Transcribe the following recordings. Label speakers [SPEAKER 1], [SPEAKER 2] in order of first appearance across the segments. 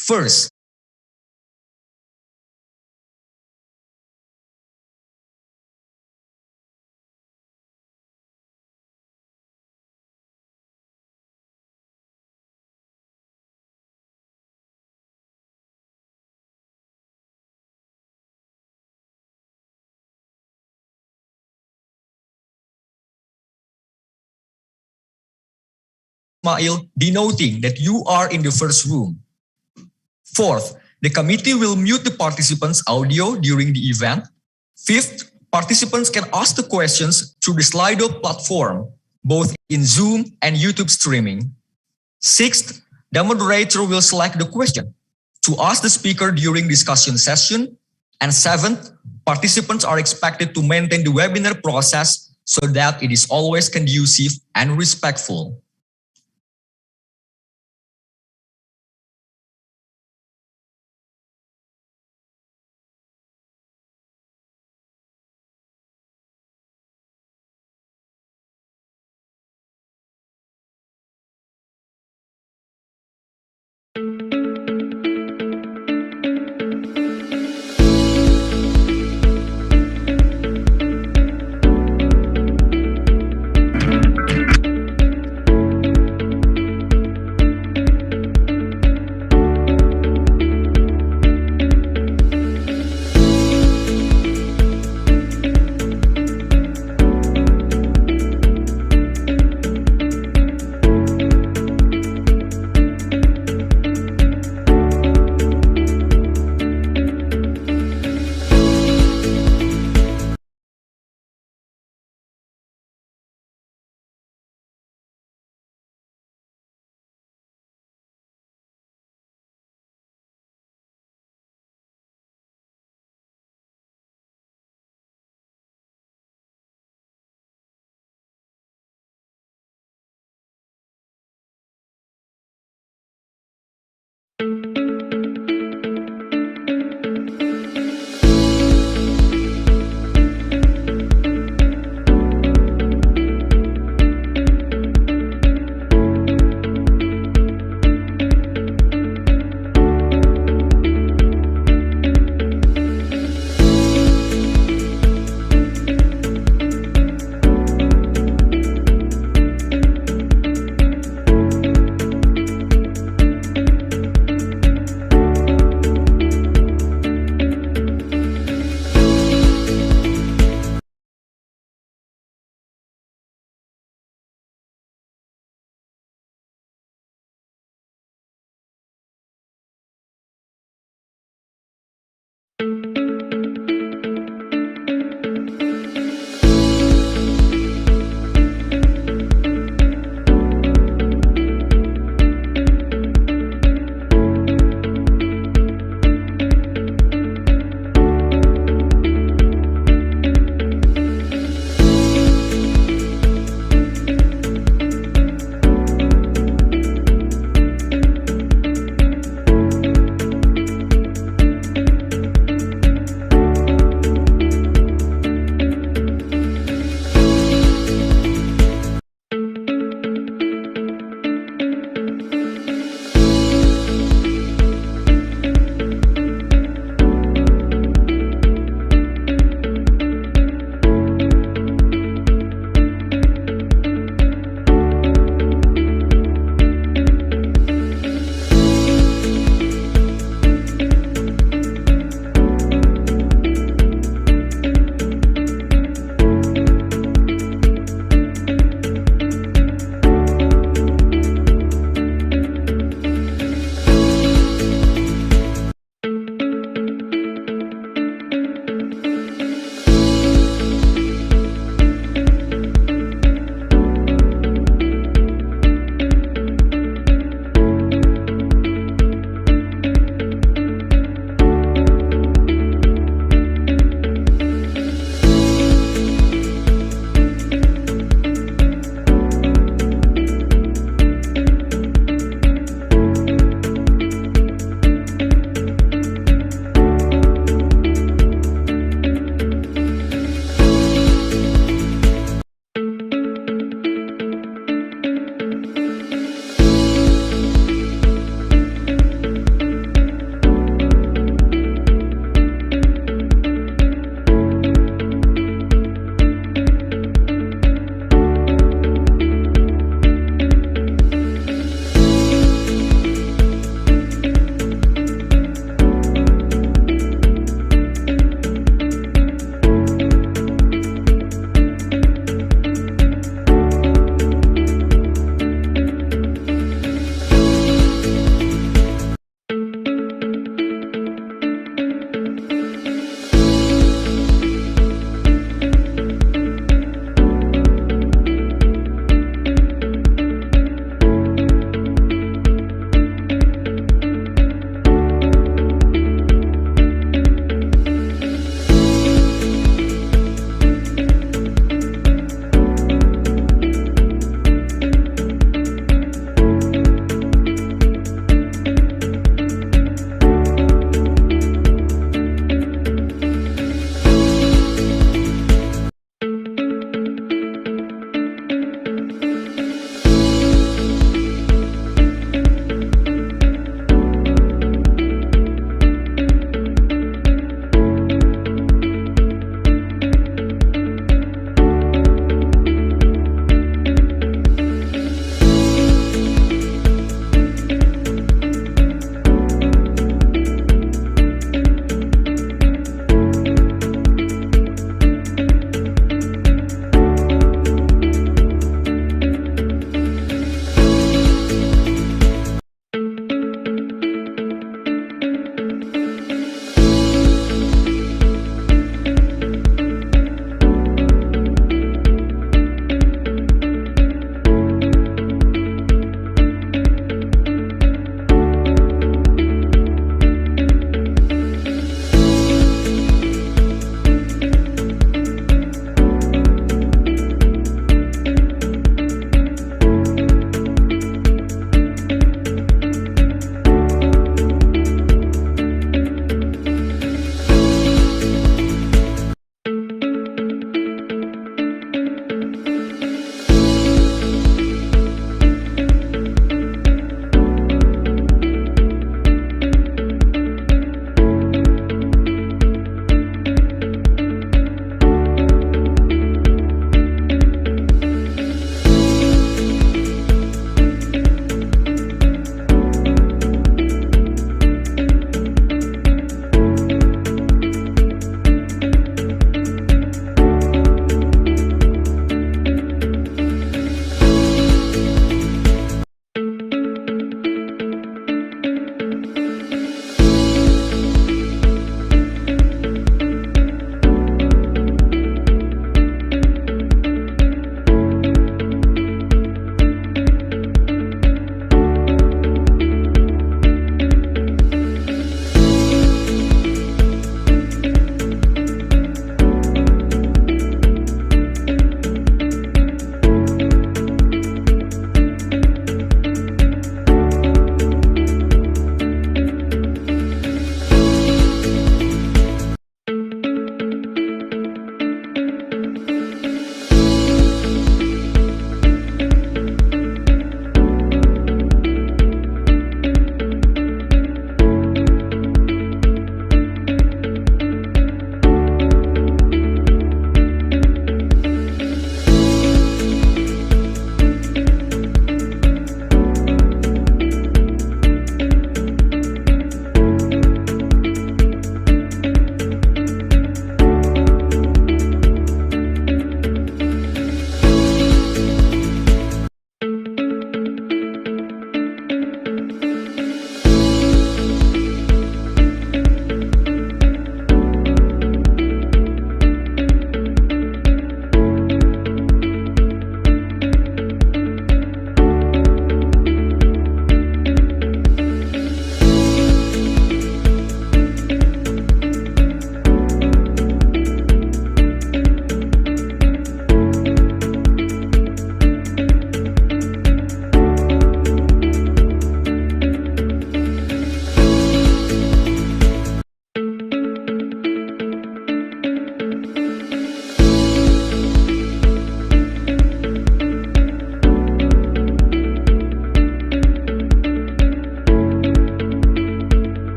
[SPEAKER 1] First, smile denoting that you are in the first room. Fourth, the committee will mute the participants' audio during the event. Fifth, participants can ask the questions through the Slido platform, both in Zoom and YouTube streaming. Sixth, the moderator will select the question to ask the speaker during discussion session. And seventh, participants are expected to maintain the webinar process so that it is always conducive and respectful.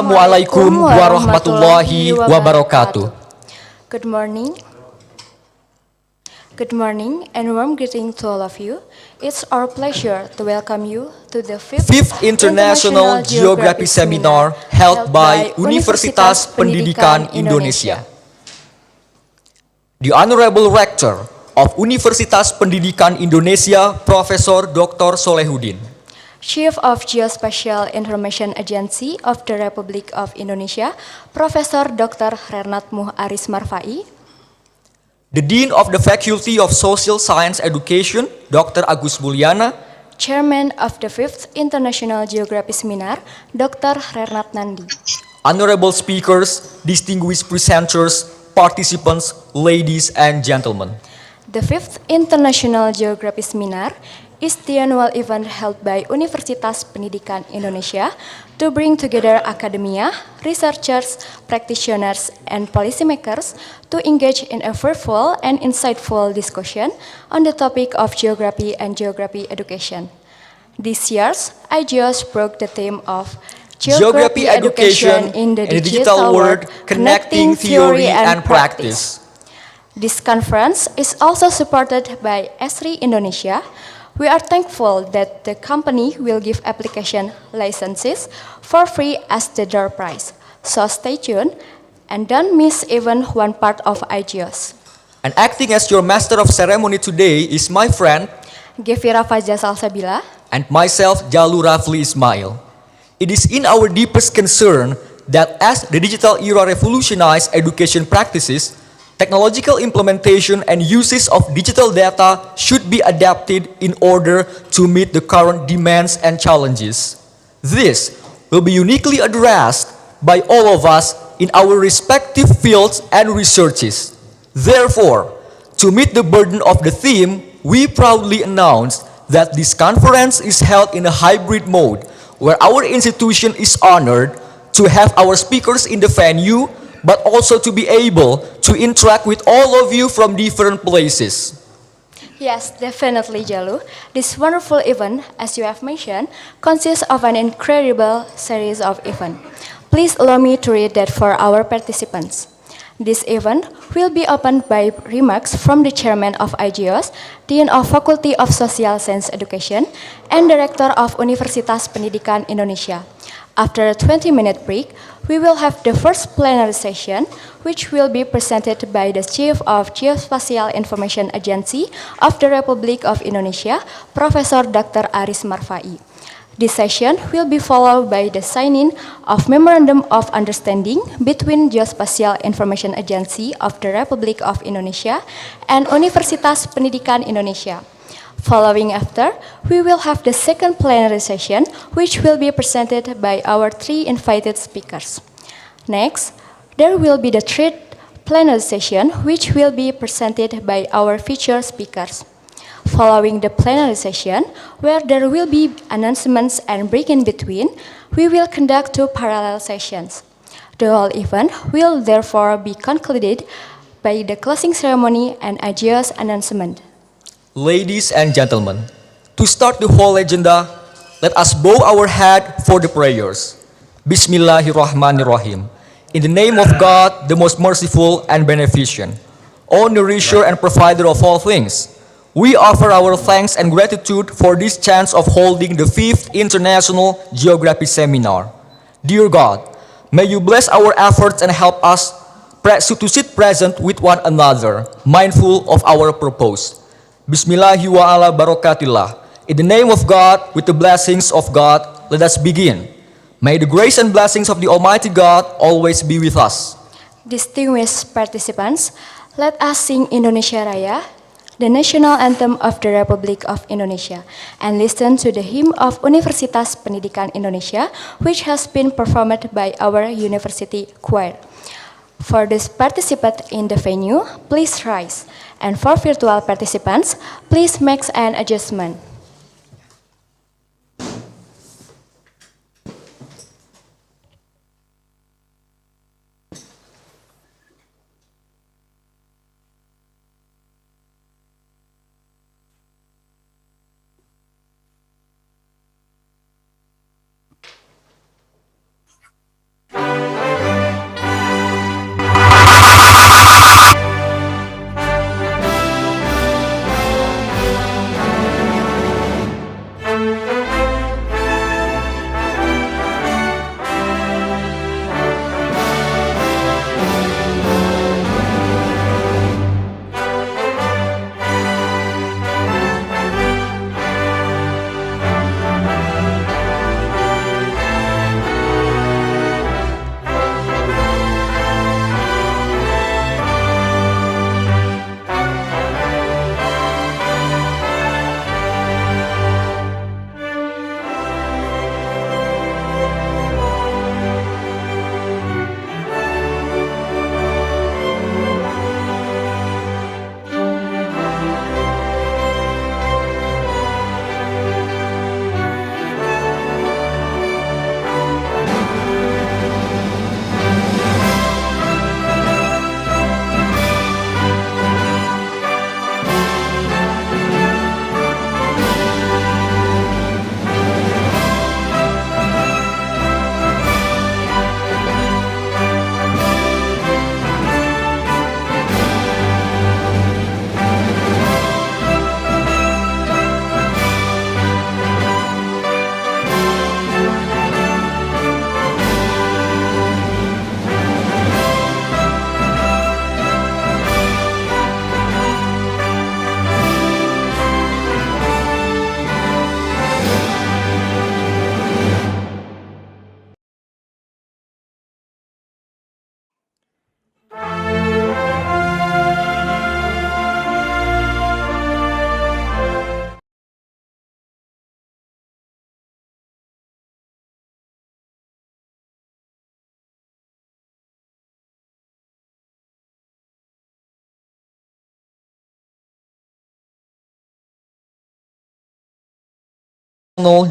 [SPEAKER 2] Assalamualaikum warahmatullahi wabarakatuh. Good morning. Good morning and warm greeting to all of you. It's our pleasure to welcome you to the
[SPEAKER 3] Fifth International Geography Seminar held by Universitas Pendidikan Indonesia. The Honorable Rector of Universitas Pendidikan Indonesia, Profesor Dr. Solehuddin.
[SPEAKER 2] Chief of Geospatial Information Agency of the Republic of Indonesia, Profesor Dr. Renat Muh Aris Marfai.
[SPEAKER 3] The Dean of the Faculty of Social Science Education, Dr. Agus Mulyana.
[SPEAKER 2] Chairman of the 5th International Geography Seminar, Dr. Renat Nandi.
[SPEAKER 3] Honorable speakers, distinguished presenters, participants, ladies and gentlemen.
[SPEAKER 2] The 5th International Geography Seminar is the annual event held by Universitas Pendidikan Indonesia to bring together academia, researchers, practitioners, and policymakers to engage in a fruitful and insightful discussion on the topic of geography and geography education. This year's IGEOS broke the theme of
[SPEAKER 3] Geography education in the digital world, connecting theory and practice.
[SPEAKER 2] This conference is also supported by ESRI Indonesia. We are thankful that the company will give application licenses for free as the door prize. So stay tuned and don't miss even one part of IGEOS.
[SPEAKER 3] And acting as your master of ceremony today is my friend
[SPEAKER 2] Gefira Fajza Salsabila
[SPEAKER 3] and myself, Jalu Rafli Ismail. It is in our deepest concern that as the digital era revolutionizes education practices, technological implementation and uses of digital data should be adapted in order to meet the current demands and challenges. This will be uniquely addressed by all of us in our respective fields and researches. Therefore, to meet the burden of the theme, we proudly announce that this conference is held in a hybrid mode, where our institution is honored to have our speakers in the venue, but also to be able to interact with all of you from different places.
[SPEAKER 2] Yes, definitely, Jalu. This wonderful event, as you have mentioned, consists of an incredible series of events. Please allow me to read that for our participants. This event will be opened by remarks from the Chairman of IGEOS, Dean of Faculty of Social Science Education, and Director of Universitas Pendidikan Indonesia. After a 20-minute break, we will have the first plenary session, which will be presented by the Chief of Geospatial Information Agency of the Republic of Indonesia, Professor Dr. Aris Marfai. This session will be followed by the signing of Memorandum of Understanding between Geospatial Information Agency of the Republic of Indonesia and Universitas Pendidikan Indonesia. Following after, we will have the second plenary session, which will be presented by our 3 invited speakers. Next, there will be the third plenary session, which will be presented by our featured speakers. Following the plenary session, where there will be announcements and break in between, we will conduct 2 parallel sessions. The whole event will therefore be concluded by the closing ceremony and IGEOS announcement.
[SPEAKER 3] Ladies and gentlemen, to start the whole agenda, let us bow our head for the prayers. Bismillahirrahmanirrahim. In the name of God, the most merciful and beneficent, O nourisher and provider of all things, we offer our thanks and gratitude for this chance of holding the 5th International Geography Seminar. Dear God, may you bless our efforts and help us to sit present with one another, mindful of our purpose. Bismillahi wa ala barakatillah. In the name of God, with the blessings of God, let us begin. May the grace and blessings of the Almighty God always be with us.
[SPEAKER 2] Distinguished participants, let us sing Indonesia Raya, the national anthem of the Republic of Indonesia, and listen to the hymn of Universitas Pendidikan Indonesia, which has been performed by our university choir. For those participants in the venue, please rise. And for virtual participants, please make an adjustment.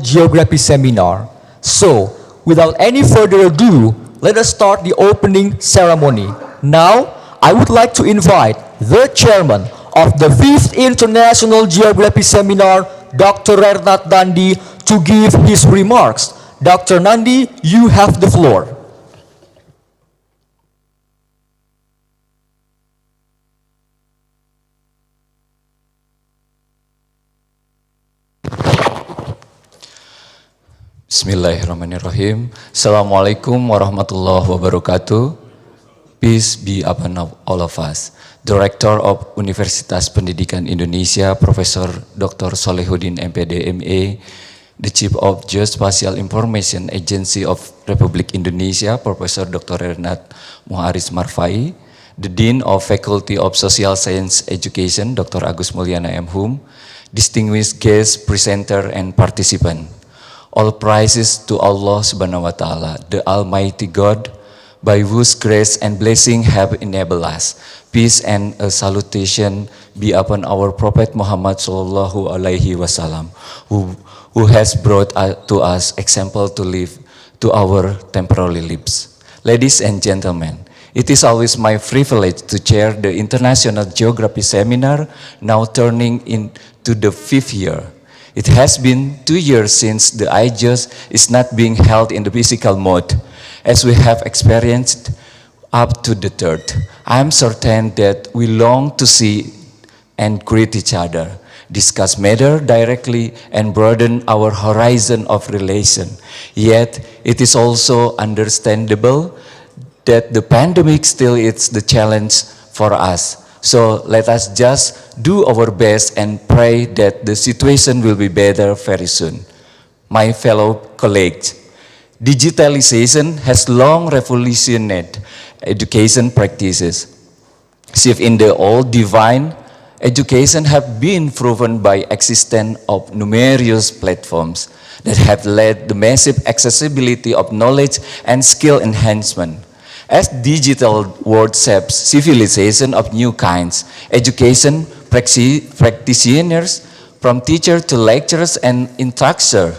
[SPEAKER 3] Geography Seminar. So, without any further ado, let us start the opening ceremony. Now, I would like to invite the chairman of the 5th International Geography Seminar, Dr. Renat Nandi, to give his remarks. Dr. Nandi, you have the floor.
[SPEAKER 4] Bismillahirrahmanirrahim. Assalamualaikum warahmatullahi wabarakatuh. Peace be upon all of us. Director of Universitas Pendidikan Indonesia, Profesor Dr. Solehuddin MPD MA, the Chief of Geospatial Information Agency of Republik Indonesia, Profesor Dr. Renat Muharis Marfai, the Dean of Faculty of Social Science Education, Dr. Agus Mulyana M. Hum, distinguished guest, presenter, and participant. All praises to Allah Subhanahu wa Ta'ala, the Almighty God, by whose grace and blessing have enabled us. Peace and a salutation be upon our Prophet Muhammad Sallallahu Alaihi Wasallam, who has brought to us example to live to our temporary lives. Ladies and gentlemen, it is always my privilege to chair the International Geography Seminar, now turning into the 5th year. It has been 2 years since the IGEOS is not being held in the physical mode, as we have experienced up to the 3rd. I am certain that we long to see and greet each other, discuss matter directly, and broaden our horizon of relation. Yet, it is also understandable that the pandemic still is the challenge for us. So let us just do our best and pray that the situation will be better very soon. My fellow colleagues, digitalization has long revolutionized education practices. Shift in the old divine education have been proven by existence of numerous platforms that have led the massive accessibility of knowledge and skill enhancement. As digital world shapes civilization of new kinds, education practitioners, from teachers to lecturers and instructors,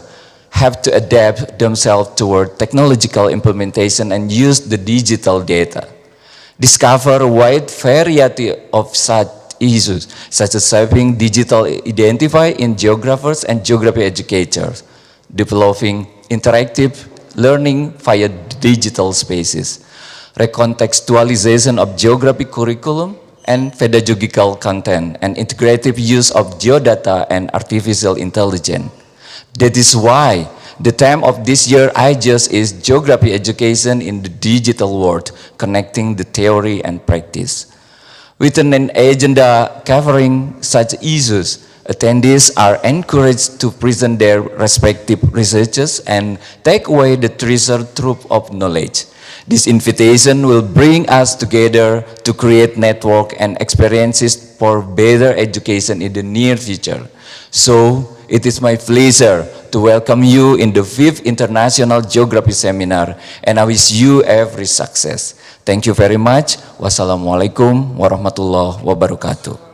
[SPEAKER 4] have to adapt themselves toward technological implementation and use the digital data. Discover a wide variety of such issues, such as shaping digital identify in geographers and geography educators, developing interactive learning via digital spaces, recontextualization of geography curriculum and pedagogical content, and integrative use of geodata and artificial intelligence. That is why the theme of this year IGEOS is Geography Education in the Digital World, Connecting the Theory and Practice. With an agenda covering such issues, attendees are encouraged to present their respective researches and take away the treasure trove of knowledge. This invitation will bring us together to create network and experiences for better education in the near future. So, it is my pleasure to welcome you in the 5th International Geography Seminar, and I wish you every success. Thank you very much. Wassalamualaikum warahmatullahi wabarakatuh.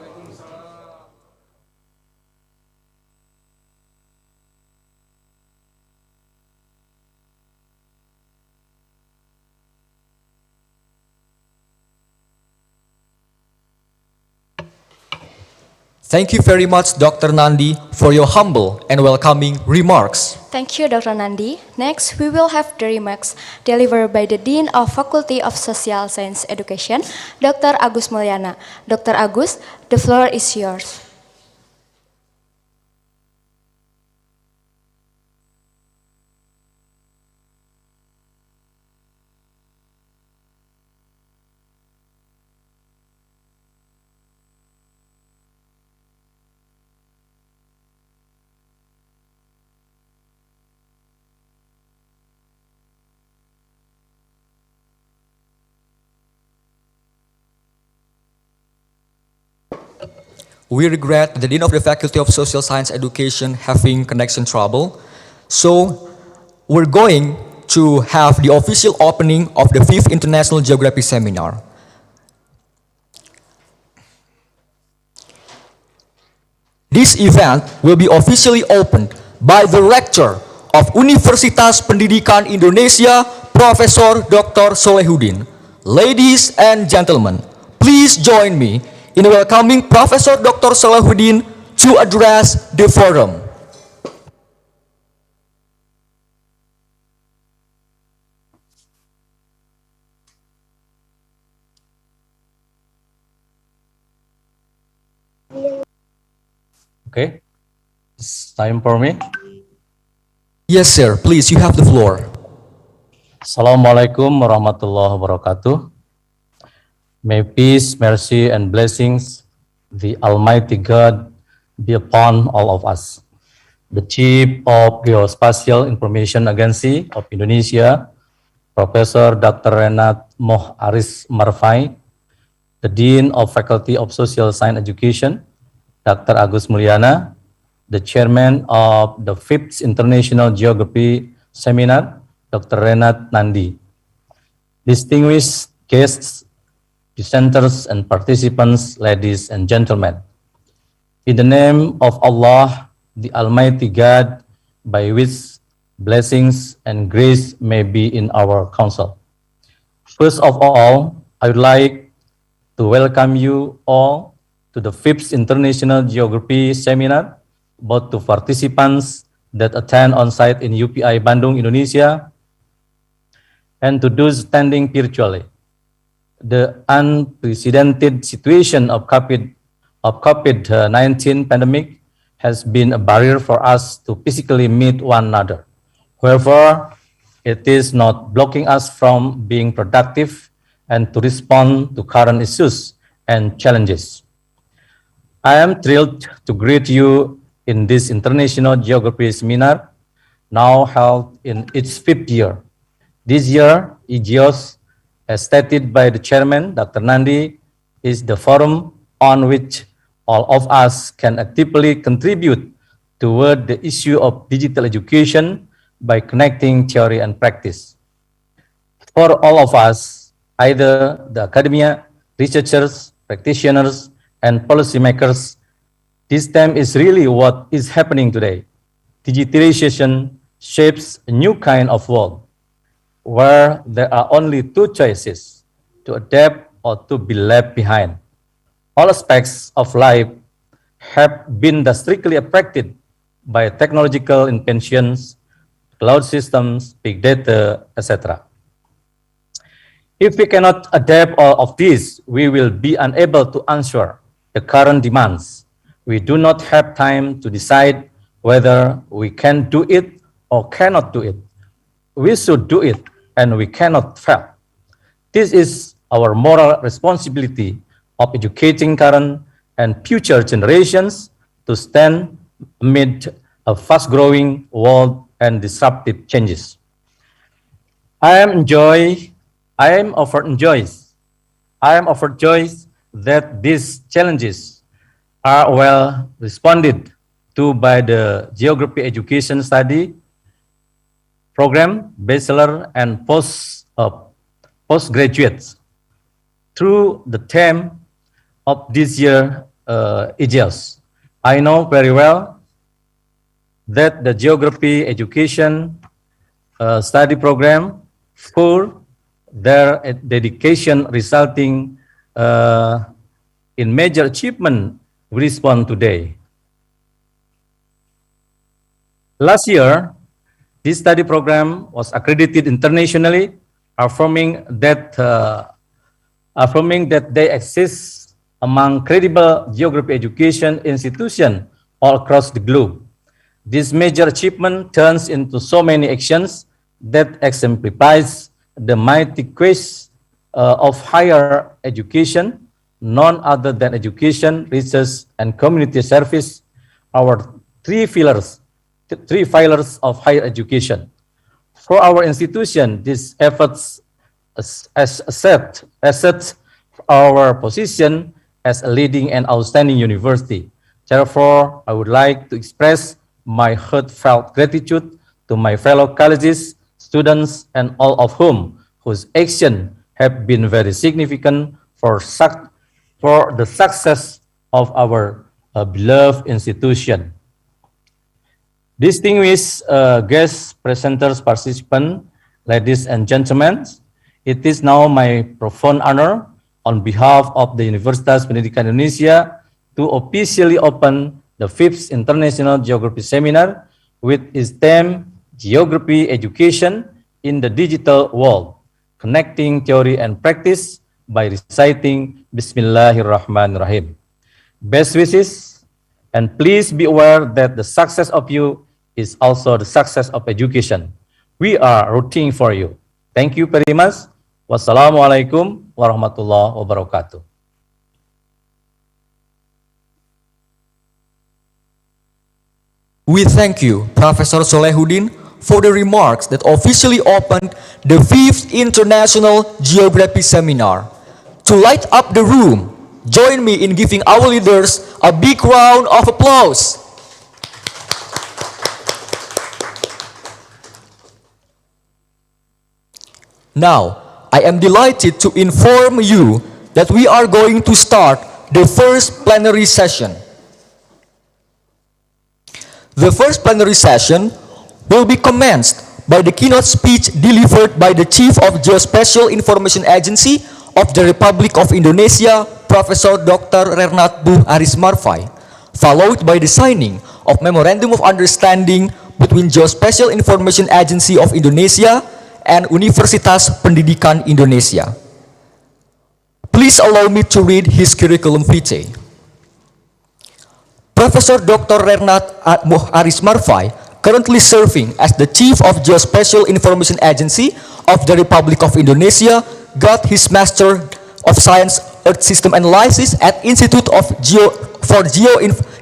[SPEAKER 3] Thank you very much, Dr. Nandi, for your humble and welcoming remarks.
[SPEAKER 2] Thank you, Dr. Nandi. Next, we will have the remarks delivered by the Dean of Faculty of Social Science Education, Dr. Agus Mulyana. Dr. Agus, the floor is yours.
[SPEAKER 3] We regret the Dean of the Faculty of Social Science Education having connection trouble. So we're going to have the official opening of the 5th International Geography Seminar. This event will be officially opened by the Rector of Universitas Pendidikan Indonesia, Profesor Dr. Solehuddin. Ladies and gentlemen, please join me in welcoming Professor Dr. Solehuddin to address the forum.
[SPEAKER 5] Okay, it's time for me.
[SPEAKER 3] Yes, sir. Please, you have the floor.
[SPEAKER 5] Assalamualaikum warahmatullahi wabarakatuh. May peace, mercy, and blessings, the Almighty God, be upon all of us. The Chief of Geospatial Information Agency of Indonesia, Professor Dr. Renat Moh Aris Marfai, the Dean of Faculty of Social Science Education, Dr. Agus Mulyana, the Chairman of the 5th International Geography Seminar, Dr. Renat Nandi. Distinguished guests, dissenters, and participants, ladies and gentlemen. In the name of Allah, the Almighty God, by which blessings and grace may be in our council. First of all, I would like to welcome you all to the 5th International Geography Seminar, both to participants that attend on-site in UPI Bandung, Indonesia, and to those attending virtually. The unprecedented situation of COVID-19 pandemic has been a barrier for us to physically meet one another. However, it is not blocking us from being productive and to respond to current issues and challenges. I am thrilled to greet you in this International Geography Seminar, now held in its 5th year. This year, IGEOS, as stated by the chairman, Dr. Nandi, is the forum on which all of us can actively contribute toward the issue of digital education by connecting theory and practice. For all of us, either the academia, researchers, practitioners, and policymakers, this time is really what is happening today. Digitalization shapes a new kind of world where there are only two choices: to adapt or to be left behind. All aspects of life have been strictly affected by technological inventions, cloud systems, big data, etc. If we cannot adapt all of these, we will be unable to answer the current demands. We do not have time to decide whether we can do it or cannot do it. We should do it, and we cannot fail. This is our moral responsibility of educating current and future generations to stand amid a fast-growing world and disruptive changes. I am offered joy that these challenges are well responded to by the Geography Education Study program, bachelor and postgraduates. Through the theme of this year, IGEOS, I know very well that the Geography Education Study program, for their dedication resulting in major achievement, we respond today. Last year, this study program was accredited internationally, affirming that they exist among credible geography education institutions all across the globe. This major achievement turns into so many actions that exemplifies the mighty quest of higher education, none other than education, research, and community service, our three pillars of higher education. For our institution, these efforts assert our position as a leading and outstanding university. Therefore, I would like to express my heartfelt gratitude to my fellow colleges, students, and all of whom whose actions have been very significant for the success of our beloved institution. Distinguished guest presenters, participants, ladies and gentlemen, it is now my profound honor on behalf of the Universitas Pendidikan Indonesia to officially open the 5th International Geography Seminar with its theme Geography Education in the Digital World, Connecting Theory and Practice by Reciting Bismillahirrahmanirrahim. Best wishes, and please be aware that the success of you is also the success of education. We are rooting for you. Thank you very much. Wassalamualaikum warahmatullahi wabarakatuh.
[SPEAKER 3] We thank you, Professor Solehuddin, for the remarks that officially opened the 5th International Geography Seminar. To light up the room, join me in giving our leaders a big round of applause. Now, I am delighted to inform you that we are going to start the first plenary session. The first plenary session will be commenced by the keynote speech delivered by the Chief of Geospatial Information Agency of the Republic of Indonesia, Professor Dr. Renat Bu Aris Marfai, followed by the signing of Memorandum of Understanding between Geospatial Information Agency of Indonesia and Universitas Pendidikan Indonesia. Please allow me to read his curriculum vitae. Professor Dr. Renat Bu Aris Marfai, currently serving as the Chief of Geospatial Information Agency of the Republic of Indonesia, got his Master of Science Earth System Analysis at Institute of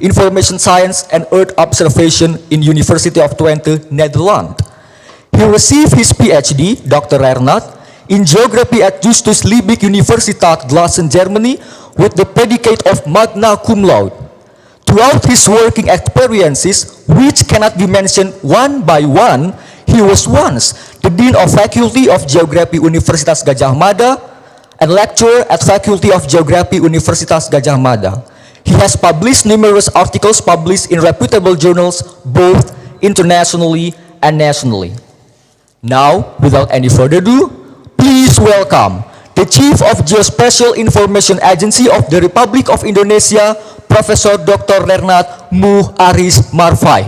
[SPEAKER 3] Information Science and Earth Observation in University of Twente, Netherlands. He received his PhD, Dr. Renat, in Geography at Justus Liebig Universität Glasgow, Germany, with the predicate of magna cum laude. Throughout his working experiences, which cannot be mentioned one by one, he was once the Dean of Faculty of Geography Universitas Gadjah Mada and lecturer at Faculty of Geography Universitas Gadjah Mada. He has published numerous articles published in reputable journals, both internationally and nationally. Now, without any further ado, please welcome the Chief of Geospatial Information Agency of the Republic of Indonesia, Professor Dr. Renat Bu Aris Marfai.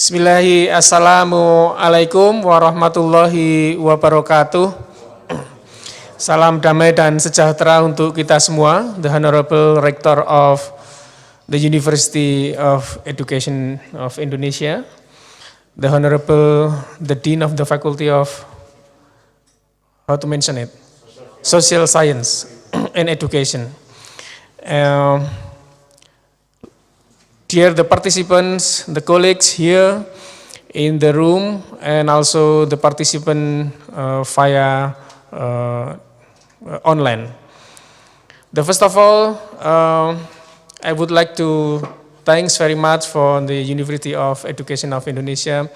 [SPEAKER 6] Bismillahirrahmanirrahim. Assalamualaikum warahmatullahi wabarakatuh. Salam damai dan sejahtera untuk kita semua. The Honorable Rector of the University of Education of Indonesia, the Honorable the Dean of the Faculty of, how to mention it, Social Science and Education. Dear the participants, the colleagues here in the room, and also the participant via online. First of all, I would like to thanks very much for the University of Education of Indonesia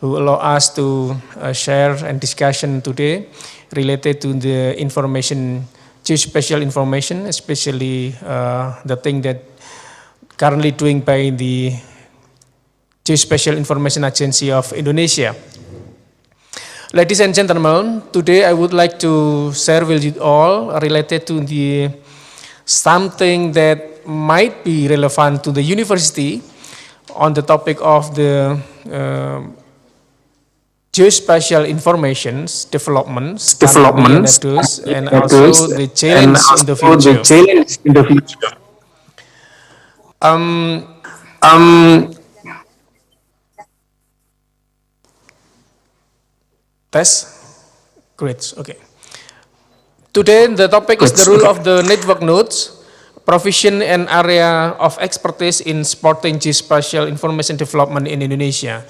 [SPEAKER 6] who allow us to share and discussion today related to the information, geospatial information, especially the thing that currently doing by the Geospatial Information Agency of Indonesia. Ladies and gentlemen, today I would like to share with you all related to the something that might be relevant to the university on the topic of the geospatial informations developments, and also the challenge in the future. Test? Great, okay. Today the topic is the role of the network nodes provision an area of expertise in supporting geospatial information development in Indonesia.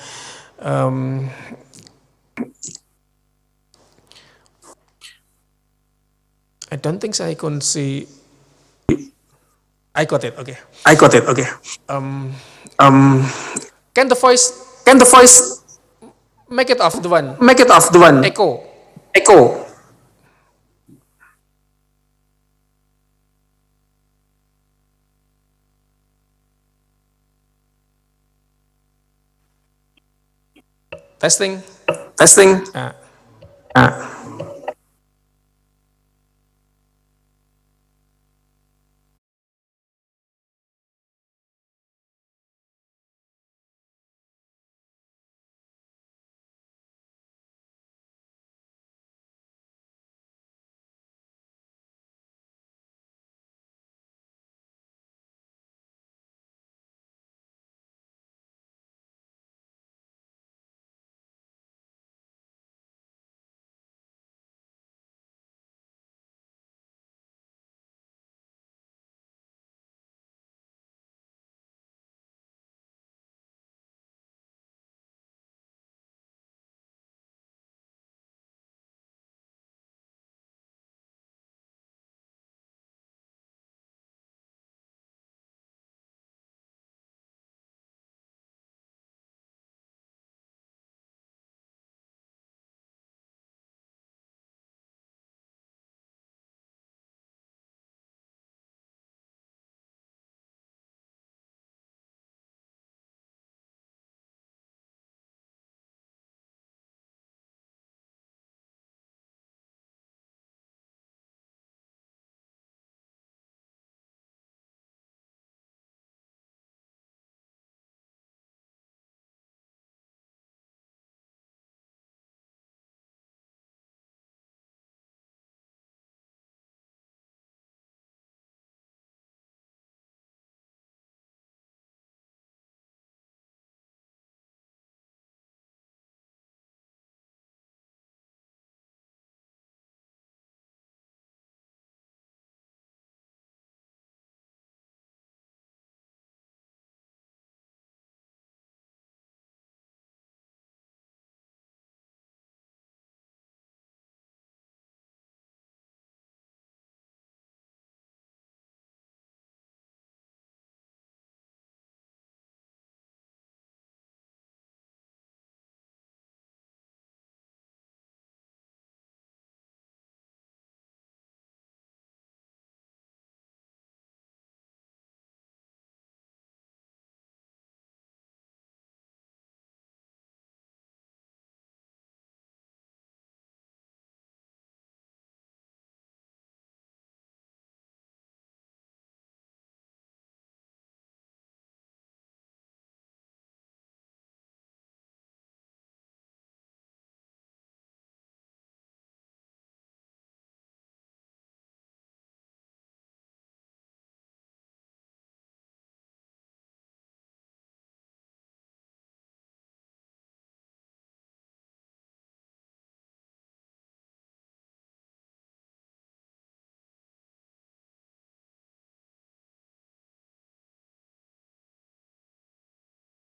[SPEAKER 6] I don't think I can see. I got it. Okay.
[SPEAKER 7] I got it. Okay.
[SPEAKER 6] Can the voice
[SPEAKER 7] Can the voice
[SPEAKER 6] make it off the one?
[SPEAKER 7] make it off the one?
[SPEAKER 6] Echo.
[SPEAKER 7] Echo.
[SPEAKER 6] Testing.
[SPEAKER 7] Testing.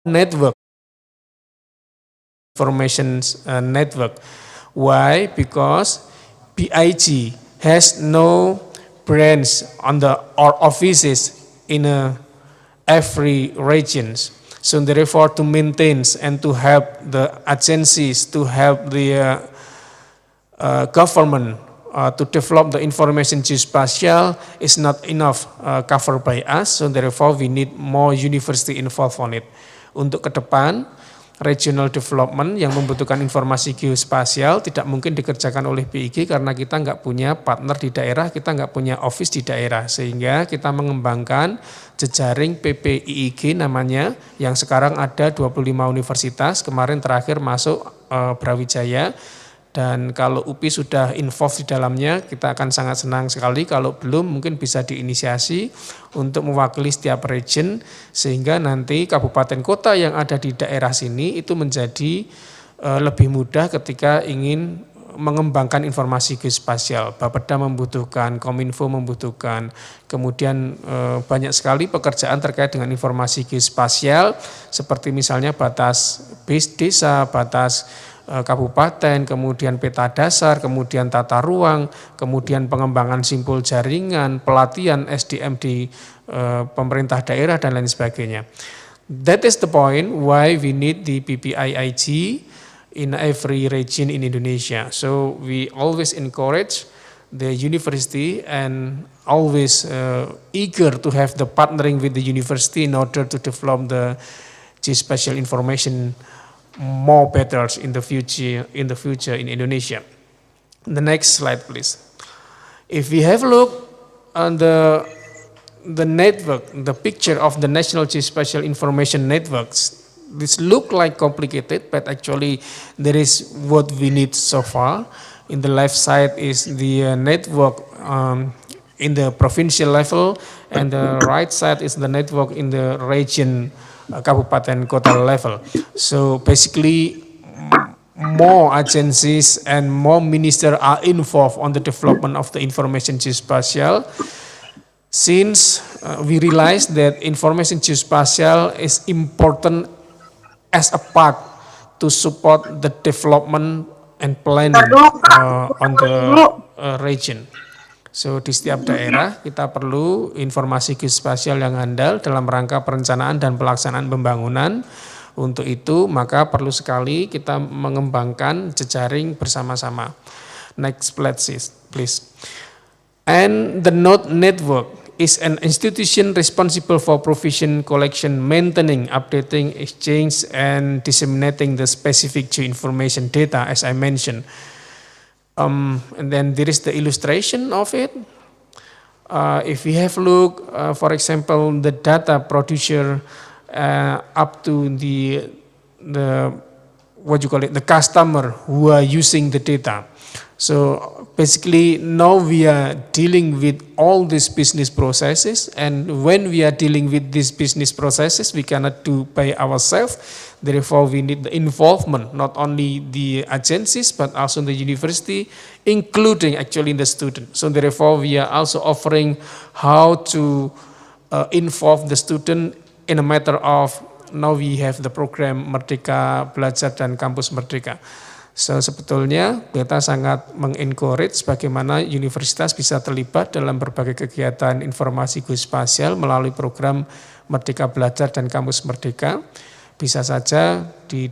[SPEAKER 6] Network. Information network. Why? Because PIG has no branch on the or offices in every regions. So therefore, to maintain and to help the agencies, to help the government to develop the information geospatial is not enough covered by us. So therefore, we need more university involved on it. Untuk ke depan, regional development yang membutuhkan informasi geospasial tidak mungkin dikerjakan oleh PIG karena kita nggak punya partner di daerah, kita nggak punya office di daerah, sehingga kita mengembangkan jejaring PPIIG namanya yang sekarang ada 25 universitas, kemarin terakhir masuk Brawijaya. Dan kalau UPI sudah involved di dalamnya, kita akan sangat senang sekali. Kalau belum, mungkin bisa diinisiasi untuk mewakili setiap region, sehingga nanti kabupaten kota yang ada di daerah sini itu menjadi lebih mudah ketika ingin mengembangkan informasi geospasial. Bapeda membutuhkan, Kominfo membutuhkan, kemudian banyak sekali pekerjaan terkait dengan informasi geospasial seperti misalnya batas desa, batas kabupaten, kemudian peta dasar, kemudian tata ruang, kemudian pengembangan simpul jaringan, pelatihan SDM di pemerintah daerah dan lain sebagainya. That is the point why we need the PPIIG in every region in Indonesia. So we always encourage the university and always eager to have the partnering with the university in order to develop the geospatial information more better in the future in Indonesia. The next slide, please. If we have a look on the network, the picture of the National Geospatial Information Networks, this look like complicated, but actually there is what we need so far. In the left side is the network in the provincial level, and the right side is the network in the region, kabupaten kota level. So basically more agencies and more ministers are involved on the development of the information geospatial, since we realize that information geospatial is important as a part to support the development and planning on the region. So di setiap daerah kita perlu informasi geospasial yang handal dalam rangka perencanaan dan pelaksanaan pembangunan. Untuk itu maka perlu sekali kita mengembangkan jejaring bersama-sama. Next slide please. And the node network is an institution responsible for provision, collection, maintaining, updating, exchange, and disseminating the specific geoinformation data, as I mentioned. And then there is the illustration of it. If we have a look, for example, the data producer up to the customer who are using the data. So basically now we are dealing with all these business processes, and when we are dealing with these business processes we cannot do by ourselves. Therefore we need the involvement not only the agencies but also the university, including actually the student. So therefore we are also offering how to involve the student in a matter of, now we have the program Merdeka Belajar dan Kampus Merdeka. So sebetulnya kita sangat mengencourage bagaimana universitas bisa terlibat dalam berbagai kegiatan informasi geospasial melalui program Merdeka Belajar dan Kampus Merdeka. Bisa saja di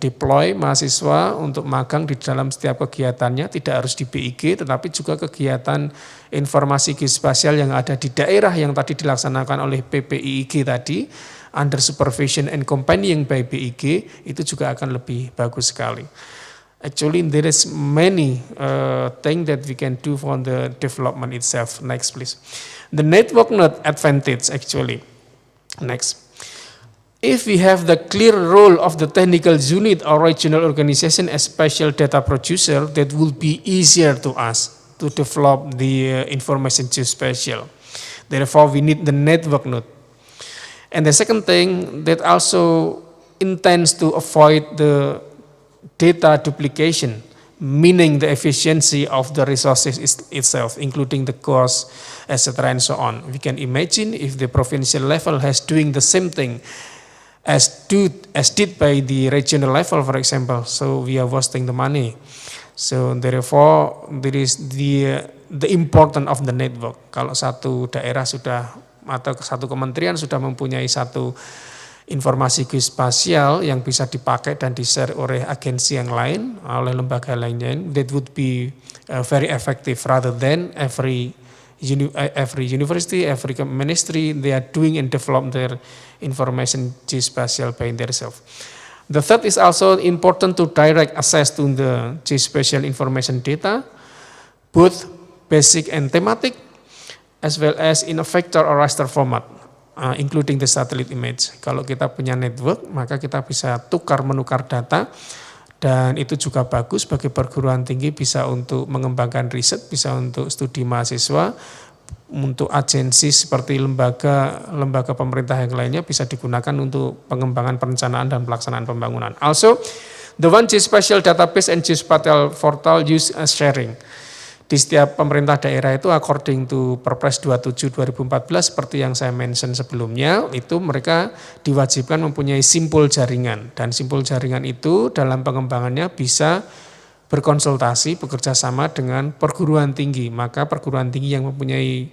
[SPEAKER 6] deploy mahasiswa untuk magang di dalam setiap kegiatannya, tidak harus di BIG tetapi juga kegiatan informasi geospasial yang ada di daerah yang tadi dilaksanakan oleh PPIIG tadi under supervision and accompanying by BIG, itu juga akan lebih bagus sekali. Actually, there is many things that we can do for the development itself. Next, please. The network node advantage, actually. Next. If we have the clear role of the technical unit or regional organization as special data producer, that will be easier to us to develop the information geospatial. Therefore, we need the network node. And the second thing, that also intends to avoid the data duplication, meaning the efficiency of the resources itself, including the cost, etc. and so on. We can imagine if the provincial level has doing the same thing as did by the regional level, for example, so we are wasting the money. So therefore, there is the importance of the network. Kalau satu daerah sudah atau satu kementerian sudah mempunyai satu informasi geospasial yang bisa dipakai dan di-share oleh agensi yang lain, oleh lembaga lainnya, that would be very effective rather than every university, every ministry, they are doing and develop their information geospatial by themselves. The third is also important to direct access to the geospatial information data, both basic and thematic, as well as in a vector or raster format. Including the satellite image. Kalau kita punya network, maka kita bisa tukar-menukar data, dan itu juga bagus bagi perguruan tinggi, bisa untuk mengembangkan riset, bisa untuk studi mahasiswa, untuk agensi seperti lembaga pemerintah yang lainnya bisa digunakan untuk pengembangan perencanaan dan pelaksanaan pembangunan. Also, The one geospatial database and geospatial portal use as sharing. Di setiap pemerintah daerah itu according to Perpres 27 2014 seperti yang saya mention sebelumnya, itu mereka diwajibkan mempunyai simpul jaringan, dan simpul jaringan itu dalam pengembangannya bisa berkonsultasi, bekerja sama dengan perguruan tinggi. Maka perguruan tinggi yang mempunyai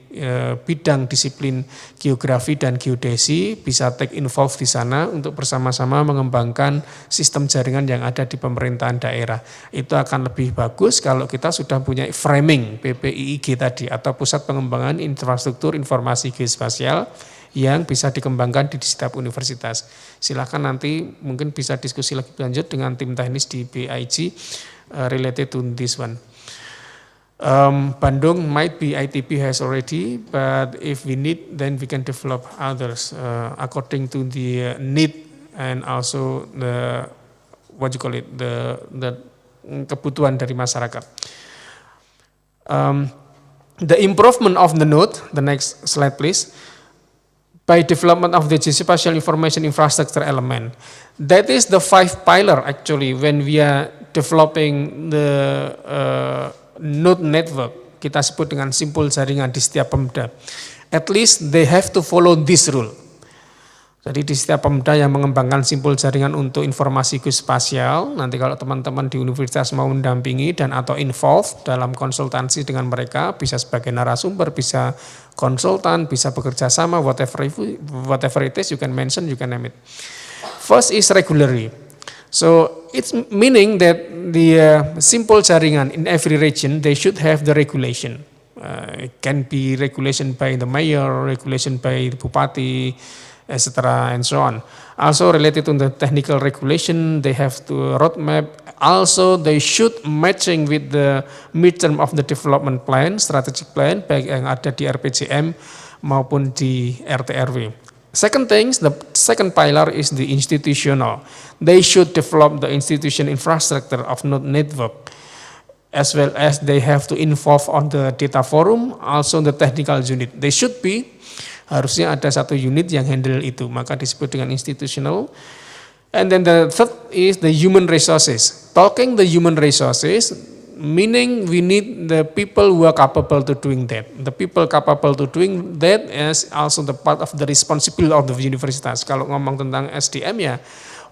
[SPEAKER 6] bidang disiplin geografi dan geodesi bisa take involved di sana untuk bersama-sama mengembangkan sistem jaringan yang ada di pemerintahan daerah. Itu akan lebih bagus kalau kita sudah punya framing PPIIG tadi, atau Pusat Pengembangan Infrastruktur Informasi Geospasial, yang bisa dikembangkan di setiap universitas. Silakan nanti mungkin bisa diskusi lebih lanjut dengan tim teknis di BIG related to this one. Bandung might be ITP has already, but if we need, then we can develop others according to the need and also the kebutuhan dari masyarakat. The improvement of the node, the next slide please. By development of the geospatial information infrastructure element. That is the 5 pillar actually when we are developing the node network. Kita sebut dengan simpul jaringan di setiap Pemda. At least they have to follow this rule. Jadi di setiap Pemda yang mengembangkan simpul jaringan untuk informasi geospasial, nanti kalau teman-teman di universitas mau mendampingi dan atau involve dalam konsultasi dengan mereka, bisa sebagai narasumber, bisa konsultan, bisa bekerja sama, whatever it is, you can mention, you can name it. First is regularly. So it's meaning that the simple jaringan in every region, they should have the regulation. It can be regulation by the mayor, regulation by the bupati, etc. and so on. Also related to the technical regulation, they have to roadmap. Also they should matching with the midterm of the development plan, strategic plan, baik yang ada di RPJM maupun di RT/RW. Second things, the second pillar is the institutional. They should develop the institution infrastructure of node network, as well as they have to involve on the data forum, also the technical unit. They should be, harusnya ada satu unit yang handle itu, maka disebut dengan institutional. And then the third is the human resources. Talking the human resources, meaning we need the people who are capable to doing that. The people capable to doing that is also the part of the responsibility of the universitas. Kalau ngomong tentang SDM ya,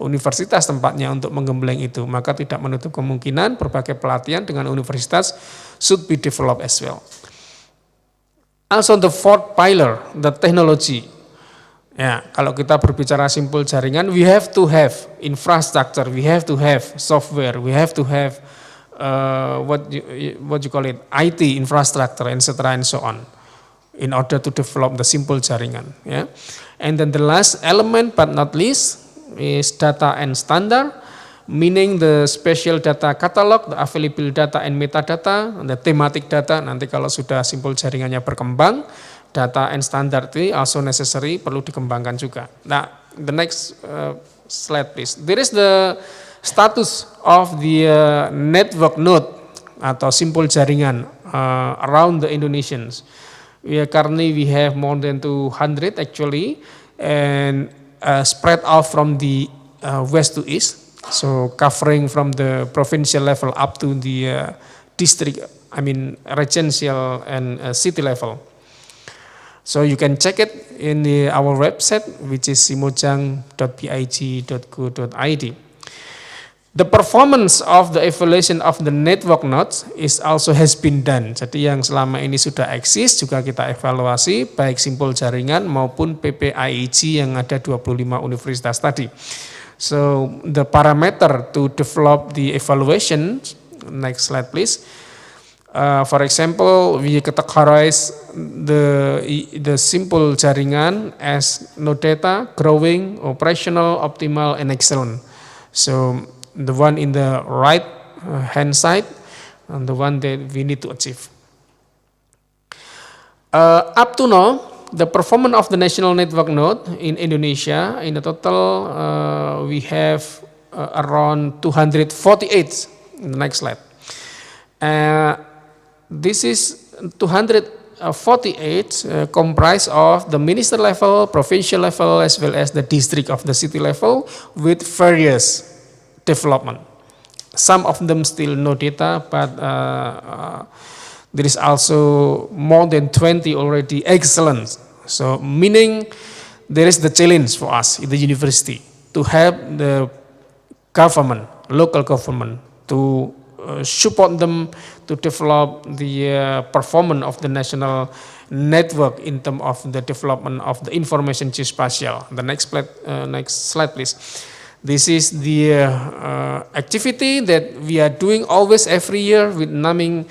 [SPEAKER 6] universitas tempatnya untuk menggembleng itu, maka tidak menutup kemungkinan berbagai pelatihan dengan universitas should be developed as well. Also the fourth pillar, the technology. Ya, kalau kita berbicara simpul jaringan, we have to have infrastructure, we have to have software, we have to have what you call it, IT infrastructure, etc. and so on, in order to develop the simple jaringan. Ya. And then the last element, but not least, is data and standard. Meaning the special data catalog, the available data and metadata, the thematic data, nanti kalau sudah simpul jaringannya berkembang, data and standard itu also necessary, perlu dikembangkan juga. Nah, the next slide please. There is the status of the network node atau simpul jaringan around the Indonesians. Currently we have more than 200 actually, and spread out from the west to east. So covering from the provincial level up to the district, residential and city level. So you can check it in our website, which is simojang.big.go.id. The performance of the evaluation of the network nodes is also has been done. Jadi yang selama ini sudah eksis juga kita evaluasi, baik simpul jaringan maupun PPIIG yang ada 25 universitas tadi. So the parameter to develop the evaluation, next slide please. For example, we categorize the simple jaringan as node data, growing, operational, optimal, and excellent. So the one in the right hand side, and the one that we need to achieve. Up to now, the performance of the national network node in Indonesia, in the total, we have around 248. The next slide. This is 248 comprised of the minister level, provincial level, as well as the district of the city level with various development. Some of them still no data, but there is also more than 20 already excellent. So meaning there is the challenge for us in the university to have the government, local government, to support them to develop the performance of the national network in terms of the development of the information geospatial. The next slide, please. This is the activity that we are doing always every year with naming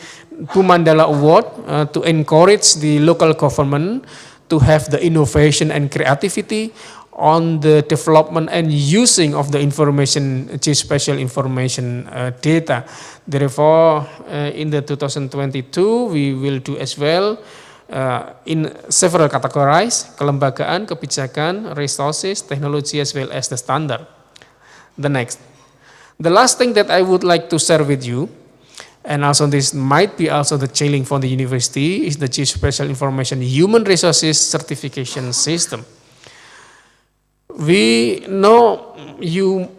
[SPEAKER 6] Pumandala Award to encourage the local government to have the innovation and creativity on the development and using of the information, geospatial information data. Therefore, in the 2022, we will do as well in several categories, kelembagaan, kebijakan, resources, technology, as well as the standard. The next. The last thing that I would like to share with you, and also this might be also the challenge for the university, is the geospatial information human resources certification system. We know you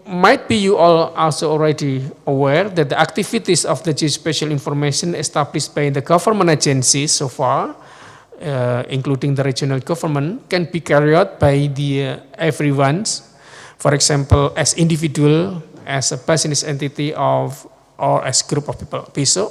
[SPEAKER 6] all also already aware that the activities of the geospatial information established by the government agencies so far, including the regional government, can be carried out by the everyone's. For example, as individual, as a business entity of, or as group of people. Besok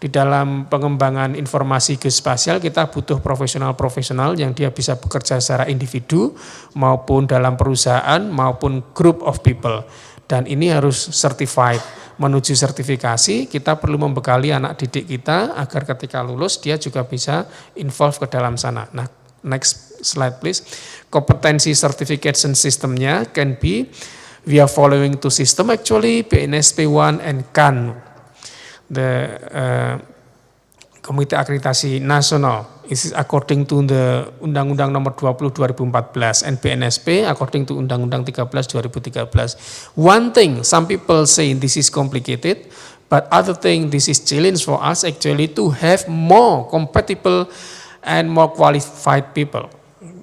[SPEAKER 6] di dalam pengembangan informasi geospasial kita butuh profesional-profesional yang dia bisa bekerja secara individu maupun dalam perusahaan maupun group of people. Dan ini harus certified. Menuju sertifikasi kita perlu membekali anak didik kita agar ketika lulus dia juga bisa involve ke dalam sana. Nah, next slide please. Kompetensi certification systemnya can be, we are following two system actually, BNSP1 and CAN. The Komite Akreditasi Nasional is according to the Undang-Undang Nomor 20 2014 and BNSP according to Undang-Undang 13 2013. One thing, some people say this is complicated, but other thing, this is challenge for us actually to have more compatible and more qualified people.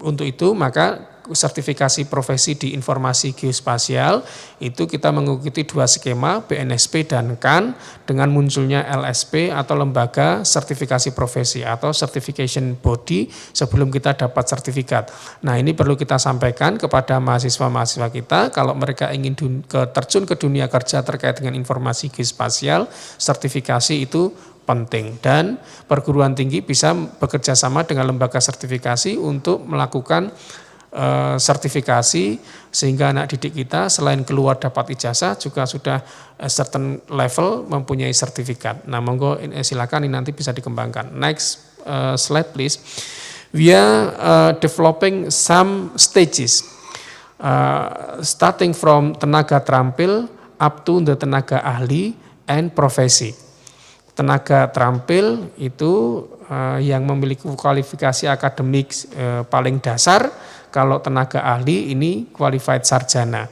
[SPEAKER 6] Untuk itu maka sertifikasi profesi di informasi geospasial itu kita mengikuti dua skema BNSP dan CAN dengan munculnya LSP atau lembaga sertifikasi profesi atau certification body sebelum kita dapat sertifikat. Nah, ini perlu kita sampaikan kepada mahasiswa-mahasiswa kita kalau mereka ingin terjun ke dunia kerja terkait dengan informasi geospasial, sertifikasi itu penting dan perguruan tinggi bisa bekerja sama dengan lembaga sertifikasi untuk melakukan sertifikasi sehingga anak didik kita selain keluar dapat ijazah juga sudah certain level mempunyai sertifikat. Nah, monggo silakan ini nanti bisa dikembangkan. Next slide please. We are developing some stages starting from tenaga terampil up to the tenaga ahli and profesi. Tenaga terampil itu yang memiliki kualifikasi akademik paling dasar. Kalau tenaga ahli ini qualified sarjana.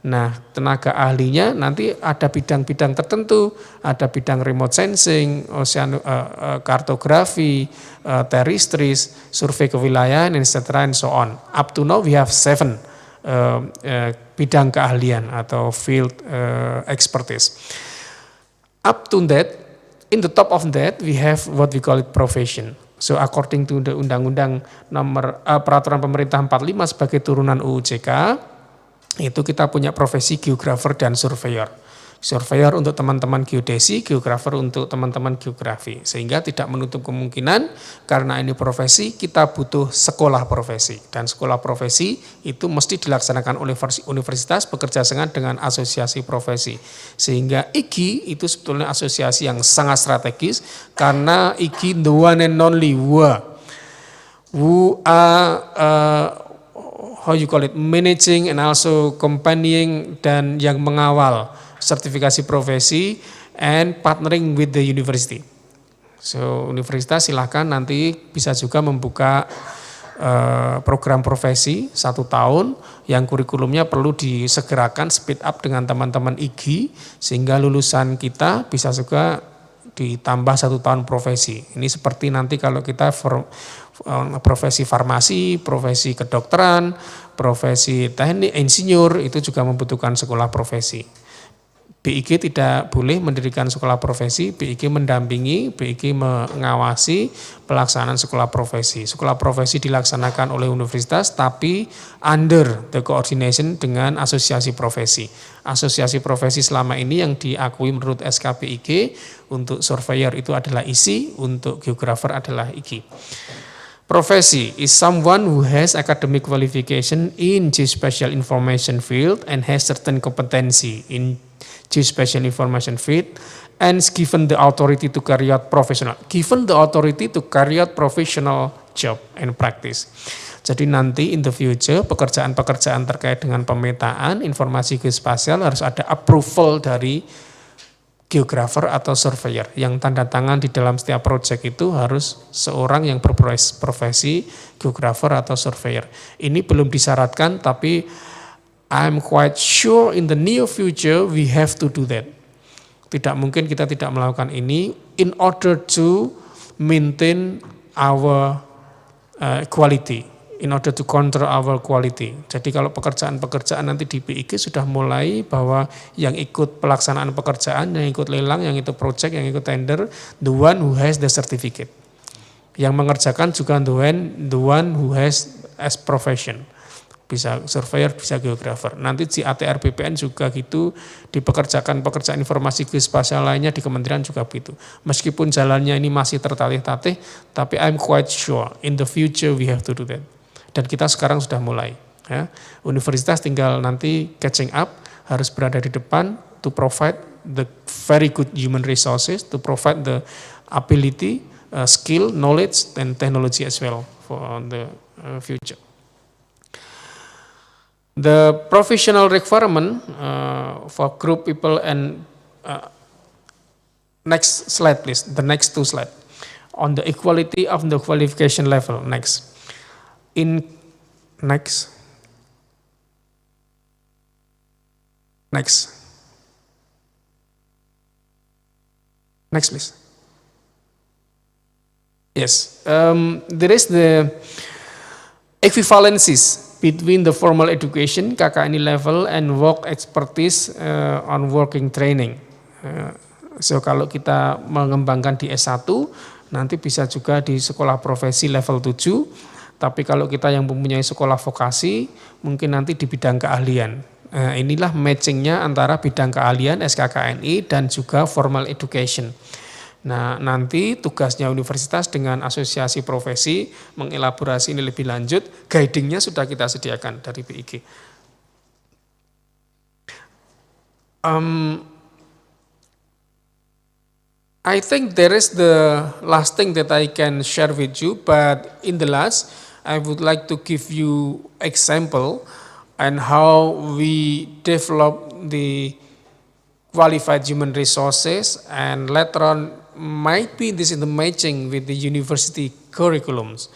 [SPEAKER 6] Nah, tenaga ahlinya nanti ada bidang-bidang tertentu, ada bidang remote sensing, kartografi, terrestris, survei kewilayahan, etc. and so on. Up to now we have 7 bidang keahlian atau field expertise. Up to that, in the top of that we have what we call it profession. So according to the Undang-Undang Nomor Peraturan Pemerintah 45 sebagai turunan UUJK, itu kita punya profesi geografer dan surveyor. Surveyor untuk teman-teman geodesi, geografer untuk teman-teman geografi. Sehingga tidak menutup kemungkinan karena ini profesi kita butuh sekolah profesi. Dan sekolah profesi itu mesti dilaksanakan oleh universitas bekerja sama dengan asosiasi profesi. Sehingga IGI itu sebetulnya asosiasi yang sangat strategis karena IGI the one and only who are how you call it, managing and also accompanying dan yang mengawal sertifikasi profesi and partnering with the university. So universitas silahkan nanti bisa juga membuka program profesi 1 tahun yang kurikulumnya perlu disegerakan speed up dengan teman-teman IGI sehingga lulusan kita bisa juga ditambah 1 tahun profesi. Ini seperti nanti kalau kita profesi farmasi, profesi kedokteran, profesi teknik, insinyur itu juga membutuhkan sekolah profesi. BIG tidak boleh mendirikan sekolah profesi, BIG mendampingi, BIG mengawasi pelaksanaan sekolah profesi. Sekolah profesi dilaksanakan oleh universitas tapi under the coordination dengan asosiasi profesi. Asosiasi profesi selama ini yang diakui menurut SKBIG untuk surveyor itu adalah ISI, untuk geografer adalah IGI. Profesi is someone who has academic qualification in geospatial information field and has certain competency in geospatial information field and is given the authority to carry out professional job and practice. Jadi nanti in the future pekerjaan-pekerjaan terkait dengan pemetaan informasi geospasial harus ada approval dari geografer atau surveyor yang tanda tangan di dalam setiap proyek itu harus seorang yang berprofesi geografer atau surveyor. Ini belum disyaratkan tapi I'm quite sure in the near future we have to do that. Tidak mungkin kita tidak melakukan ini in order to maintain our quality, in order to control our quality. Jadi kalau pekerjaan-pekerjaan nanti di BIG sudah mulai bahwa yang ikut pelaksanaan pekerjaan, yang ikut lelang, yang ikut project, yang ikut tender, the one who has the certificate. Yang mengerjakan juga the one who has as profession. Bisa surveyor, bisa geografer. Nanti di ATR BPN juga gitu, dipekerjakan pekerjaan informasi geospasial lainnya di kementerian juga begitu. Meskipun jalannya ini masih tertatih-tatih, tapi I'm quite sure in the future we have to do that. Dan kita sekarang sudah mulai. Ya. Universitas tinggal nanti catching up, harus berada di depan to provide the very good human resources, to provide the ability, skill, knowledge, and technology as well for the future. The professional requirement for group people and next slide please, the next two slides. On the equality of the qualification level, next. Next please. Yes, there is the equivalencies between the formal education, KKNI level, and work expertise on working training. So kalau kita mengembangkan di S1, nanti bisa juga di sekolah profesi level 7, tapi kalau kita yang mempunyai sekolah vokasi, mungkin nanti di bidang keahlian. Inilah matchingnya antara bidang keahlian SKKNI dan juga formal education. Nah, nanti tugasnya universitas dengan asosiasi profesi mengelaborasi ini lebih lanjut, guidingnya sudah kita sediakan dari BIG. I think there is the last thing that I can share with you, but in the last, I would like to give you example and how we develop the qualified human resources, and later on might be this is the matching with the university curriculums.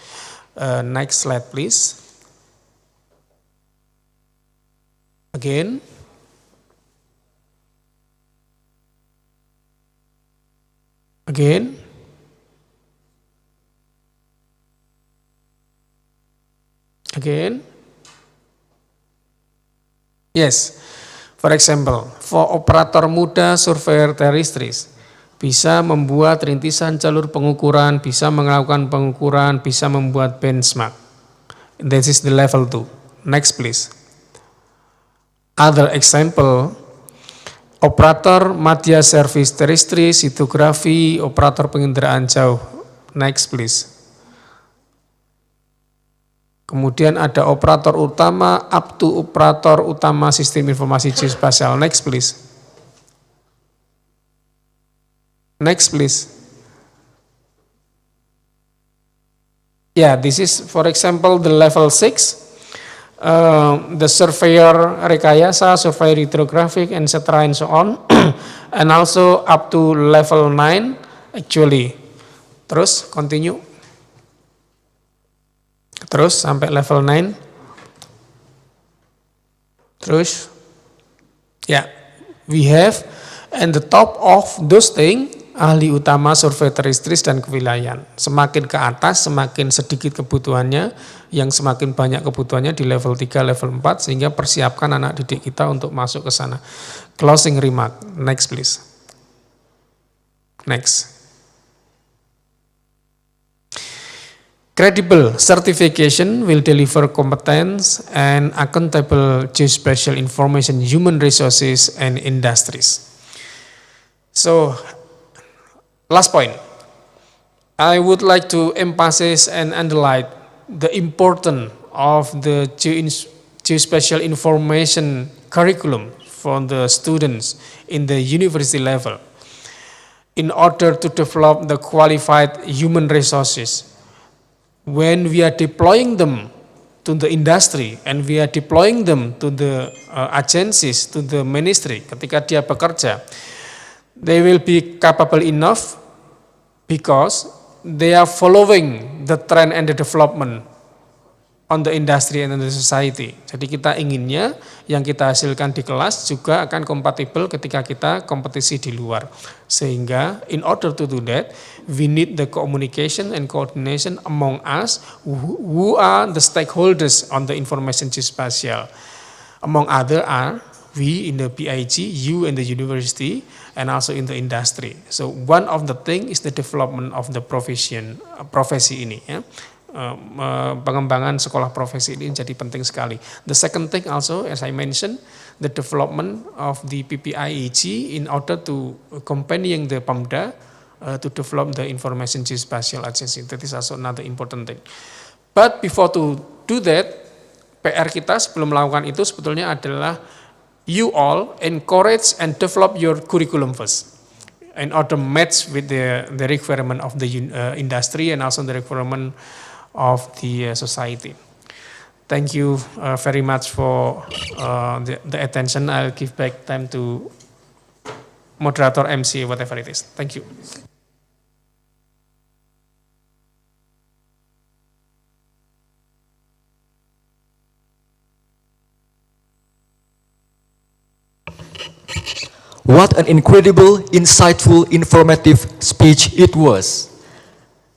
[SPEAKER 6] Next slide please. Again. Yes, for example, for operator muda surveyor teristris, bisa membuat rintisan jalur pengukuran, bisa melakukan pengukuran, bisa membuat benchmark. This is the level 2. Next please. Other example, operator media service teristris, hidrografi, operator penginderaan jauh. Next please. Kemudian ada operator utama, up to operator utama sistem informasi geospasial. Next please. Next please. Yeah, this is for example the level 6. The surveyor rekayasa, surveyor hydrographic, etc. and so on. And also up to level 9 actually. Terus continue. Terus sampai level 9. Terus. Yeah, we have and the top of those things ahli utama survei teristris dan kewilayahan. Semakin ke atas, semakin sedikit kebutuhannya, yang semakin banyak kebutuhannya di level 3, level 4, sehingga persiapkan anak didik kita untuk masuk ke sana. Closing remark, next please. Next. Credible certification will deliver competence and accountable geospatial information, human resources, and industries. So, last point. I would like to emphasize and underline the importance of the geospatial information curriculum for the students in the university level in order to develop the qualified human resources. When we are deploying them to the industry and we are deploying them to the agencies, to the ministry, ketika dia bekerja, they will be capable enough because they are following the trend and the development on the industry and the society. Jadi kita inginnya yang kita hasilkan di kelas juga akan kompatibel ketika kita kompetisi di luar. Sehingga in order to do that, we need the communication and coordination among us who are the stakeholders on the information geospatial. Among other are we in the PIG, you in the university, and also in the industry. So one of the thing is the development of the profesi ini. Ya. Pengembangan sekolah profesi ini jadi penting sekali. The second thing also, as I mentioned, the development of the PPIEG in order to accompanying the PAMDA to develop the information geospatial agency. That is also another important thing. But before to do that, PR kita sebelum melakukan itu sebetulnya adalah you all encourage and develop your curriculum first in order to match with the requirement of the industry and also the requirement of the society. Thank you very much for the attention. I'll give back time to moderator, MC, whatever it is. Thank you.
[SPEAKER 3] What an incredible, insightful, informative speech it was.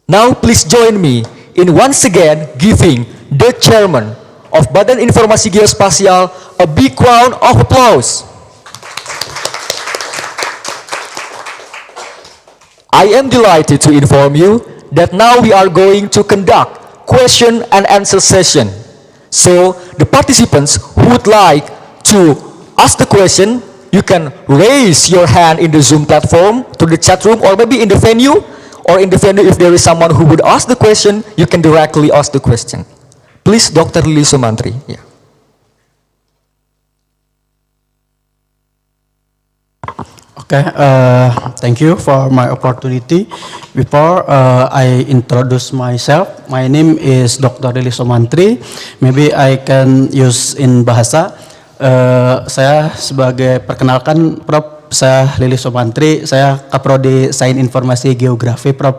[SPEAKER 3] Now please join me in once again giving the chairman of Badan Informasi Geospasial a big round of applause. I am delighted to inform you that now we are going to conduct question and answer session. So the participants who would like to ask the question, you can raise your hand in the Zoom platform to the chat room or maybe in the venue. Or in the venue, if there is someone who would ask the question, you can directly ask the question. Please, Dr. Lili Sumantri. Yeah.
[SPEAKER 8] Okay, thank you for my opportunity. Before I introduce myself, my name is Dr. Lili Sumantri. Maybe I can use in bahasa. Saya sebagai perkenalkan, Prof. Saya Lili Sumantri, saya Kaprodi Sains Informasi Geografi, Prof.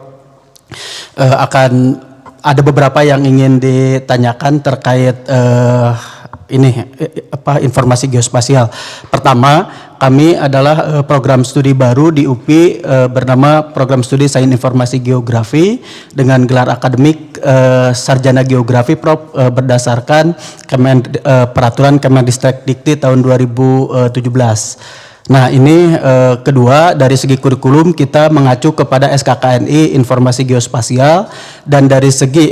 [SPEAKER 8] Akan ada beberapa yang ingin ditanyakan terkait informasi geospasial. Pertama, kami adalah program studi baru di UPI bernama Program Studi Sains Informasi Geografi dengan gelar akademik Sarjana Geografi, Prof. Berdasarkan Peraturan Kemendikti tahun 2017. Nah, ini kedua, dari segi kurikulum kita mengacu kepada SKKNI Informasi Geospasial, dan dari segi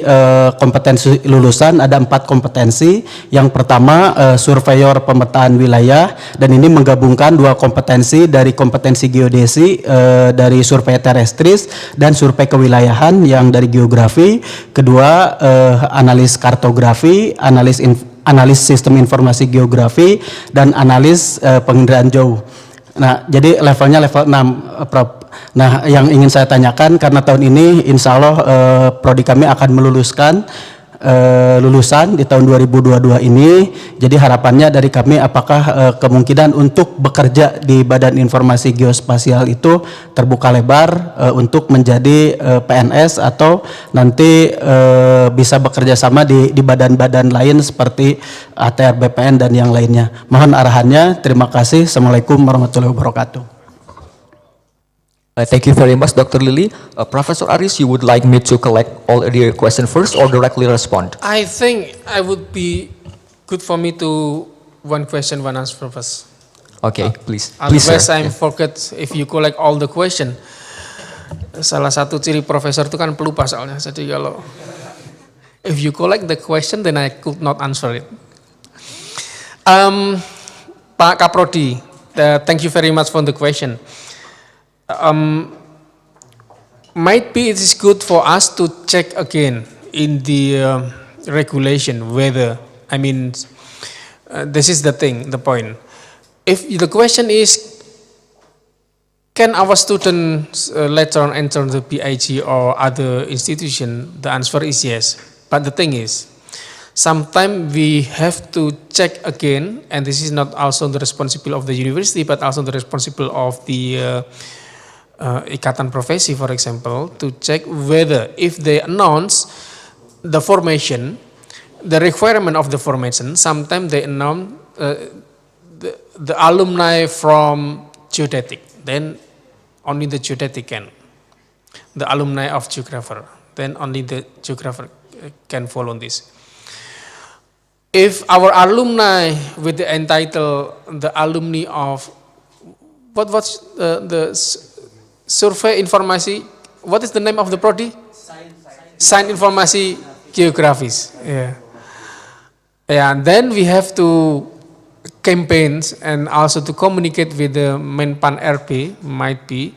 [SPEAKER 8] kompetensi lulusan ada 4 kompetensi. Yang pertama surveyor pemetaan wilayah, dan ini menggabungkan 2 kompetensi dari kompetensi geodesi dari survei terestris dan survei kewilayahan yang dari geografi. Kedua analis kartografi, analis sistem informasi geografi, dan analis penginderaan jauh. Nah, jadi levelnya level 6, Prof. Nah, yang ingin saya tanyakan, karena tahun ini insya Allah prodi kami akan meluluskan lulusan di tahun 2022 ini. Jadi harapannya dari kami, apakah kemungkinan untuk bekerja di Badan Informasi Geospasial itu terbuka lebar untuk menjadi PNS, atau nanti bisa bekerja sama di badan-badan lain seperti ATR BPN dan yang lainnya. Mohon arahannya. Terima kasih. Assalamualaikum warahmatullahi wabarakatuh.
[SPEAKER 3] Thank you very much, Dr. Lily. Professor Aris, you would like me to collect all the question first or directly respond?
[SPEAKER 6] I think I would be good for me to one question, one answer first.
[SPEAKER 3] Okay, please. Please,
[SPEAKER 6] Otherwise,
[SPEAKER 3] sir.
[SPEAKER 6] I'm forget if you collect all the question. Salah satu ciri profesor itu kan pelupa soalnya. Jadi kalau if you collect the question, then I could not answer it. Pak Kaprodi, thank you very much for the question. Might be it is good for us to check again in the regulation whether, I mean, this is the thing, the point. If the question is, can our students later on enter the PIG or other institution? The answer is yes. But the thing is, sometimes we have to check again, and this is not also the responsibility of the university, but also the responsibility of the Ikatan Profesi, for example, to check whether if they announce the formation, the requirement of the formation, sometimes they announce the alumni from geodetic, then only the geodetic can. The alumni of geographer, then only the geographer can follow this. If our alumni with the entitled the alumni of what's the survey informasi, what is the name of the prodi? Science Informasi Geografis. Yeah. Yeah, and then we have to campaigns and also to communicate with the Menpan RP might be.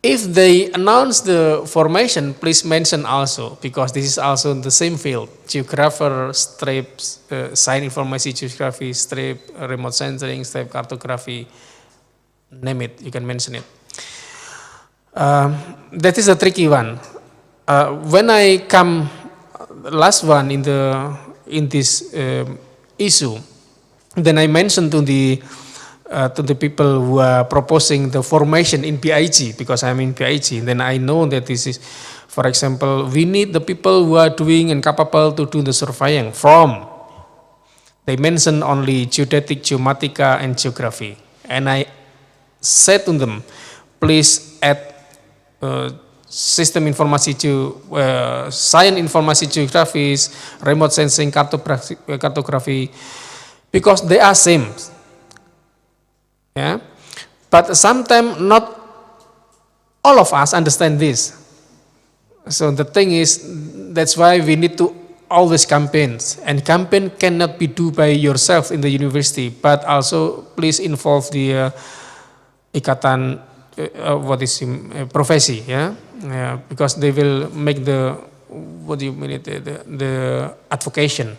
[SPEAKER 6] If they announce the formation, please mention also, because this is also the same field. Geographer, strip, science informasi geography, strip, remote sensing, strip cartography, name it, you can mention it. That is a tricky one. When I come last one in this issue, then I mentioned to the people who are proposing the formation in PIG, because I'm in PIG, then I know that this is, for example, we need the people who are doing and capable to do the surveying from, they mention only geodetic, geomatica, and geography. And I said to them, please add system informasi science informasi geographies, remote sensing, cartography, because they are same. Yeah, but sometimes not all of us understand this. So the thing is, that's why we need to always campaigns, and campaign cannot be do by yourself in the university, but also please involve the ikatan profesi, yeah? Yeah, because they will make the the advocation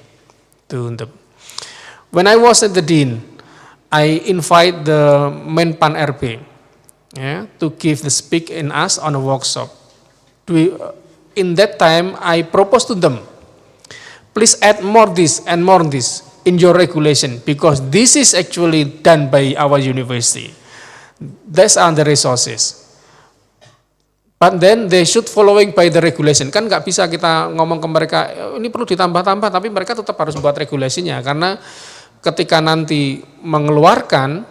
[SPEAKER 6] to them. When I was at the dean, I invite the Menpan RP, yeah, to give the speak in us on a workshop. In that time, I proposed to them, please add more this and more this in your regulation, because this is actually done by our university. These are the resources. But then they should following by the regulation. Kan nggak bisa kita ngomong ke mereka, ini perlu ditambah-tambah, tapi mereka tetap harus buat regulasinya, karena ketika nanti mengeluarkan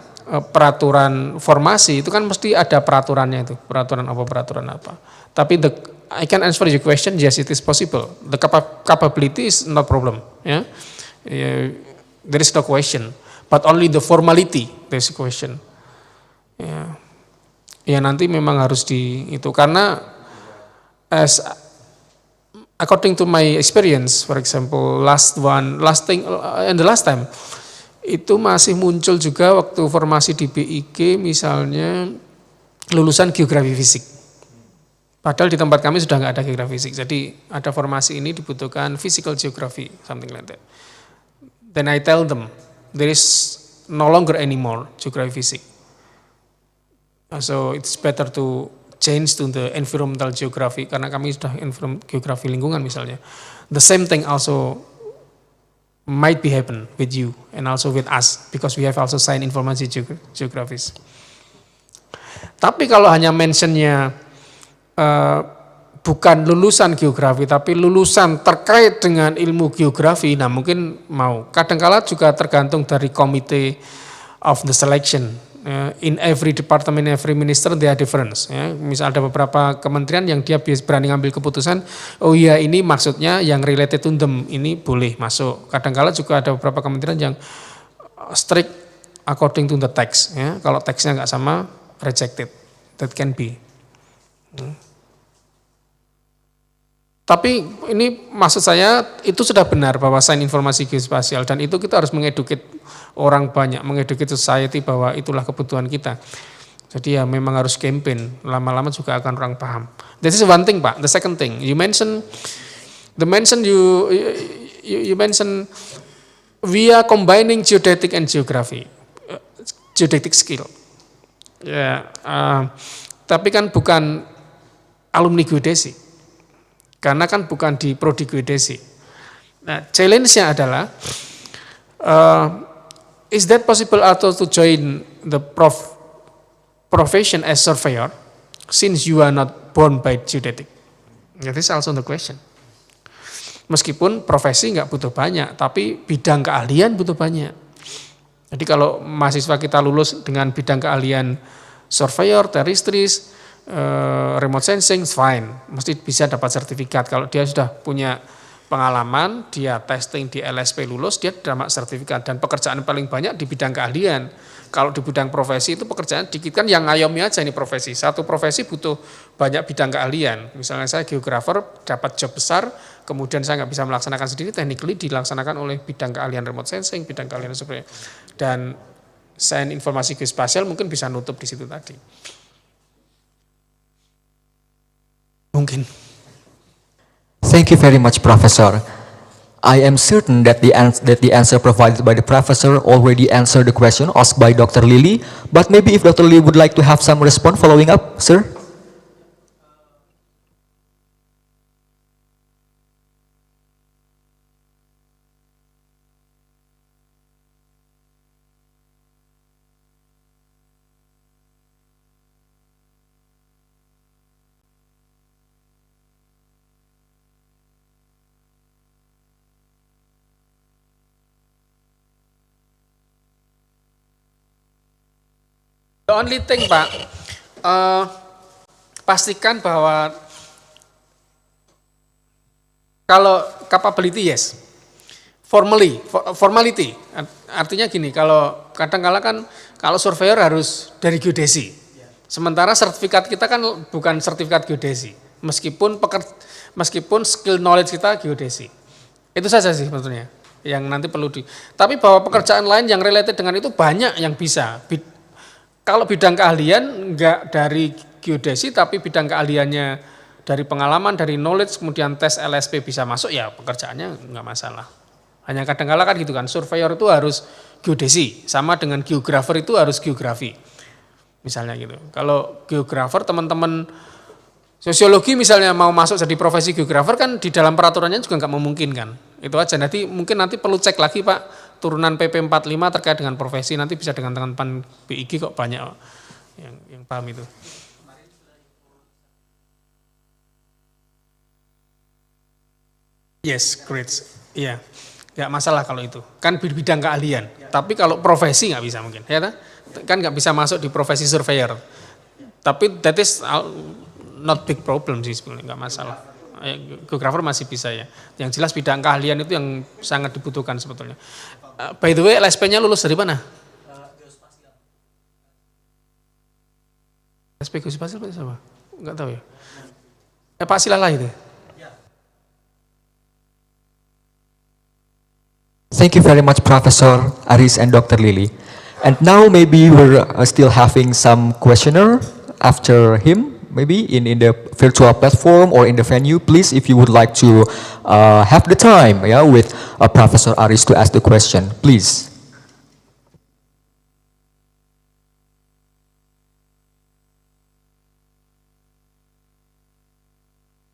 [SPEAKER 6] peraturan formasi itu kan mesti ada peraturannya itu, peraturan apa. Tapi I can answer your question, yes it is possible. The capability is no problem, yeah? There is no question, but only the formality there is a question. Ya nanti memang harus itu, karena according to my experience, for example, last time itu masih muncul juga waktu formasi di BIG, misalnya lulusan geografi fisik. Padahal di tempat kami sudah nggak ada geografi fisik, jadi ada formasi ini dibutuhkan physical geography, something like that. Then I tell them, there is no longer anymore geografi fisik. So it's better to change to the environmental geography, karena kami sudah geografi lingkungan misalnya. The same thing also might be happen with you and also with us, because we have also science informasi geografis. Tapi kalau hanya mentionnya bukan lulusan geografi, tapi lulusan terkait dengan ilmu geografi, nah mungkin mau. Kadangkala juga tergantung dari komite of the selection, In every department, every minister, there are difference. Ya. Misal ada beberapa kementerian yang dia berani ngambil keputusan, oh iya ini maksudnya yang related to them, ini boleh masuk. Kadang-kala juga ada beberapa kementerian yang strict according to the text. Ya. Kalau teksnya nggak sama, rejected. That can be. Tapi ini maksud saya itu sudah benar bahwa sains informasi geospasial dan itu kita harus mengeduket orang banyak, mengeduket society bahwa itulah kebutuhan kita. Jadi ya memang harus campaign, lama-lama juga akan orang paham. This is one thing Pak. The second thing, you mention we are combining geodetic and geography, geodetic skill. Ya, tapi kan bukan alumni geodesi. Karena kan bukan di prodi geodesi. Nah, challenge-nya adalah, is that possible also to join the profession as surveyor, since you are not born by geodetic? That is also the question. Meskipun profesi nggak butuh banyak, tapi bidang keahlian butuh banyak. Jadi kalau mahasiswa kita lulus dengan bidang keahlian surveyor, terrestris, remote sensing, fine, mesti bisa dapat sertifikat. Kalau dia sudah punya pengalaman, dia testing di LSP lulus, dia dapat sertifikat. Dan pekerjaan paling banyak di bidang keahlian. Kalau di bidang profesi itu pekerjaan dikit, kan yang ngayomi aja ini profesi. Satu profesi butuh banyak bidang keahlian. Misalnya saya geografer dapat job besar, kemudian saya nggak bisa melaksanakan sendiri, technically dilaksanakan oleh bidang keahlian remote sensing, bidang keahlian survei. Dan sains informasi geospasial mungkin bisa nutup di situ tadi. Mungkin.
[SPEAKER 3] Thank you very much, Professor. I am certain that the answer provided by the professor already answered the question asked by Dr. Lily, but maybe if Dr. Lily would like to have some response following up, sir?
[SPEAKER 6] The only thing Pak, pastikan bahwa kalau capability yes, formality, artinya gini, kalau kadang-kala kan kalau surveyor harus dari geodesi, sementara sertifikat kita kan bukan sertifikat geodesi, meskipun skill knowledge kita geodesi, itu saja sih sebetulnya yang nanti perlu tapi bahwa pekerjaan lain yang related dengan itu banyak yang bisa. Kalau bidang keahlian enggak dari geodesi, tapi bidang keahliannya dari pengalaman, dari knowledge, kemudian tes LSP bisa masuk, ya pekerjaannya enggak masalah. Hanya kadang-kala kan gitu kan, surveyor itu harus geodesi, sama dengan geografer itu harus geografi. Misalnya gitu. Kalau geografer, teman-teman sosiologi misalnya mau masuk jadi profesi geografer kan di dalam peraturannya juga enggak memungkinkan. Itu aja, mungkin nanti perlu cek lagi Pak, turunan PP 45 terkait dengan profesi, nanti bisa dengan teman-teman BIG kok banyak yang paham itu. Yes, great. Iya, nggak masalah kalau itu. Kan bidang keahlian. Tapi kalau profesi nggak bisa mungkin. Ya kan nggak bisa masuk di profesi surveyor. Tapi that is not big problem sih sebenarnya, nggak masalah. Geografer masih bisa ya. Yang jelas bidang keahlian itu yang sangat dibutuhkan sebetulnya. By the way, LSP-nya lulus dari mana? LSP geospasial itu apa? Enggak tahu ya. Pak Silalah itu.
[SPEAKER 3] Thank you very much, Professor Aris and Dr. Lily. And now maybe we're still having some questioner after him. Maybe in the virtual platform or in the venue, please, if you would like to have the time with Professor Aris to ask the question, please.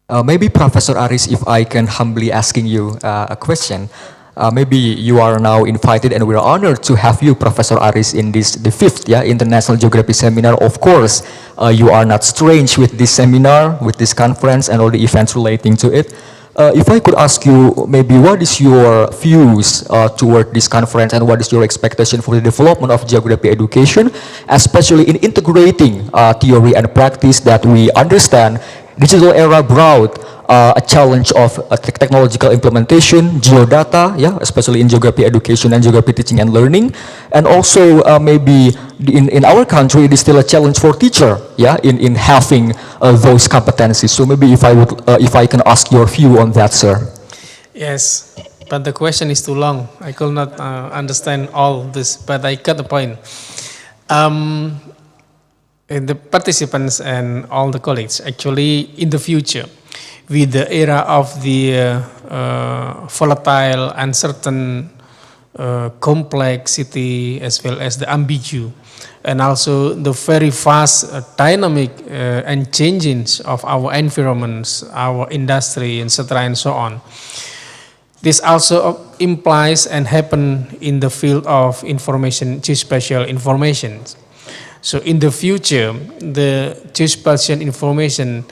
[SPEAKER 3] Maybe Professor Aris, if I can humbly asking you a question. Maybe you are now invited and we're honored to have you, Professor Aris, in the fifth International Geography Seminar. Of course, you are not strange with this seminar, with this conference and all the events relating to it. if I could ask you, maybe what is your views toward this conference, and what is your expectation for the development of geography education, especially in integrating theory and practice, that we understand digital era brought a challenge of technological implementation, geodata, yeah, especially in geography education and geography teaching and learning, and also maybe in our country it is still a challenge for teacher, yeah, in having those competencies. So maybe if I can ask your view on that, sir.
[SPEAKER 6] Yes, but the question is too long. I could not understand all this, but I got the point. The participants and all the colleagues, actually, in the future, with the era of the volatile, uncertain, complexity, as well as the ambigu, and also the very fast, dynamic, and changes of our environments, our industry, etc., and so on. This also implies and happen in the field of information, geospatial information. So in the future, the geospatial information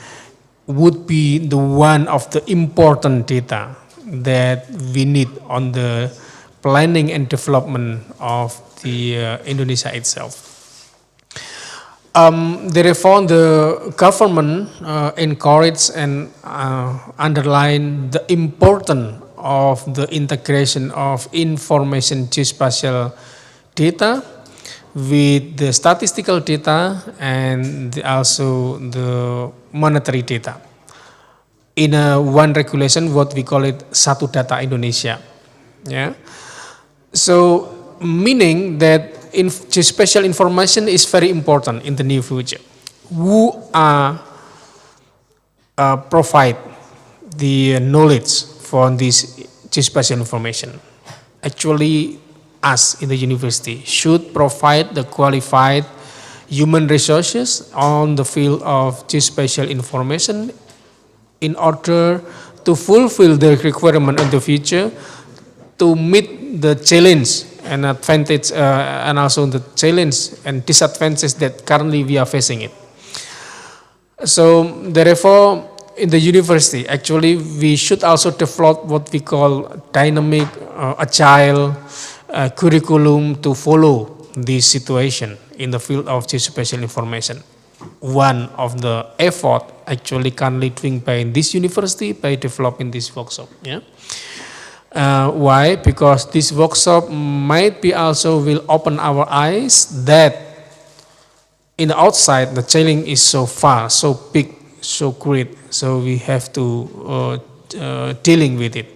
[SPEAKER 6] would be the one of the important data that we need on the planning and development of the Indonesia itself. Therefore, the government encouraged and underlined the importance of the integration of information geospatial data with the statistical data and also the monetary data. In one regulation, what we call it Satu Data Indonesia. Yeah. So meaning that geospatial information is very important in the near future. Who are provide the knowledge for this geospatial information? Actually, us in the university should provide the qualified human resources on the field of geospatial information in order to fulfill the requirement in the future to meet the challenge and advantage and also the challenge and disadvantages that currently we are facing it. So therefore, in the university, actually, we should also develop what we call dynamic, agile curriculum to follow this situation in the field of geospatial information. One of the effort actually currently doing by this university by developing this workshop. Yeah. Why? Because this workshop might be also will open our eyes that in the outside the challenge is so far, so big, so great, so we have to dealing with it.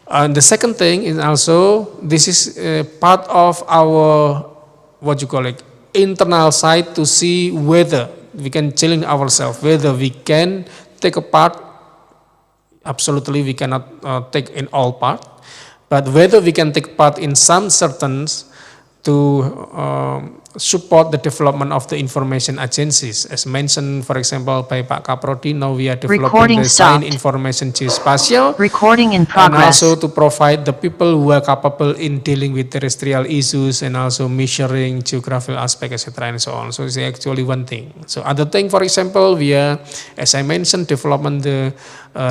[SPEAKER 6] And the second thing is also this is part of our what you call it internal side to see whether we can challenge ourselves, whether we can take a part. Absolutely, we cannot take in all part, but whether we can take part in some certains to support the development of the information agencies. As mentioned, for example, by Pak Kaprodi, now we are developing the science information geospatial.
[SPEAKER 9] Recording in
[SPEAKER 6] And
[SPEAKER 9] progress.
[SPEAKER 6] also to provide the people who are capable in dealing with terrestrial issues and also measuring geographical aspect, etc. and so on. So it's actually one thing. So other thing, for example, we are, as I mentioned, development the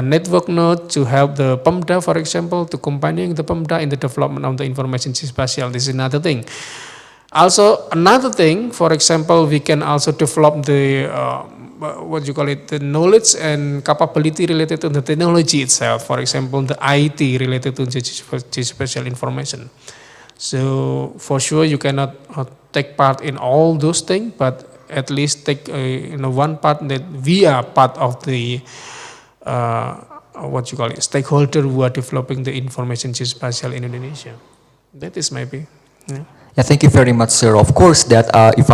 [SPEAKER 6] network node to help the PEMDA, for example, to combining the PEMDA in the development of the information geospatial. This is another thing. Also, another thing, for example, we can also develop the what you call it, the knowledge and capability related to the technology itself. For example, the IT related to geospatial information. So for sure, you cannot take part in all those things, but at least take one part that we are part of the what you call it, stakeholder who are developing the information geospatial in Indonesia. That is maybe. Yeah.
[SPEAKER 3] Yeah, thank you very much, sir. Of course, that if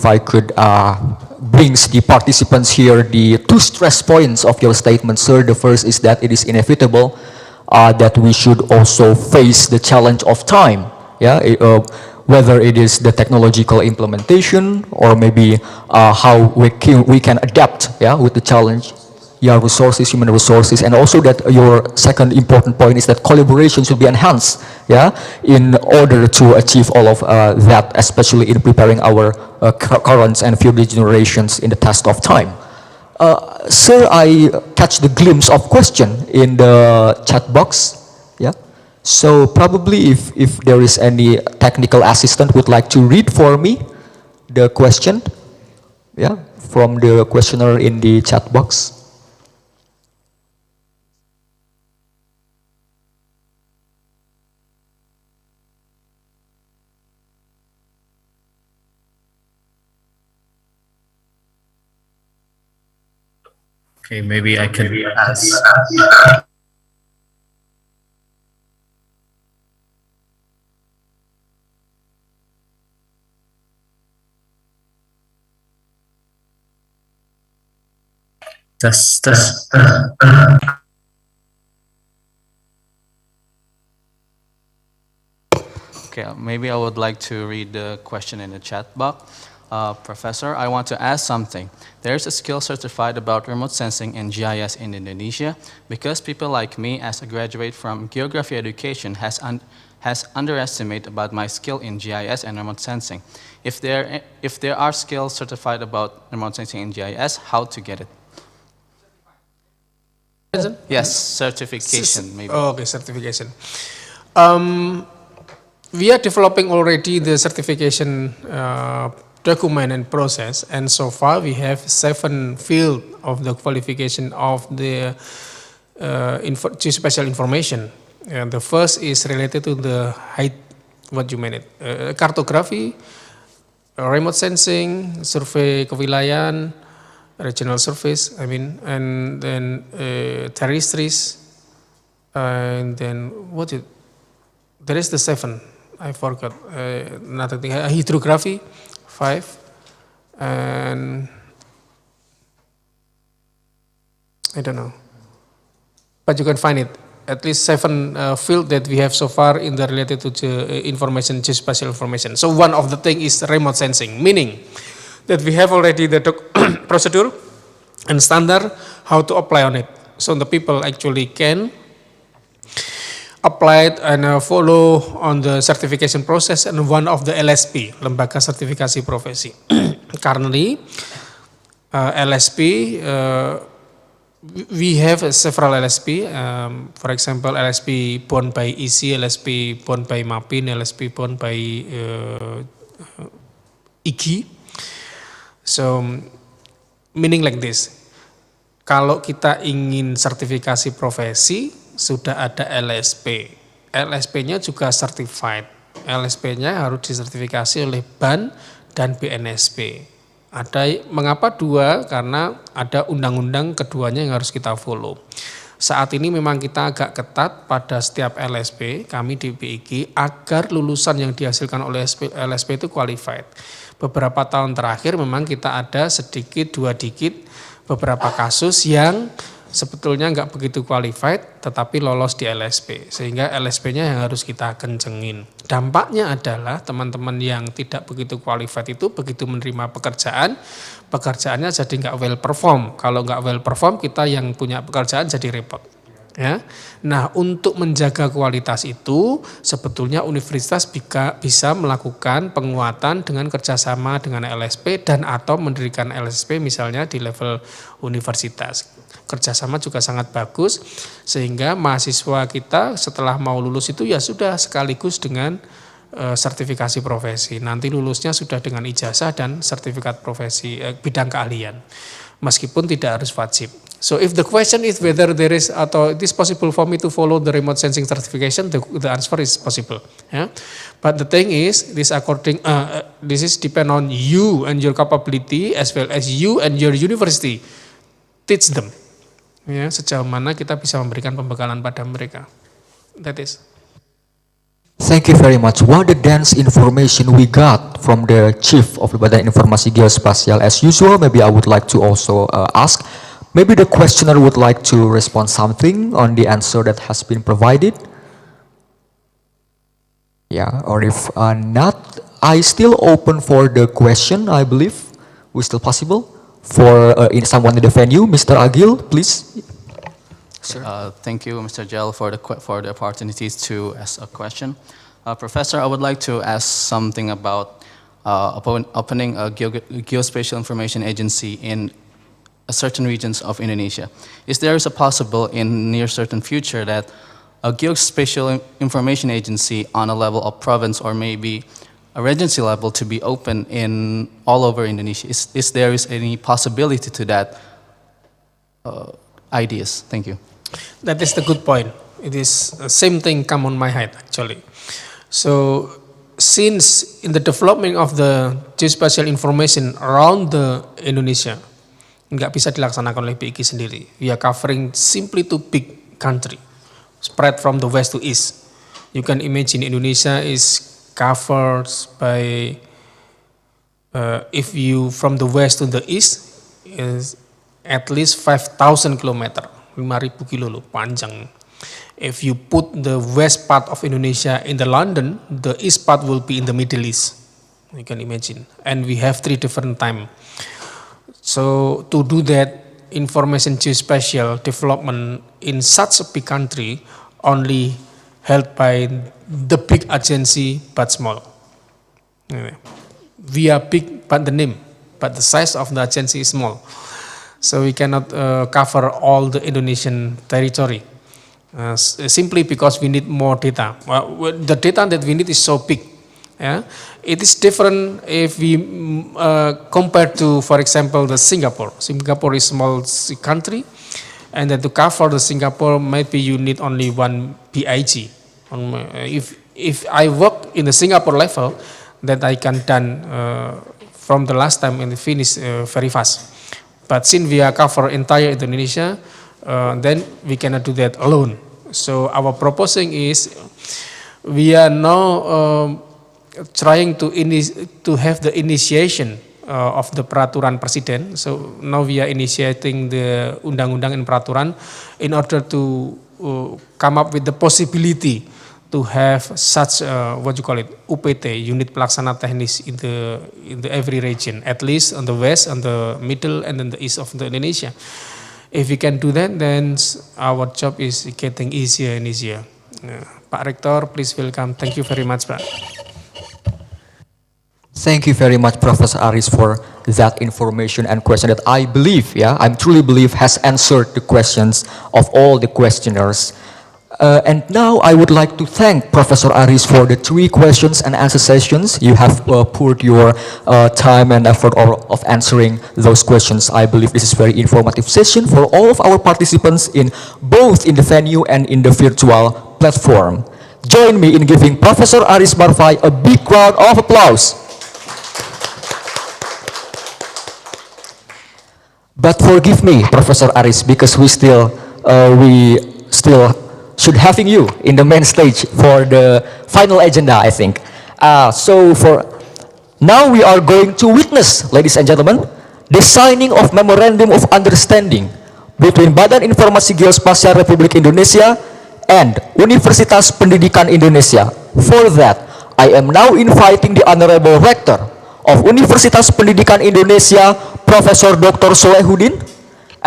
[SPEAKER 3] I could bring the participants here the two stress points of your statement, sir. The first is that it is inevitable that we should also face the challenge of time. Yeah, whether it is the technological implementation or maybe how we can adapt. Yeah, with the challenge. Yeah, resources, human resources, and also that your second important point is that collaboration should be enhanced, yeah, in order to achieve all of that, especially in preparing our current and future generations in the task of time. Sir, I catch the glimpse of question in the chat box. Yeah. So probably if there is any technical assistant would like to read for me the question, yeah, from the questioner in the chat box.
[SPEAKER 9] Okay, maybe I can ask. Does
[SPEAKER 10] Okay, maybe I would like to read the question in the chat box. Professor, I want to ask something. There's a skill certified about remote sensing and GIS in Indonesia because people like me as a graduate from geography education has underestimated about my skill in GIS and remote sensing. If there are skills certified about remote sensing and GIS, how to get it? Yes, certification maybe.
[SPEAKER 6] Oh, okay, certification. We are developing already the certification document and process, and so far we have 7 field of the qualification of the geospatial information. And the first is related to the height, what you mean it, cartography, remote sensing, survey kewilayahan, regional surveys, I mean, and then terrestries, and then what it, there is the 7, I forgot, another thing, hydrography, 5, and I don't know, but you can find it, at least 7 field that we have so far in the related to information, geospatial information. So one of the thing is remote sensing, meaning that we have already the procedure and standard how to apply on it. So the people actually can apply it and follow on the certification process and one of the LSP, Lembaga Sertifikasi Profesi. Currently, LSP, we have several LSP, for example, LSP born by ISI, LSP born by MAPIN, LSP born by IGI. So, meaning like this, kalau kita ingin sertifikasi profesi, sudah ada LSP. LSP-nya juga certified. LSP-nya harus disertifikasi oleh BAN dan BNSP. Ada, mengapa 2? Karena ada undang-undang keduanya yang harus kita follow. Saat ini memang kita agak ketat pada setiap LSP, kami di BIG, agar lulusan yang dihasilkan oleh LSP itu qualified. Beberapa tahun terakhir memang kita ada sedikit, 2 dikit, beberapa kasus yang sebetulnya nggak begitu qualified tetapi lolos di LSP, sehingga LSP-nya yang harus kita kencengin. Dampaknya adalah teman-teman yang tidak begitu qualified itu begitu menerima pekerjaannya jadi nggak well perform. Kalau nggak well perform, kita yang punya pekerjaan jadi repot. Ya. Nah, untuk menjaga kualitas itu sebetulnya universitas bisa melakukan penguatan dengan kerjasama dengan LSP dan atau mendirikan LSP misalnya di level universitas. Kerjasama juga sangat bagus sehingga mahasiswa kita setelah mau lulus itu ya sudah sekaligus dengan sertifikasi profesi. Nanti lulusnya sudah dengan ijazah dan sertifikat profesi bidang keahlian. Meskipun tidak harus wajib. So if the question is whether there is atau it is possible for me to follow the remote sensing certification, the answer is possible. Yeah? But the thing is, this is depend on you and your capability as well as you and your university teach them. Ya, sejauh mana kita bisa memberikan pembekalan pada mereka. That is.
[SPEAKER 3] Thank you very much. What the dense information we got from the Chief of Badan Informasi Geospasial. As usual, maybe I would like to also ask, maybe the questioner would like to respond something on the answer that has been provided. Yeah, or if not, I still open for the question, I believe. We still possible for someone in the venue. Mr. Agil, please.
[SPEAKER 10] Thank you, Mr. Jel, for the opportunities to ask a question. Professor, I would like to ask something about opening a geospatial information agency in certain regions of Indonesia. Is there a possible in near certain future that a geospatial information agency on a level of province or maybe a regency level to be open in all over Indonesia? Is there any possibility to that ideas? Thank you.
[SPEAKER 6] That is the good point. It is the same thing come on my head actually. So since in the development of the geospatial information around the Indonesia, nggak bisa dilaksanakan oleh PIG sendiri. We are covering simply two big country, spread from the west to east. You can imagine Indonesia is covered by, if you from the west to the east, is at least 5,000 kilometer, 5,000 kilo loh, panjang. If you put the west part of Indonesia in the London, the east part will be in the Middle East. You can imagine. And we have 3 different time. So to do that, information geospatial development in such a big country only held by the big agency but small. We are big but the name, but the size of the agency is small. So we cannot cover all the Indonesian territory. Simply because we need more data. Well, the data that we need is so big. Yeah? It is different if we compare to, for example, the Singapore. Singapore is a small country, and then to cover the Singapore, maybe you need only one PIG. If I work in the Singapore level, that I can done from the last time and finish very fast. But since we are cover entire Indonesia, then we cannot do that alone. So our proposing is, we are now trying to have the initiation of the peraturan presiden. So now we are initiating the undang-undang and peraturan in order to come up with the possibility to have such what you call it, UPT, unit pelaksana teknis in the every region, at least on the west, on the middle, and then the east of the Indonesia. If we can do that, then our job is getting easier and easier. Pak Rektor, please welcome. Thank you very much, Pak.
[SPEAKER 3] Thank you very much, Professor Aris, for that information and question that I believe, I truly believe has answered the questions of all the questioners. And now I would like to thank Professor Aris for the 3 questions and answer sessions. You have poured your time and effort of answering those questions. I believe this is a very informative session for all of our participants in both in the venue and in the virtual platform. Join me in giving Professor Aris Barfai a big round of applause. But forgive me, Professor Aris, because we still should having you in the main stage for the final agenda, I think. So for now we are going to witness, ladies and gentlemen, the signing of Memorandum of Understanding between Badan Informasi Geospasial Republik Indonesia and Universitas Pendidikan Indonesia. For that, I am now inviting the Honorable Rector of Universitas Pendidikan Indonesia, Professor Dr. Solehudin,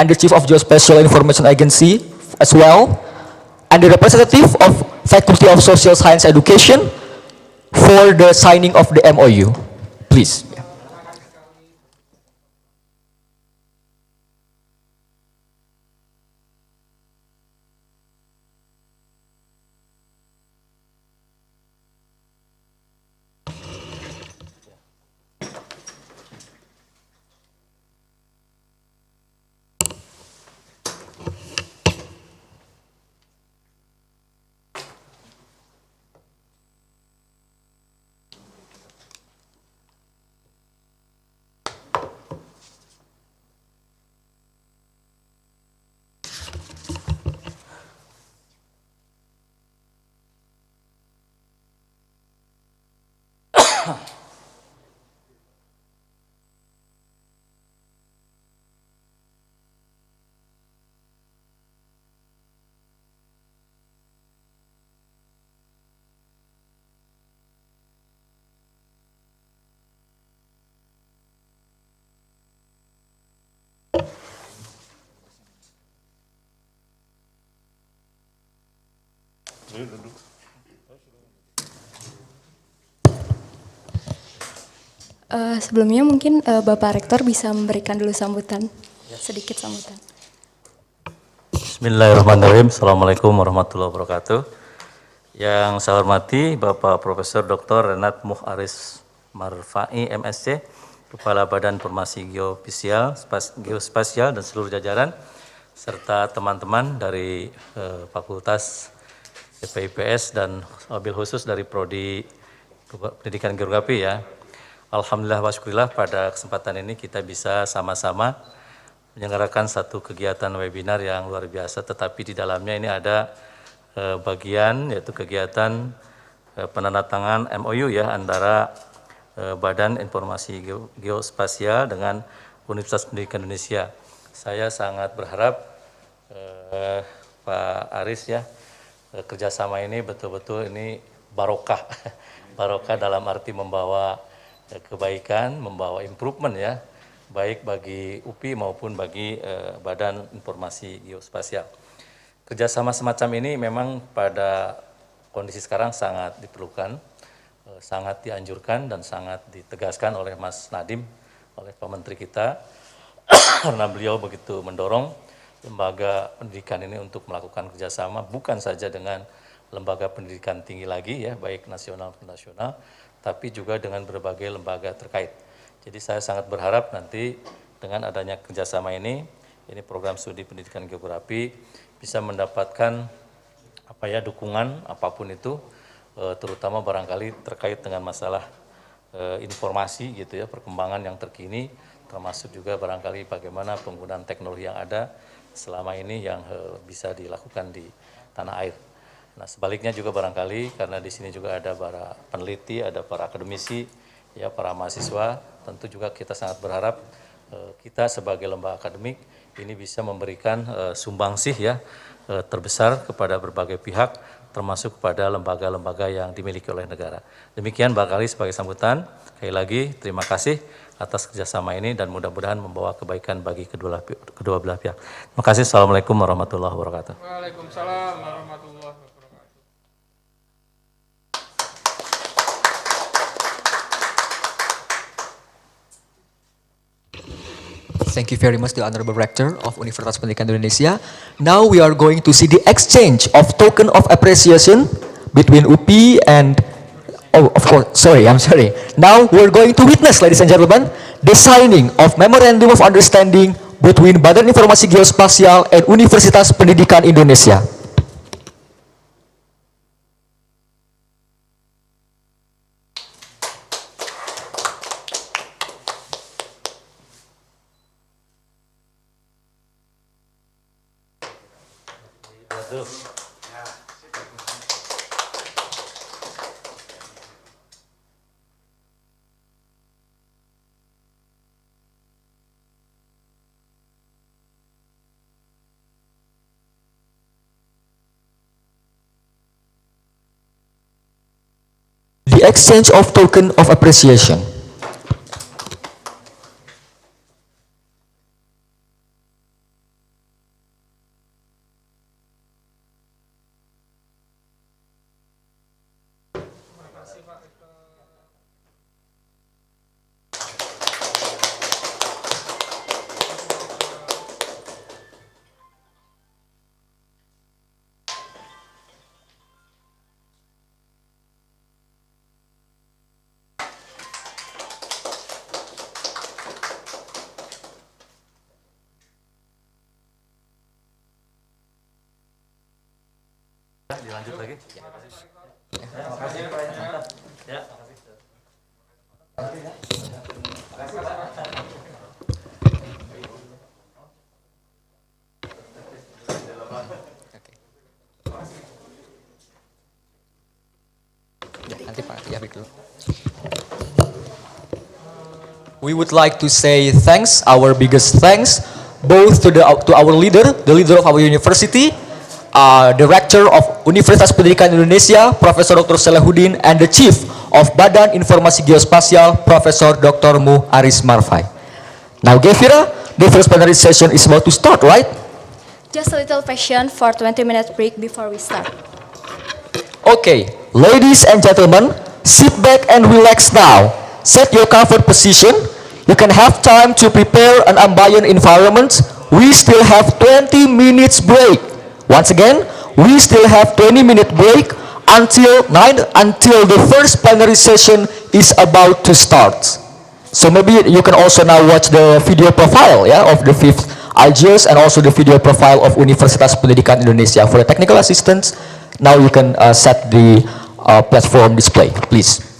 [SPEAKER 3] and the Chief of Geospatial Information Agency as well, and the representative of Faculty of Social Science Education for the signing of the MOU. Please.
[SPEAKER 2] Sebelumnya mungkin Bapak Rektor bisa memberikan dulu sambutan. sedikit sambutan.
[SPEAKER 5] Bismillahirrahmanirrahim. Assalamualaikum warahmatullahi wabarakatuh. Yang saya hormati Bapak Profesor Dr. Renat Muh Aris Marfai, MSc, Kepala Badan Informasi Geospasial dan seluruh jajaran, serta teman-teman dari Fakultas FIPS dan wabil khusus dari Prodi Pendidikan Geografi ya. Alhamdulillah wa syukurillah pada kesempatan ini kita bisa sama-sama menyelenggarakan satu kegiatan webinar yang luar biasa, tetapi di dalamnya ini ada bagian yaitu kegiatan penandatangan MOU ya antara Badan Informasi Geospasial dengan Universitas Pendidikan Indonesia. Saya sangat berharap Pak Aris ya, kerjasama ini betul-betul ini barokah, barokah dalam arti membawa kebaikan, membawa improvement ya, baik bagi UPI maupun bagi Badan Informasi Geospasial. Kerjasama semacam ini memang pada kondisi sekarang sangat diperlukan, sangat dianjurkan dan sangat ditegaskan oleh Mas Nadiem, oleh Pak Menteri kita, karena beliau begitu mendorong lembaga pendidikan ini untuk melakukan kerjasama bukan saja dengan lembaga pendidikan tinggi lagi ya, baik nasional maupun nasional, tapi juga dengan berbagai lembaga terkait. Jadi saya sangat berharap nanti dengan adanya kerjasama ini program studi pendidikan geografi bisa mendapatkan dukungan apapun itu, terutama barangkali terkait dengan masalah informasi gitu ya, perkembangan yang terkini, termasuk juga barangkali bagaimana penggunaan teknologi yang ada selama ini yang bisa dilakukan di tanah air. Nah sebaliknya juga barangkali karena di sini juga ada para peneliti, ada para akademisi, ya para mahasiswa, tentu juga kita sangat berharap kita sebagai lembaga akademik ini bisa memberikan sumbangsih ya terbesar kepada berbagai pihak, termasuk kepada lembaga-lembaga yang dimiliki oleh negara. Demikian barangkali sebagai sambutan. Sekali lagi terima kasih atas kerjasama ini dan mudah-mudahan membawa kebaikan bagi kedua belah pihak. Terima kasih. Assalamualaikum warahmatullahi wabarakatuh.
[SPEAKER 6] Waalaikumsalam warahmatullahi wabarakatuh.
[SPEAKER 3] Thank you very much, the Honorable Rector of Universitas Pendidikan Indonesia. Now we are going to see the exchange of token of appreciation between UPI and, I'm sorry. Now we are going to witness, ladies and gentlemen, the signing of Memorandum of Understanding between Badan Informasi Geospasial and Universitas Pendidikan Indonesia. The exchange of token of appreciation.
[SPEAKER 5] Dilanjut lagi. We would like to say thanks, our biggest thanks, both to our leader, the leader of our university, the Rector of Universitas Pendidikan Indonesia, Profesor Dr. Salahuddin, and the Chief of Badan Informasi Geospasial, Profesor Dr. Muh Aris Marfai. Now, Gevira, the first plenary session is about to start, right?
[SPEAKER 2] Just a little patient for 20-minute break before we start.
[SPEAKER 3] Okay, ladies and gentlemen, sit back and relax now. Set your comfort position. You can have time to prepare an ambient environment. We still have 20 minutes break. Once again, we still have 20-minute break until the first plenary session is about to start. So maybe you can also now watch the video profile of the 5th IGEOS and also the video profile of Universitas Pendidikan Indonesia. For the technical assistance, now you can set the platform display, please.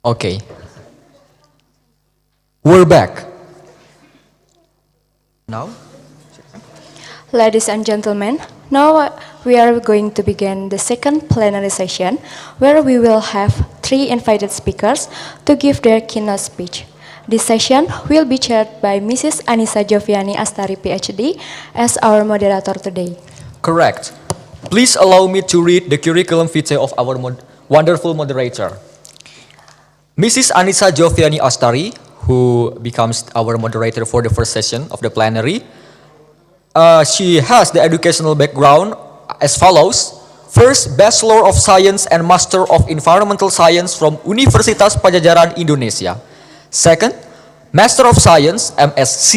[SPEAKER 3] Okay. We're back. Now?
[SPEAKER 2] Ladies and gentlemen, now we are going to begin the second plenary session where we will have 3 invited speakers to give their keynote speech. This session will be chaired by Mrs. Anissa Joviani Astari, PhD, as our moderator today.
[SPEAKER 3] Correct. Please allow me to read the curriculum vitae of our wonderful moderator. Mrs. Anissa Joviani Astari, who becomes our moderator for the first session of the plenary, she has the educational background as follows. First, Bachelor of Science and Master of Environmental Science from Universitas Padjadjaran, Indonesia. Second, Master of Science, MSc,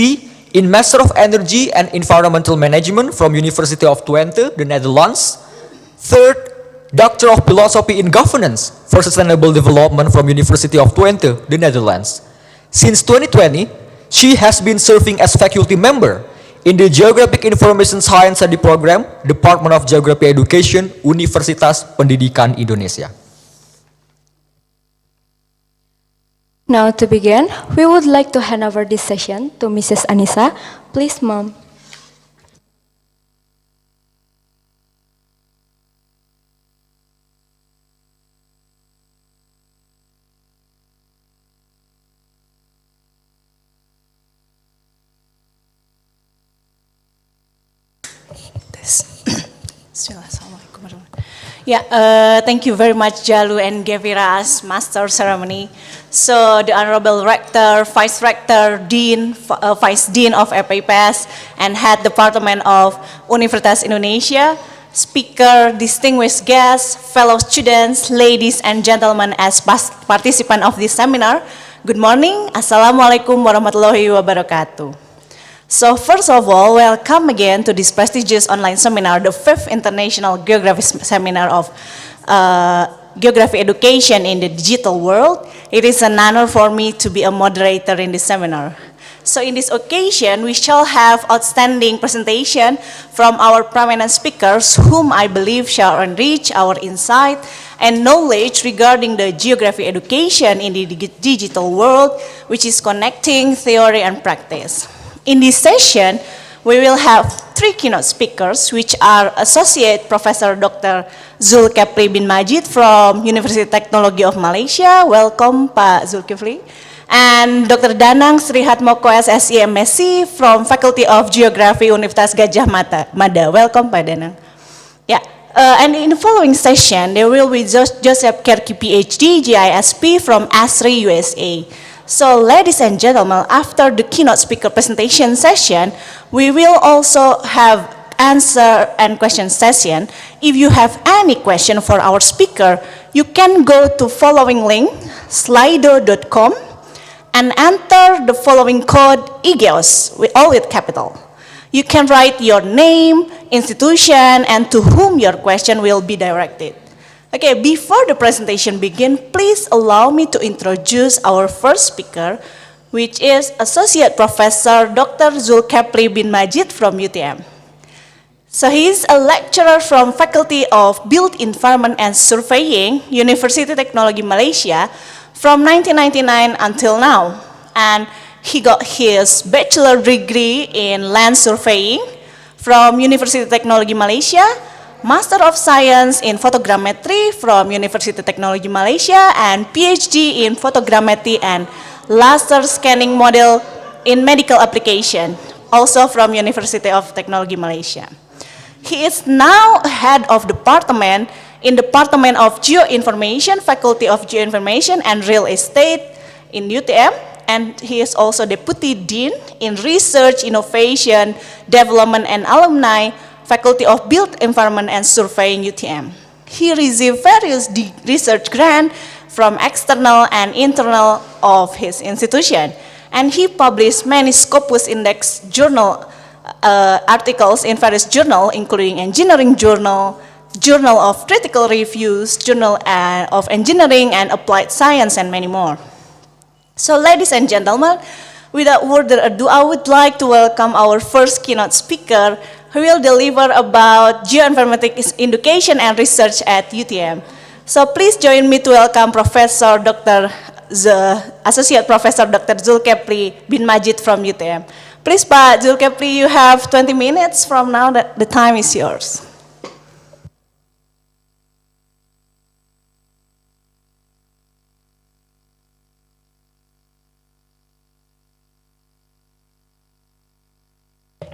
[SPEAKER 3] in Master of Energy and Environmental Management from University of Twente, the Netherlands. Third, Doctor of Philosophy in Governance for Sustainable Development from University of Twente, the Netherlands. Since 2020, she has been serving as faculty member in the Geographic Information Science Study Program, Department of Geography Education, Universitas Pendidikan Indonesia.
[SPEAKER 2] Now to begin, we would like to hand over this session to Mrs. Anissa. Please, Mom.
[SPEAKER 11] Thank you very much, Jalu and Gevira, as Master Ceremony. So, the Honorable Rector, Vice Rector, Dean, Vice Dean of FAPS, and Head Department of Universitas Indonesia, Speaker, distinguished guests, fellow students, ladies and gentlemen, as participants of this seminar, good morning. Assalamualaikum warahmatullahi wabarakatuh. So first of all, welcome again to this prestigious online seminar, the 5th International Geography Seminar of Geography Education in the Digital World. It is an honor for me to be a moderator in this seminar. So in this occasion, we shall have outstanding presentation from our prominent speakers, whom I believe shall enrich our insight and knowledge regarding the geography education in the digital world, which is connecting theory and practice. In this session, we will have 3 keynote speakers, which are Associate Professor Dr. Zulkifli bin Majid from University Technology of Malaysia. Welcome, Pak Zulkifli. And Dr. Danang Srihatmoko SSC MSc from Faculty of Geography Universitas Gadjah Mada. Welcome, Pak Danang. And in the following session, there will be Joseph Kerki PhD, GISP from ASRI, USA. So, ladies and gentlemen, after the keynote speaker presentation session, we will also have answer and question session. If you have any question for our speaker, you can go to following link, slido.com, and enter the following code IGEOS, all with capital. You can write your name, institution, and to whom your question will be directed. Okay, before the presentation begin, please allow me to introduce our first speaker, which is Associate Professor Dr. Zulkifli bin Majid from UTM. So he is a lecturer from Faculty of Built Environment and Surveying, University Technology Malaysia, from 1999 until now. And he got his bachelor degree in land surveying from University Technology Malaysia, Master of Science in Photogrammetry from University Technology Malaysia, and PhD in Photogrammetry and Laser Scanning Model in Medical Application, also from University of Technology Malaysia. He is now head of department in Department of Geoinformation, Faculty of Geoinformation and Real Estate in UTM, and he is also Deputy Dean in Research, Innovation, Development and Alumni, Faculty of Built Environment and Surveying, UTM. He received various research grants from external and internal of his institution, and he published many Scopus Index journal articles in various journals, including Engineering Journal, Journal of Critical Reviews, Journal of Engineering and Applied Science, and many more. So, ladies and gentlemen, without further ado, I would like to welcome our first keynote speaker, who will deliver about geoinformatics education and research at UTM. So please join me to welcome Professor Dr. Associate Professor Dr. Zulkefli bin Majid from UTM. Please, Pak Zulkefli, you have 20 minutes from now. The time is yours.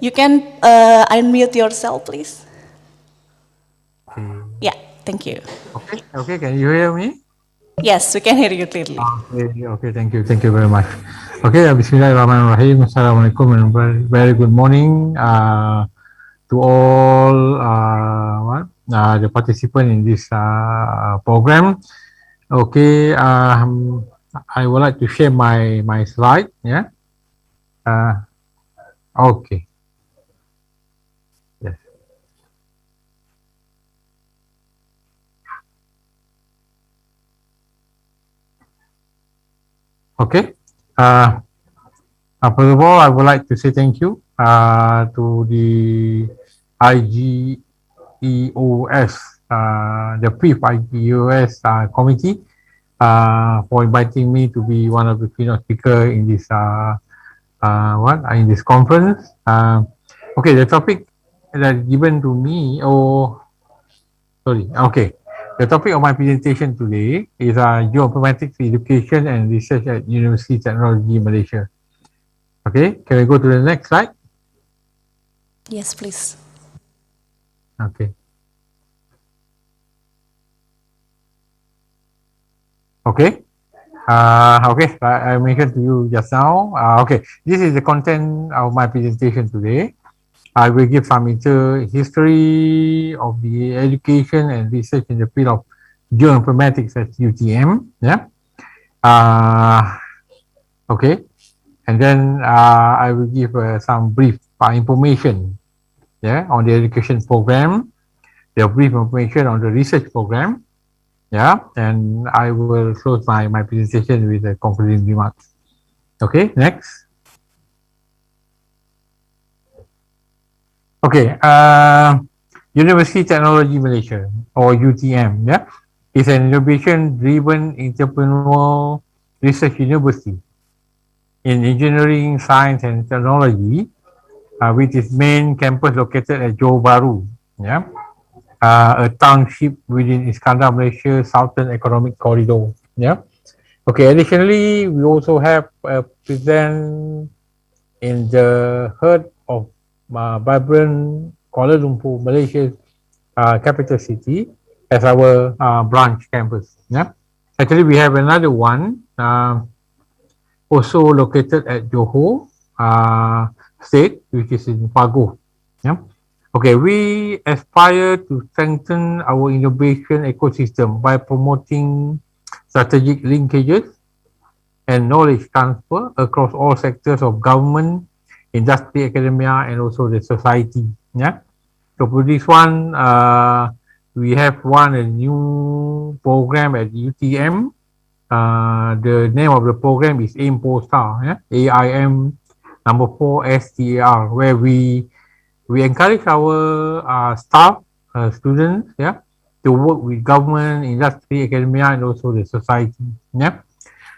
[SPEAKER 11] You can unmute yourself, please. Yeah, thank you.
[SPEAKER 12] Okay, can you hear me?
[SPEAKER 11] Yes, we can hear you clearly.
[SPEAKER 12] Okay, thank you very much. Okay, Bismillahirrahmanirrahim. Assalamualaikum and very good morning to all the participants in this program. Okay, I would like to share my slide. Yeah. Okay. Yes. Okay. First of all, I would like to say thank you to the IGEOS, the fifth IGEOS committee, for inviting me to be one of the keynote speakers in this in this conference. Okay, the topic that given to me, the topic of my presentation today is geoinformatics education and research at University Technology Malaysia. Okay, can we go to the next slide?
[SPEAKER 11] Yes, please.
[SPEAKER 12] Okay. Okay. Okay, I mentioned to you just now. Okay, this is the content of my presentation today. I will give some history of the education and research in the field of geoinformatics at UTM. Yeah. Okay, and then I will give some brief information. Yeah, on the education program, the brief information on the research program. Yeah, and I will close my presentation with a concluding remarks. Okay, next. Okay, University Technology Malaysia, or UTM, yeah, is an innovation-driven entrepreneurial research university in engineering, science, and technology, with its main campus located at Johor Bahru, yeah. A township within Iskandar, Malaysia Southern Economic Corridor. Yeah. Okay. Additionally, we also have a presence in the heart of vibrant Kuala Lumpur, Malaysia's capital city, as our branch campus. Yeah. Actually, we have another one also located at Johor State, which is in Pagoh. Yeah. Okay, we aspire to strengthen our innovation ecosystem by promoting strategic linkages and knowledge transfer across all sectors of government, industry, academia, and also the society. Yeah. So for this one, we have a new program at UTM. The name of the program is AIM 4-STAR, yeah? AIM number 4 STAR, where we encourage our staff, students, yeah, to work with government, industry, academia, and also the society. Yeah.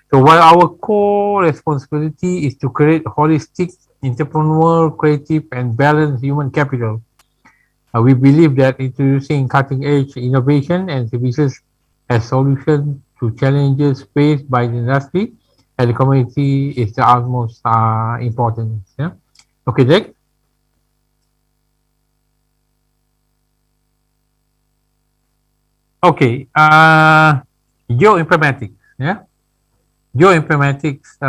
[SPEAKER 12] So while our core responsibility is to create holistic, entrepreneurial, creative, and balanced human capital, we believe that introducing cutting-edge innovation and services as solutions to challenges faced by the industry and the community is the utmost important. Yeah. Okay, Jack. Okay, geoinformatics, yeah. Geoinformatics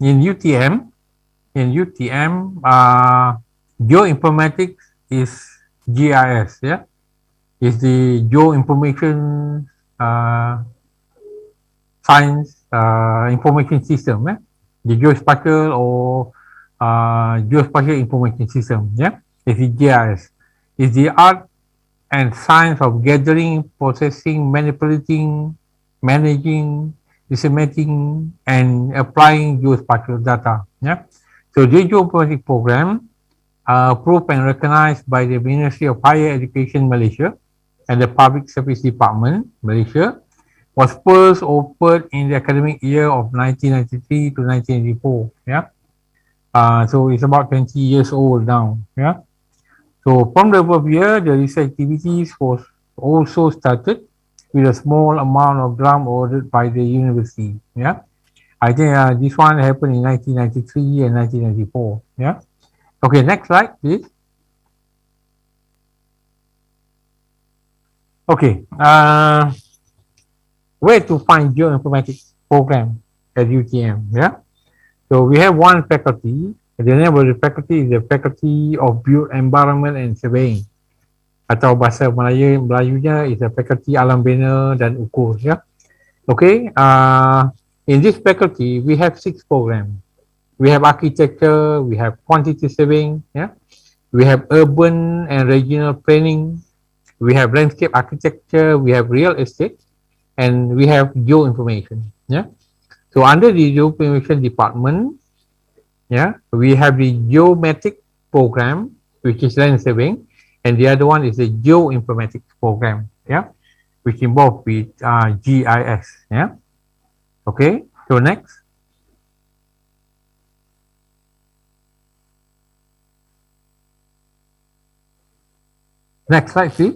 [SPEAKER 12] in UTM, geoinformatics is GIS, yeah. Is the geoinformation science information system, yeah. The geospatial or geospatial information system, yeah. Is the GIS. Is the art and science of gathering, processing, manipulating, managing, disseminating, and applying geospatial data. Yeah. So the geoinformatics program, approved and recognized by the Ministry of Higher Education Malaysia and the Public Service Department Malaysia, was first opened in the academic year of 1993 to 1984. Yeah. So it's about 20 years old now. Yeah. So from the above year, the research activities was also started with a small amount of grant awarded by the university. Yeah. I think this one happened in 1993 and 1994. Yeah. Okay, next slide, please. Okay. Where to find geoinformatics program at UTM? Yeah. So we have one faculty. The name of the faculty is the Faculty of Built Environment and Surveying. Atau bahasa Melayunya is the Faculty Alam Bina dan Ukur. Yeah. Okay. In this faculty, we have 6 programs. We have architecture, we have quantity surveying, yeah. We have urban and regional planning, we have landscape architecture, we have real estate, and we have geoinformation. Yeah. So under the geoinformation department, yeah, we have the geometric program, which is land surveying, and the other one is the geoinformatics program. Yeah, which involve with GIS. Yeah. Okay. So next. Next slide, please.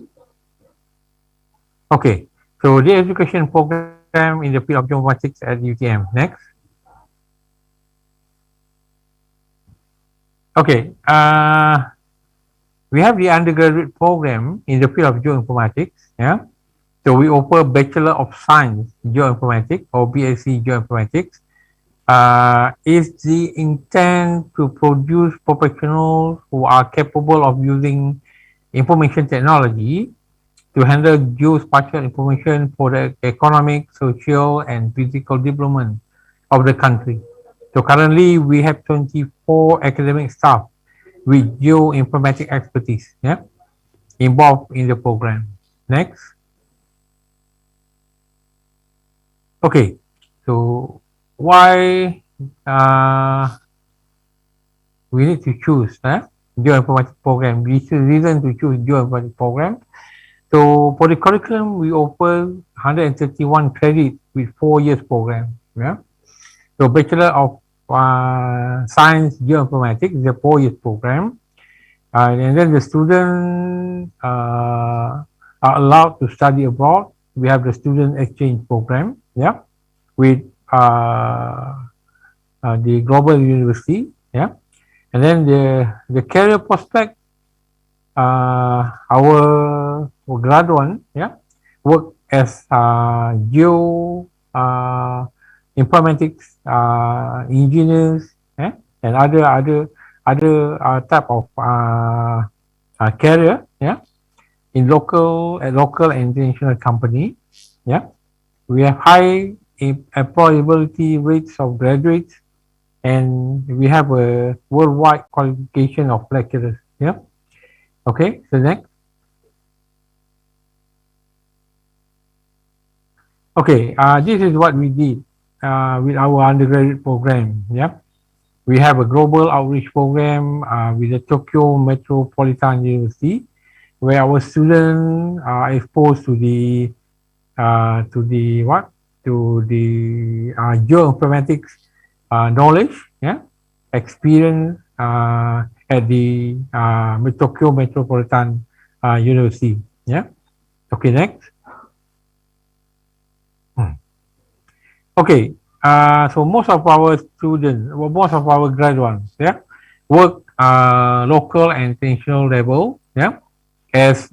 [SPEAKER 12] Okay, so the education program in the field of geoinformatics at UTM. Next. Okay, we have the undergraduate program in the field of geoinformatics. Yeah, so we offer Bachelor of Science Geoinformatics or BSc Geoinformatics. Is the intent to produce professionals who are capable of using information technology to handle geospatial information for the economic, social, and physical development of the country. So currently, we have 24 academic staff with geoinformatics expertise, yeah, involved in the program. Next. Okay, so why we need to choose geoinformatics program? This is the reason to choose geoinformatics program. So for the curriculum, we offer 131 credits with 4 years program. Yeah. So Bachelor of Science Geoinformatics is a 4 years program, and then the students are allowed to study abroad. We have the student exchange program. Yeah, with the global university. Yeah, and then the career prospect. Our graduate, yeah, work as informatics engineers, and other type of career, yeah, in local and international company, yeah. We have high employability rates of graduates, and we have a worldwide qualification of lecturers, yeah. Okay, so next. Okay, this is what we did with our undergraduate program. Yeah, we have a global outreach program with the Tokyo Metropolitan University, where our students are exposed to the geoinformatics knowledge, yeah, experience at the Tokyo Metropolitan University. Yeah. Okay, next. Okay, so most of our students, well, most of our graduates, yeah, work local and international level, yeah, as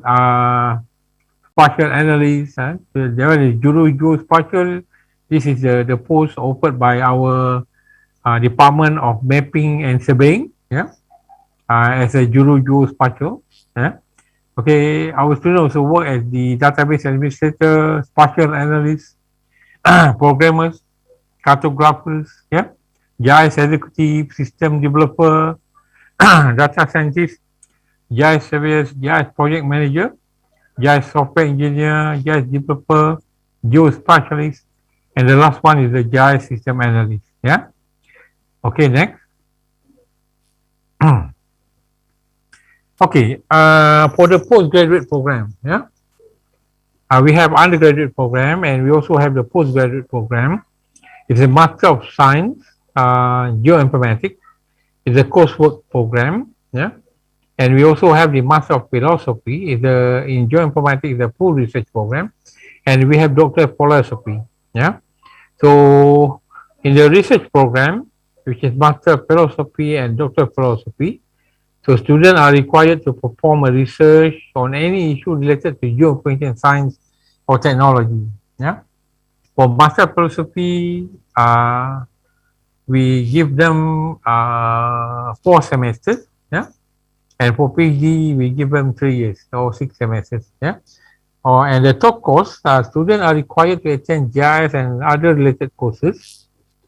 [SPEAKER 12] spatial analysts. There is geospatial. This is the post offered by our Department of Mapping and Surveying, yeah, as a geospatial. Yeah. Okay, our students also work as the database administrator, spatial analysts, programmers, cartographers, yeah, GIS executive, system developer, data scientist, GIS surveyors, GIS project manager, GIS software engineer, GIS developer, geospatialist, and the last one is the GIS system analyst. Yeah. Okay, next. Okay, for the postgraduate program, yeah, We have undergraduate program and we also have the postgraduate program. It's a Master of Science, Geoinformatics. It's a coursework program. Yeah. And we also have the Master of Philosophy. In Geoinformatics, the full research program. And we have Doctor of Philosophy. Yeah. So in the research program, which is Master of Philosophy and Doctor of Philosophy, so students are required to perform a research on any issue related to geoinformation science or technology. Yeah. For Master of Philosophy, we give them 4 semesters. Yeah. And for PhD, we give them 3 years or 6 semesters. Yeah. And the top course, students are required to attend GIS and other related courses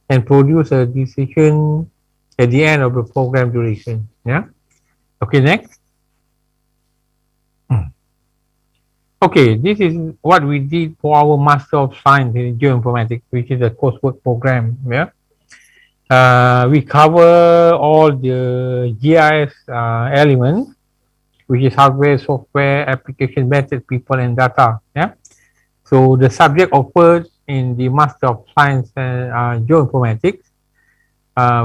[SPEAKER 12] and produce a decision at the end of the program duration. Yeah. Okay, next. Okay, this is what we did for our Master of Science in Geoinformatics, which is a coursework program. Yeah. We cover all the GIS elements, which is hardware, software, application, method, people, and data. Yeah. So the subject offered in the Master of Science and Geoinformatics,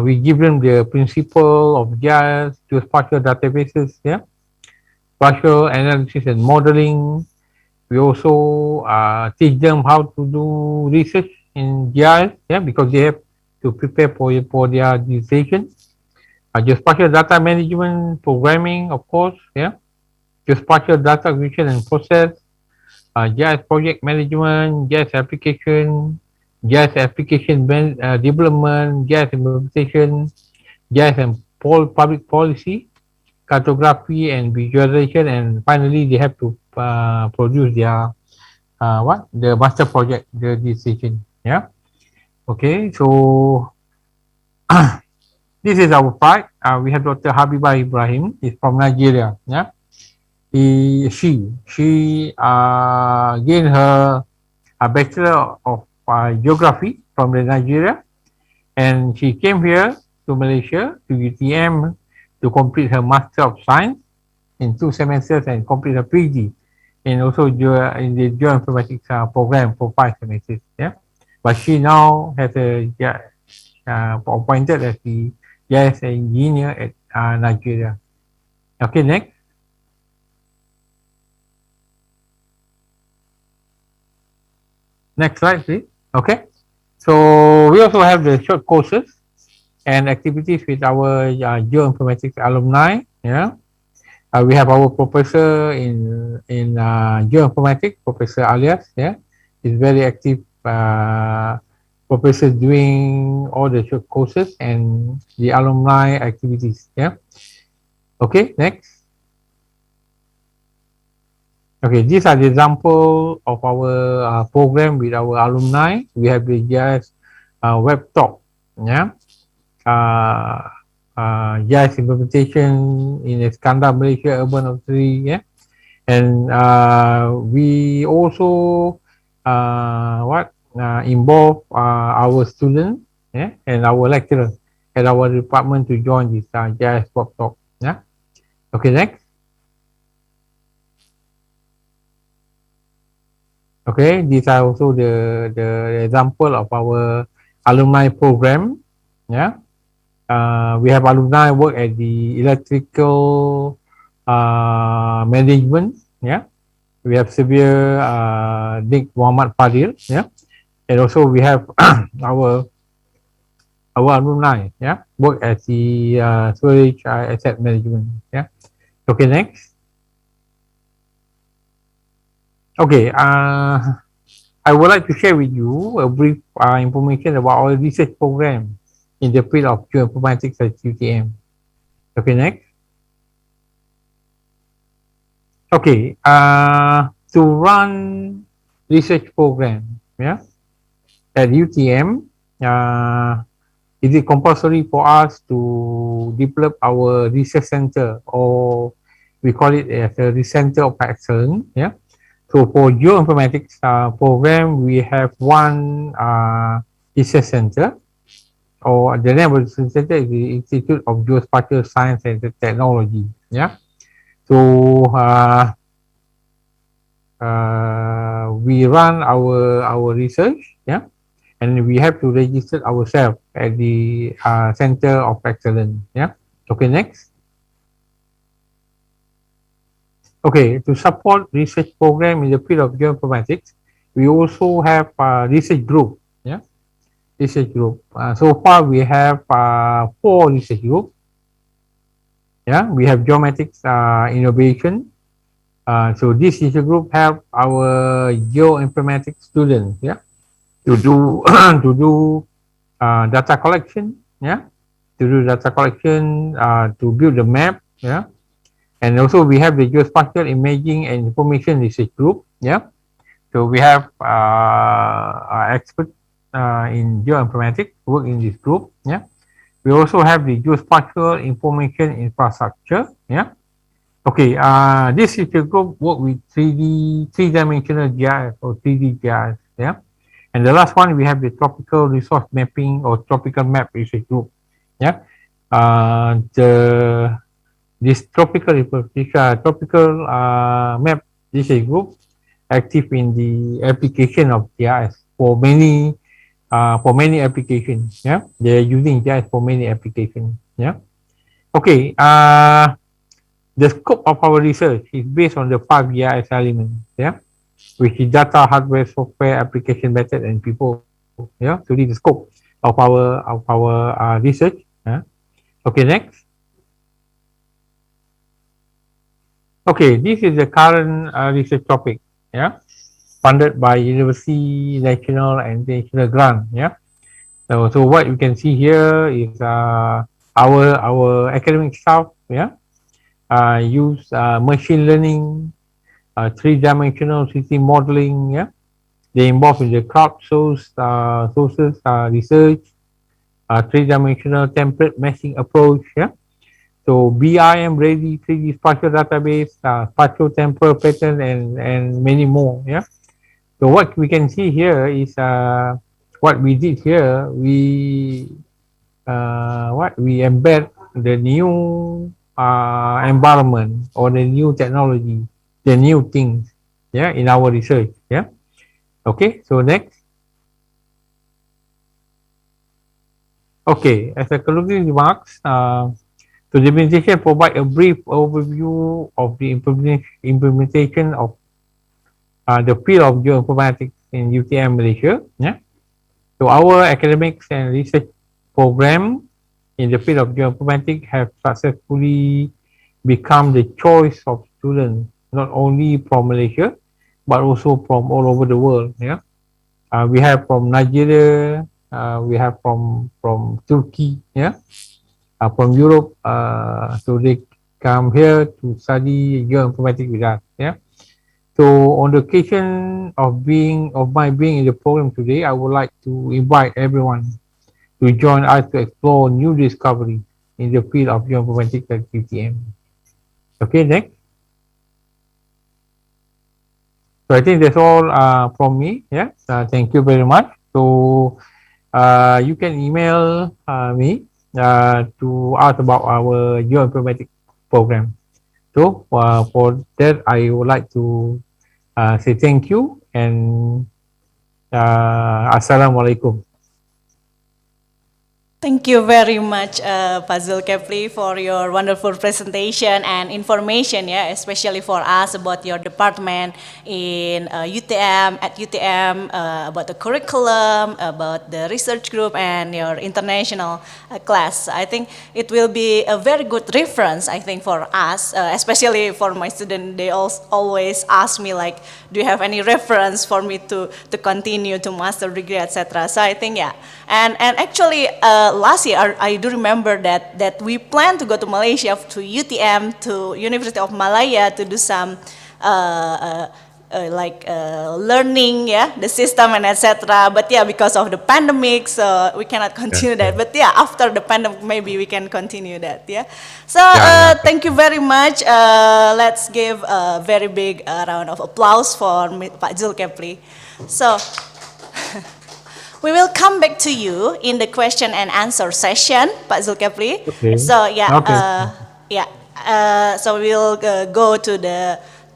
[SPEAKER 12] we give them the principle of GIS, geospatial databases, yeah, spatial analysis and modeling. We also teach them how to do research in GIS, yeah, because they have to prepare for their dissertation. Geospatial data management, programming, of course, yeah, geospatial data acquisition and process, GIS project management, GIS application, GIS application development, GIS implementation, GIS and public policy, cartography and visualization, and finally they have to produce their the master project, the decision. Yeah. Okay. So this is our part. We have Dr. Habibah Ibrahim. He's from Nigeria. Yeah. She gained her a Bachelor of Geography from the Nigeria, and she came here to Malaysia to UTM to complete her Master of Science in 2 semesters and complete her PhD, and also in the Geoinformatics program for 5 semesters. Yeah, but she now has appointed as the GIS engineer at Nigeria. Okay, next. Next slide, please. Okay. So we also have the short courses and activities with our geoinformatics alumni. Yeah. We have our professor in geoinformatics, Professor Alias. Yeah. He's very active professor doing all the short courses and the alumni activities. Yeah. Okay, next. Okay, these are the example of our program with our alumni. We have the GIS web talk, yeah, GIS implementation in Iskandar, Malaysia, Urban Authority, yeah, and we also involve our students, yeah, and our lecturers at our department to join this GIS web talk, yeah. Okay, next. Okay, these are also the example of our alumni program. Yeah, we have alumni work at the electrical management. Yeah, we have Severe Nick Muhammad Fadil. Yeah, and also we have our alumni. Yeah, work at the storage asset management. Yeah. Okay, next. Okay, I would like to share with you a brief information about our research program in the field of geoinformatics at UTM. Okay, next. Okay, to run research program, yeah, at UTM, it is compulsory for us to develop our research center, or we call it as a center of excellence, yeah. So for geoinformatics program, we have one research center, or the name of the research center is the Institute of Geospatial Science and Technology. Yeah. So we run our research, yeah, and we have to register ourselves at the Center of Excellence. Yeah. Okay, next. Okay, to support research program in the field of geoinformatics, we also have a research group. Yeah, research group. So far, we have 4 research groups. Yeah, we have geomatics innovation. So this research group help our geoinformatics students. Yeah, to do to do data collection. Yeah, to do data collection, to build the map. Yeah, and also we have the geospatial imaging and information research group. Yeah, so we have experts in geoinformatics work in this group. Yeah, we also have the geospatial information infrastructure. Yeah, okay. This research group work with 3D GIS or 3D GIS. Yeah, and the last one we have the tropical resource mapping or tropical map research group. Yeah, this tropical map research group active in the application of GIS for many applications. Yeah, they are using GIS for many applications. Yeah. Okay. The scope of our research is based on the 5 GIS elements. Yeah, which is data, hardware, software, application method, and people. Yeah. So this is the scope of our research. Yeah. Okay. Next. Okay, this is the current research topic, yeah, funded by university, national, and international grant, yeah. So what you can see here is our academic staff, yeah, use machine learning, 3-dimensional 3D modeling, yeah. They involved in the crowdsourced sources research, 3-dimensional template matching approach, yeah. So BIM ready 3D spatial database, spatial temporal pattern, and many more. Yeah. So what we can see here is what we did here. We embed the new environment or the new technology, the new things. Yeah, in our research. Yeah. Okay. So next. Okay. As a concluding remarks. So the presentation provide a brief overview of the implementation of the field of geoinformatics in UTM Malaysia. Yeah. So our academics and research program in the field of geoinformatics have successfully become the choice of students, not only from Malaysia, but also from all over the world. Yeah. We have from Nigeria, we have from Turkey. Yeah. From Europe, so they come here to study geoinformatics with us. Yeah. So on the occasion of my being in the program today, I would like to invite everyone to join us to explore new discoveries in the field of geoinformatics at UTM. Okay, next. So I think that's all from me. Yeah. Thank you very much. So you can email me to ask about our geoinformatics program. So for that, I would like to say thank you and Assalamualaikum.
[SPEAKER 11] Thank you very much, Pak Zulkifli, for your wonderful presentation and information, yeah, especially for us about your department in UTM, about the curriculum, about the research group, and your international class. I think it will be a very good reference, I think, for us, especially for my student. They always ask me, like, do you have any reference for me to continue to master degree, etc. So I think, yeah, and actually, last year, I do remember that we plan to go to Malaysia, to UTM, to University of Malaya to do some learning, yeah, the system and etc. But yeah, because of the pandemic, so we cannot continue that. But yeah, after the pandemic, maybe we can continue that. Yeah. So thank you very much. Let's give a very big round of applause for Pak Zulkifli. So. We will come back to you in the question and answer session, Pak Zulkifli.
[SPEAKER 12] Okay.
[SPEAKER 11] So yeah,
[SPEAKER 12] okay.
[SPEAKER 11] so we'll go to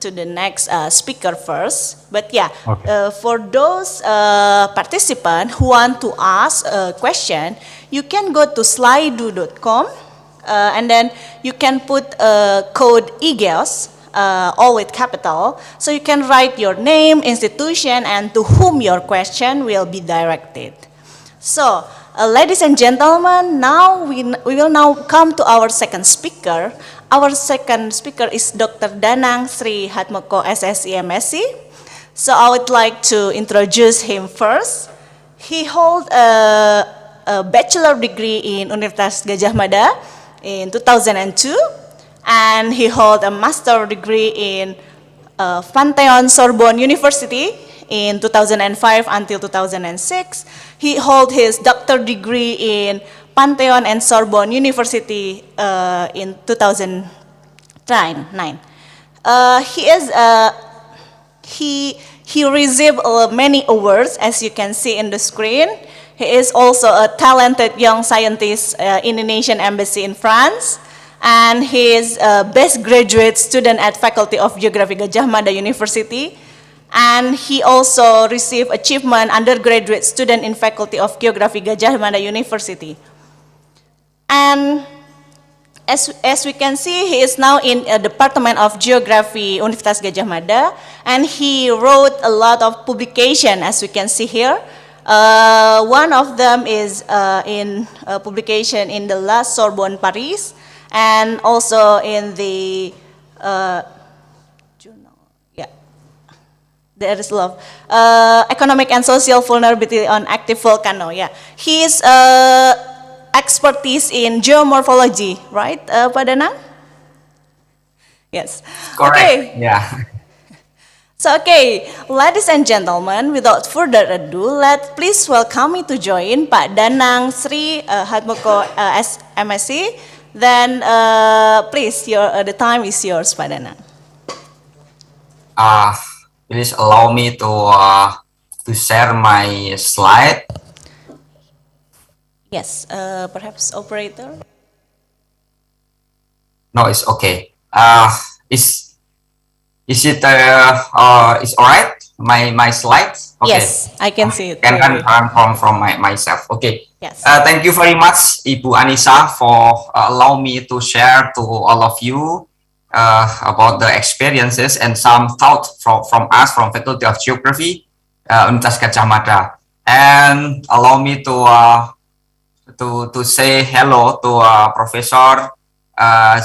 [SPEAKER 11] to the next speaker first. But yeah,
[SPEAKER 12] Okay.
[SPEAKER 11] for those participants who want to ask a question, you can go to slido.com and then you can put code IGEOS, all with capital. So you can write your name, institution, and to whom your question will be directed. So, ladies and gentlemen, now we will now come to our second speaker. Our second speaker is Dr. Danang Sri Hatmoko SSC MSc. So I would like to introduce him first. He holds a bachelor degree in Universitas Gadjah Mada in 2002, and he holds a master degree in Pantheon Sorbonne University in 2005 until 2006. He holds his doctor degree in Pantheon and Sorbonne University in 2009. He received many awards, as you can see in the screen. He is also a talented young scientist in the Indonesian Embassy in France, and he is a best graduate student at Faculty of Geography Gadjah Mada University. And he also received achievement undergraduate student in Faculty of Geography Gadjah Mada University. And as we can see, he is now in Department of Geography Universitas Gadjah Mada, and he wrote a lot of publication, as we can see here. One of them is in publication in the La Sorbonne Paris, and also in the there is love. Economic and social vulnerability on active volcano. Yeah, his expertise in geomorphology, right, Pak Danang? Yes.
[SPEAKER 13] Correct.
[SPEAKER 11] Okay.
[SPEAKER 13] Yeah.
[SPEAKER 11] So okay, ladies and gentlemen, without further ado, please welcome me to join Pak Danang Sri Hatmoko MSc. Then please, the time is yours, Pak Danang.
[SPEAKER 13] Please allow me to share my slide.
[SPEAKER 11] Yes, perhaps operator.
[SPEAKER 13] No, it's okay. Is it is alright? My slides. Okay.
[SPEAKER 11] Yes, I can see it.
[SPEAKER 13] Can from myself. Okay.
[SPEAKER 11] Yes.
[SPEAKER 13] Thank you very much, Ibu Anissa, for allowing me to share to all of you about the experiences and some thoughts from us from Faculty of Geography, Universitas Gadjah Mada, and allow me to say hello to Professor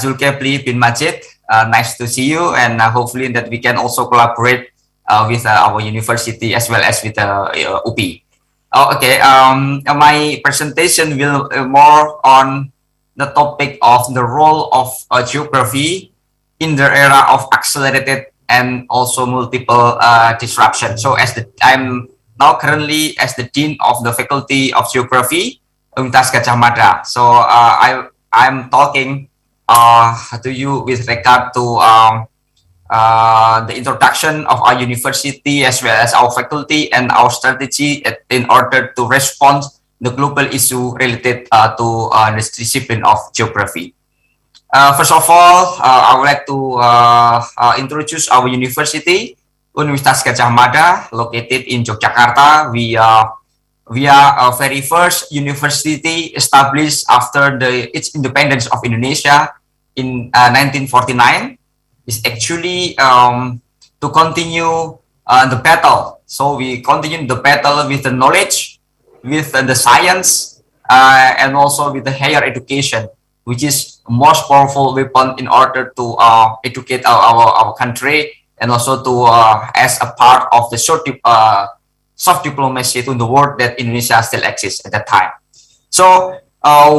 [SPEAKER 13] Zulkifli bin Majid. Nice to see you, and hopefully that we can also collaborate with our university as well as with UP. Okay, my presentation will more on the topic of the role of geography in the era of accelerated and also multiple disruption. So I'm now currently as the Dean of the Faculty of Geography, Universitas Gadjah Mada. So I'm talking to you with regard to the introduction of our university as well as our faculty and our strategy in order to respond the global issue related to this discipline of geography. First of all, I would like to introduce our university, Universitas Gadjah Mada, located in Yogyakarta. We are a very first university established after its independence of Indonesia in 1949. It's actually to continue the battle. So we continue the battle with the knowledge, with the science, and also with the higher education, which is most powerful weapon in order to educate our country, and also to as a part of the soft diplomacy to the world that Indonesia still exists at that time. So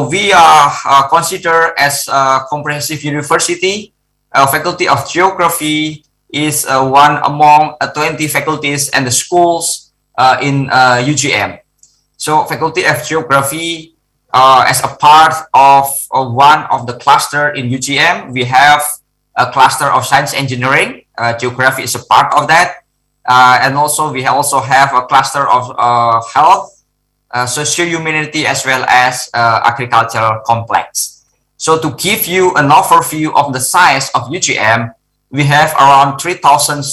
[SPEAKER 13] we are considered as a comprehensive university. Faculty of Geography is one among 20 faculties and the schools in UGM. So Faculty of Geography, as a part of one of the cluster in UGM, we have a cluster of science engineering. Geography is a part of that. And also we also have a cluster of health, socio-humanity, as well as agricultural complex. So to give you an overview of the size of UGM, we have around 3,000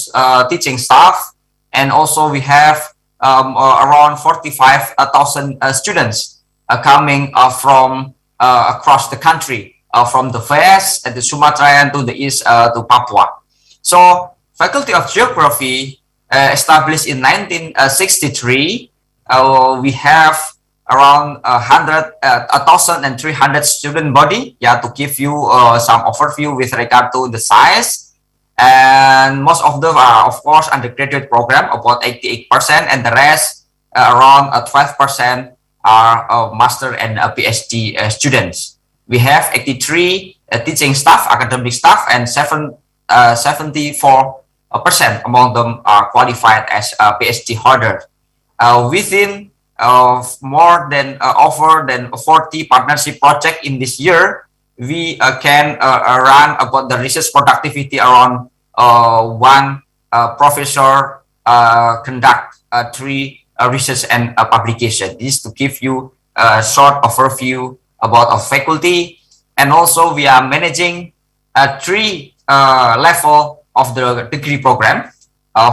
[SPEAKER 13] teaching staff, and also we have around 45,000 students coming from across the country, from the west and the Sumatra and to the east to Papua. So Faculty of Geography established in 1963, we have around 1,300 student body, to give you some overview with regard to the size. And most of them are, of course, undergraduate program, about 88%, and the rest, around 12%, are master and PhD students. We have 83 teaching staff, academic staff, and 74% among them are qualified as PhD holders. Within more than over than 40 partnership projects in this year, we can run about the research productivity around one professor conduct 3 research and publication. This is to give you a short overview about our faculty, and also we are managing 3 level of the degree program,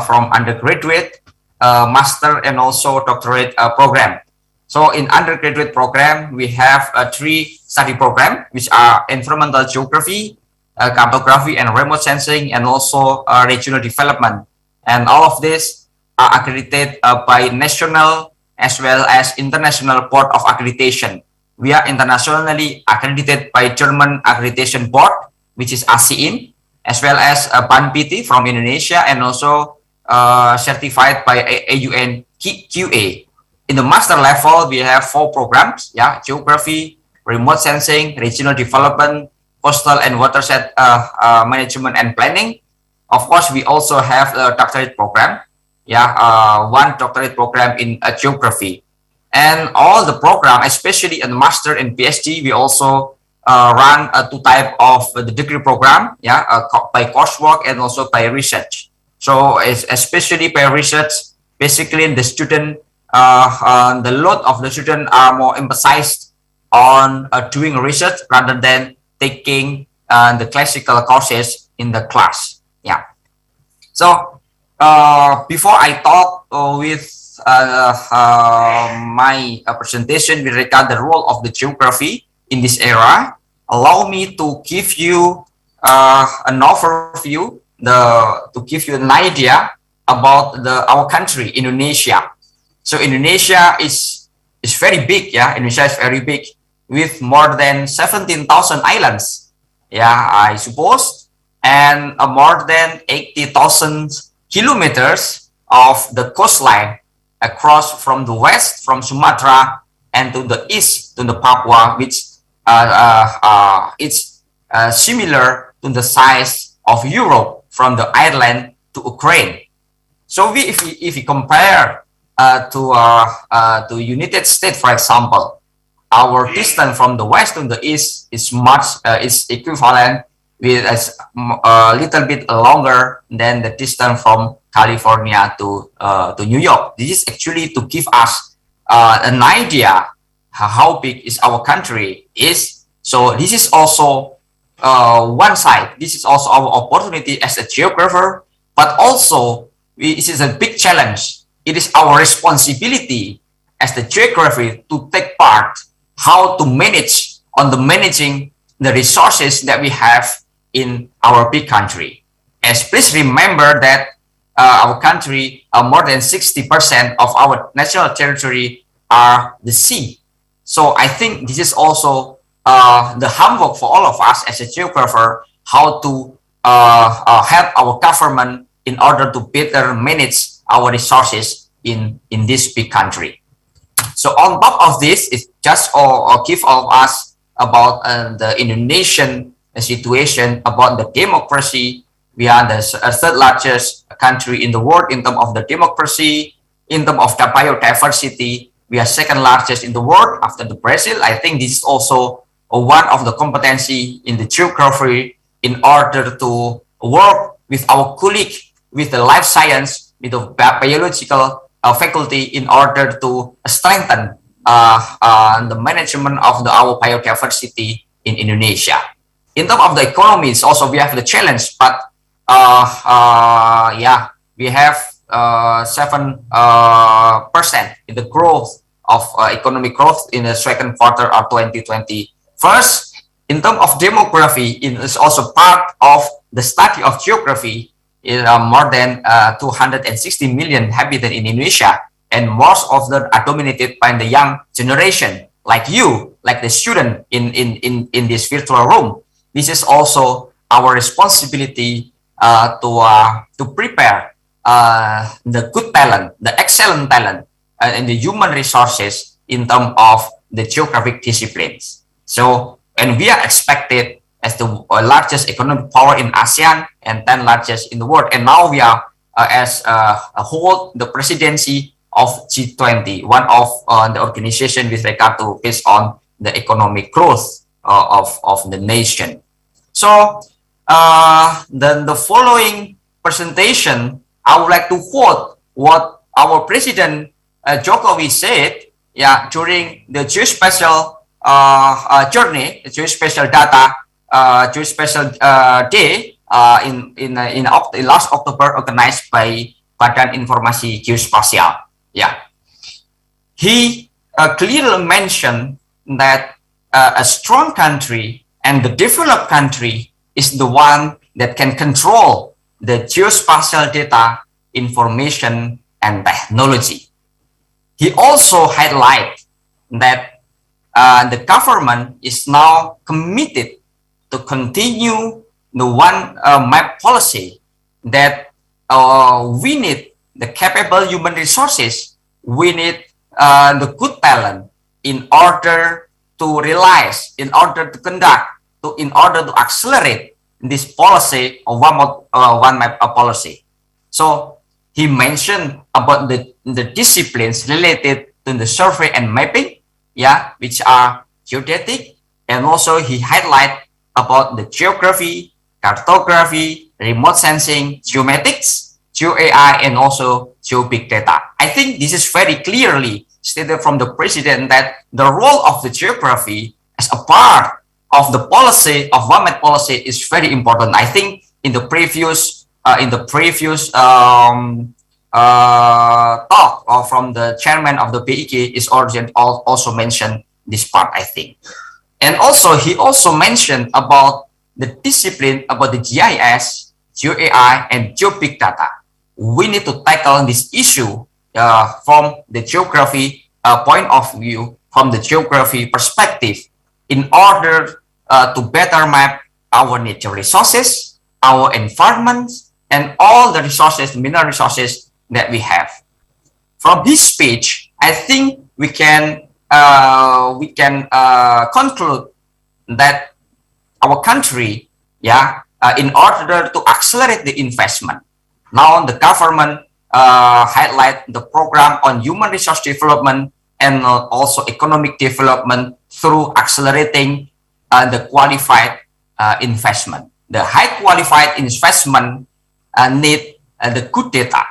[SPEAKER 13] from undergraduate, master, and also doctorate program. So in undergraduate program, we have 3 study program, which are environmental geography, cartography and remote sensing, and also regional development. And all of this are accredited by national as well as international board of accreditation. We are internationally accredited by German accreditation board, which is ASEAN, as well as BANPT from Indonesia, and also certified by AUN QA. In the master level, we have 4 programs, geography, remote sensing, regional development, coastal and watershed management and planning. Of course, we also have a doctorate program, one doctorate program in geography. And all the program, especially in master and PhD, we also run 2 types of the degree program, by coursework and also by research. So especially by research, basically the student, the load of the student are more emphasized on doing research rather than taking the classical courses in the class. So before I talk with my presentation with regard the role of the geography in this era, allow me to give you an overview, to give you an idea about our country, Indonesia. So Indonesia is very big, Indonesia is very big, with more than 17,000 islands, I suppose, and more than 80,000 kilometers of the coastline across from the west, from Sumatra, and to the east, to the Papua, which it's similar to the size of Europe, from the Ireland to Ukraine. So if we compare to United States, for example, our distance from the west to the east is is equivalent with a little bit longer than the distance from California to New York. This is actually to give us an idea how big is our country is. So this is also one side. This is also our opportunity as a geographer, but also it is a big challenge. It is our responsibility as the geography to take part how to manage on the managing the resources that we have in our big country. As please remember that our country, more than 60% of our national territory are the sea. So I think this is also the homework for all of us as a geographer, how to help our government in order to better manage our resources in this big country. So on top of this, it just give all of us about the Indonesian situation, about the democracy. We are the third largest country in the world in terms of the democracy. In terms of the biodiversity, we are second largest in the world after the Brazil. I think this is also one of the competency in the geography in order to work with our colleague, with the life science, with the biological faculty in order to strengthen the management of our biodiversity in Indonesia. In terms of the economies, also we have the challenge, but yeah, we have 7% in the growth of economic growth in the second quarter of 2020. First, in terms of demography, it is also part of the study of geography. More than 260 million inhabitants in Indonesia, and most of them are dominated by the young generation, like you, like the student in this virtual room. This is also our responsibility to prepare the good talent, the excellent talent, and the human resources in terms of the geographic disciplines. So, and we are expected as the largest economic power in ASEAN and 10 largest in the world. And now we are hold the presidency of G20, one of the organization with regard to based on the economic growth of the nation. So then the following presentation, I would like to quote what our President Jokowi said, yeah, during the geospatial journey, the geospatial data, geospatial day in last October, organized by Badan Informasi Geospasial. Yeah, he clearly mentioned that a strong country and the developed country is the one that can control the geospatial data, information, and technology. He also highlighted that the government is now committed to continue the one map policy, that we need the capable human resources, we need the good talent in order to realize, in order to conduct, in order to accelerate this policy of one map policy. So he mentioned about the disciplines related to the survey and mapping, yeah, which are geodetic, and also he highlight about the geography, cartography, remote sensing, geomatics, geo-AI, and also geo-big data. I think this is very clearly stated from the president that the role of the geography as a part of the policy of one map policy is very important. I think in the previous talk from the chairman of the BIG is also mentioned this part, I think. And also he also mentioned about the discipline about the GIS, GeoAI, and GeoBig data. We need to tackle this issue from the geography point of view, from the geography perspective, in order to better map our natural resources, our environment, and all the resources, mineral resources that we have. From this speech, I think we can conclude that our country, yeah, in order to accelerate the investment, now the government highlight the program on human resource development and also economic development through accelerating the qualified investment. The high qualified investment need the good data.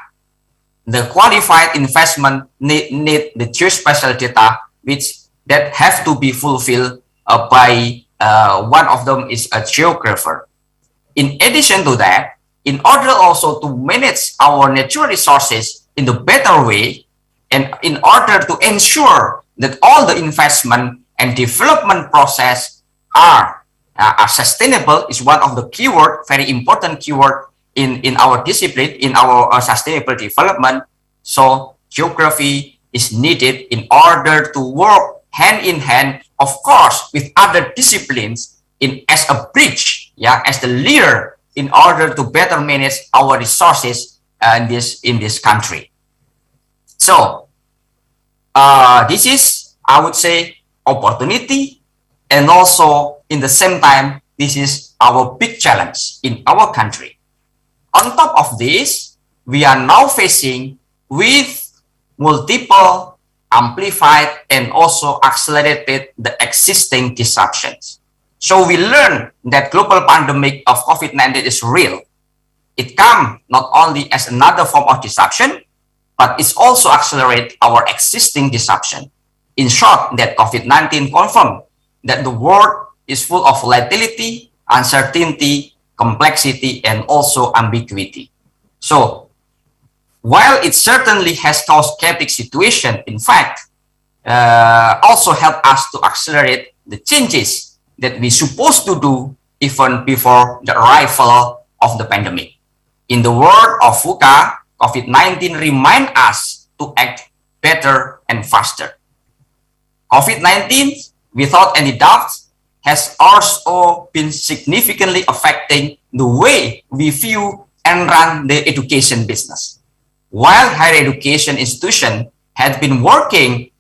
[SPEAKER 13] The qualified investment need the geospatial data, which that have to be fulfilled by one of them is a geographer. In addition to that, in order also to manage our natural resources in the better way, and in order to ensure that all the investment and development process are sustainable, is one of the keyword, very important keyword in our discipline, in our sustainable development. So geography is needed in order to work hand in hand, of course, with other disciplines as a bridge, yeah, as the leader, in order to better manage our resources in this country. So this is, I would say, opportunity, and also in the same time, this is our big challenge in our country. On top of this, we are now facing with multiple, amplified, and also accelerated the existing disruptions. So we learned that global pandemic of COVID-19 is real. It comes not only as another form of disruption, but it's also accelerate our existing disruption. In short, that COVID-19 confirmed that the world is full of volatility, uncertainty, complexity, and also ambiguity. So, while it certainly has caused chaotic situation, in fact, also helped us to accelerate the changes that we supposed to do even before the arrival of the pandemic. In the word of VUCA, COVID-19 remind us to act better and faster. COVID-19, without any doubt, has also been significantly affecting the way we view and run the education business. While higher education institutions had been working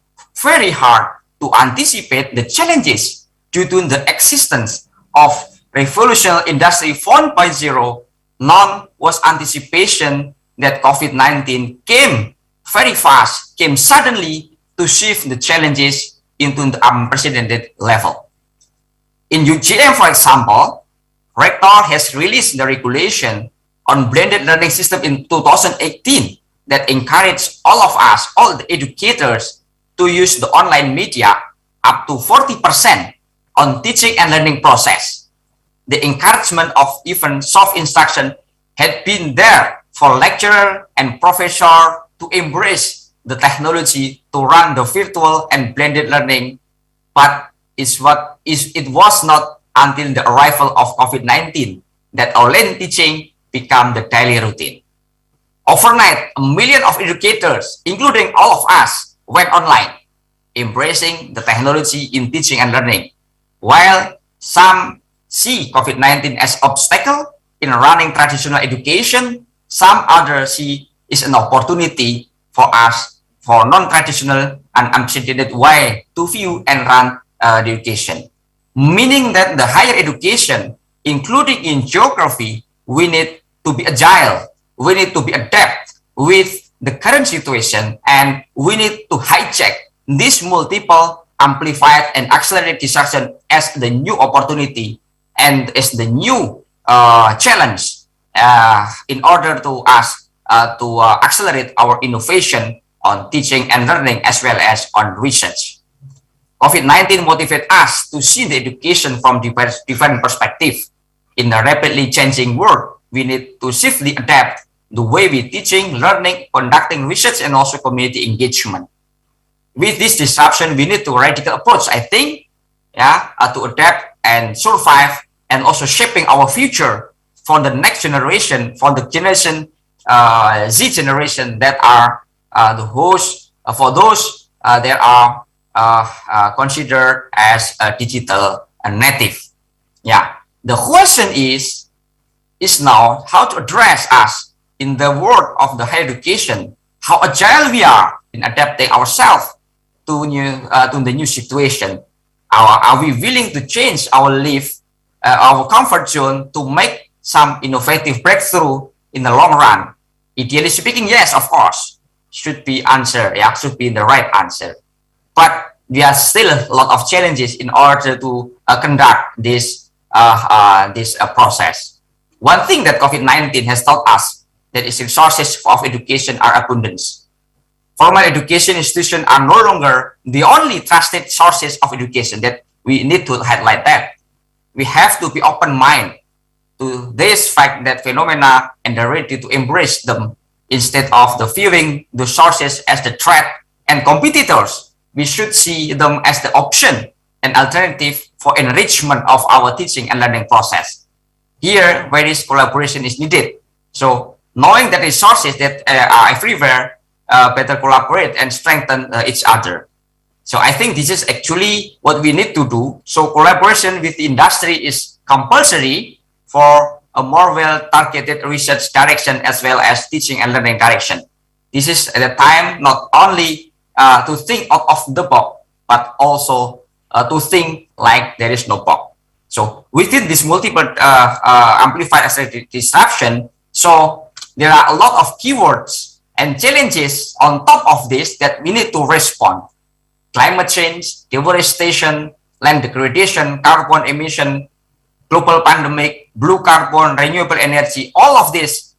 [SPEAKER 13] very hard to anticipate the challenges due to the existence of revolutionary industry 4.0, none was anticipation that COVID-19 came very fast, came suddenly to shift the challenges into the unprecedented level. In UGM, for example, Rector has released the regulation on blended learning system in 2018 that encouraged all of us, all the educators, to use the online media up to 40% on teaching and learning process. The encouragement of even soft instruction had been there for lecturer and professor to embrace the technology to run the virtual and blended learning, but it was not until the arrival of COVID-19 that online teaching became the daily routine. Overnight, 1 million of educators, including all of us, went online, embracing the technology in teaching and learning. While some see COVID-19 as obstacle in running traditional education, some others see it as an opportunity for us for non-traditional and unprecedented way to view and run the education. Meaning that the higher education, including in geography, we need to be agile, we need to be adapt with the current situation, and we need to hijack this multiple amplified and accelerated disruption as the new opportunity and as the new challenge in order to us to accelerate our innovation on teaching and learning as well as on research. COVID-19 motivated us to see the education from different perspective. In a rapidly changing world, we need to swiftly adapt the way we teaching, learning, conducting research, and also community engagement. With this disruption, we need to radical approach, I think, to adapt and survive, and also shaping our future for the next generation, for the generation Z generation that are the host for those that are considered as a digital native. Yeah, the question is now how to address us in the world of the higher education, how agile we are in adapting ourselves to the new situation. Are we willing to change our our comfort zone to make some innovative breakthrough in the long run? Ideally speaking, yes, of course, should be answer. Yeah, should be the right answer. But there are still a lot of challenges in order to conduct this process. One thing that COVID-19 has taught us that its resources of education are abundant. Formal education institutions are no longer the only trusted sources of education. That we need to highlight that. We have to be open-minded to this fact that phenomena and are ready to embrace them instead of the viewing the sources as the threat and competitors. We should see them as the option and alternative for enrichment of our teaching and learning process. Here, various collaboration is needed. So, knowing that resources that are everywhere, better collaborate and strengthen each other. So, I think this is actually what we need to do. So, collaboration with the industry is compulsory for a more well-targeted research direction as well as teaching and learning direction. This is the time not only to think out of the box, but also to think like there is no box. So within this multiple amplified accelerated disruption, so there are a lot of keywords and challenges on top of this that we need to respond. Climate change, deforestation, land degradation, carbon emission, global pandemic, blue carbon, renewable energy, all of this,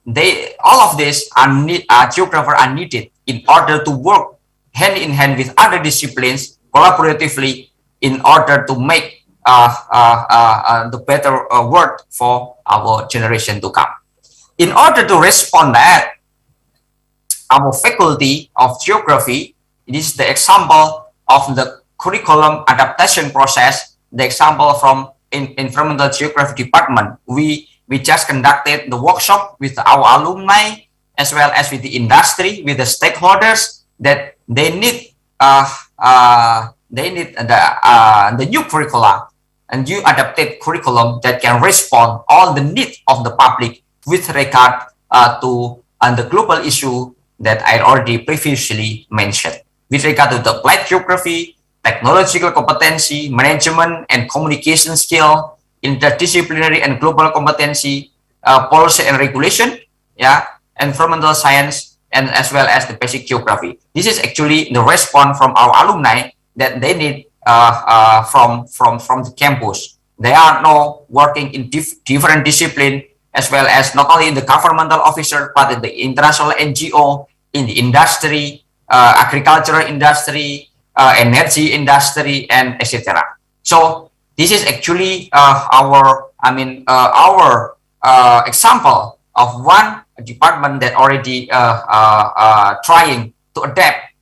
[SPEAKER 13] geographers are needed in order to work hand in hand with other disciplines collaboratively in order to make the better word for our generation to come. In order to respond that, our faculty of geography, this is the example of the curriculum adaptation process, the example from environmental geography department. We just conducted the workshop with our alumni as well as with the industry, with the stakeholders, that they need the new curricula and new adapted curriculum that can respond all the needs of the public with regard to the global issue that I already previously mentioned. With regard to the applied geography, technological competency, management and communication skill, interdisciplinary and global competency, policy and regulation, yeah, environmental science, and as well as the basic geography. This is actually the response from our alumni that they need from the campus. They are now working in different disciplines, as well as not only in the governmental officer, but in the international NGO, in the industry, agricultural industry, energy industry, and etc. So this is actually our example of one department that already trying to adapt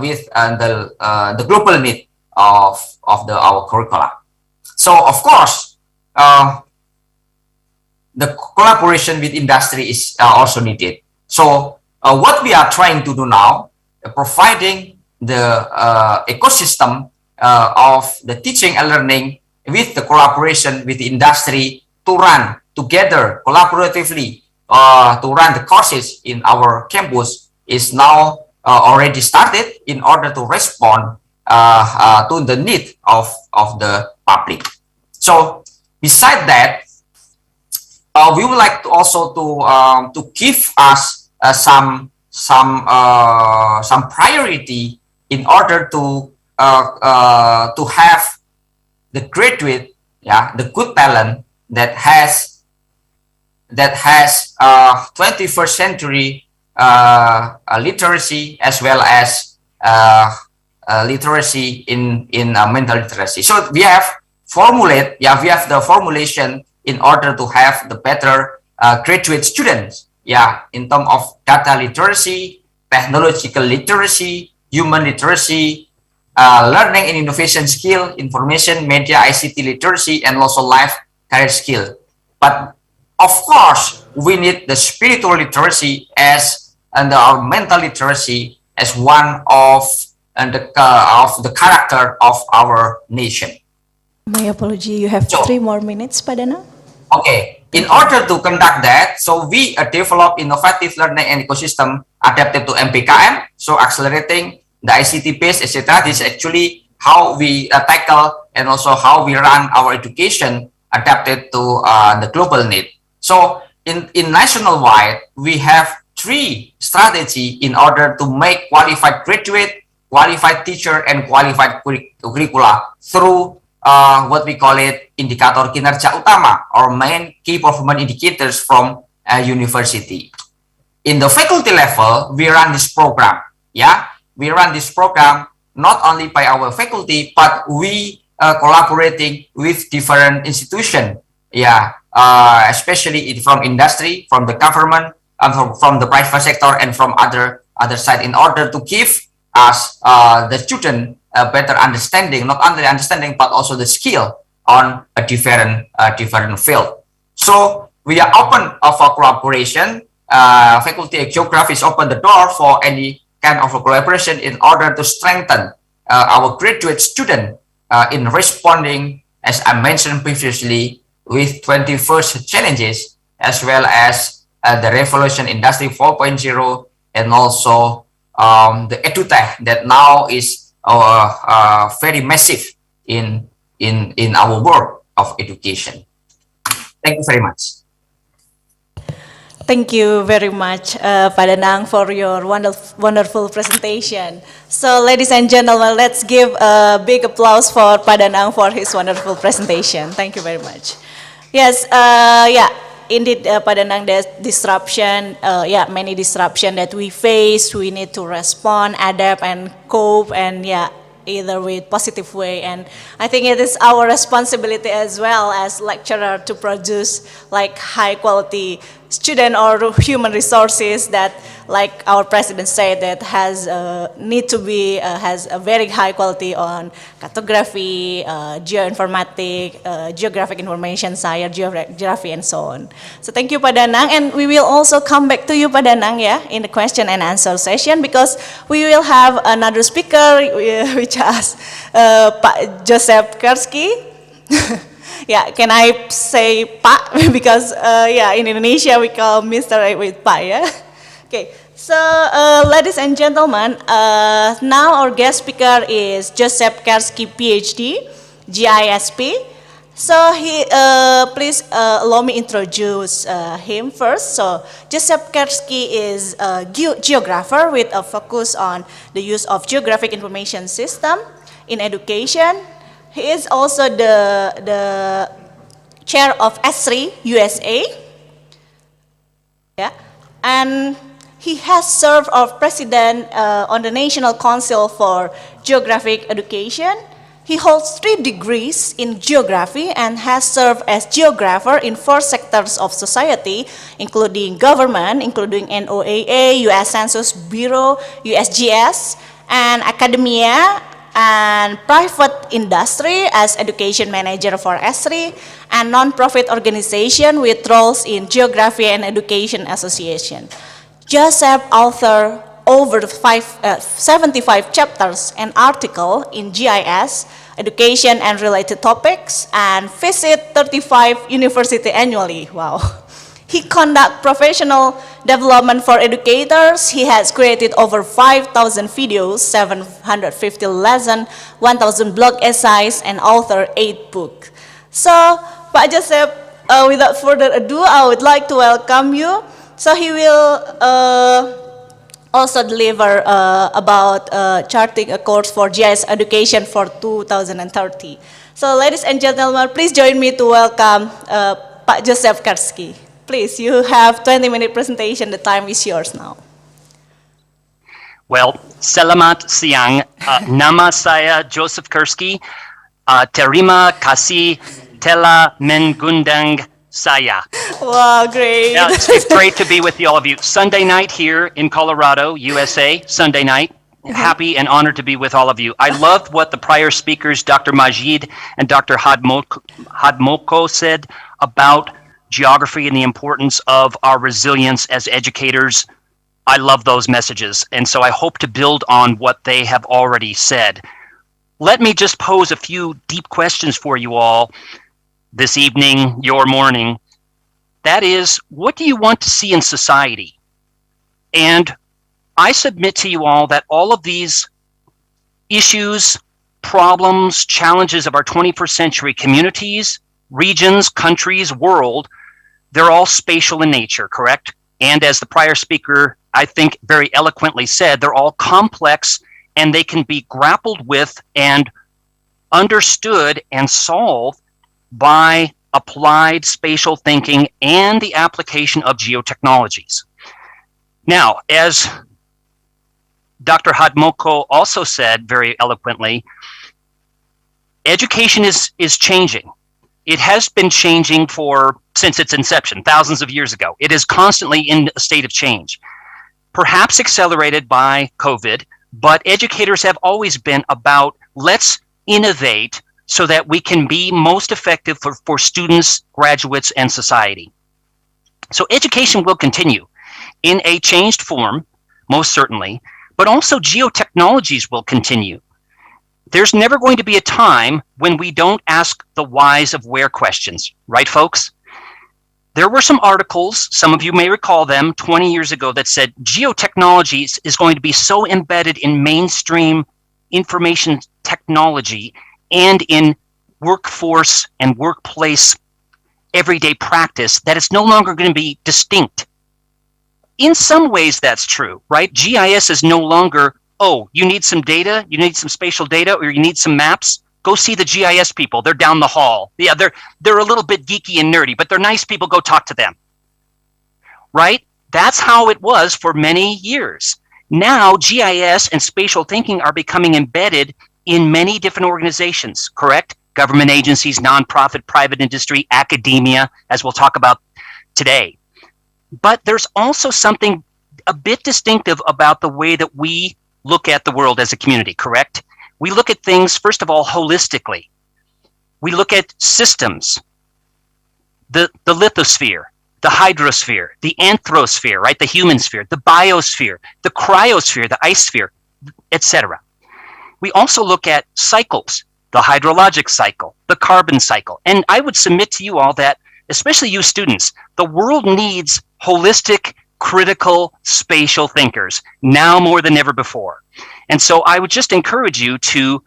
[SPEAKER 13] with the global need of our curricula. So of course, the collaboration with industry is also needed. So what we are trying to do now, providing the ecosystem of the teaching and learning with the collaboration with the industry to run together collaboratively to run the courses in our campus is now already started in order to respond to the need of the public. So beside that, we would like to also to give us some priority in order to have the graduate, the good talent that has 21st century literacy as well as literacy in mental literacy. So we have the formulation in order to have the better graduate students, in terms of data literacy, technological literacy, human literacy, learning and innovation skill, information, media, ICT literacy, and also life career skill. But of course, we need the spiritual literacy and our mental literacy as one of the character of our nation.
[SPEAKER 11] My apology, you have 3 more minutes, Pak Danang.
[SPEAKER 13] Okay, in order to conduct that, so we develop innovative learning and ecosystem adapted to MPKM, so accelerating the ICT base, etc. This is actually how we tackle and also how we run our education adapted to the global need. So in national wide, we have 3 strategies in order to make qualified graduate, qualified teacher, and qualified curricula through what we call it indikator kinerja utama or main key performance indicators from a university. In the faculty level, we run this program. We run this program not only by our faculty, but we collaborating with different institutions. Especially from industry, from the government, from the private sector, and from other side, in order to give us the student a better understanding, not only understanding but also the skill on a different field. So we are open for collaboration. Faculty of Geography is open the door for any kind of collaboration in order to strengthen our graduate student in responding, as I mentioned previously, with 21st challenges, as well as the revolution industry 4.0, and also the edutech that now is very massive in our world of education. Thank you very much.
[SPEAKER 11] Thank you very much, Pak Danang, for your wonderful presentation. So, ladies and gentlemen, let's give a big applause for Pak Danang for his wonderful presentation. Thank you very much. Yes, indeed, Pak Danang, there's disruption, many disruption that we face. We need to respond, adapt, and cope, and either with positive way. And I think it is our responsibility as well as lecturer to produce like high quality student or human resources that, like our president said, that has need to be has a very high quality on cartography, geoinformatics, geographic information science, geography, and so on. So thank you, Pak Danang, and we will also come back to you, Pak Danang, yeah, in the question and answer session, because we will have another speaker, which is Pak Joseph Kersky. Yeah, can I say Pak? Because yeah, in Indonesia we call Mr. with Pak, yeah? Okay, so ladies and gentlemen, now our guest speaker is Joseph Kersky, PhD, GISP. So please allow me introduce him first. So Joseph Kersky is a geographer with a focus on the use of geographic information system in education. He is also the chair of ESRI USA. Yeah, and he has served as president on the National Council for Geographic Education. He holds 3 degrees in geography and has served as geographer in 4 sectors of society, including government, including NOAA, U.S. Census Bureau, USGS, and academia, and private industry as education manager for ESRI, and non-profit organization with roles in Geography and Education Association. Joseph authored over 75 chapters and articles in GIS, education and related topics, and visit 35 universities annually. Wow. He conducts professional development for educators. He has created over 5,000 videos, 750 lessons, 1,000 blog essays, and authored 8 books. So, Pak Joseph, without further ado, I would like to welcome you. So he will also deliver about charting a course for GIS education for 2030. So, ladies and gentlemen, please join me to welcome Pak Joseph Kersky. Please, you have 20-minute presentation. The time is yours now.
[SPEAKER 14] Well, selamat siang. Nama saya Joseph Kersky. Terima kasih telah mengundang saya.
[SPEAKER 11] Wow, great.
[SPEAKER 14] Yeah, it's great to be with all of you. Sunday night here in Colorado, USA, Sunday night. Happy and honored to be with all of you. I loved what the prior speakers, Dr. Majid and Dr. Hadmoko, said about geography and the importance of our resilience as educators. I love those messages, and so I hope to build on what they have already said. Let me just pose a few deep questions for you all this evening, your morning. That is, what do you want to see in society? And I submit to you all that all of these issues, problems, challenges of our 21st century communities, regions, countries, world, they're all spatial in nature, correct? And as the prior speaker, I think, very eloquently said, they're all complex and they can be grappled with and understood and solved by applied spatial thinking and the application of geotechnologies. Now, as Dr. Hadmoko also said very eloquently, education is changing. It has been changing since its inception, thousands of years ago. It is constantly in a state of change, perhaps accelerated by COVID, but educators have always been about let's innovate so that we can be most effective for students, graduates, and society. So education will continue in a changed form, most certainly, but also geotechnologies will continue. There's never going to be a time when we don't ask the whys of where questions, right, folks? There were some articles, some of you may recall them, 20 years ago that said geotechnologies is going to be so embedded in mainstream information technology and in workforce and workplace everyday practice that it's no longer going to be distinct. In some ways that's true, right? GIS is no longer, oh, you need some data, you need some spatial data, or you need some maps, go see the GIS people, they're down the hall. Yeah, they're a little bit geeky and nerdy, but they're nice people, go talk to them. Right? That's how it was for many years. Now, GIS and spatial thinking are becoming embedded in many different organizations, correct? Government agencies, nonprofit, private industry, academia, as we'll talk about today. But there's also something a bit distinctive about the way that we look at the world as a community, correct? We look at things, first of all, holistically. We look at systems, the lithosphere, the hydrosphere, the anthrosphere, right? The human sphere, the biosphere, the cryosphere, the ice sphere, etc. We also look at cycles, the hydrologic cycle, the carbon cycle. And I would submit to you all that, especially you students, the world needs holistic, critical, spatial thinkers now more than ever before. And so I would just encourage you to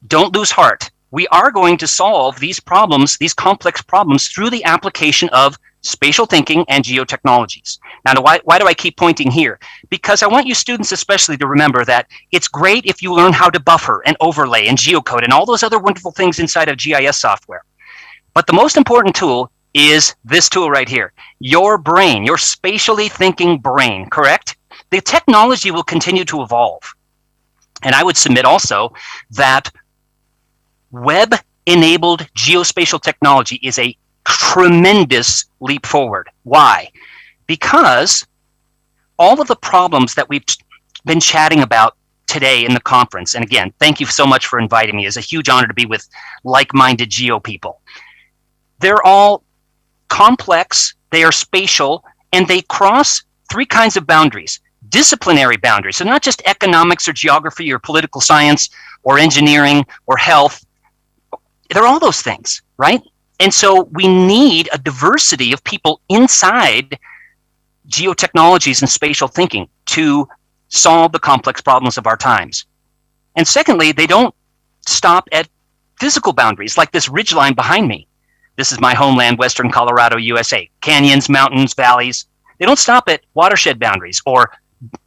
[SPEAKER 14] don't lose heart. We are going to solve these problems, these complex problems, through the application of spatial thinking and geotechnologies. Now, why do I keep pointing here? Because I want you students especially to remember that it's great if you learn how to buffer and overlay and geocode and all those other wonderful things inside of GIS software. But the most important tool is this tool right here, your brain, your spatially thinking brain, correct? The technology will continue to evolve. And I would submit also that web-enabled geospatial technology is a tremendous leap forward. Why? Because all of the problems that we've been chatting about today in the conference, and again, thank you so much for inviting me. It's a huge honor to be with like-minded geo people. They're all complex, they are spatial, and they cross three kinds of boundaries. Disciplinary boundaries, so not just economics or geography or political science or engineering or health. They're all those things, right? And so we need a diversity of people inside geotechnologies and spatial thinking to solve the complex problems of our times. And secondly, they don't stop at physical boundaries like this ridgeline behind me. This is my homeland, Western Colorado, USA. Canyons, mountains, valleys. They don't stop at watershed boundaries or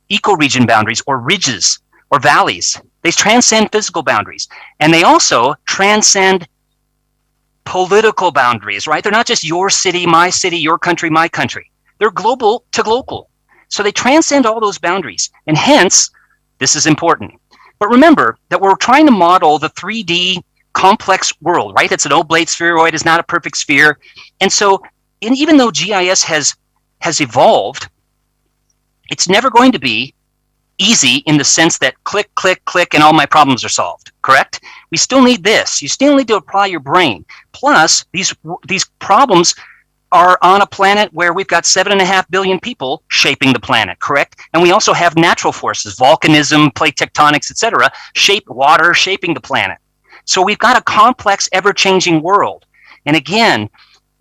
[SPEAKER 14] ecoregion boundaries or ridges or valleys. They transcend physical boundaries. And they also transcend political boundaries, right? They're not just your city, your country, my country. They're global to local. So they transcend all those boundaries. And hence, this is important. But remember that we're trying to model the 3D complex world, right? It's an oblate spheroid, it's not a perfect sphere. And so even though GIS has evolved, it's never going to be easy in the sense that click, click, click, and all my problems are solved, correct? We still need this. You still need to apply your brain. Plus, these problems are on a planet where we've got 7.5 billion people shaping the planet, correct? And we also have natural forces, volcanism, plate tectonics, etc., water shaping the planet. So we've got a complex, ever-changing world. And again,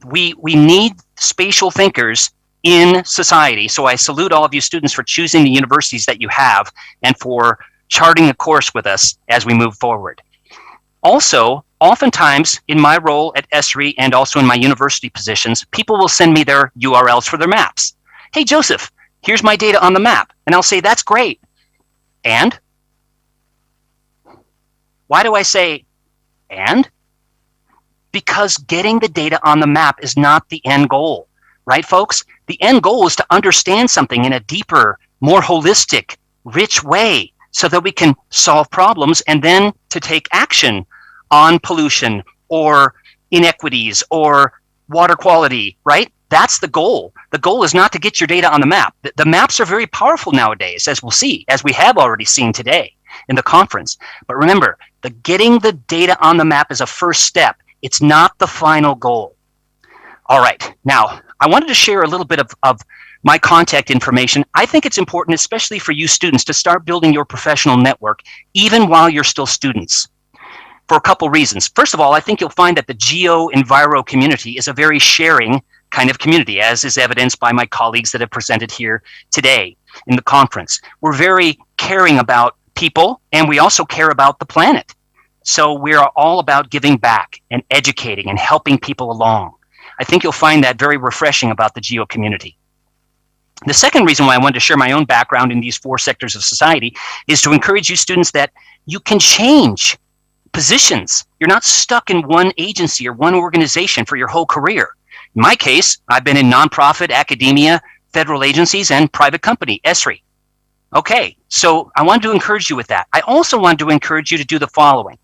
[SPEAKER 14] we need spatial thinkers in society. So I salute all of you students for choosing the universities that you have and for charting a course with us as we move forward. Also, oftentimes in my role at ESRI and also in my university positions, people will send me their URLs for their maps. Hey, Joseph, here's my data on the map. And I'll say, that's great. And? Why do I say, and? Because getting the data on the map is not the end goal, right, folks? The end goal is to understand something in a deeper, more holistic, rich way so that we can solve problems and then to take action on pollution or inequities or water quality, right? That's the goal. The goal is not to get your data on the map. The maps are very powerful nowadays, as we'll see, as we have already seen today in the conference. But remember, getting the data on the map is a first step. It's not the final goal. All right, now I wanted to share a little bit of my contact information. I think it's important, especially for you students, to start building your professional network even while you're still students for a couple reasons. First of all, I think you'll find that the geo-enviro community is a very sharing kind of community, as is evidenced by my colleagues that have presented here today in the conference. We're very caring about people, and we also care about the planet. So we are all about giving back and educating and helping people along. I think you'll find that very refreshing about the geo community. The second reason why I wanted to share my own background in these 4 sectors of society is to encourage you students that you can change positions. You're not stuck in one agency or one organization for your whole career. In my case, I've been in nonprofit, academia, federal agencies, and private company, ESRI. Okay, so I wanted to encourage you with that. I also wanted to encourage you to do the following.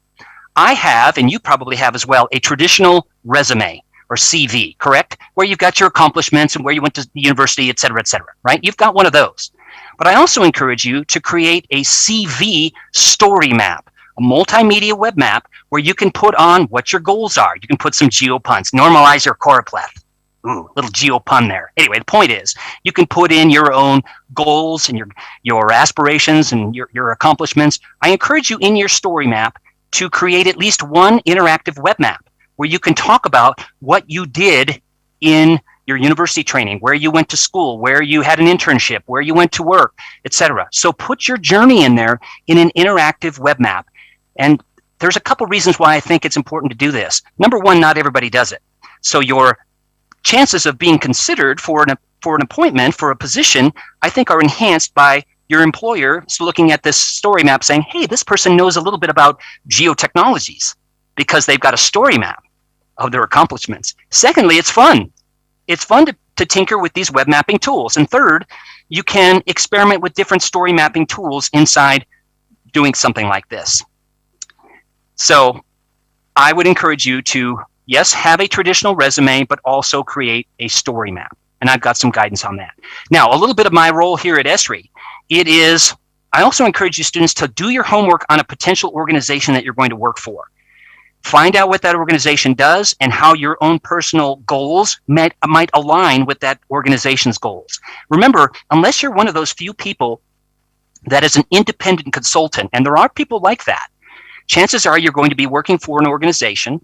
[SPEAKER 14] I have, and you probably have as well, a traditional resume or CV, correct? Where you've got your accomplishments and where you went to university, et cetera, right? You've got one of those. But I also encourage you to create a CV story map, a multimedia web map where you can put on what your goals are. You can put some geopuns, normalize your choropleth. Ooh, little geo pun there. Anyway, the point is, you can put in your own goals and your aspirations and your accomplishments. I encourage you in your story map to create at least one interactive web map where you can talk about what you did in your university training, where you went to school, where you had an internship, where you went to work, etc. So put your journey in there in an interactive web map. And there's a couple reasons why I think it's important to do this. Number one, not everybody does it. So your chances of being considered for an appointment, for a position, I think are enhanced by your employer looking at this story map saying, hey, this person knows a little bit about geotechnologies because they've got a story map of their accomplishments. Secondly, it's fun. It's fun to tinker with these web mapping tools. And third, you can experiment with different story mapping tools inside doing something like this. So I would encourage you to, yes, have a traditional resume, but also create a story map. And I've got some guidance on that. Now, a little bit of my role here at ESRI, I also encourage you students to do your homework on a potential organization that you're going to work for. Find out what that organization does and how your own personal goals might align with that organization's goals. Remember, unless you're one of those few people that is an independent consultant, and there are people like that, chances are you're going to be working for an organization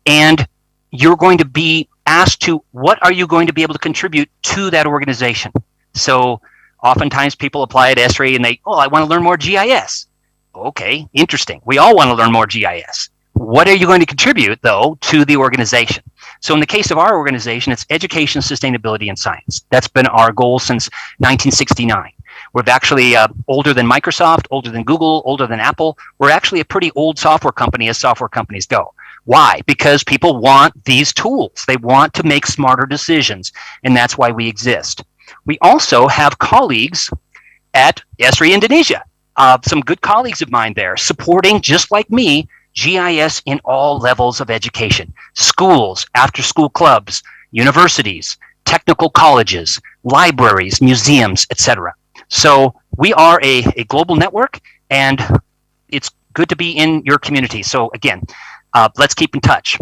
[SPEAKER 14] and you're going to be asked to, what are you going to be able to contribute to that organization? So oftentimes people apply at ESRI and I want to learn more GIS. Okay, interesting. We all want to learn more GIS. What are you going to contribute, though, to the organization? So in the case of our organization, it's education, sustainability, and science. That's been our goal since 1969. We're actually older than Microsoft, older than Google, older than Apple. We're actually a pretty old software company as software companies go. Why? Because people want these tools. They want to make smarter decisions, and that's why we exist. We also have colleagues at ESRI Indonesia, some good colleagues of mine there, supporting, just like me, GIS in all levels of education, schools, after-school clubs, universities, technical colleges, libraries, museums, etc. So we are a global network, and it's good to be in your community. So again, let's keep in touch.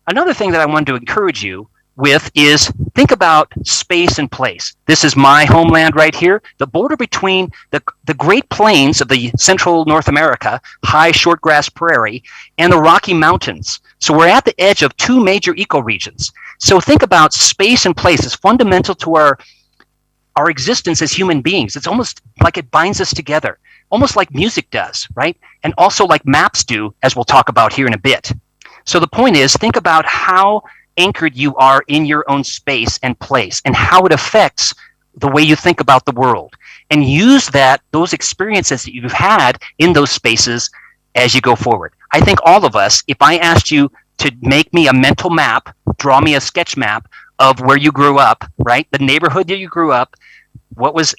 [SPEAKER 14] Another thing that I wanted to encourage you with is think about space and place. This is my homeland right here, the border between the Great Plains of the central North America, high shortgrass prairie, and the Rocky Mountains. So we're at the edge of two major ecoregions. So think about space and place as fundamental to our existence as human beings. It's almost like it binds us together, almost like music does, right? And also like maps do, as we'll talk about here in a bit. So the point is, think about how anchored you are in your own space and place and how it affects the way you think about the world, and use those experiences that you've had in those spaces as you go forward. I think all of us, if I asked you to make me a mental map, draw me a sketch map of where you grew up, right? The neighborhood that you grew up,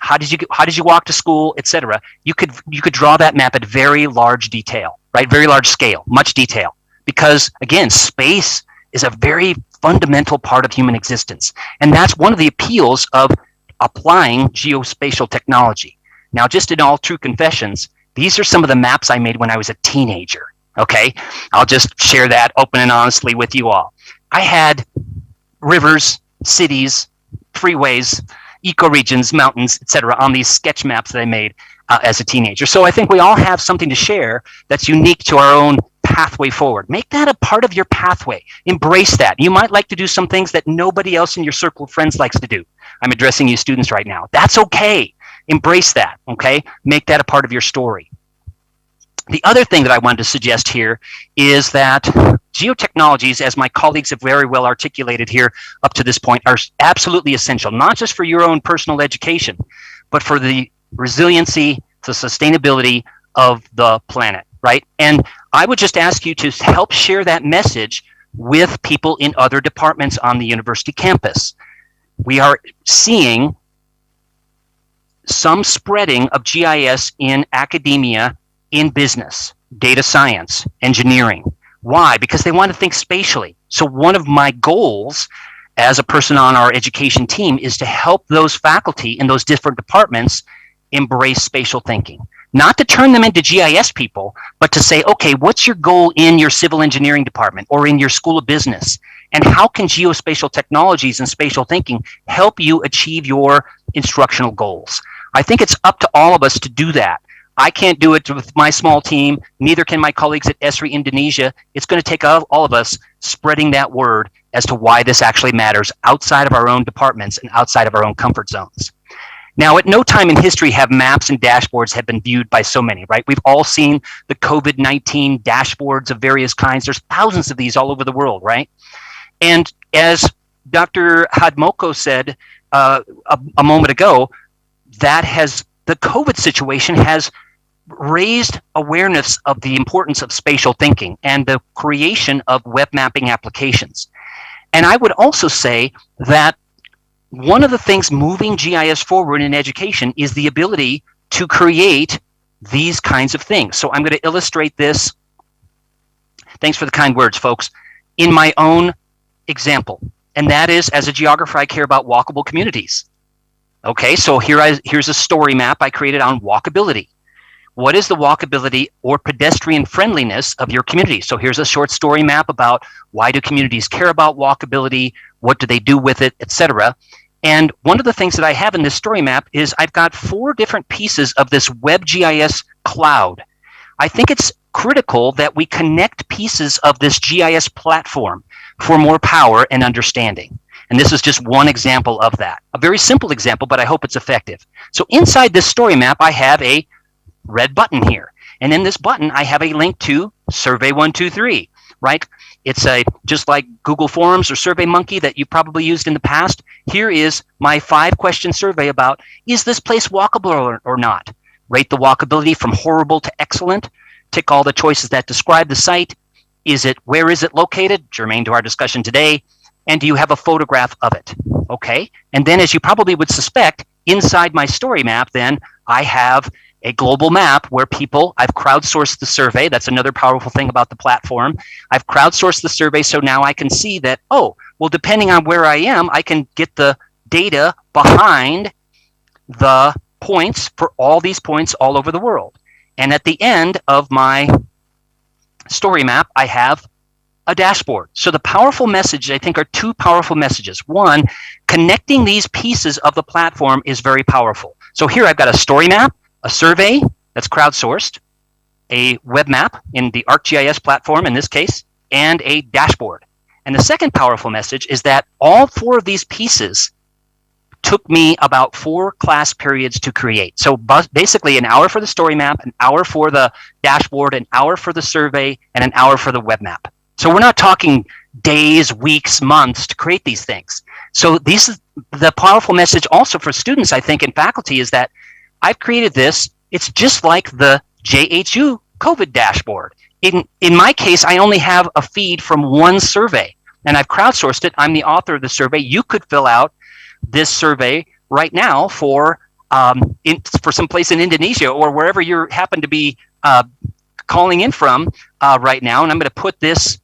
[SPEAKER 14] how did you walk to school, etc. You could draw that map at very large detail, right? Very large scale, much detail. Because again, space is a very fundamental part of human existence. And that's one of the appeals of applying geospatial technology. Now, just in all true confessions, these are some of the maps I made when I was a teenager, okay? I'll just share that open and honestly with you all. I had rivers, cities, freeways, ecoregions, mountains, etc. on these sketch maps that I made as a teenager. So I think we all have something to share that's unique to our own pathway forward. Make that a part of your pathway. Embrace that. You might like to do some things that nobody else in your circle of friends likes to do. I'm addressing you students right now. That's okay. Embrace that, okay? Make that a part of your story. The other thing that I wanted to suggest here is that geotechnologies, as my colleagues have very well articulated here up to this point, are absolutely essential, not just for your own personal education, but for the resiliency, the sustainability of the planet, right? And I would just ask you to help share that message with people in other departments on the university campus. We are seeing some spreading of GIS in academia, in business, data science, engineering. Why? Because they want to think spatially. So one of my goals as a person on our education team is to help those faculty in those different departments embrace spatial thinking. Not to turn them into GIS people, but to say, okay, what's your goal in your civil engineering department or in your school of business? And how can geospatial technologies and spatial thinking help you achieve your instructional goals? I think it's up to all of us to do that. I can't do it with my small team, neither can my colleagues at ESRI Indonesia. It's going to take all of us spreading that word as to why this actually matters outside of our own departments and outside of our own comfort zones. Now, at no time in history have maps and dashboards have been viewed by so many, right? We've all seen the COVID-19 dashboards of various kinds. There's thousands of these all over the world, right? And as Dr. Hadmoko said a moment ago, the COVID situation has raised awareness of the importance of spatial thinking and the creation of web mapping applications. And I would also say that one of the things moving GIS forward in education is the ability to create these kinds of things. So I'm going to illustrate this. Thanks for the kind words, folks. In my own example, and that is, as a geographer, I care about walkable communities. Okay, so here's a story map I created on walkability. What is the walkability or pedestrian friendliness of your community? So here's a short story map about why do communities care about walkability, what do they do with it, etc. And one of the things that I have in this story map is I've got 4 different pieces of this WebGIS cloud. I think it's critical that we connect pieces of this GIS platform for more power and understanding. And this is just one example of that. A very simple example, but I hope it's effective. So inside this story map, I have a red button here. And in this button, I have a link to Survey 123, right? It's just like Google Forms or SurveyMonkey that you probably used in the past. Here is my 5-question survey about, is this place walkable or not? Rate the walkability from horrible to excellent. Tick all the choices that describe the site. Where is it located? Germane to our discussion today. And do you have a photograph of it? Okay. And then, as you probably would suspect, inside my story map, then I have a global map where I've crowdsourced the survey. That's another powerful thing about the platform. I've crowdsourced the survey, so now I can see that, oh, well, depending on where I am, I can get the data behind the points for all these points all over the world. And at the end of my story map, I have a dashboard. So the powerful message, I think, are 2 powerful messages. One, connecting these pieces of the platform is very powerful. So here I've got a story map, a survey that's crowdsourced, a web map in the ArcGIS platform in this case, and a dashboard. And the second powerful message is that all 4 of these pieces took me about 4 class periods to create. So basically an hour for the story map, an hour for the dashboard, an hour for the survey, and an hour for the web map. So we're not talking days, weeks, months to create these things. So the powerful message also for students, I think, and faculty is that I've created this. It's just like the JHU COVID dashboard. In my case, I only have a feed from one survey, and I've crowdsourced it. I'm the author of the survey. You could fill out this survey right now for some place in Indonesia or wherever you happen to be calling in from right now. And I'm going to put this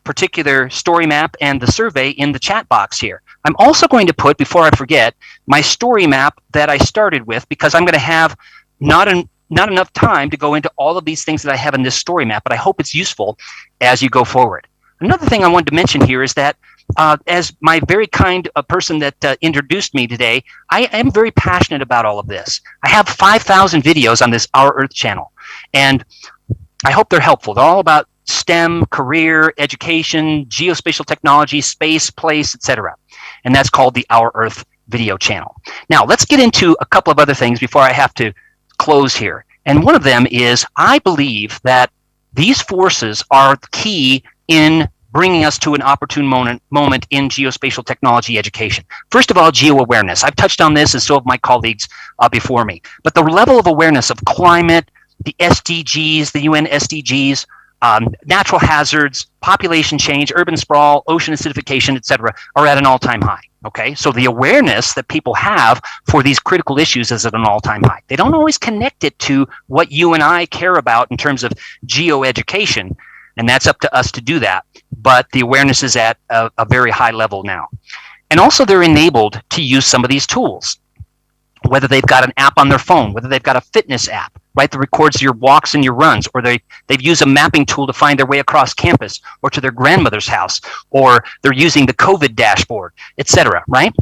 [SPEAKER 14] particular story map and the survey in the chat box here. I'm also going to put, before I forget, my story map that I started with, because I'm going to have not enough time to go into all of these things that I have in this story map, but I hope it's useful as you go forward. Another thing I wanted to mention here is that as my very kind person that introduced me today, I am very passionate about all of this. I have 5,000 videos on this Our Earth channel, and I hope they're helpful. They're all about STEM, career, education, geospatial technology, space, place, etc. And that's called the Our Earth video channel. Now, let's get into a couple of other things before I have to close here. And one of them is I believe that these forces are key in bringing us to an opportune moment in geospatial technology education. First of all, geo-awareness. I've touched on this, and so have my colleagues before me. But the level of awareness of climate, the SDGs, the UN SDGs, natural hazards, population change, urban sprawl, ocean acidification, etc., are at an all-time high. Okay, so the awareness that people have for these critical issues is at an all-time high. They don't always connect it to what you and I care about in terms of geoeducation, and that's up to us to do that. But the awareness is at a very high level now. And also they're enabled to use some of these tools, whether they've got an app on their phone, whether they've got a fitness app, right, that records your walks and your runs, or they've used a mapping tool to find their way across campus or to their grandmother's house, or they're using the COVID dashboard, etc., right?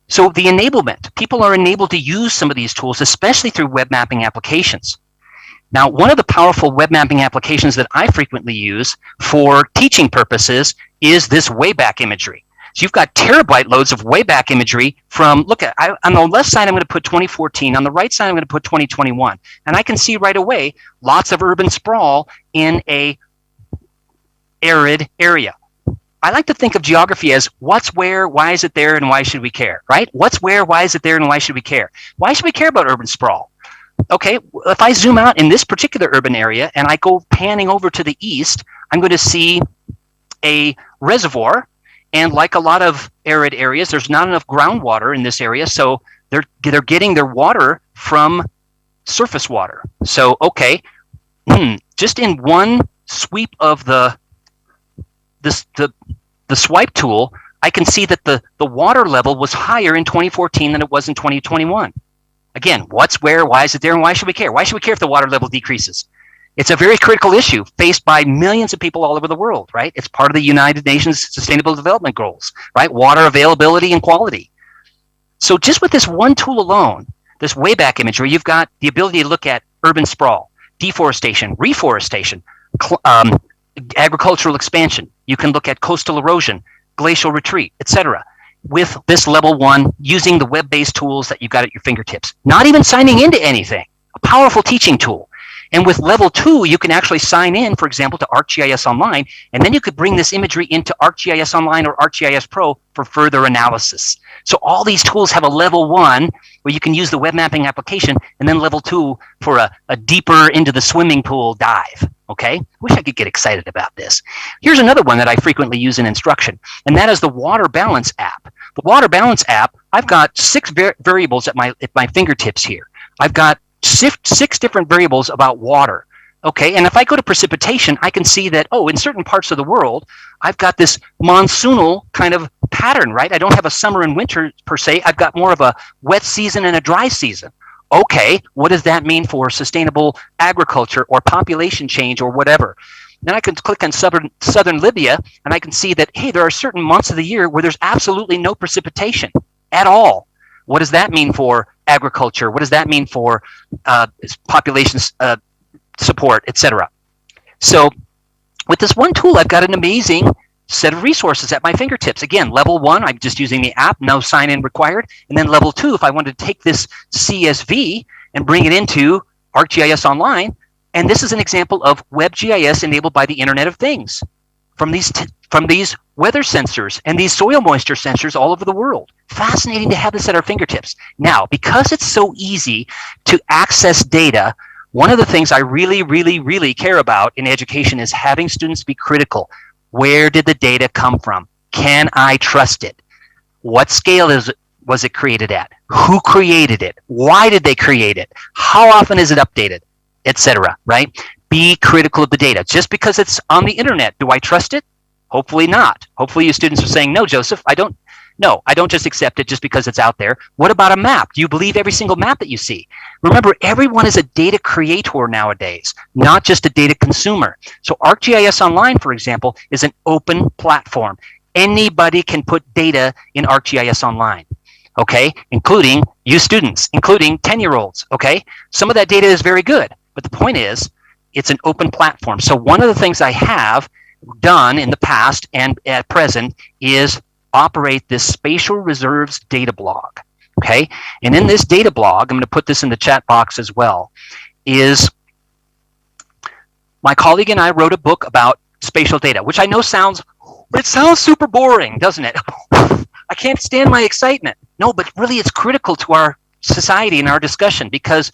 [SPEAKER 14] So the enablement, people are enabled to use some of these tools, especially through web mapping applications. Now, one of the powerful web mapping applications that I frequently use for teaching purposes is this Wayback Imagery. So you've got terabyte loads of Wayback Imagery from, look at, on the left side I'm going to put 2014, on the right side I'm going to put 2021. And I can see right away lots of urban sprawl in a arid area. I like to think of geography as what's where, why is it there, and why should we care, right? What's where, why is it there, and why should we care? Why should we care about urban sprawl? Okay, if I zoom out in this particular urban area and I go panning over to the east, I'm going to see a reservoir. And like a lot of arid areas, there's not enough groundwater in this area, so they're getting their water from surface water. So, okay, just in one sweep of the swipe tool, I can see that the water level was higher in 2014 than it was in 2021. Again, what's where, why is it there, and why should we care? Why should we care if the water level decreases? It's a very critical issue faced by millions of people all over the world, right? It's part of the United Nations Sustainable Development Goals, right? Water availability and quality. So just with this one tool alone, this Wayback Imagery, you've got the ability to look at urban sprawl, deforestation, reforestation, agricultural expansion. You can look at coastal erosion, glacial retreat, etc. with this level 1 using the web-based tools that you've got at your fingertips. Not even signing into anything, a powerful teaching tool. And with level 2, you can actually sign in, for example, to ArcGIS Online, and then you could bring this imagery into ArcGIS Online or ArcGIS Pro for further analysis. So all these tools have a level 1 where you can use the web mapping application, and then level 2 for a deeper into the swimming pool dive. Okay? Wish I could get excited about this. Here's another one that I frequently use in instruction, and that is the Water Balance app. The Water Balance app, I've got 6 variables at my fingertips here. I've got 6 different variables about water. Okay, and if I go to precipitation, I can see that, oh, in certain parts of the world, I've got this monsoonal kind of pattern, right? I don't have a summer and winter per se. I've got more of a wet season and a dry season. Okay, what does that mean for sustainable agriculture or population change or whatever? Then I can click on southern Libya, and I can see that, hey, there are certain months of the year where there's absolutely no precipitation at all. What does that mean for agriculture? What does that mean for population support, etc.? So with this one tool, I've got an amazing set of resources at my fingertips. Again, level 1, I'm just using the app, no sign-in required. And then level 2, if I wanted to take this CSV and bring it into ArcGIS Online, and this is an example of WebGIS enabled by the Internet of Things from these weather sensors and these soil moisture sensors all over the world. Fascinating to have this at our fingertips. Now, because it's so easy to access data, one of the things I really, really, really care about in education is having students be critical. Where did the data come from? Can I trust it? What scale was it created at? Who created it? Why did they create it? How often is it updated? Etc. Right? Be critical of the data. Just because it's on the internet, do I trust it? Hopefully not. Hopefully you students are saying, no, Joseph, I don't just accept it just because it's out there. What about a map? Do you believe every single map that you see? Remember, everyone is a data creator nowadays, not just a data consumer. So ArcGIS Online, for example, is an open platform. Anybody can put data in ArcGIS Online, okay? Including you students, including 10-year-olds, okay? Some of that data is very good, but the point is, it's an open platform. So one of the things I have done in the past and at present is operate this spatial reserves data blog, okay? And in this data blog, I'm going to put this in the chat box as well, is my colleague and I wrote a book about spatial data, which I know sounds super boring, doesn't it? I can't stand my excitement. No, but really it's critical to our society and our discussion, because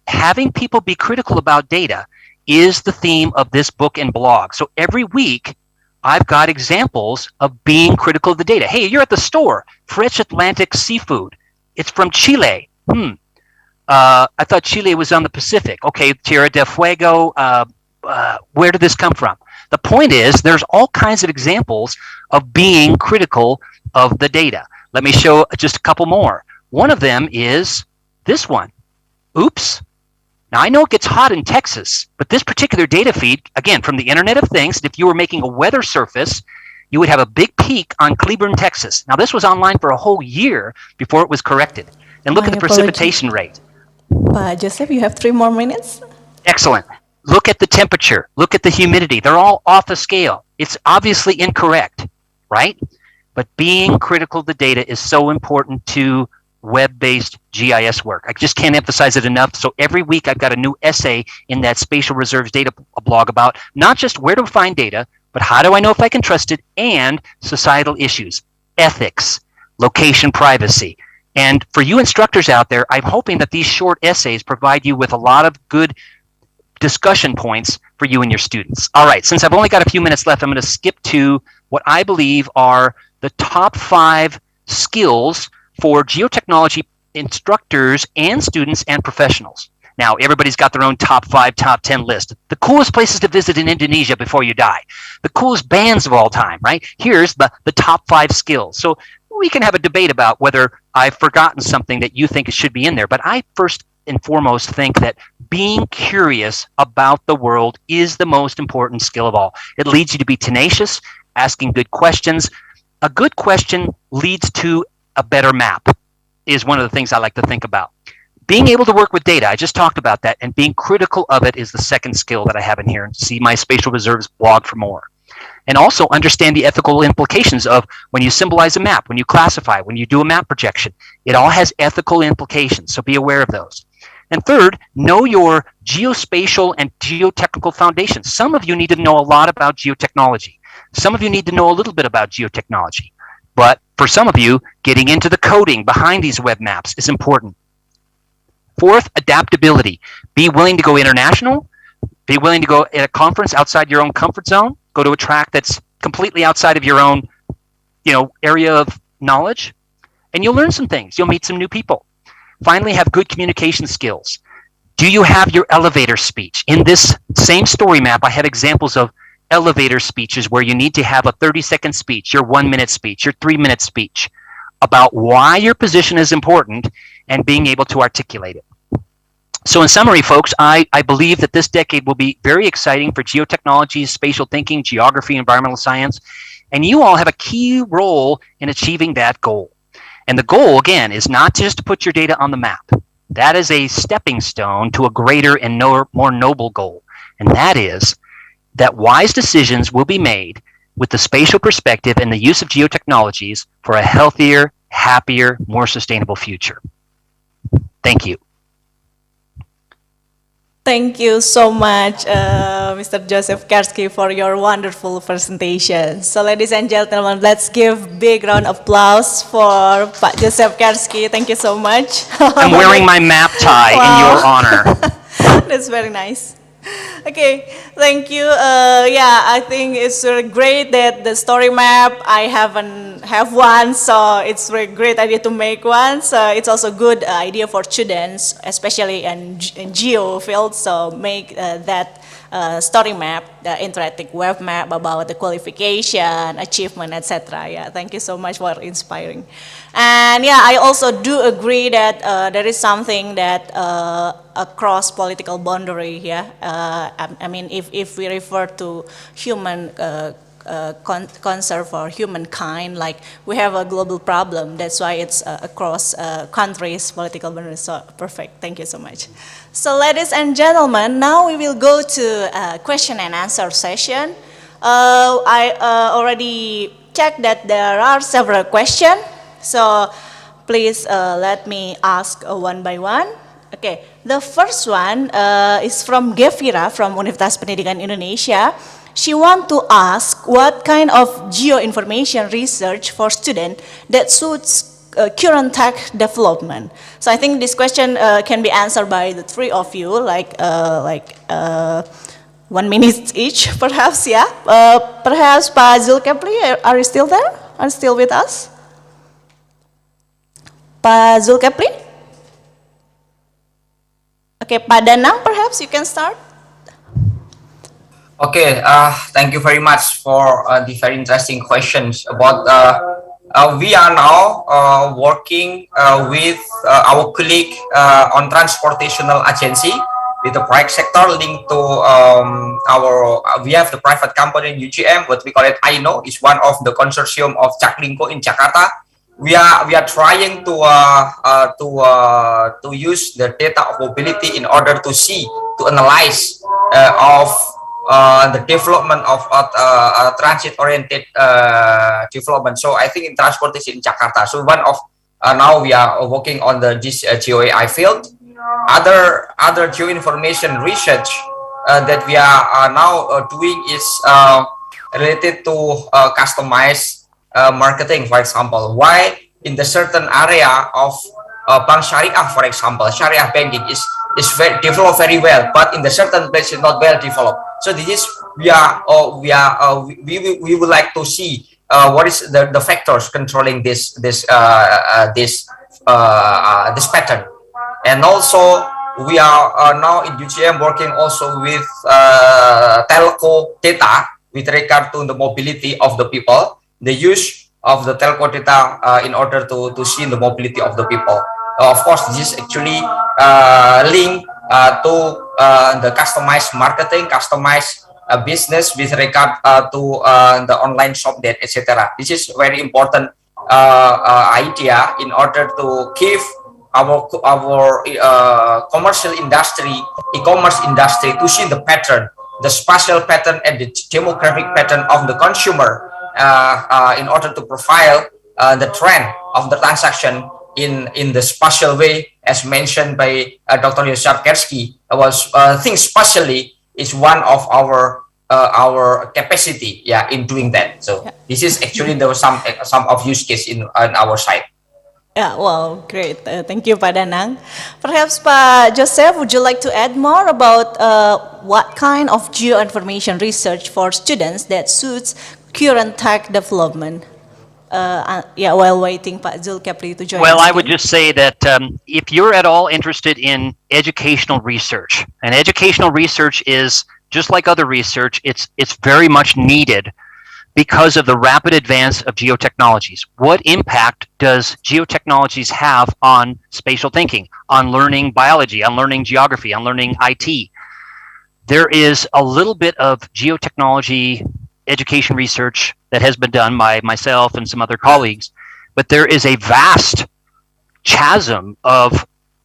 [SPEAKER 14] having people be critical about data is the theme of this book and blog. So every week, I've got examples of being critical of the data. Hey, you're at the store, fresh Atlantic seafood. It's from Chile. I thought Chile was on the Pacific. Okay, Tierra del Fuego, where did this come from? The point is, there's all kinds of examples of being critical of the data. Let me show just a couple more. One of them is this one. Oops. Now, I know it gets hot in Texas, but this particular data feed, again, from the Internet of Things, if you were making a weather surface, you would have a big peak on Cleburne, Texas. Now, this was online for a whole year before it was corrected. And look at the precipitation rate.
[SPEAKER 11] Joseph, you have 3 more minutes.
[SPEAKER 14] Excellent. Look at the temperature. Look at the humidity. They're all off the scale. It's obviously incorrect, right? But being critical of the data is so important to web-based GIS work. I just can't emphasize it enough. So every week I've got a new essay in that Spatial Reserves data blog about not just where to find data, but how do I know if I can trust it, and societal issues, ethics, location privacy. And for you instructors out there, I'm hoping that these short essays provide you with a lot of good discussion points for you and your students. All right, since I've only got a few minutes left, I'm going to skip to what I believe are the top 5 skills for geotechnology instructors and students and professionals. Now, everybody's got their own top 5, top 10 list. The coolest places to visit in Indonesia before you die. The coolest bands of all time, right? Here's the top 5 skills. So we can have a debate about whether I've forgotten something that you think should be in there. But I first and foremost think that being curious about the world is the most important skill of all. It leads you to be tenacious, asking good questions. A good question leads to a better map, is one of the things I like to think about. Being able to work with data, I just talked about that, and being critical of it is the second skill that I have in here. And see my Spatial Reserves blog for more. And also understand the ethical implications of when you symbolize a map, when you classify, when you do a map projection. It all has ethical implications, so be aware of those. And third, know your geospatial and geotechnical foundations. Some of you need to know a lot about geotechnology. Some of you need to know a little bit about geotechnology. But for some of you, getting into the coding behind these web maps is important. Fourth, adaptability. Be willing to go international. Be willing to go at a conference outside your own comfort zone. Go to a track that's completely outside of your own, area of knowledge. And you'll learn some things. You'll meet some new people. Finally, have good communication skills. Do you have your elevator speech? In this same story map, I have examples of elevator speeches where you need to have a 30-second speech, your 1-minute speech, your 3-minute speech about why your position is important and being able to articulate it. So in summary, folks, I believe that this decade will be very exciting for geotechnology, spatial thinking, geography, environmental science, and you all have a key role in achieving that goal. And the goal, again, is not just to put your data on the map. That is a stepping stone to a greater and more noble goal, and that is that wise decisions will be made with the spatial perspective and the use of geotechnologies for a healthier, happier, more sustainable future. Thank you.
[SPEAKER 11] Thank you so much, Mr. Joseph Karski, for your wonderful presentation. So, ladies and gentlemen, let's give big round of applause for Pak Joseph Karski. Thank you so much.
[SPEAKER 14] I'm wearing my map tie in your honor.
[SPEAKER 11] That's very nice. Okay, thank you. I think it's really great that the story map, I haven't have one, so it's a great idea to make one. So it's also good idea for students, especially in geo field. So make that story map, the interactive web map about the qualification, achievement, etc. Yeah, thank you so much for inspiring. And yeah, I also do agree that there is something that across political boundary. Yeah, I mean, if we refer to human concern for humankind, like we have a global problem. That's why it's across countries, political boundaries. So perfect. Thank you so much. So, ladies and gentlemen, now we will go to question and answer session. I already checked that there are several questions. So please let me ask one by one. Okay, the first one is from Gevira from Universitas Pendidikan Indonesia. She wants to ask what kind of geoinformation research for students that suits current tech development. So I think this question can be answered by the three of you, 1 minute each, perhaps, yeah. Perhaps Pak Zulkifli, are you still there? Are you still with us? Pak Zulkifli? Okay, Pak Danang, perhaps you can start.
[SPEAKER 13] Okay, thank you very much for the very interesting questions about we are now working with our colleague on transportational agency with the private sector linked to we have the private company in UGM, what we call it IGEOS, is one of the consortium of Jaklingko in Jakarta. We are trying to use the data of mobility in order to see, to analyze of the development of transit-oriented development. So I think in transportation in Jakarta. So one of now we are working on this GeoAI field. Other geoinformation research that we are now doing is related to customized marketing, for example. Why in the certain area of bank syariah, for example, syariah banking is developed very well, but in the certain place is not well developed. So this is we would like to see what is the factors controlling this pattern. And also we are now in UGM working also with telco data with regard to the mobility of the people, the use of the telco data in order to see the mobility of the people. Of course, this is actually linked to the customized marketing, customized business with regard to the online shop debt, etc. This is very important idea in order to give our commercial industry, e-commerce industry, to see the pattern, the spatial pattern and the demographic pattern of the consumer in order to profile the trend of the transaction in the spatial way, as mentioned by Dr. Yosef Kersky. I think spatially is one of our capacity, yeah, in doing that. So this is actually there was some of use case in on our side.
[SPEAKER 11] Yeah, well, great. Thank you, Pak Danang. Perhaps, Pak Joseph, would you like to add more about what kind of geoinformation research for students that suits current tech development? Yeah, while waiting Pak Zulkifli to join us.
[SPEAKER 14] Well, I would just say that if you're at all interested in educational research, and educational research is just like other research, it's very much needed because of the rapid advance of geotechnologies. What impact does geotechnologies have on spatial thinking, on learning biology, on learning geography, on learning IT? There is a little bit of geotechnology education research that has been done by myself and some other colleagues, but there is a vast chasm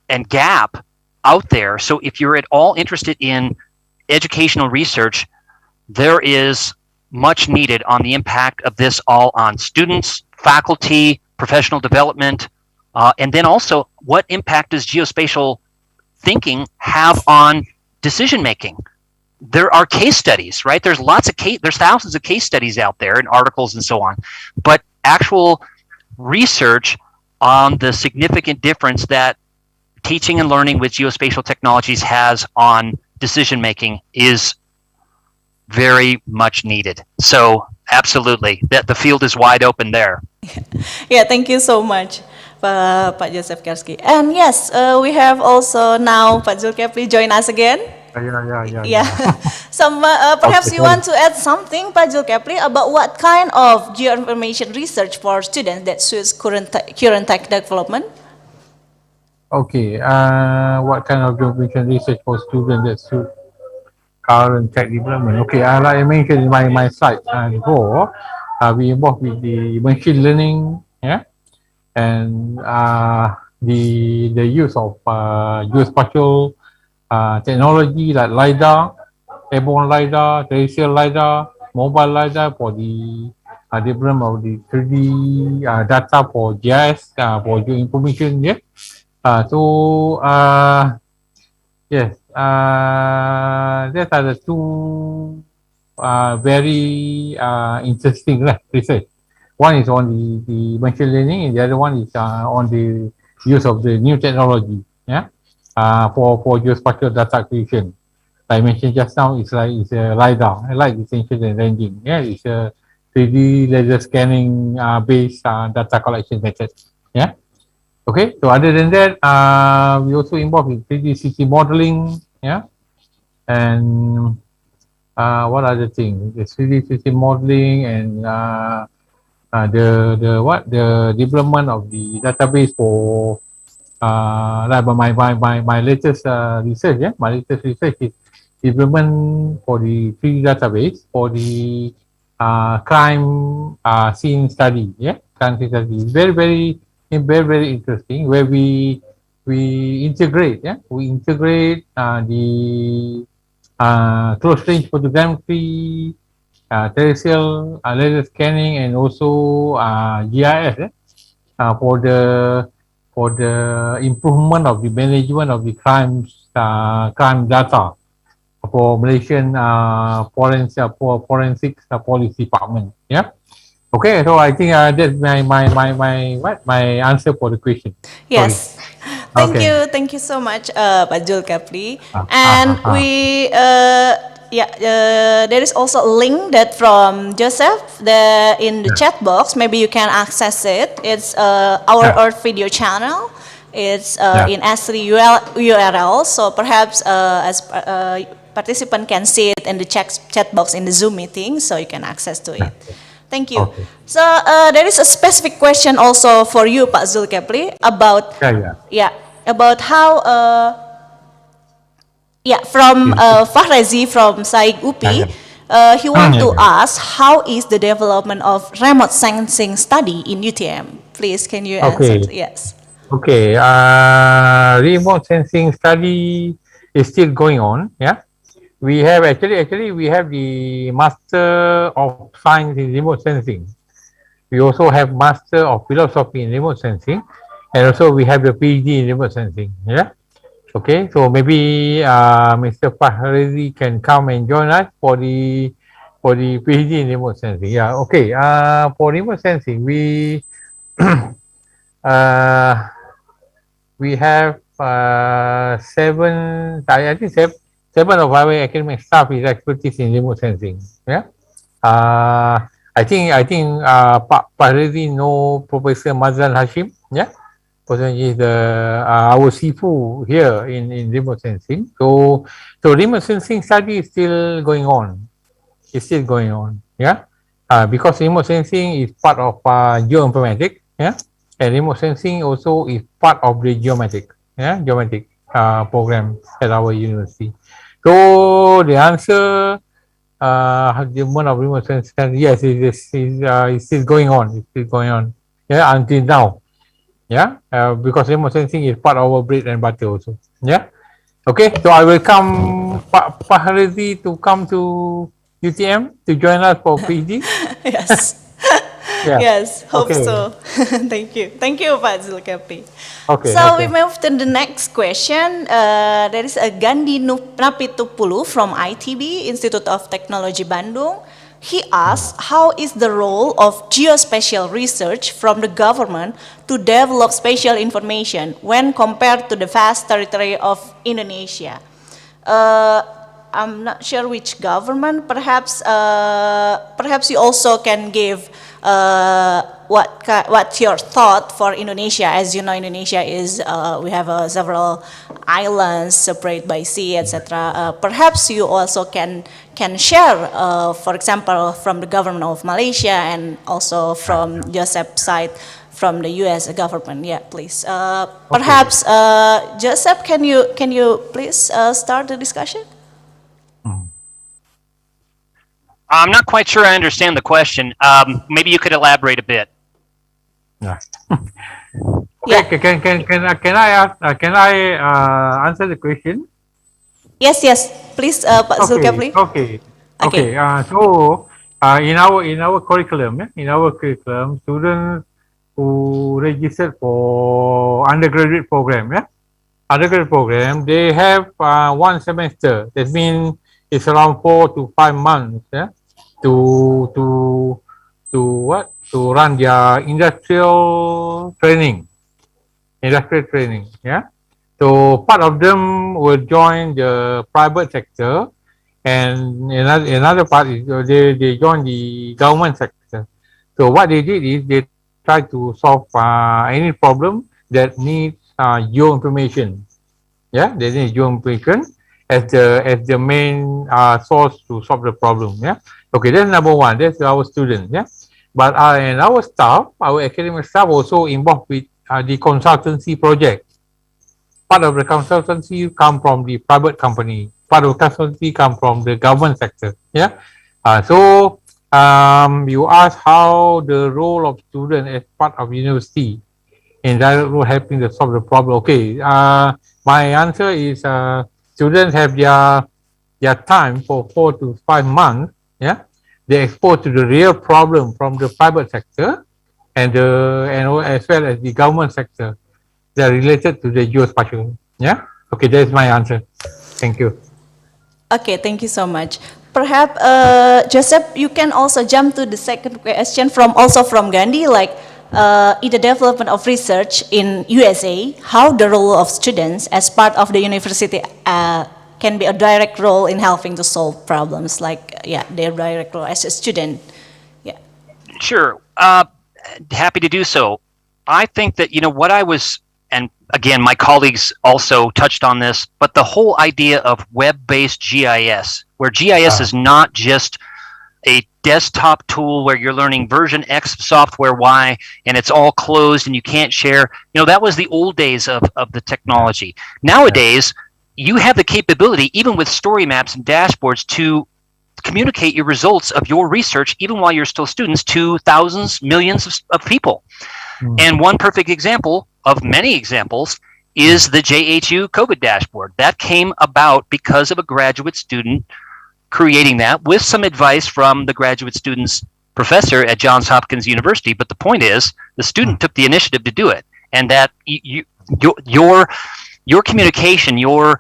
[SPEAKER 14] and gap out there. So if you're at all interested in educational research, there is much needed on the impact of this all on students, faculty, professional development, and then also what impact does geospatial thinking have on decision making? There are case studies, right? There's thousands of case studies out there and articles and so on, but actual research on the significant difference that teaching and learning with geospatial technologies has on decision making is very much needed. So absolutely, the field is wide open there.
[SPEAKER 11] Yeah, thank you so much, Pak Joseph Kersky. And yes, we have also now Pak Zulkifli join us again.
[SPEAKER 12] Yeah.
[SPEAKER 11] Perhaps you want to add something, Pak Zulkifli, about what kind of geoinformation research for students that suits current tech development?
[SPEAKER 12] Okay, what kind of geoinformation research for students that suit current tech development? Okay, like I mentioned in my slide before, we involved with the machine learning, yeah, and the use of geospatial technology like LiDAR, airborne LiDAR, terrestrial LiDAR, mobile LiDAR for the development of the 3D data for GIS, for geoinformation, yeah. Yes, that are the two very interesting research. One is on the machine learning, and the other one is on the use of the new technology, yeah, for geospatial data acquisition. Like I mentioned just now, it's a LiDAR, light detection and ranging. Yeah, it's a 3D laser scanning based data collection method. Yeah. Okay. So other than that, we also involved in 3D city modeling. Yeah. And what other thing? The 3D city modeling and the development of the database for like my latest research. Yeah, my latest research is development for the 3D database for the crime scene study. Yeah, crime scene study. Very interesting. Where we integrate. Yeah, we integrate the close range photogrammetry, terrestrial laser scanning, and also GIS for the improvement of the management of the crime data for Malaysian forensic police department. Yeah. Okay, so I think that's my answer for the question. Sorry.
[SPEAKER 11] Yes. Thank
[SPEAKER 12] Okay.
[SPEAKER 11] thank you so much, Pak Zulkifli. And there is also a link that from Joseph in the chat box. Maybe you can access it. It's our Earth video channel. It's in S3 URL. So perhaps as participant can see it in the chat box in the Zoom meeting, so you can access to it. Thank you.
[SPEAKER 12] Okay.
[SPEAKER 11] So there is a specific question also for you, Pak Zulkifli, about about how from Fahrezi from Saik UPI. He want to ask how is the development of remote sensing study in UTM? Please, can you answer? Yes.
[SPEAKER 12] Okay. Remote sensing study is still going on. Yeah. We have actually we have the Master of Science in Remote Sensing. We also have Master of Philosophy in Remote Sensing, and also we have the PhD in Remote Sensing. Yeah. Okay. So maybe Mr. Fahrizi can come and join us for the PhD in Remote Sensing. Yeah. Okay. For Remote Sensing, we have I think seven of our academic staff is expertise in remote sensing. Yeah. I think Pak Rezi know Professor Mazlan Hashim. Yeah. Person is our Sifu here in remote sensing. So remote sensing study is still going on. It's still going on. Yeah. Because remote sensing is part of geoinformatics. Yeah. And remote sensing also is part of the geometric program at our university. So the answer, the one of remote sensing, yes, it is still going on. It's still going on. Yeah, until now. Yeah, because remote sensing is part of our bread and butter also. Yeah. Okay, so I will come Pak Harezi to come to UTM to join us for PhD.
[SPEAKER 11] Yes.
[SPEAKER 12] Yeah.
[SPEAKER 11] Yes, hope
[SPEAKER 12] Okay.
[SPEAKER 11] so. Thank you. Thank you, Pak Zulkifli.
[SPEAKER 12] Okay.
[SPEAKER 11] So
[SPEAKER 12] okay.
[SPEAKER 11] we move to the next question. There is a Gandhi Napitupulu from ITB, Institute of Technology Bandung. He asks, how is the role of geospatial research from the government to develop spatial information when compared to the vast territory of Indonesia? I'm not sure which government. Perhaps you also can give what's your thought for Indonesia? As you know, Indonesia is we have several islands separated by sea, etc. Perhaps you also can share, for example, from the government of Malaysia and also from Joseph's side from the U.S. government. Yeah, please. Perhaps Joseph, can you please start the discussion?
[SPEAKER 14] I'm not quite sure I understand the question. Maybe you could elaborate a bit.
[SPEAKER 12] Yeah. Okay. Can I answer the question?
[SPEAKER 11] Yes. Please, Pak Zulkifli.
[SPEAKER 12] Okay. So in our curriculum, students who registered for undergraduate program, they have 1 semester. That means it's around 4 to 5 months. Yeah. To run their industrial training. Yeah. So part of them will join the private sector, and another part is they join the government sector. So what they did is they try to solve any problem that needs your information. Yeah, they need your information as the main source to solve the problem. Yeah. Okay, that's number one. That's our students. Yeah. But and our staff, our academic staff also involved with the consultancy project. Part of the consultancy come from the private company. Part of the consultancy come from the government sector. Yeah. So you ask how the role of student as part of university in that role helping to solve the problem. Okay. My answer is students have their time for 4 to 5 months. Yeah. They exposed to the real problem from the private sector and as well as the government sector. They're related to the geospatial. Yeah. Okay, that's my answer. Thank you.
[SPEAKER 11] Okay, thank you so much. Perhaps, Joseph, you can also jump to the second question from Gandhi, like in the development of research in USA, how the role of students as part of the university can be a direct role in helping to solve problems, like their direct role as a student. Yeah.
[SPEAKER 14] Sure. Happy to do so. I think that, what I was, and again, my colleagues also touched on this, but the whole idea of web-based GIS, where GIS is not just a desktop tool where you're learning version X software Y and it's all closed and you can't share. That was the old days of the technology. Nowadays, you have the capability, even with story maps and dashboards, to communicate your results of your research, even while you're still students, to thousands, millions of people. And one perfect example of many examples is the JHU COVID dashboard. That came about because of a graduate student creating that with some advice from the graduate student's professor at Johns Hopkins University. But the point is, the student took the initiative to do it, and that your communication, your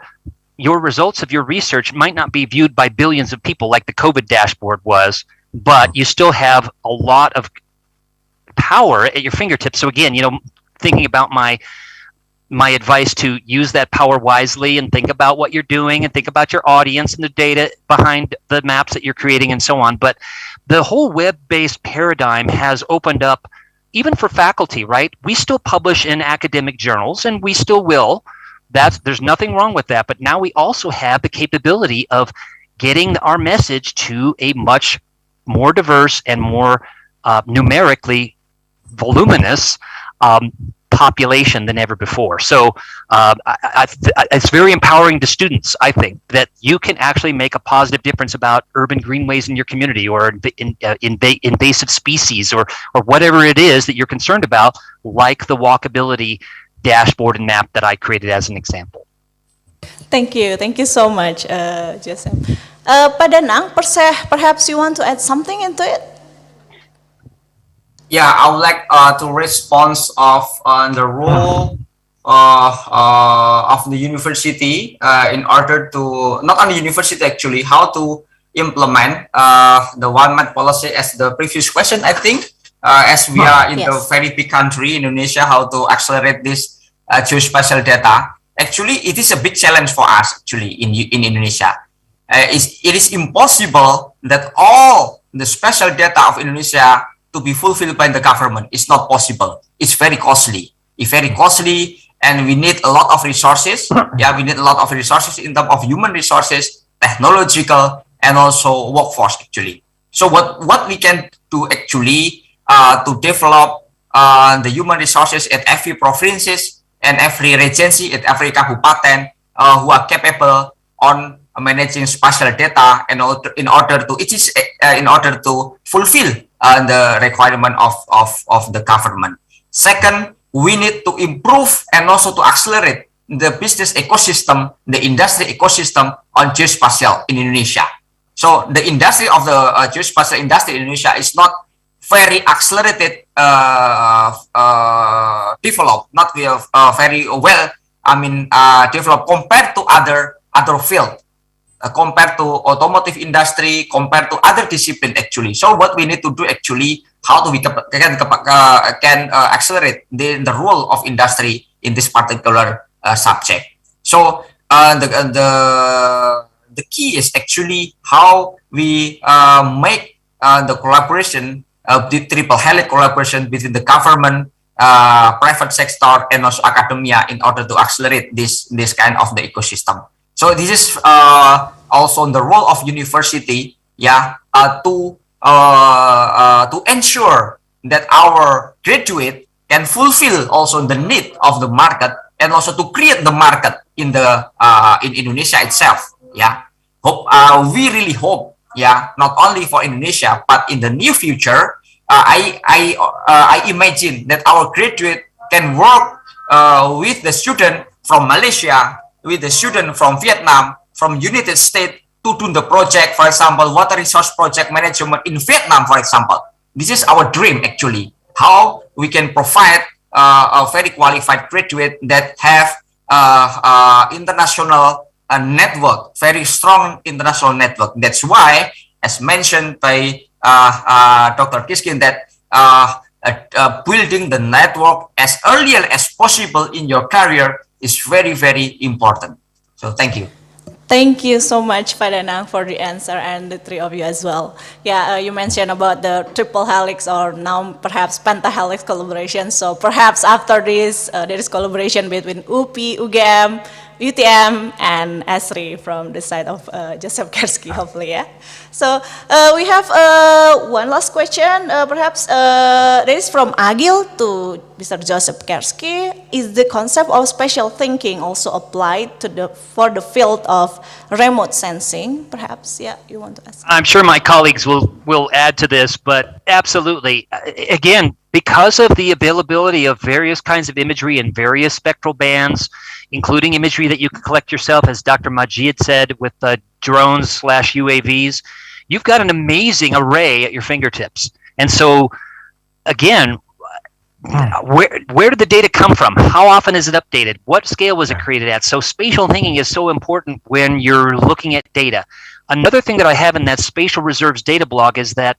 [SPEAKER 14] results of your research might not be viewed by billions of people like the COVID dashboard was, but you still have a lot of power at your fingertips. So again, thinking about my advice to use that power wisely and think about what you're doing and think about your audience and the data behind the maps that you're creating and so on. But the whole web-based paradigm has opened up even for faculty, right? We still publish in academic journals, and we still will. There's nothing wrong with that. But now we also have the capability of getting our message to a much more diverse and more numerically voluminous population than ever before. So it's very empowering to students, I think, that you can actually make a positive difference about urban greenways in your community, or invasive species, or whatever it is that you're concerned about, like the walkability dashboard and map that I created as an example.
[SPEAKER 11] Thank you so much, Joseph. Pak Danang, perhaps you want to add something into it?
[SPEAKER 13] Yeah, I would like to respond of the role of the university in order to, not only university actually, how to implement the one map policy as the previous question, I think, as we are in the very big country, Indonesia, how to accelerate this geospatial data. Actually, it is a big challenge for us actually in Indonesia. It is impossible that all the spatial data of Indonesia to be fulfilled by the government. It's not possible. It's very costly. It's very costly, and we need a lot of resources. Yeah, we need a lot of resources in terms of human resources, technological, and also workforce actually. So what we can do actually to develop the human resources at every provinces and every regency, at every kabupaten who are capable on managing spatial data, and in order to fulfill the requirement of the government. Second, we need to improve and also to accelerate the business ecosystem, the industry ecosystem on geospatial in Indonesia. So the industry of the geospatial industry in Indonesia is not very accelerated developed, not very well, developed compared to other fields. Compared to automotive industry, compared to other discipline actually. So what we need to do actually, how do we can accelerate the role of industry in this particular subject. So the key is actually how we make the collaboration, the triple helix collaboration between the government, private sector, and also academia in order to accelerate this kind of the ecosystem. So this is also the role of university, to ensure that our graduate can fulfill also the need of the market and also to create the market in the in Indonesia itself. We really hope, not only for Indonesia but in the near future. I imagine that our graduate can work with the student from Malaysia, with the student from Vietnam, from United States to do the project, for example, water resource project management in Vietnam, for example. This is our dream actually, how we can provide a very qualified graduate that have international network, very strong international network. That's why, as mentioned by Dr. Kiskin, that building the network as early as possible in your career is very, very important. So thank you.
[SPEAKER 11] Thank you so much, Pak Danang, for the answer, and the three of you as well. You mentioned about the triple helix or now perhaps pentahelix collaboration. So perhaps after this, there is collaboration between UPI, UGM, UTM, and ESRI from the side of Joseph Kerski, hopefully, So we have one last question, perhaps that is from Agil to Mr. Joseph Kerski. Is the concept of spatial thinking also applied to for the field of remote sensing? Perhaps, you want to ask?
[SPEAKER 14] I'm sure my colleagues will add to this, but absolutely. Again, because of the availability of various kinds of imagery in various spectral bands, including imagery that you can collect yourself, as Dr. Majid said, with drones/UAVs, you've got an amazing array at your fingertips. And so, again, where did the data come from? How often is it updated? What scale was it created at? So spatial thinking is so important when you're looking at data. Another thing that I have in that spatial reserves data blog is that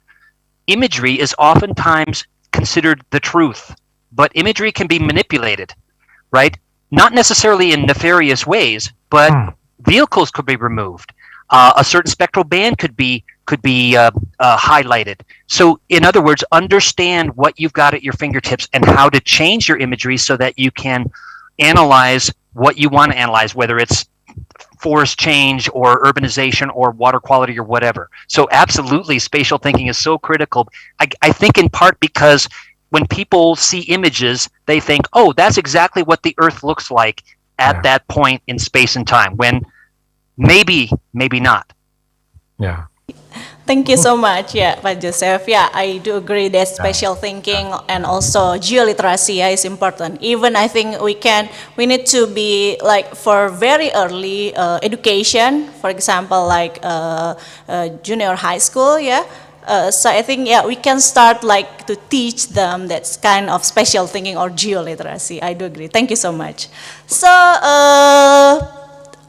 [SPEAKER 14] imagery is oftentimes considered the truth, but imagery can be manipulated, right? Not necessarily in nefarious ways, but vehicles could be removed. A certain spectral band could be highlighted. So, in other words, understand what you've got at your fingertips and how to change your imagery so that you can analyze what you want to analyze, whether it's forest change or urbanization or water quality or whatever. So, absolutely, spatial thinking is so critical. I think in part because when people see images, they think, oh, that's exactly what the Earth looks like at that point in space and time, when maybe not.
[SPEAKER 11] Thank you so much, Pak Joseph. I do agree that spatial thinking and also geoliteracy is important. Even I think we need to be like for very early education, for example, like junior high school, so I think, we can start like to teach them that kind of spatial thinking or geoliteracy. I do agree. Thank you so much. So,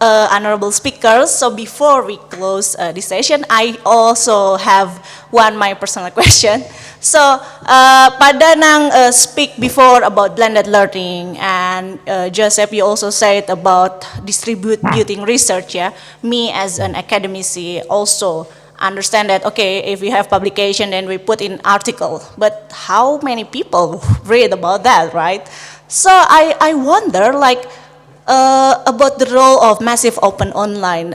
[SPEAKER 11] honorable speakers, so before we close this session, I also have my personal question. So, Pak Danang speak before about blended learning, and Joseph, you also said about distributing research, Me as an academic also understand that, okay, if we have publication, then we put in article, but how many people read about that, right? So I wonder, like, about the role of massive open online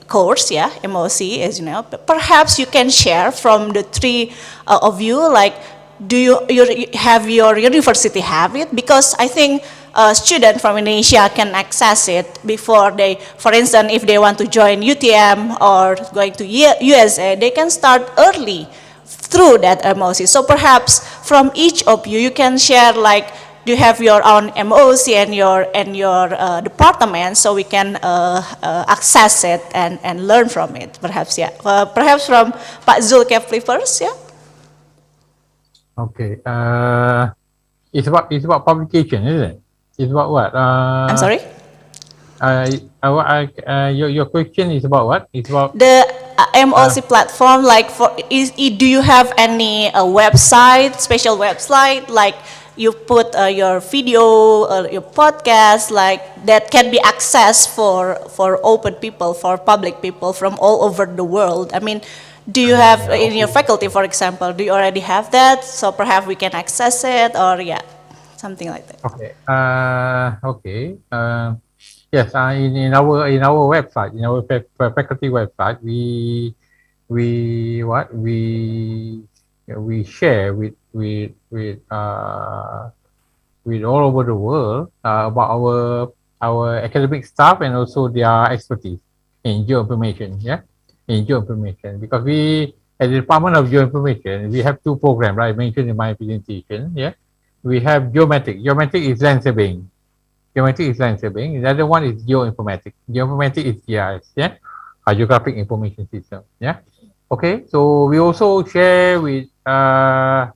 [SPEAKER 11] course, MOC, as you know. Perhaps you can share from the three of you, like, do you have your university have it? Because I think students from Indonesia can access it before they, for instance, if they want to join UTM or going to USA, they can start early through that MOC. So perhaps from each of you, you can share, like, do you have your own MOC and your department, so we can access it and learn from it, perhaps, perhaps from Pak Zulkifli first,
[SPEAKER 12] Okay. It's about publication, isn't it? It's about what?
[SPEAKER 11] I'm sorry?
[SPEAKER 12] Your question is about what? It's about
[SPEAKER 11] the MOC platform. Like, do you have any website, special website, like you put your video, your podcast, like that can be accessed for open people, for public people from all over the world. I mean, do you have in your faculty, for example, do you already have that? So perhaps we can access it, or yeah, something like that.
[SPEAKER 12] Okay. Okay. Yes. In our website, in our faculty website, we share with all over the world about our academic staff and also their expertise in geoinformation. Yeah, in geoinformation, because we at the Department of Geoinformation we have two programs, right? I mentioned in my presentation. Yeah, we have geometric. Geometric is land surveying. Geometric is land surveying. The other one is geoinformatics. Geoinformatics is GIS. Yeah, Geographic Information System. Yeah. Okay. So we also share with our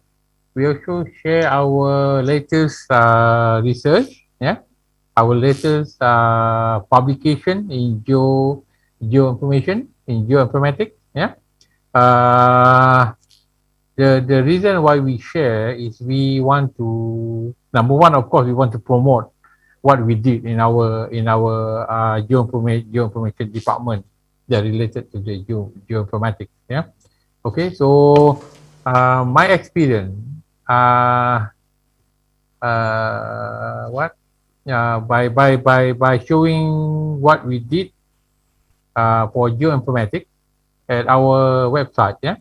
[SPEAKER 12] latest research. Yeah, our latest publication in geoinformation, in geoinformatics. Yeah. The reason why we share is we want to, number one, of course, we want to promote what we did in our geoinformation department that related to the geoinformatics. Yeah. Okay. So my experience, by showing what we did for geoinformatics at our website. Yeah,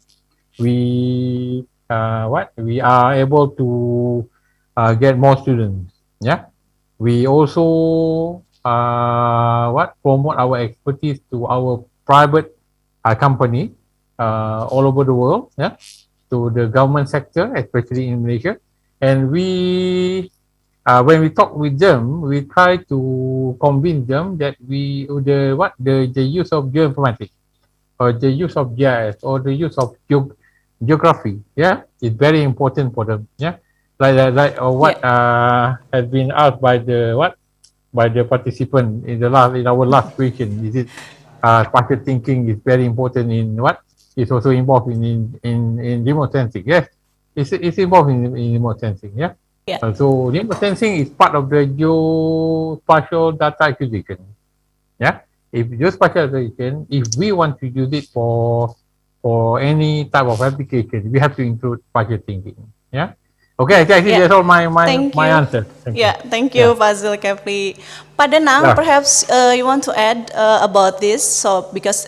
[SPEAKER 12] we are able to get more students. Yeah, we also promote our expertise to our private company all over the world. Yeah, to the government sector, especially in Malaysia, and we. When we talk with them, we try to convince them that the use of geoinformatics or the use of GIS or the use of geography, yeah, is very important for them. Yeah, has been asked by the participant in our last question. Is it spatial thinking is very important in what? It's also involved in remote sensing. Yes, it's involved in remote sensing. Yeah.
[SPEAKER 11] Yeah.
[SPEAKER 12] So remote sensing is part of the geospatial data acquisition. Yeah. If geospatial acquisition, if we want to use it for any type of application, we have to include spatial thinking. Yeah. Okay. I think that's all my answer.
[SPEAKER 11] Thank you, Pak Zulkifli. Pak Danang, perhaps you want to add about this. So because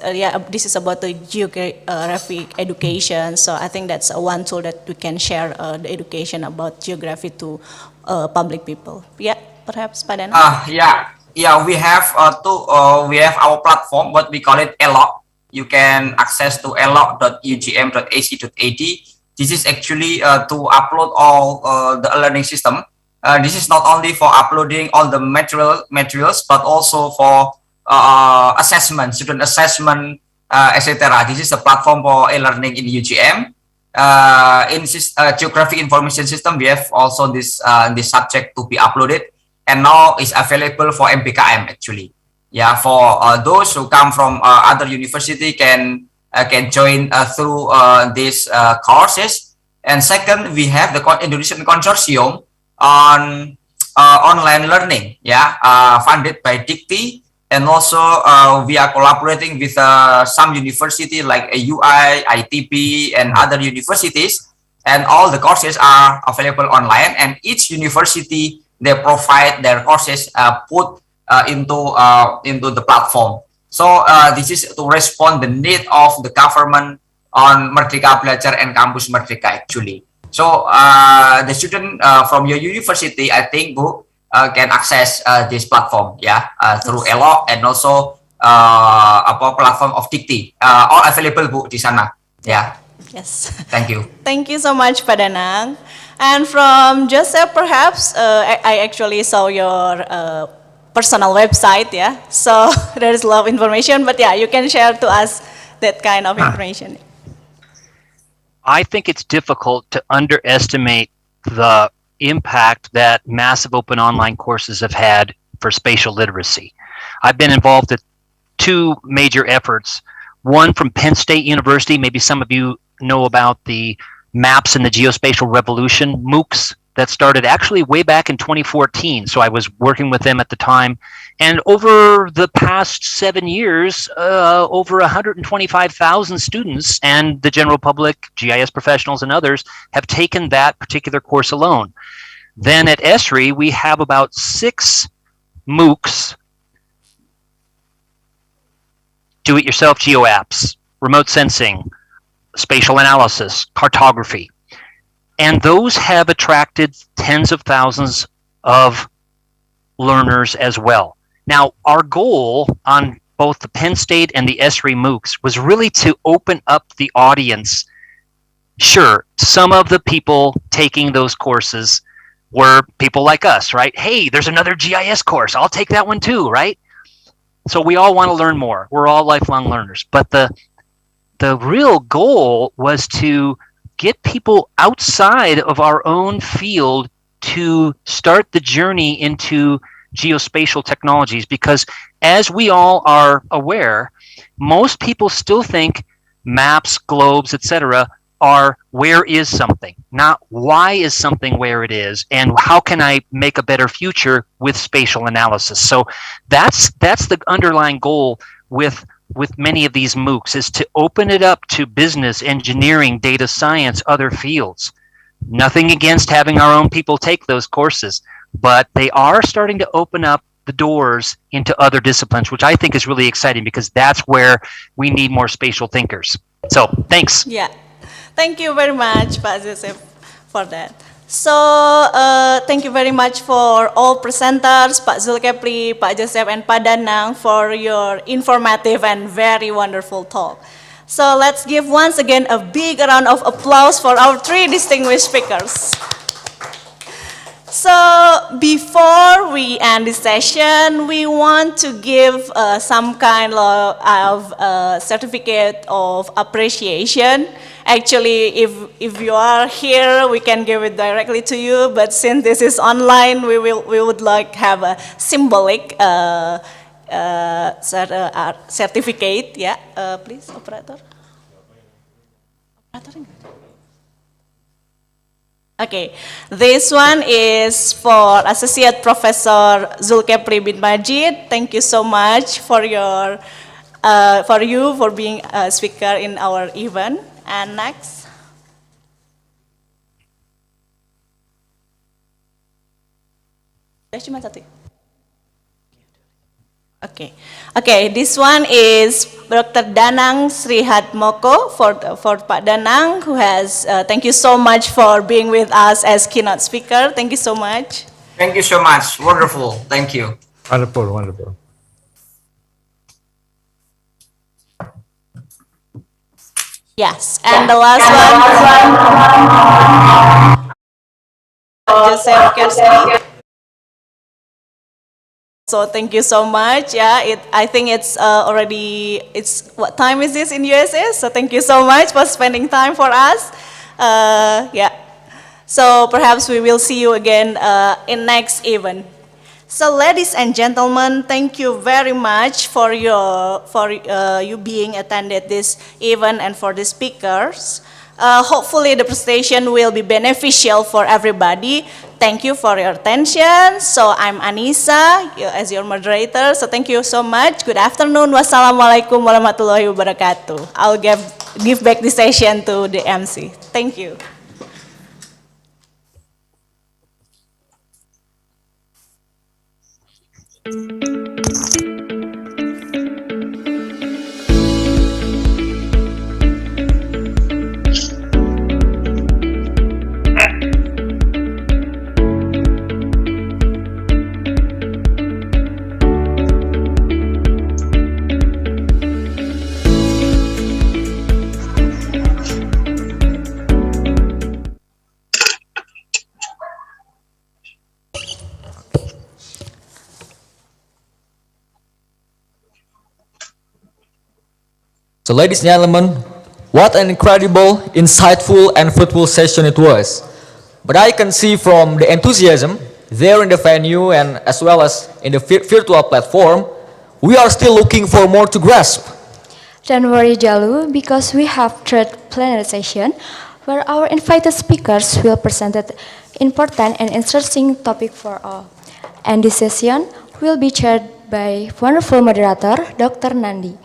[SPEAKER 11] this is about the geographic education. So I think that's one tool that we can share the education about geography to public people. Yeah, perhaps Pak Danang.
[SPEAKER 13] Yeah. We have we have our platform, what we call it ELOC. You can access to elok.ugm.ac.ad. This is actually to upload all the learning system. This is not only for uploading all the materials, but also for assessment, student assessment, etc. This is a platform for e-learning in UGM. In geographic information system, we have also this subject to be uploaded, and now it's available for MPKM actually. Yeah, for those who come from other university can join through these courses. And second, we have the Indonesian Consortium on online learning, funded by Dikti, and also we are collaborating with some university like UI, ITB, and other universities, and all the courses are available online, and each university, they provide their courses put into the platform. So this is to respond the need of the government on Merdeka Belajar and Kampus Merdeka actually. So the student from your university, I think, Bu, can access this platform, through ELOC and also platform of Dikti. All available, Bu, di sana. Yeah.
[SPEAKER 11] Yes.
[SPEAKER 13] Thank you.
[SPEAKER 11] Thank you so much, Pak Danang. And from Joseph, perhaps I actually saw your personal website, so there is a lot of information, but you can share to us that kind of information.
[SPEAKER 14] I think it's difficult to underestimate the impact that massive open online courses have had for spatial literacy. I've been involved in two major efforts, one from Penn State University. Maybe some of you know about the Maps in the Geospatial Revolution, MOOCs, that started actually way back in 2014. So I was working with them at the time. And over the past 7 years, over 125,000 students and the general public, GIS professionals and others, have taken that particular course alone. Then at ESRI, we have about 6 MOOCs, do-it-yourself geo apps, remote sensing, spatial analysis, cartography. And those have attracted tens of thousands of learners as well. Now, our goal on both the Penn State and the ESRI MOOCs was really to open up the audience. Sure, some of the people taking those courses were people like us, right? Hey, there's another GIS course. I'll take that one too, right? So we all want to learn more. We're all lifelong learners. But the real goal was to get people outside of our own field to start the journey into geospatial technologies, because as we all are aware, most people still think maps, globes, etc. are where is something, not why is something where it is, and how can I make a better future with spatial analysis. So that's the underlying goal with many of these MOOCs, is to open it up to business, engineering, data science, other fields. Nothing against having our own people take those courses, but they are starting to open up the doors into other disciplines, which I think is really exciting, because that's where we need more spatial thinkers. So thanks.
[SPEAKER 11] Yeah, thank you very much, Pak Joseph, for that. So thank you very much for all presenters, Pak Zulkifli, Pak Joseph, and Pak Danang, for your informative and very wonderful talk. So let's give once again a big round of applause for our 3 distinguished speakers. So before we end this session, we want to give some kind of certificate of appreciation. Actually, if you are here, we can give it directly to you. But since this is online, we would like have a symbolic certificate. Yeah, please, operator. Okay, this one is for Associate Professor Zulkifli bin Majid. Thank you so much for for being a speaker in our event. And next. Cuma satu. Okay, this one is Dr. Danang Srihatmoko for Pak Danang, who has, thank you so much for being with us as keynote speaker. Thank you so much.
[SPEAKER 13] Thank you so much. Wonderful. Thank you.
[SPEAKER 12] Wonderful, wonderful.
[SPEAKER 11] Yes, and the last one, Joseph Kersley. So thank you so much. Yeah, I think it's already, what time is this in USA? So thank you so much for spending time for us. Yeah. So perhaps we will see you again in next event. So ladies and gentlemen, thank you very much for you being attended this event and for the speakers. Hopefully the presentation will be beneficial for everybody. Thank you for your attention. So I'm Anissa as your moderator. So thank you so much. Good afternoon. Wassalamualaikum warahmatullahi wabarakatuh. I'll give back the session to the MC. Thank you.
[SPEAKER 3] So ladies and gentlemen, what an incredible, insightful and fruitful session it was. But I can see from the enthusiasm there in the venue and as well as in the virtual platform, we are still looking for more to grasp.
[SPEAKER 2] Don't worry, Jalu, because we have third plenary session where our invited speakers will present important and interesting topic for all. And this session will be chaired by wonderful moderator, Dr. Nandi.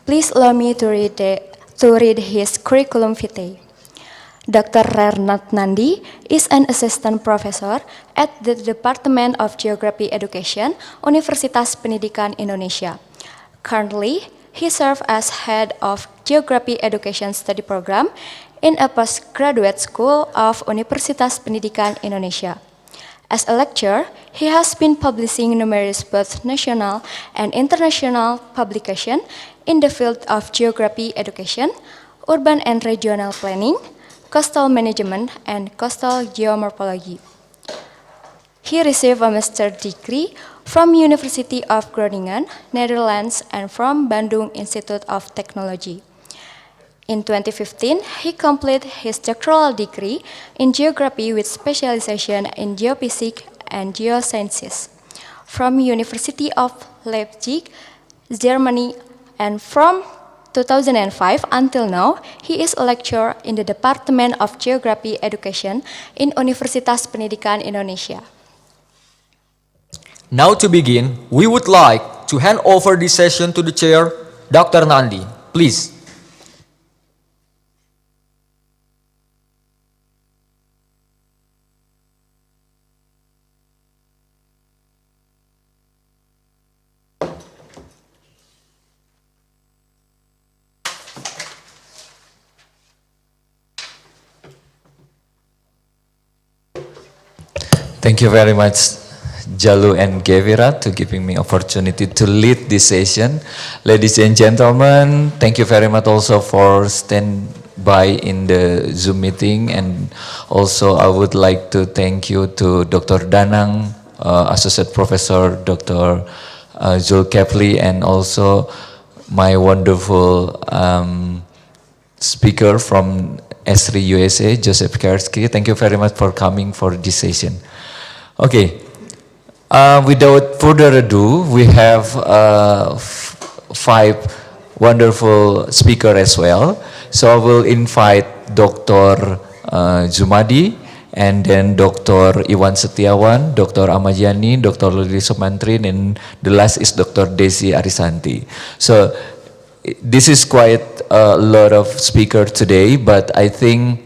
[SPEAKER 2] Please allow me to read his curriculum vitae. Dr. Rernat Nandi is an assistant professor at the Department of Geography Education, Universitas Pendidikan Indonesia. Currently, he serves as head of Geography Education Study Program in a postgraduate school of Universitas Pendidikan Indonesia. As a lecturer, he has been publishing numerous both national and international publications in the field of geography education, urban and regional planning, coastal management, and coastal geomorphology. He received a master's degree from University of Groningen, Netherlands, and from Bandung Institute of Technology. In 2015, he completed his doctoral degree in geography with specialization in geophysics and geosciences from University of Leipzig, Germany, and from 2005 until now, he is a lecturer in the Department of Geography Education in Universitas Pendidikan Indonesia.
[SPEAKER 3] Now to begin, we would like to hand over this session to the chair, Dr. Nandi. Please.
[SPEAKER 4] Thank you very much, Jalu and Gevira, to giving me opportunity to lead this session. Ladies and gentlemen, thank you very much also for stand by in the Zoom meeting, and also I would like to thank you to Dr. Danang, Associate Professor Dr. Zul Kefli, and also my wonderful speaker from S3 USA, Joseph Karski. Thank you very much for coming for this session. Okay, without further ado, we have 5 wonderful speakers as well. So I will invite Dr. Zumadi, and then Dr. Iwan Setiawan, Dr. Amajani, Dr. Lili Sumantrin, and the last is Dr. Desi Arisanti. So this is quite a lot of speakers today, but I think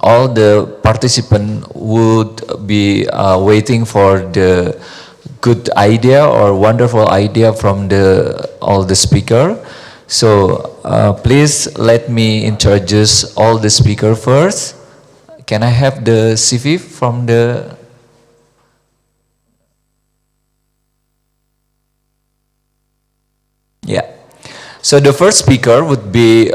[SPEAKER 4] all the participants would be waiting for the good idea or wonderful idea from all the speaker. So please let me introduce all the speaker first. Can I have the CV from the? Yeah. So the first speaker would be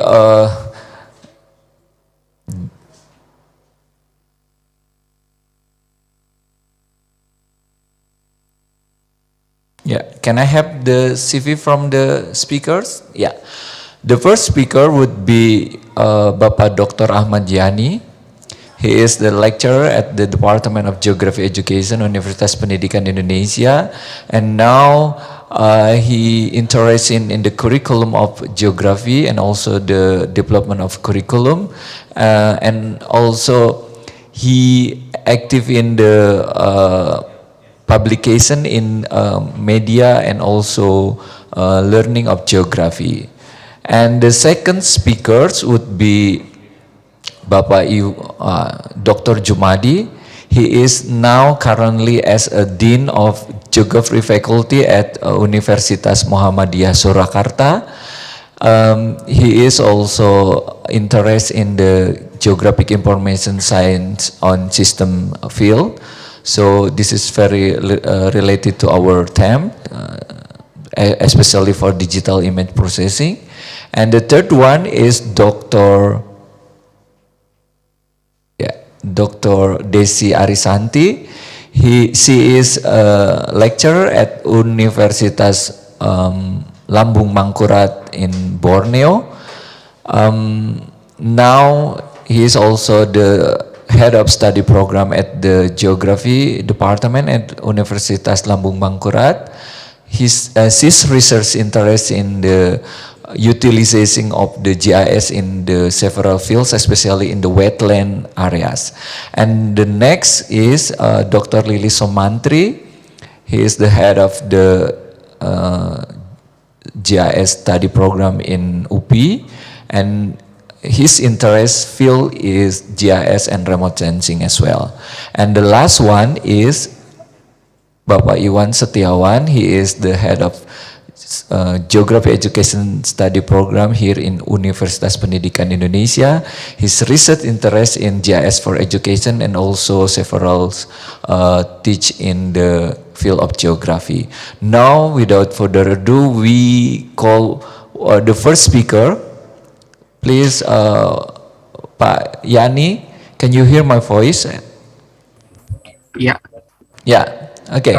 [SPEAKER 4] yeah, can I have the CV from the speakers? Yeah. The first speaker would be Bapak Dr. Ahmad Yani. He is the lecturer at the Department of Geography Education, Universitas Pendidikan Indonesia, and now he interested in the curriculum of geography and also the development of curriculum, and also he active in the publication in media and also learning of geography. And the second speakers would be Bapak Dr. Jumadi. He is now currently as a Dean of Geography Faculty at Universitas Muhammadiyah Surakarta. He is also interested in the Geographic Information Science on System field. So this is very related to our theme, especially for digital image processing. And the third one is Dr. Desi Arisanti. She is a lecturer at Universitas Lambung Mangkurat in Borneo. Now he is also the head of study program at the geography department at Universitas Lambung Mangkurat. His research interest in the utilization of the GIS in the several fields, especially in the wetland areas. And the next is Dr. Lili Somantri. He is the head of the GIS study program in UPI, and his interest field is GIS and remote sensing as well. And the last one is Bapak Iwan Setiawan. He is the head of Geography Education Study Program here in Universitas Pendidikan Indonesia. His research interest in GIS for education and also several teach in the field of geography. Now, without further ado, we call the first speaker. Please, Pak Yani, can you hear my voice?
[SPEAKER 15] Yeah.
[SPEAKER 4] Yeah. Okay,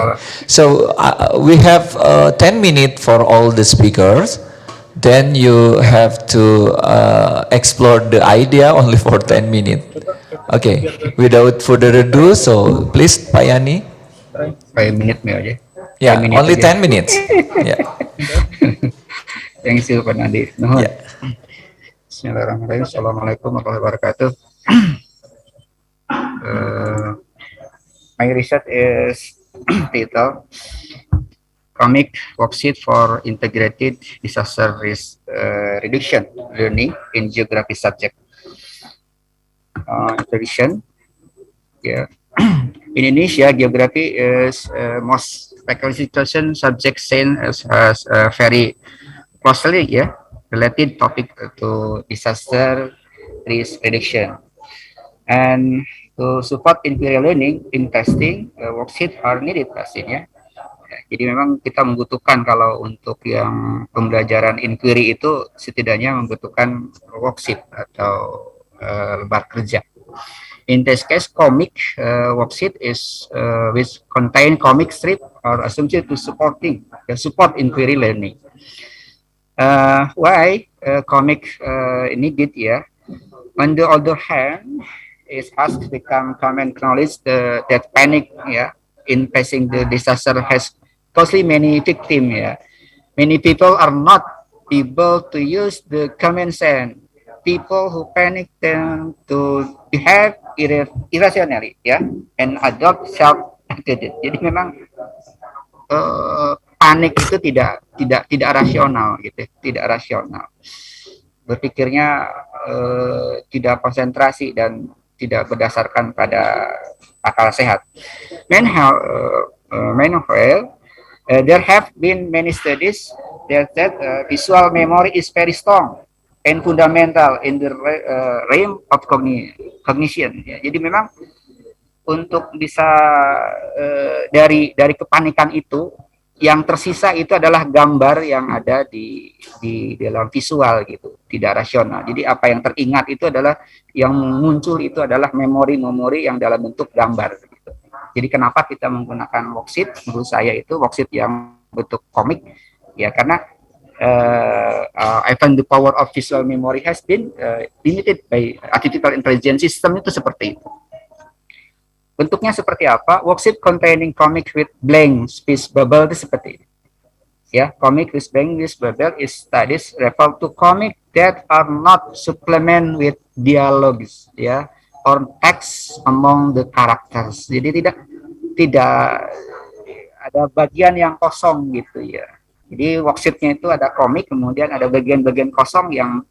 [SPEAKER 4] so we have 10 minutes for all the speakers. Then you have to explore the idea only for 10 minutes. Okay, without further ado, so please Pak Yani.
[SPEAKER 15] 5 menit aja.
[SPEAKER 4] Yeah, only 10 minutes. Yeah.
[SPEAKER 15] Thank you Pak Nadi.
[SPEAKER 4] Yeah.
[SPEAKER 15] Bismillahirrahmanirrahim. Assalamualaikum warahmatullahi wabarakatuh. My research is titled Comic Worksheet for Integrated Disaster Risk Reduction Learning in Geography Subject. Introduction. Yeah. In Indonesia, geography is most faculty subject seen as very closely related topic to disaster risk reduction. And to support inquiry learning in testing, worksheet are needed pastinya. Jadi memang kita membutuhkan kalau untuk yang pembelajaran inquiry itu setidaknya membutuhkan worksheet atau lembar kerja. In this case, comic worksheet is which contain comic strip or assumption to support inquiry learning. Why comic needed? On the other hand, is asked to become common knowledge that panic in facing the disaster has caused many victims. Many people are not able to use the common sense. People who panic tend to behave irrationally and adopt self-attitude. Jadi memang panik itu tidak rasional gitu, tidak rasional. Berpikirnya tidak konsentrasi dan tidak berdasarkan pada akal sehat. Meanwhile, there have been many studies that visual memory is very strong and fundamental in the realm of cognition. Jadi memang untuk bisa dari kepanikan itu, yang tersisa itu adalah gambar yang ada di dalam visual gitu, tidak rasional. Jadi apa yang teringat itu adalah yang muncul itu adalah memori-memori yang dalam bentuk gambar. Gitu. Jadi kenapa kita menggunakan worksheet? Menurut saya itu worksheet yang bentuk komik, karena even the power of visual memory has been limited by artificial intelligence system itu seperti itu. Bentuknya seperti apa? Worksheet containing comic with blank space bubble itu seperti ini. Comic with blank space bubble is studies refer to comic that are not supplement with dialogues, or text among the characters. Jadi tidak ada bagian yang kosong gitu Jadi worksheetnya itu ada komik, kemudian ada bagian-bagian kosong yang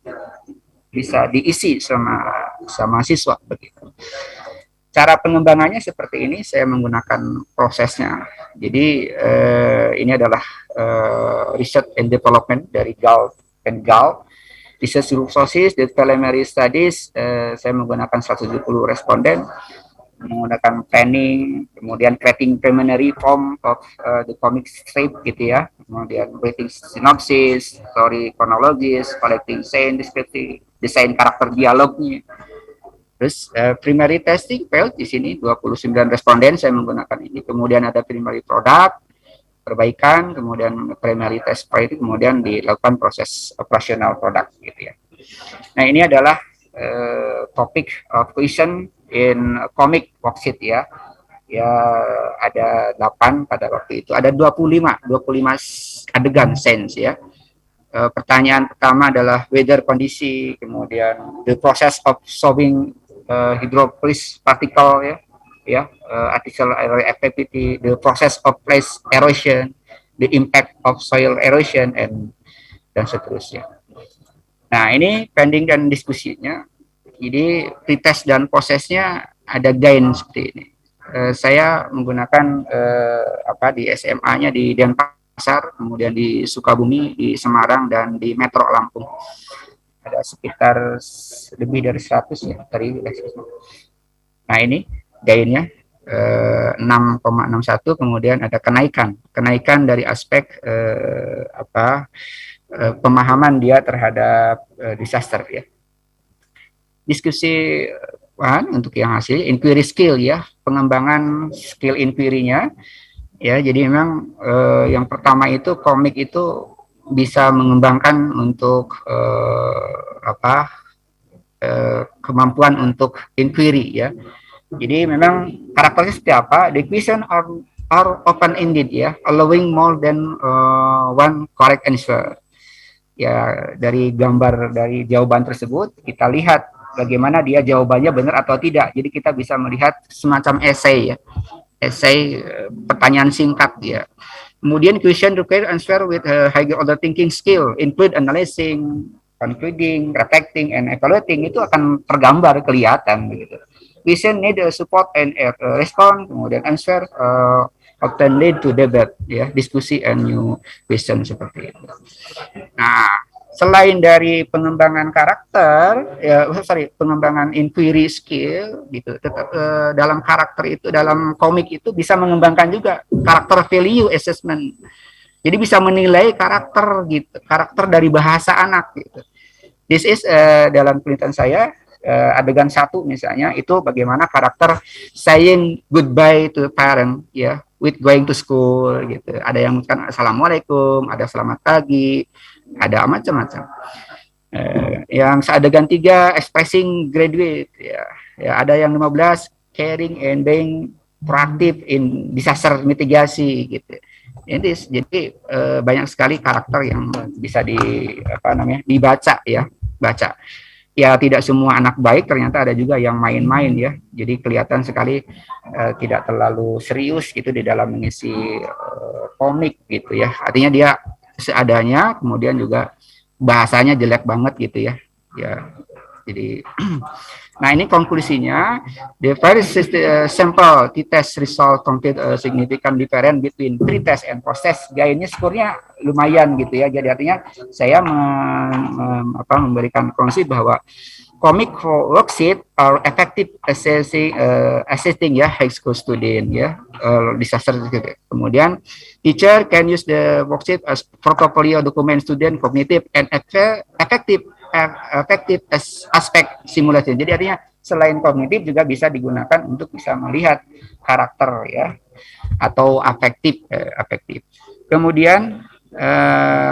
[SPEAKER 15] bisa diisi sama siswa begitu. Cara pengembangannya seperti ini, saya menggunakan prosesnya. Jadi ini adalah research and development dari Gal and Gal. Research group sources, the preliminary studies, saya menggunakan 170 responden, menggunakan planning, kemudian creating preliminary form of the comic strip gitu kemudian writing synopsis, story chronologies, collecting scene, descriptive, desain karakter dialognya. Terus primary testing failed di sini 29 responden saya menggunakan ini. Kemudian ada primary product, perbaikan, kemudian primary test itu kemudian dilakukan proses operasional product gitu Nah, ini adalah topik of question in comic worksheet ada 8 pada waktu itu. Ada 25 adegan sense pertanyaan pertama adalah weather kondisi, kemudian the process of solving hydropolis particle artificial air activity, the process of place erosion, the impact of soil erosion, dan seterusnya. Nah, ini pending dan diskusinya. Jadi pretest dan prosesnya ada gain seperti ini. Saya menggunakan di SMA-nya di Denpasar, kemudian di Sukabumi, di Semarang, dan di Metro Lampung. Ada sekitar lebih dari 100 ya tadi. Nah, ini gainnya 6,61, kemudian ada kenaikan dari aspek pemahaman dia terhadap disaster ya. Diskusi untuk yang hasil inquiry skill ya, pengembangan skill inquiry-nya ya. Jadi memang yang pertama itu komik itu bisa mengembangkan untuk kemampuan untuk inquiry ya. Jadi memang karakternya seperti apa? The question are open-ended ya, allowing more than one correct answer. Ya, dari gambar dari jawaban tersebut kita lihat bagaimana dia jawabannya benar atau tidak. Jadi kita bisa melihat semacam essay ya, essay pertanyaan singkat ya. Kemudian question require answer with higher order thinking skill, include analyzing, concluding, reflecting, and evaluating. Itu akan tergambar kelihatan begitu. Question need support and respond, kemudian answer often lead to debate ya, diskusi and new question seperti itu. Nah, selain dari pengembangan karakter pengembangan inquiry skill gitu, tetap dalam karakter itu, dalam komik itu bisa mengembangkan juga karakter value assessment. Jadi bisa menilai karakter gitu, karakter dari bahasa anak gitu. This is dalam penelitian saya adegan 1 misalnya itu bagaimana karakter saying goodbye to parent ya, with going to school gitu. Ada yang kan assalamualaikum, ada selamat pagi, ada macam-macam. Yang adegan 3 expressing graduate ya, ada yang 15 caring and being proactive in disaster mitigasi gitu. Jadi banyak sekali karakter yang bisa dibaca ya, baca. Ya, tidak semua anak baik, ternyata ada juga yang main-main ya. Jadi kelihatan sekali tidak terlalu serius gitu di dalam mengisi komik gitu ya. Artinya dia seadanya, kemudian juga bahasanya jelek banget gitu ya. Ya. Jadi nah, ini konklusinya, the very simple t-test result complete significant difference between pre-test and post-test. Gainnya skornya lumayan gitu ya. Jadi artinya saya memberikan konklusi bahwa comic worksheet are effective assisting ya high school student ya, disaster gitu. Kemudian teacher can use the worksheet as portfolio document student cognitive and effective aspek simulasi. Jadi artinya selain kognitif juga bisa digunakan untuk bisa melihat karakter ya, atau afektif. Kemudian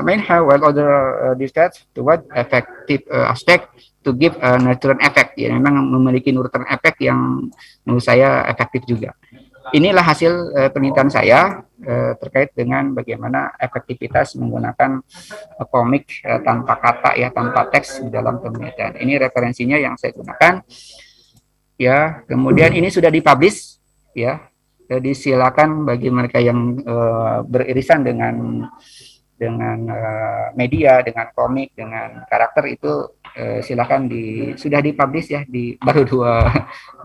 [SPEAKER 15] main how well other discuss to what effective aspect to give a neutron effect ya, memang memiliki neutron effect yang menurut saya efektif juga. Inilah hasil penelitian saya terkait dengan bagaimana efektivitas menggunakan komik tanpa kata ya, tanpa teks di dalam penelitian. Ini referensinya yang saya gunakan ya. Kemudian ini sudah dipublish ya. Jadi silakan bagi mereka yang beririsan dengan media, dengan komik, dengan karakter itu silakan sudah dipublish ya, baru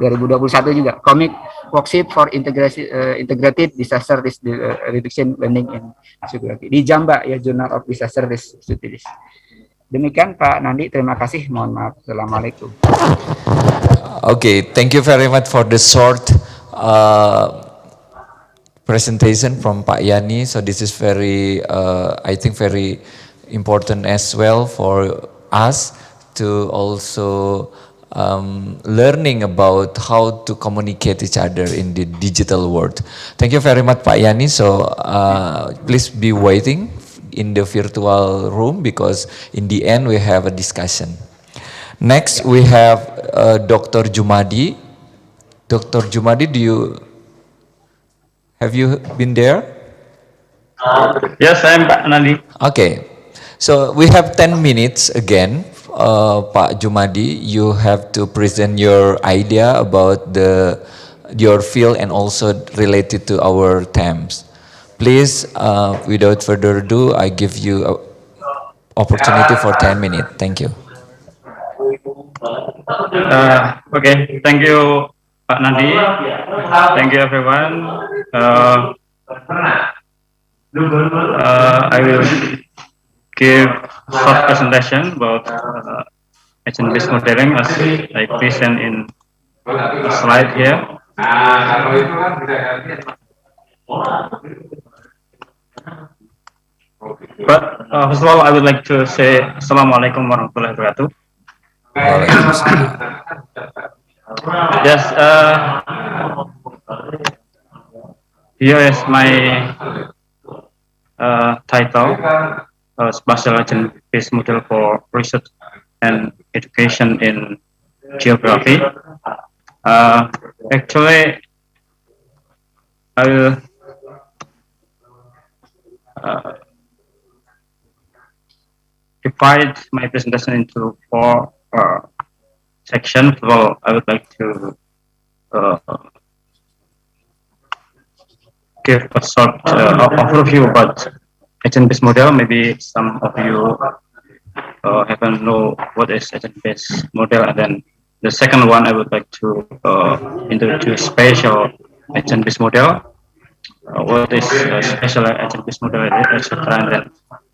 [SPEAKER 15] 2021 juga, komik worksheet for integrated disaster risk reduction learning in geography di Jamba ya, Journal of Disaster Risk Studies. Demikian Pak Nandi, terima kasih, mohon maaf. Assalamualaikum.
[SPEAKER 4] Okay, thank you very much for the short presentation from Pak Yani. So this is very, I think very important as well for us to also learning about how to communicate each other in the digital world. Thank you very much Pak Yani. So please be waiting in the virtual room because in the end we have a discussion. Next we have Dr. Jumadi. Dr. Jumadi, have you been there?
[SPEAKER 16] Yes, I am Pak Nandi.
[SPEAKER 4] Okay, So we have 10 minutes again. Pak Jumadi, you have to present your idea about your field and also related to our themes. Please, without further ado, I give you a opportunity for 10 minutes. Thank you.
[SPEAKER 16] Okay, thank you, Pak Nadi. Thank you, everyone. I will give short presentation about agent-based modeling as I present in the slide here. But first of all, I would like to say Assalamualaikum warahmatullahi wabarakatuh. Yes, here is my title, Spatial Agent-Based Model for Research and Education in Geography. Actually, I will divide my presentation into four sections. Well, I would like to give a short overview about agent-based model. Maybe some of you haven't know what is agent-based model, and then the second one I would like to introduce spatial agent-based model. What is spatial agent-based model, etc. And then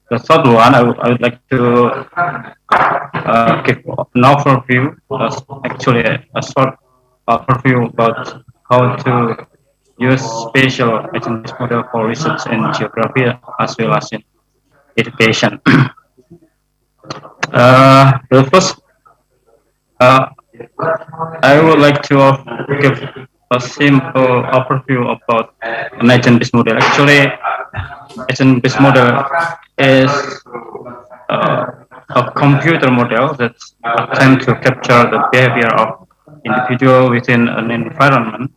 [SPEAKER 16] the third one I would like to give an overview, actually a short overview about how to use spatial agent-based model for research in geography as well as in education. The first, I would like to give a simple overview about an agent-based model. Actually, agent-based model is a computer model that attempts to capture the behavior of individual within an environment,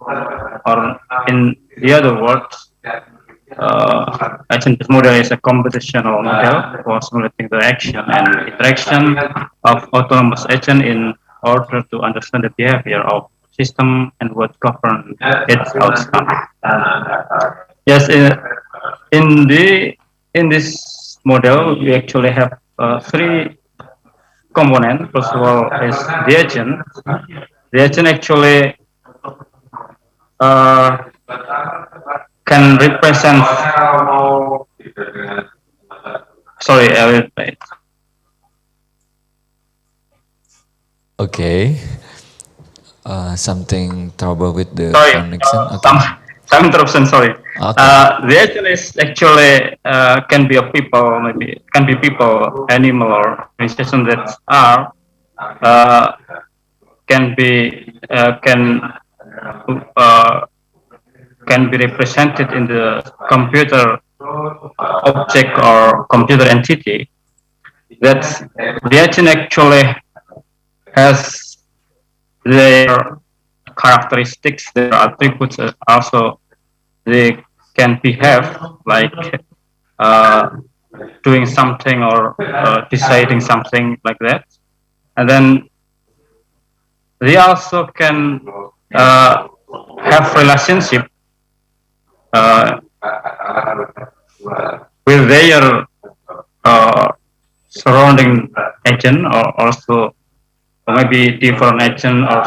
[SPEAKER 16] or in the other words, agent-based model is a computational model for simulating the action and interaction of autonomous agent in order to understand the behavior of system and what governs its outcome. Yes, in this model we actually have three components. First of all is the agent. The agent actually can represent. Sorry, I will wait.
[SPEAKER 4] Okay. Something trouble with the
[SPEAKER 16] Sorry,
[SPEAKER 4] connection. Okay.
[SPEAKER 16] some interruption. Sorry.
[SPEAKER 4] Okay.
[SPEAKER 16] The agent is actually can be a people, maybe can be people, animal, or organization that are can be can be represented in the computer object or computer entity. That the agent actually has their characteristics, their attributes. Also, they can behave like doing something or deciding something like that, and then they also can have relationship with their surrounding agent, or also maybe different agent, or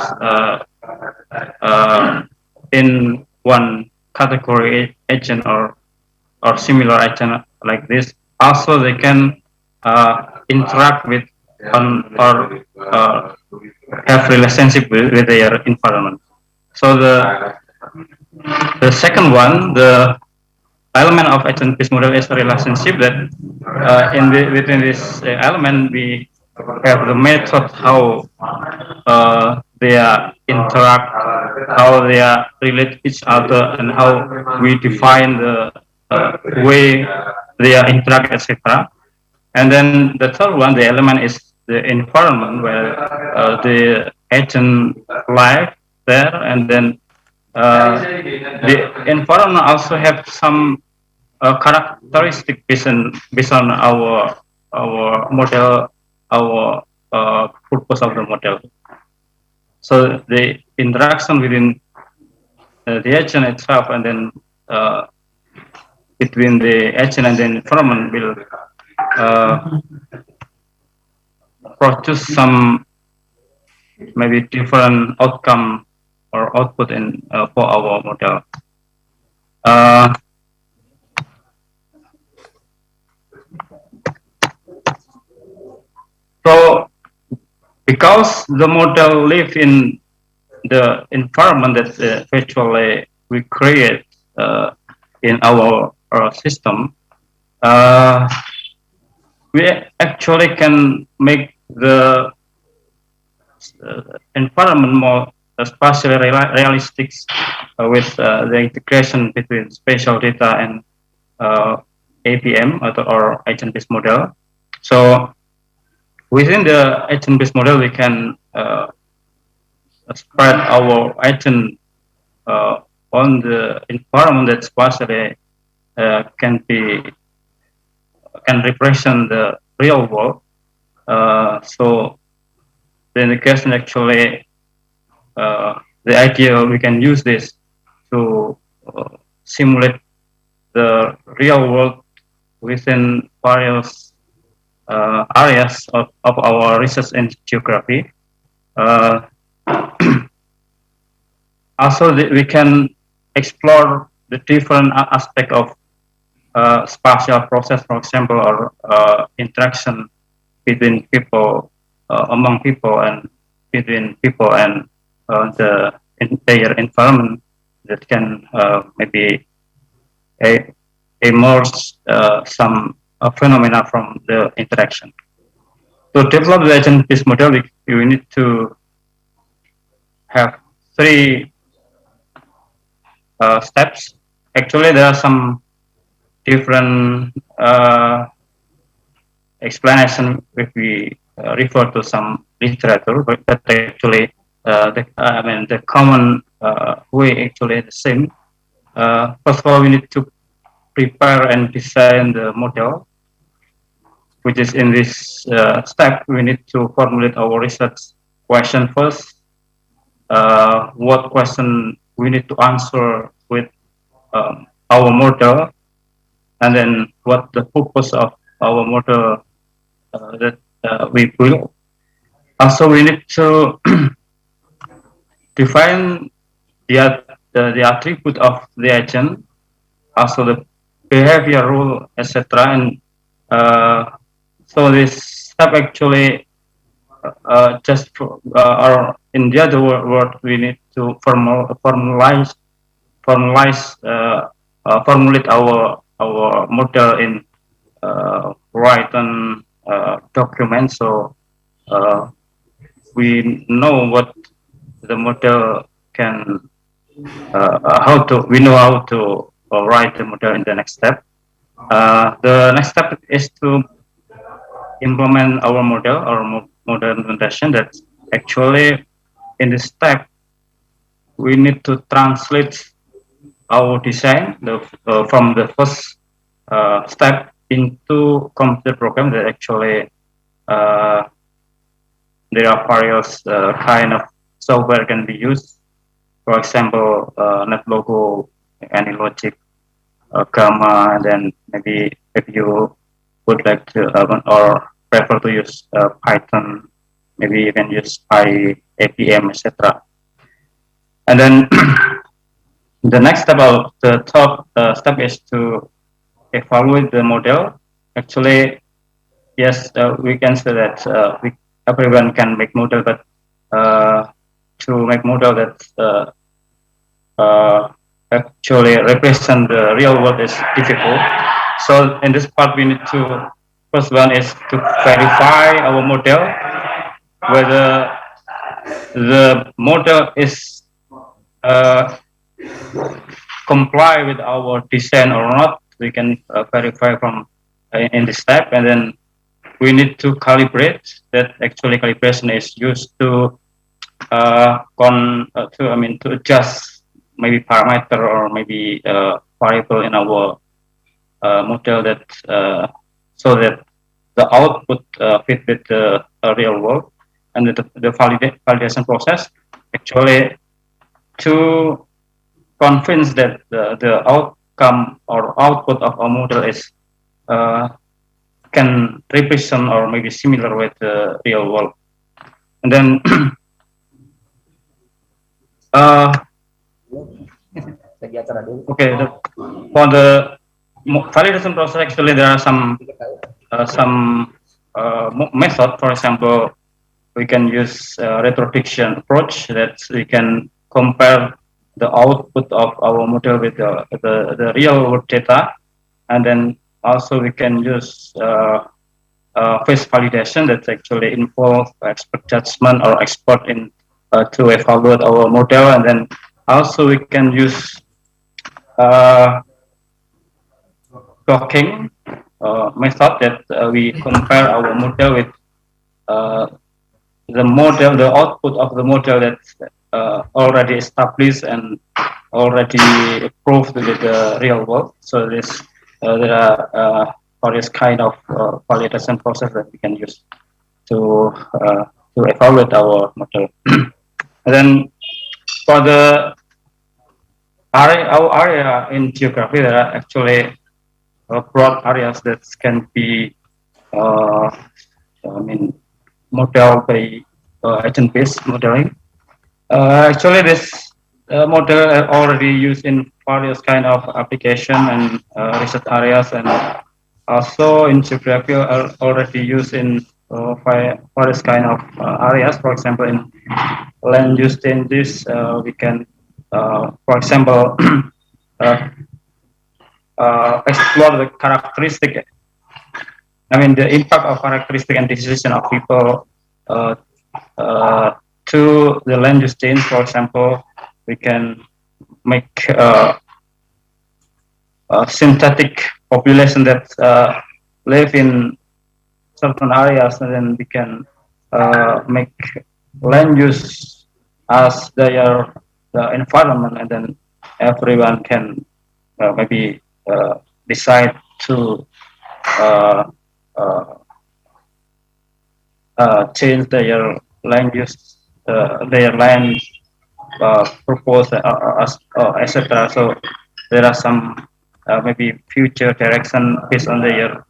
[SPEAKER 16] in one category agent or similar agent like this. Also, they can interact with or have relationship with their environment. So the second one, the element of agent-based model is a relationship that within this element we have the method how they interact, how they relate each other, and how we define the way they interact, etc. And then the third one, the element is the environment where the agent live there, and then the environment also have some characteristic based on our our model, our purpose of the model. So the interaction within the agent itself, and then between the agent and the environment will produce some maybe different outcome or output in for our model. So because the model live in the environment that virtually we create in our system, we actually can make the environment more spatially realistic with the integration between spatial data and APM or agent-based model. So within the agent-based model, we can spread our agent on the environment that spatially can represent the real world. So the indication actually, the idea we can use this to simulate the real world within various areas of our research in geography. Also, we can explore the different aspect of spatial process, for example, or interaction between people, among people, and between people and the entire environment that can maybe emerge some phenomena from the interaction. To develop the agent-based model, we need to have three steps. Actually, there are some different explanation if we refer to some literature, but actually the common way actually the same. First of all, we need to prepare and design the model, which is in this step. We need to formulate our research question first. What question we need to answer with our model, and then what the purpose of our model that we build. Also, we need to define the attribute of the agent, also the behavior rule, etc. And so this step actually just or in the other word, we need to formulate our model in written document. So we know what the model can we know how to write the model in the next step. The next step is to implement our model or model implementation. That actually in this step we need to translate our design from the first step into computer program that actually there are various kind of software can be used. For example, NetLogo, AnyLogic, Gamma, and then maybe if you would like to or prefer to use Python, maybe you can use APM, etc. And then the next step of the top step is to evaluate the model. Actually, yes, we can say that everyone can make model, but to make model that actually represent the real world is difficult. So in this part, we need to, first one is to verify our model, whether the model is comply with our design or not. We can verify from in this step, and then we need to calibrate. That actually calibration is used to to adjust maybe parameter or maybe variable in our model that so that the output fit with the real world, and the validation process actually to convince that the outcome or output of a model is can represent or maybe similar with the real world. And then okay, for the validation process, actually there are some method. For example, we can use retrodiction approach that we can compare the output of our model with the real world data, and then also we can use face validation that actually involve expert judgment or expert in to evaluate our model, and then also we can use docking method that we compare our model with the model, the output of the model that's already established and already proved with the real world. So this there are various kind of validation process that we can use to evaluate our model. And then for the area, our area in geography, there are actually broad areas that can be modeled by agent-based modeling. Actually, this model already used in various kind of application and research areas, and also in geography are already used in various kind of areas. For example, in land use changes, we can, for example, explore the characteristic. I mean, the impact of characteristic and decision of people to the land use change. For example, we can make a synthetic population that live in certain areas, and then we can make land use as their the environment, and then everyone can maybe decide to change their land use, their land purpose, etc. So there are some maybe future direction based on their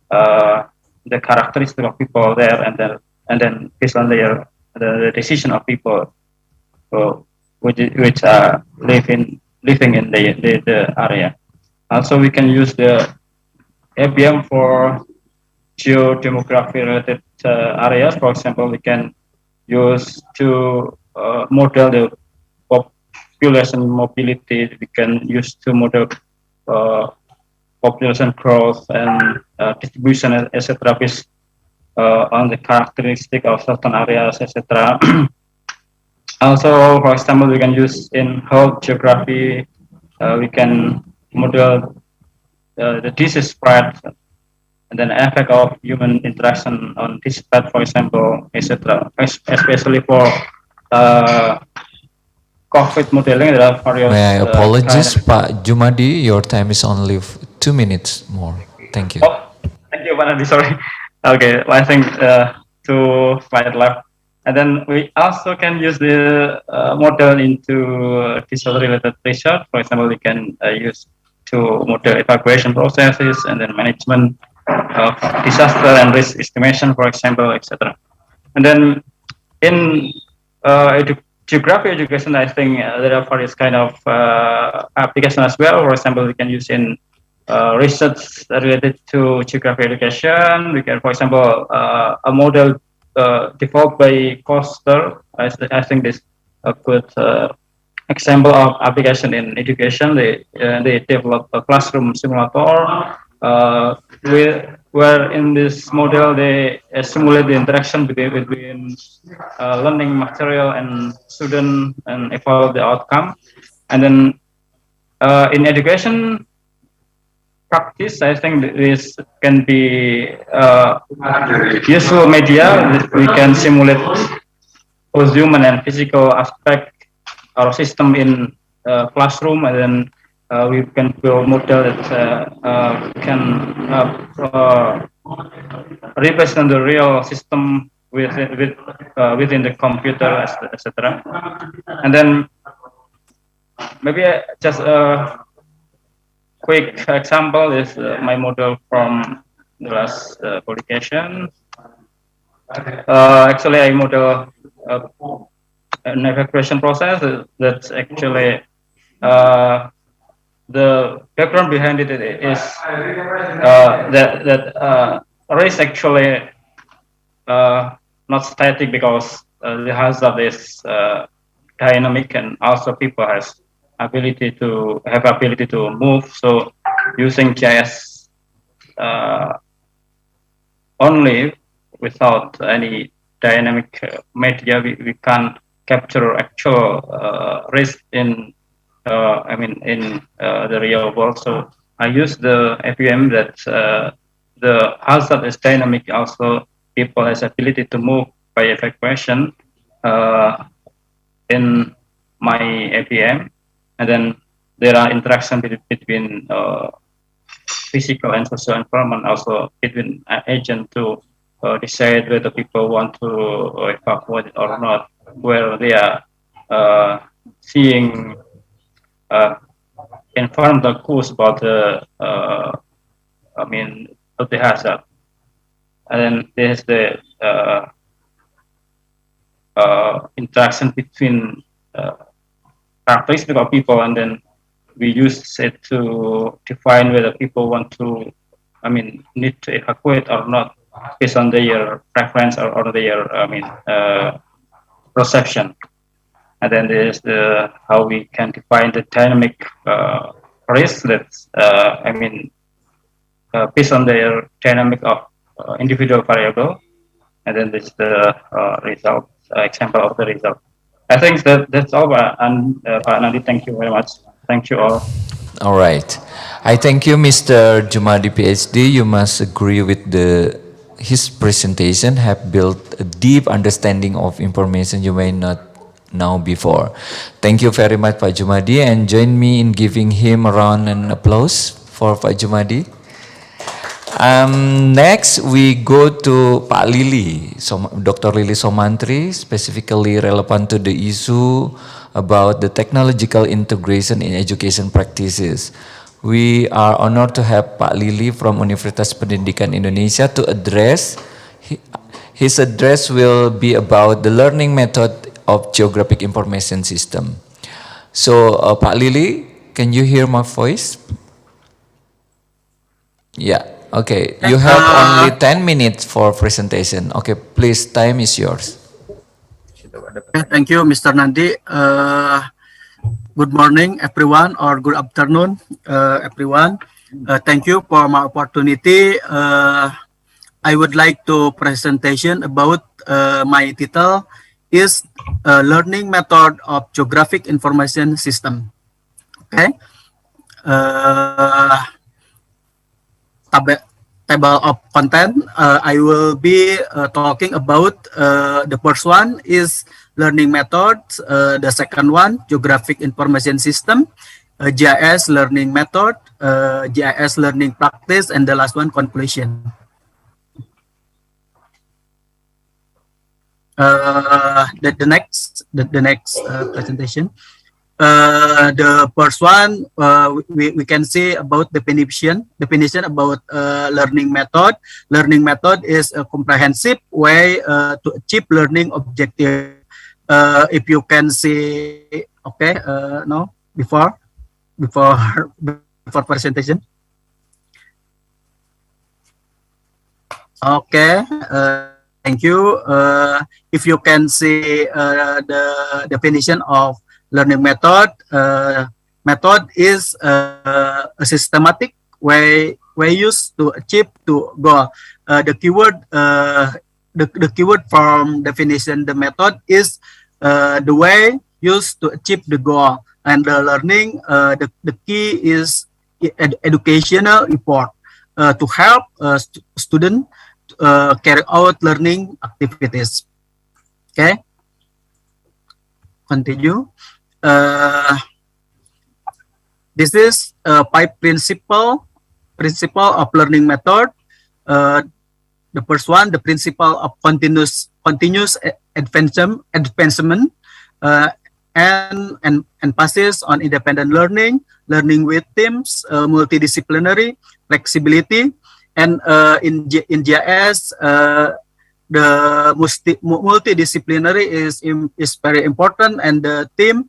[SPEAKER 16] the characteristic of people there, and then based on their the decision of people which are living in the area. Also, we can use the ABM for geodemography related areas. For example, we can use to model the population mobility. We can use to model population growth and distribution, etc. based on the characteristic of certain areas, etc. Also, for example, we can use in health geography. We can model the disease spread, and then effect of human interaction on this spread, for example, etc. Especially for COVID modeling, there are various.
[SPEAKER 4] May I apologize, Pak Jumadi, your time is only 2 minutes more. Thank you.
[SPEAKER 16] Oh, thank you, Pak Nadi, sorry. Okay, well, I think 2 slides left. And then we also can use the model into disaster-related research. For example, we can use to model evacuation processes and then management of disaster and risk estimation, for example, etc. And then in geography education, I think there are various kind of application as well. For example, we can use in research related to geography education. We can, for example, a model developed by Coster. I think this a good example of application in education. They develop a classroom simulator where in this model they simulate the interaction between learning material and student and evaluate the outcome. And then in education practice, I think this can be useful media. We can simulate both human and physical aspect or system in classroom, and then we can build model that can represent the real system within the computer, etc. And then maybe just a quick example is my model from the last publication. Actually, I model an evacuation process that's actually the background behind it is that race actually not static because the hazard is dynamic and also people has ability to move. So using GIS only without any dynamic media, we can capture actual risk in the real world. So I use the FUM that the hazard is dynamic. Also, people has ability to move by evacuation in my APM, and then there are interaction between physical and social environment, also between agent to decide whether people want to evacuate or not, where they are seeing environmental clues about the of the hazard. And then there's the interaction between characteristics of people, and then we use it to define whether people want to, need to evacuate or not based on their preference or their, perception. And then there's the how we can define the dynamic risk that's, based on their dynamic of individual variable. And then this is the result, example of the result. I think that's all, and Pak Nadi, thank you very much. Thank you all.
[SPEAKER 4] All right. I thank you, Mr. Jumadi, PhD. You must agree with his presentation have built a deep understanding of information you may not know before. Thank you very much, Pak Jumadi, and join me in giving him a round and applause for Pak Jumadi. Next, we go to Pak Lili, Dr. Lili Somantri, specifically relevant to the issue about the technological integration in education practices. We are honored to have Pak Lili from Universitas Pendidikan Indonesia to address. His address will be about the learning method of geographic information system. So, Pak Lili, can you hear my voice? Yeah. Okay, you have only 10 minutes for presentation. Okay, please, time is yours.
[SPEAKER 8] Thank you, Mr. Nandi. Good morning, everyone, or good afternoon, everyone. Thank you for my opportunity. I would like to presentation about my title is Learning Method of Geographic Information System. Okay. Table of content, I will be talking about the first one is learning methods, the second one, geographic information system, GIS learning method, GIS learning practice, and the last one, conclusion. The next presentation. The first one, we can say about definition about learning method. Learning method is a comprehensive way to achieve learning objective. If you can see, okay, no, before presentation. Okay, thank you. If you can see the definition of learning method, method is a systematic way used to achieve to goal. The keyword from definition the method is the way used to achieve the goal, and the learning the key is educational effort to help student carry out learning activities. Okay, continue. This is 5 principle of learning method. The first one, the principle of continuous advancement, and emphasis on independent learning, learning with teams, multidisciplinary, flexibility, and in GIS, the multidisciplinary is very important, and the team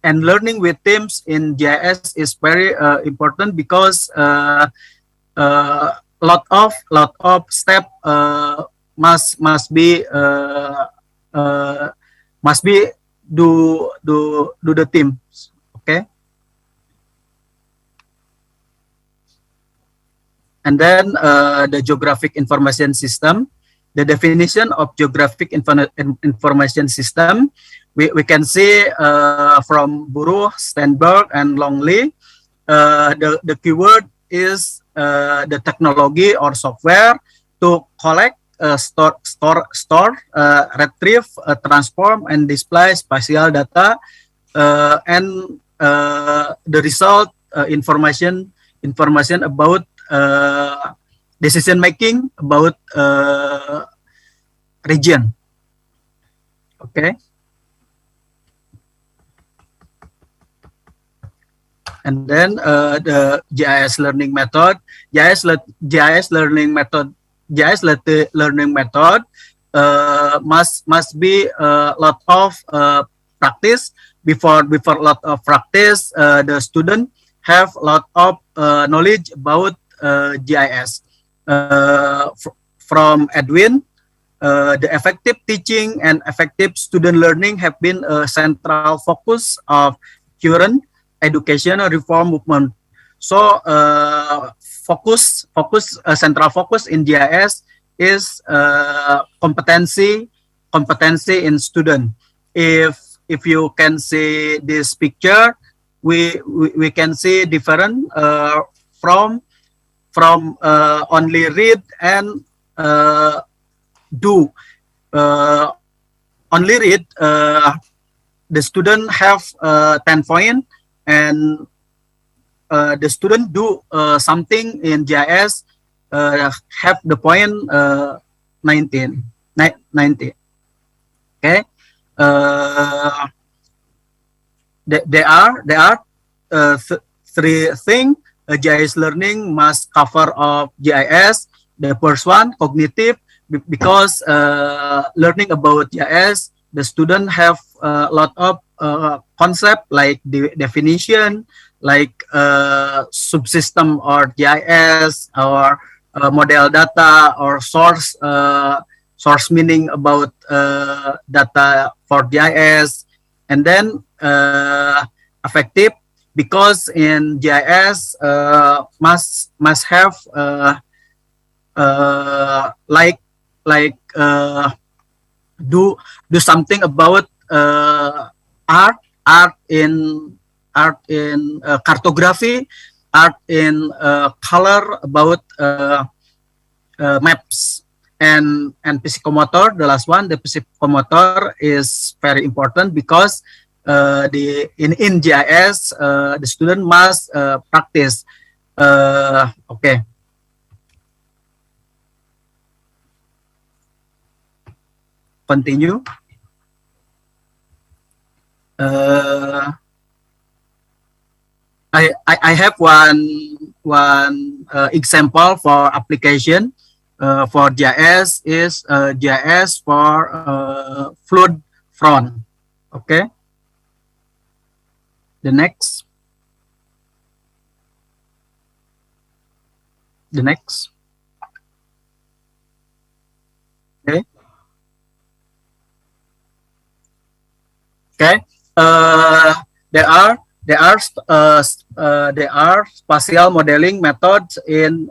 [SPEAKER 8] and learning with teams in GIS is very important because lot of step must be do the teams. Okay. And then the geographic information system. The definition of geographic information system, we can see from Buruh, Steinberg, and Longley. The keyword is the technology or software to collect, store, retrieve, transform, and display spatial data, and the result information about decision making about region. Okay. And then the GIS learning method. GIS learning method must be a lot of practice. Before lot of practice, the student have a lot of knowledge about GIS. From Edwin, the effective teaching and effective student learning have been a central focus of current educational reform movement. So central focus in GIS is competency in student. If you can see this picture, we can see different from only read and do. Only read, the student have 10 point, and the student do something in GIS have the point 90. Okay. There are three things GIS learning must cover of GIS. The first one, cognitive, because learning about GIS, the student have a lot of concept like the definition, like subsystem or GIS, or model data, or source meaning about data for GIS. And then effective, because in GIS must have do something about art in cartography, art in color, about maps, and psychomotor. The last one, the psychomotor, is very important because in GIS the student must practice. Okay. Continue. I have one example for application for GIS is GIS for flood front. Okay. The next. Okay. Okay. There are spatial modeling methods in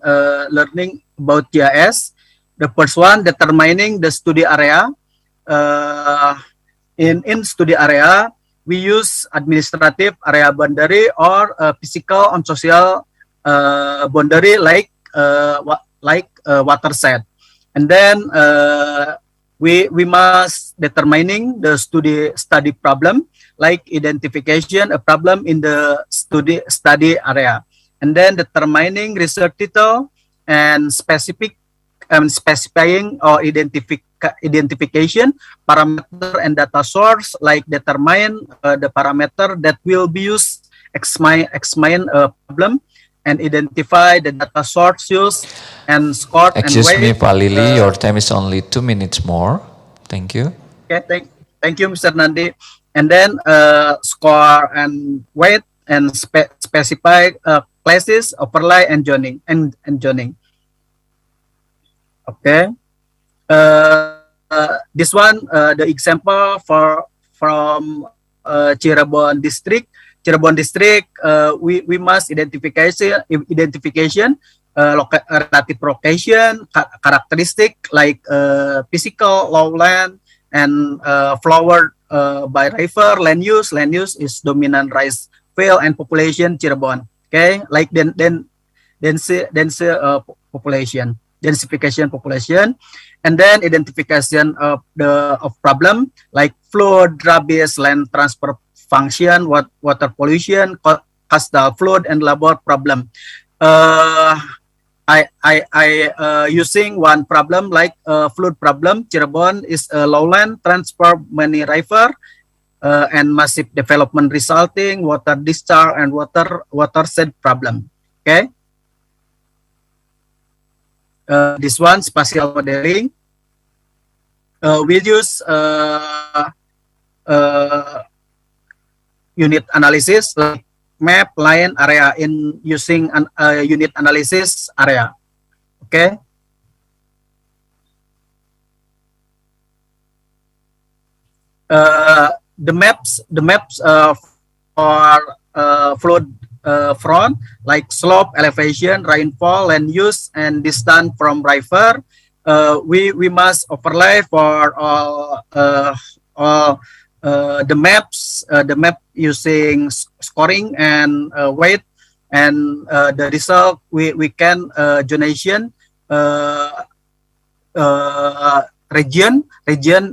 [SPEAKER 8] learning about GIS. The first one, determining the study area. In study area, we use administrative area boundary or physical and social boundary like watershed. And then we must determining the study problem, like identification a problem in the study area, and then determining research title and specific specifying or identification parameter and data source, like determine the parameter that will be used examine a problem and identify the data source used and score and
[SPEAKER 4] Excuse me,
[SPEAKER 8] weight.
[SPEAKER 4] Pak Lili, your time is only 2 minutes more. Thank you.
[SPEAKER 8] Okay, thank you, Mr. Nandi. And then score and weight and specify classes, overlay, and joining and joining. Okay. This one, the example from Cirebon district. Cirebon district, we must identification relative location, characteristic like physical lowland and flower by river. Land use is dominant rice field and population Cirebon. Okay, like population, densification population, and then identification of problem like flood, rubbish, land transfer function, water pollution, coastal flood, and labor problem. I using one problem like flood problem. Cirebon is a lowland transfer many river and massive development resulting water discharge and watershed problem. Okay. This one spatial modeling. We use unit analysis like map, line, area in using an unit analysis area. Okay. The maps for flood front like slope, elevation, rainfall, land use, and distance from river. We must overlay for all the map using scoring and weight, and the result we can donation region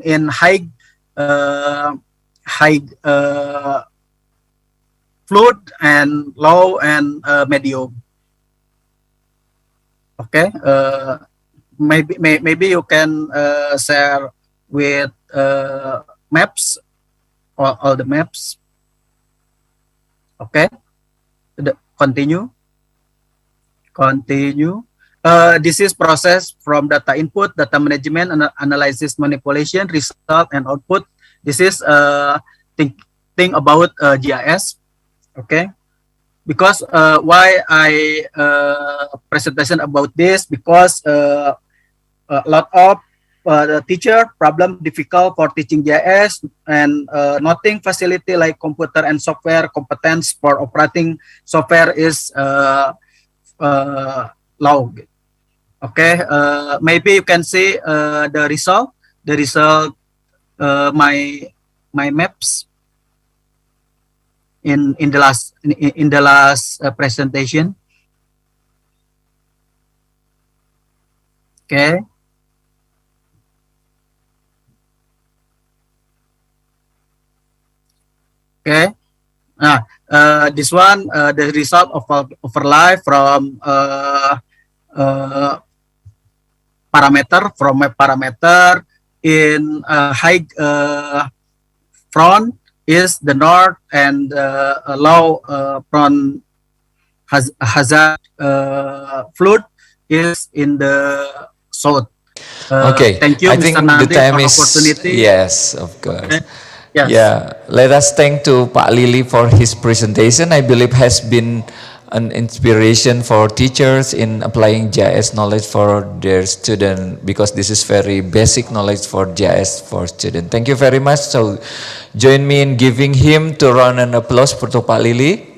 [SPEAKER 8] in high flood and low and medium. Okay, maybe you can share with maps, all the maps. Okay, continue. This is process from data input, data management, analysis, manipulation, result, and output. This is thing about GIS. Okay, because why I presentation about this, because a lot of the teacher problem difficult for teaching GIS, and nothing facility like computer and software competence for operating software is low. Okay, maybe you can see the result my maps in the last presentation. Okay. Okay. This one, the result of overlay from parameter in high front is the north, and low front hazard flood is in the south.
[SPEAKER 4] Okay,
[SPEAKER 8] thank you,
[SPEAKER 4] I think
[SPEAKER 8] Mr. Nandi,
[SPEAKER 4] the time
[SPEAKER 8] for
[SPEAKER 4] is,
[SPEAKER 8] opportunity.
[SPEAKER 4] yes, of course.
[SPEAKER 8] Okay. Yes.
[SPEAKER 4] Yeah, let us thank to Pak Lili for his presentation. I believe has been an inspiration for teachers in applying GIS knowledge for their student, because this is very basic knowledge for GIS for student. Thank you very much. So join me in giving him to round an applause for Pak Lili.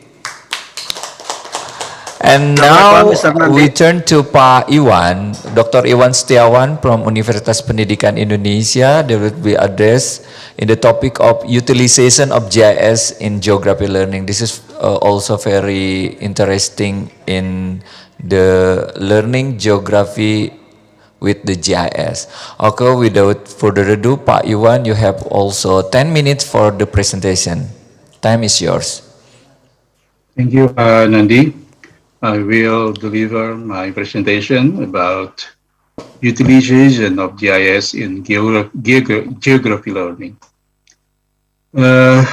[SPEAKER 4] And now we turn to Pak Iwan, Dr. Iwan Setiawan from Universitas Pendidikan Indonesia. They will be addressed in the topic of utilization of GIS in geography learning. This is also very interesting in the learning geography with the GIS. Okay, without further ado, Pak Iwan, you have also 10 minutes for the presentation. Time is yours.
[SPEAKER 17] Thank you, Nandi. I will deliver my presentation about utilization of GIS in geography learning. Uh,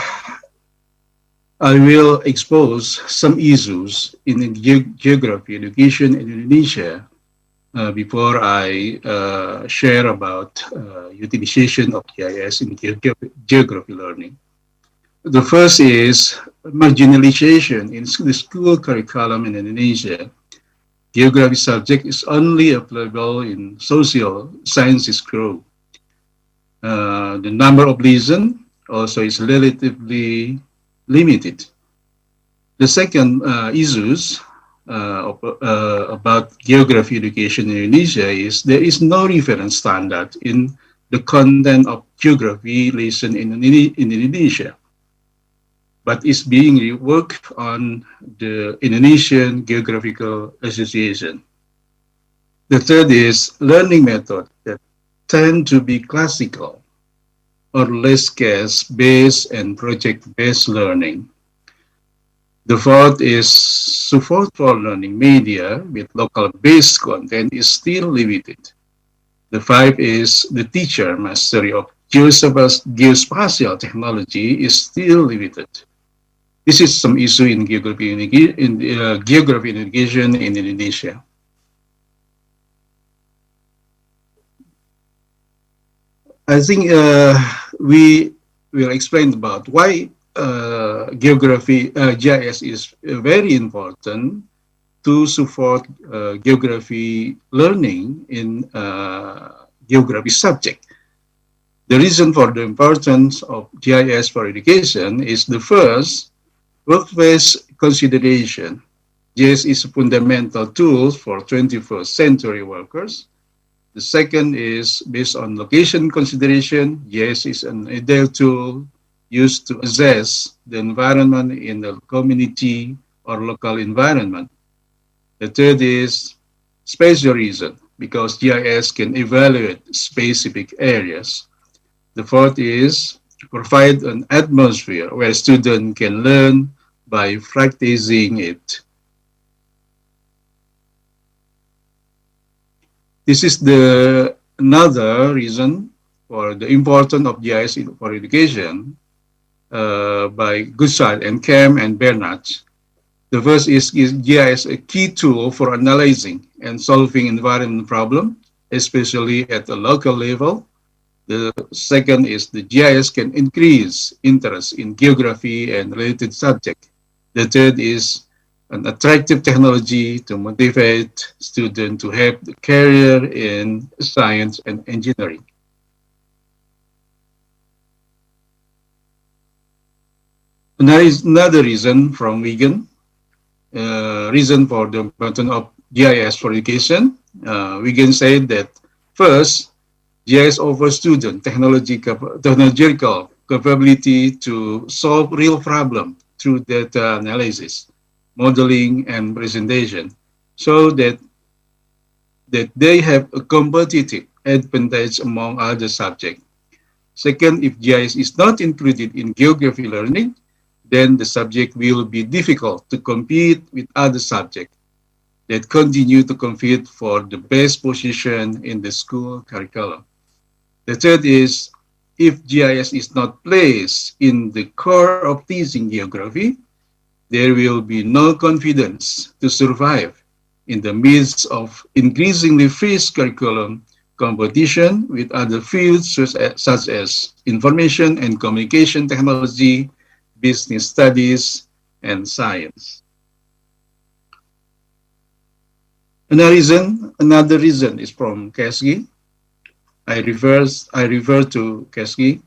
[SPEAKER 17] I will expose some issues in geography education in Indonesia before I share about utilization of GIS in geography learning. The first is marginalization in the school curriculum in Indonesia. Geography subject is only applicable in social sciences group. The number of lessons also is relatively limited. The second issues about geography education in Indonesia is there is no reference standard in the content of geography lesson in Indonesia, but is being reworked on the Indonesian Geographical Association. The third is learning method that tend to be classical or less case-based and project-based learning. The fourth is support for learning media with local-based content is still limited. The five is the teacher mastery of geospatial technology is still limited. This is some issue in geography education in Indonesia. I think we will explain about why GIS is very important to support geography learning in geography subject. The reason for the importance of GIS for education is the first, workplace consideration. GIS is a fundamental tool for 21st century workers. The second is based on location consideration. GIS is an ideal tool used to assess the environment in the community or local environment. The third is spatial reason, because GIS can evaluate specific areas. The fourth is to provide an atmosphere where students can learn by practicing it. This is another reason for the importance of GIS for education by Gouchard and Kem and Bernard. The first is GIS a key tool for analyzing and solving environment problems, especially at the local level. The second is the GIS can increase interest in geography and related subjects. The third is an attractive technology to motivate students to have the career in science and engineering. Another reason from Wigan, reason for the importance of GIS for education. Wigan said that first, GIS offers students technological capability to solve real problems through data analysis, modeling, and presentation, so that they have a competitive advantage among other subjects. Second, if GIS is not included in geography learning, then the subject will be difficult to compete with other subjects that continue to compete for the best position in the school curriculum. The third is, if GIS is not placed in the core of teaching geography, there will be no confidence to survive in the midst of increasingly fierce curriculum competition with other fields such as information and communication technology, business studies, and science. Another reason is from Kasgi. I refer to Kasgi.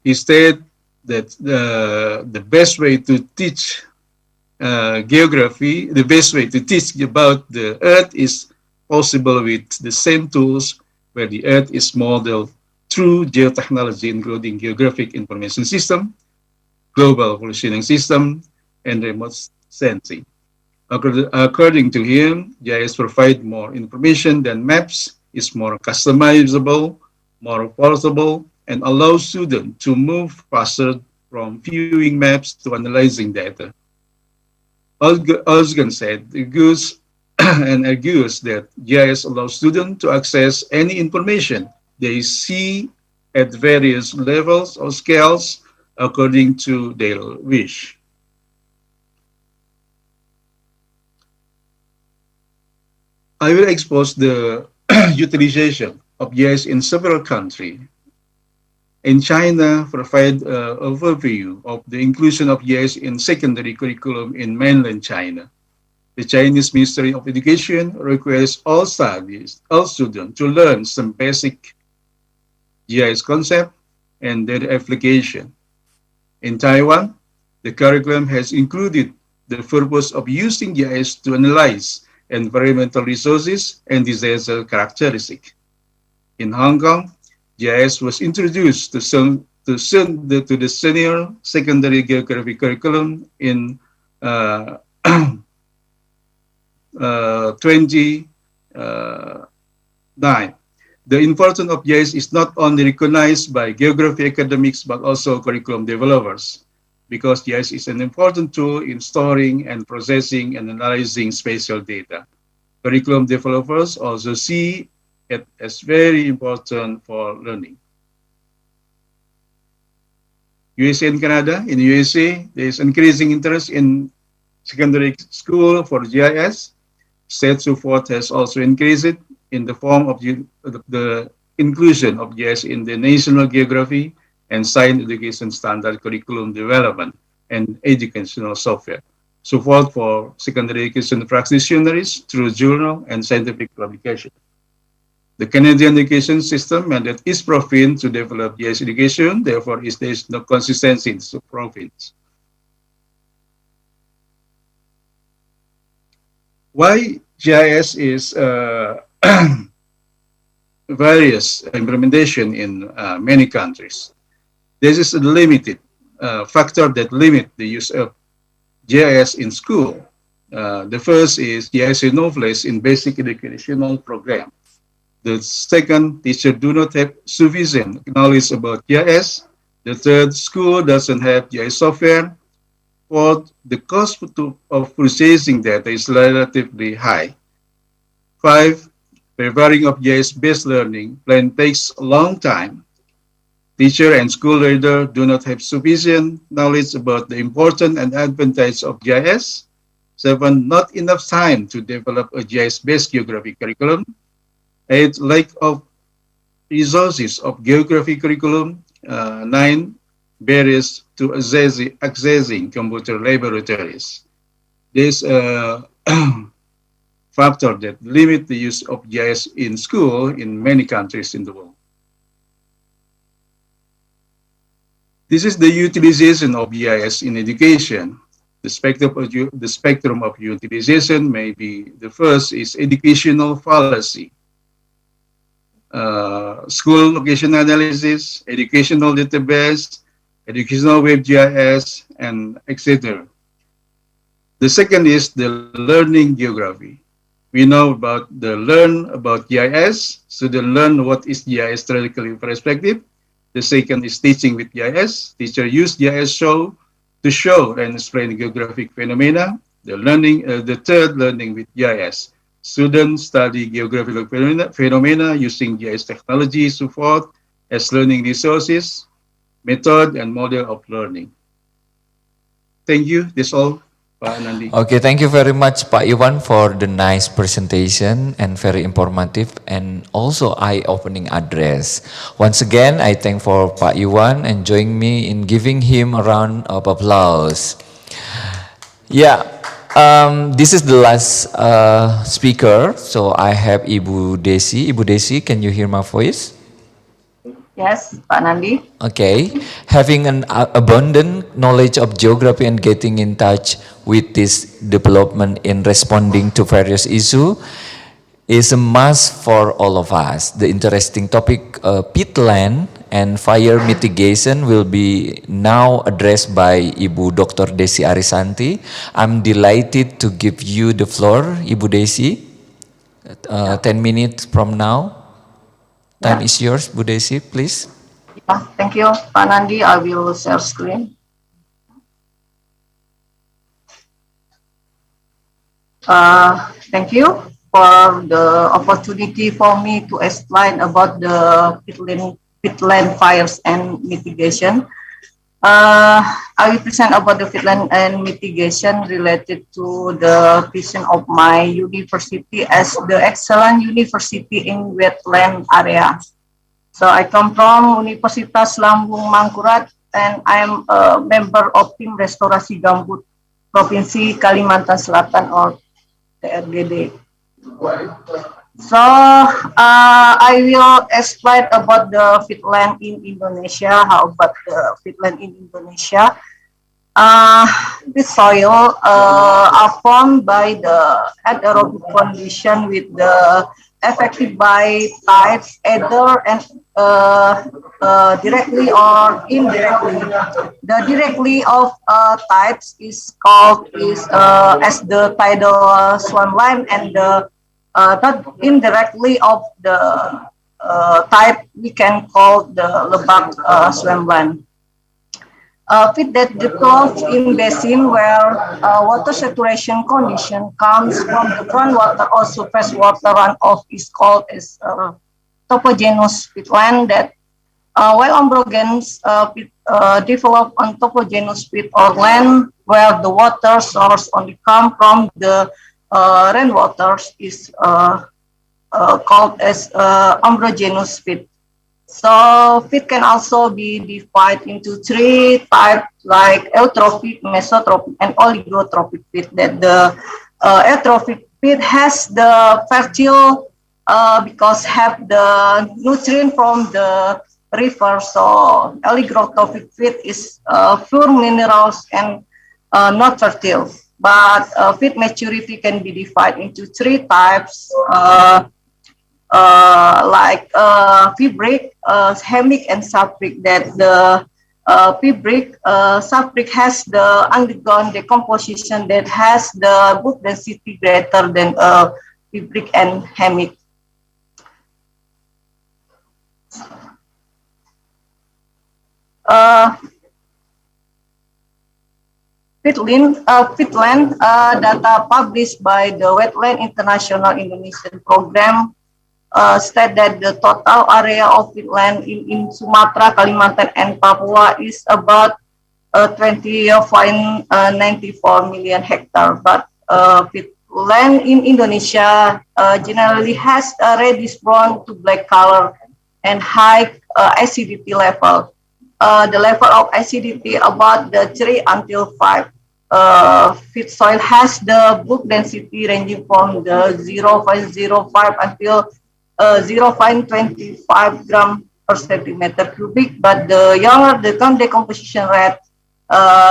[SPEAKER 17] He stated that the best way to teach geography, the best way to teach about the Earth is possible with the same tools where the Earth is modeled through geotechnology, including geographic information system, global positioning system, and remote sensing. According to him, GIS provides more information than maps, is more customizable, more portable, and allows students to move faster from viewing maps to analyzing data. Osgun said the and argues that GIS allows students to access any information they see at various levels or scales according to their wish. I will expose the utilization of GIS in several countries. In China, provide an overview of the inclusion of GIS in secondary curriculum in mainland China. The Chinese Ministry of Education requires all students to learn some basic GIS concept and their application. In Taiwan, the curriculum has included the purpose of using GIS to analyze environmental resources and disaster characteristics. In Hong Kong, GIS was introduced to the senior secondary geography curriculum in 2009. The importance of GIS is not only recognized by geography academics but also curriculum developers, because GIS is an important tool in storing and processing and analyzing spatial data. Curriculum developers also see it as very important for learning. USA and Canada. In USA, there is increasing interest in secondary school for GIS. State support has also increased in the form of the inclusion of GIS in the National Geography and Science Education Standard Curriculum Development and Educational Software. Support for secondary education practitioners through journal and scientific publication. The Canadian education system mandates each province to develop GIS education, therefore there is no consistency in the province. Why GIS is various implementation in many countries. This is a limited factor that limit the use of GIS in school. The first is GIS knowledge in basic educational program. The second, teacher do not have sufficient knowledge about GIS. The third, school doesn't have GIS software. Fourth, the cost of purchasing data is relatively high. 5, preparing of GIS-based learning plan takes a long time. Teacher and school leader do not have sufficient knowledge about the importance and advantage of GIS. 7, not enough time to develop a GIS-based geography curriculum. 8, lack of resources of geography curriculum. 9, barriers to accessing computer laboratories. This factor that limit the use of GIS in school in many countries in the world. This is the utilization of GIS in education. The spectrum of utilization may be, the first is educational fallacy, school location analysis, educational database, educational web GIS, and etc. The second is the learning geography. We know about learn about GIS, so they learn what is GIS theoretically perspective. The second is teaching with GIS. Teacher use GIS to show and explain geographic phenomena. The third, learning with GIS. Students study geographical phenomena using GIS technology support as learning resources, method, and model of learning. Thank you. That's all, Pak Nandi.
[SPEAKER 4] Okay, thank you very much, Pak Iwan, for the nice presentation and very informative and also eye-opening address. Once again, I thank for Pak Iwan and join me in giving him a round of applause. Yeah, this is the last speaker. So I have Ibu Desi. Ibu Desi, can you hear my voice?
[SPEAKER 18] Yes, Pak Nandi.
[SPEAKER 4] Okay, having an abundant knowledge of geography and getting in touch with this development in responding to various issues is a must for all of us. The interesting topic, peatland and fire mitigation, will be now addressed by Ibu Dr. Desi Arisanti. I'm delighted to give you the floor, Ibu Desi. 10 minutes from now. Time is yours, Bu Desi, please.
[SPEAKER 18] Thank you, Pak Nandi. I will share screen. Thank you for the opportunity for me to explain about the peatland fires and mitigation. I will present about the peatland and mitigation related to the vision of my university as the excellent university in wetland area. So I come from Universitas Lambung Mangkurat and I am a member of Tim Restorasi Gambut Provinsi Kalimantan Selatan or TRGD. So I will explain about the peatland in Indonesia. How about the peatland in Indonesia? The soil are formed by the anaerobic condition with the affected by tides, either and directly or indirectly. The directly of tides is called as the tidal swan and the not indirectly of the type we can call the lebak swampland. Fit that develops in basin where water saturation condition comes from the groundwater or surface water runoff is called as topogenous peatland that while ambrogens develop on topogenous peat or land where the water source only come from the rainwaters is called as ambrogenous peat. So peat can also be divided into three types like eutrophic, mesotrophic, and oligotrophic peat. That the eutrophic peat has the fertile because have the nutrient from the river. So oligotrophic peat is pure minerals and not fertile. But peat maturity can be divided into three types. Like fibric, hemic, and sulfuric. That the fibric, sulfuric has the undergone decomposition that has the book density greater than fibric and hemic. Peatland data published by the Wetland International Indonesian Program state that the total area of peatland in Sumatra, Kalimantan, and Papua is about 20.94 million hectares. But peatland in Indonesia generally has a reddish brown to black color and high acidity level. The level of acidity about the 3 until 5. Peat soil has the book density ranging from the 0.05 until 0.25 gram per centimeter cubic, but the younger the decomposition rate,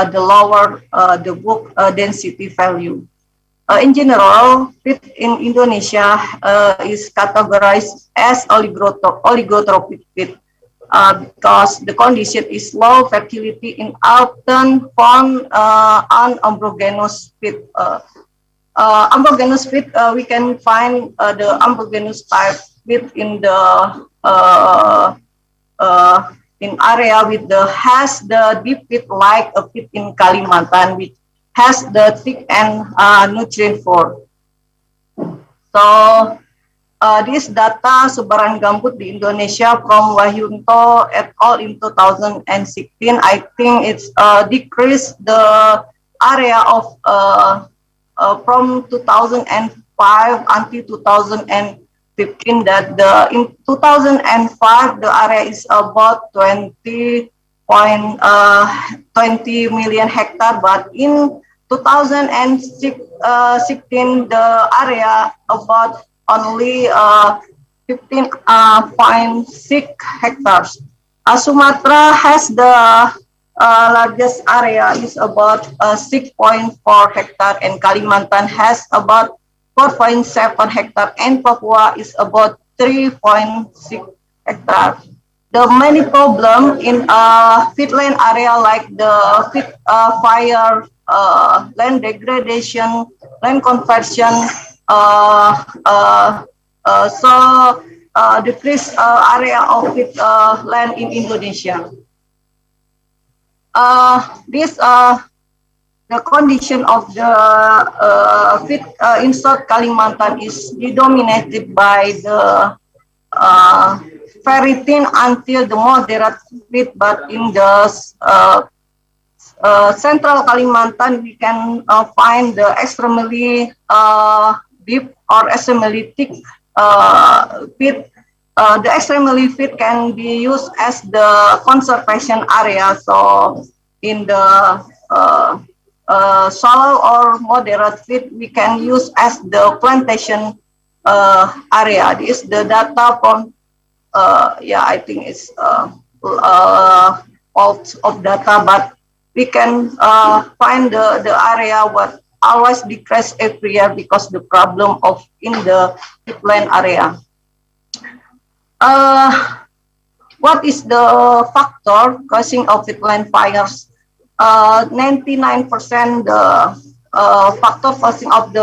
[SPEAKER 18] the lower the book density value. In general, peat in Indonesia is categorized as oligotrophic peat because the condition is low fertility in often found on ambrogenous peat. Ambrogenous peat, we can find the ambrogenous type peat in the in area with the has the deep peat like a peat in Kalimantan, which has the thick and nutrient for. So this data sebaran gambut di Indonesia from Wahyunto et al. In 2016, I think it's decreased the area of from 2005 until 2015. That in 2005 the area is about 20 million hectare, but in 2016 the area about only 15.6 hectares. Sumatra has the largest area is about 6.4 hectare, and Kalimantan has about 4.7 hectare, and Papua is about 3.6 hectare. The many problem in peatland area like the fire, land degradation, land conversion, decrease area of land in Indonesia. This the condition of the feed in South Kalimantan is dominated by the very thin until the moderate feed, but in the central Kalimantan we can find the extremely deep or extremely thick feed. The extremely feed can be used as the conservation area. So in the shallow or moderate feed, we can use as the plantation area. This is the data from, yeah, I think it's fault of data, but we can find the area what always decrease every year because the problem of in the peatland area. What is the factor causing of peatland fires? 99% the factor causing of the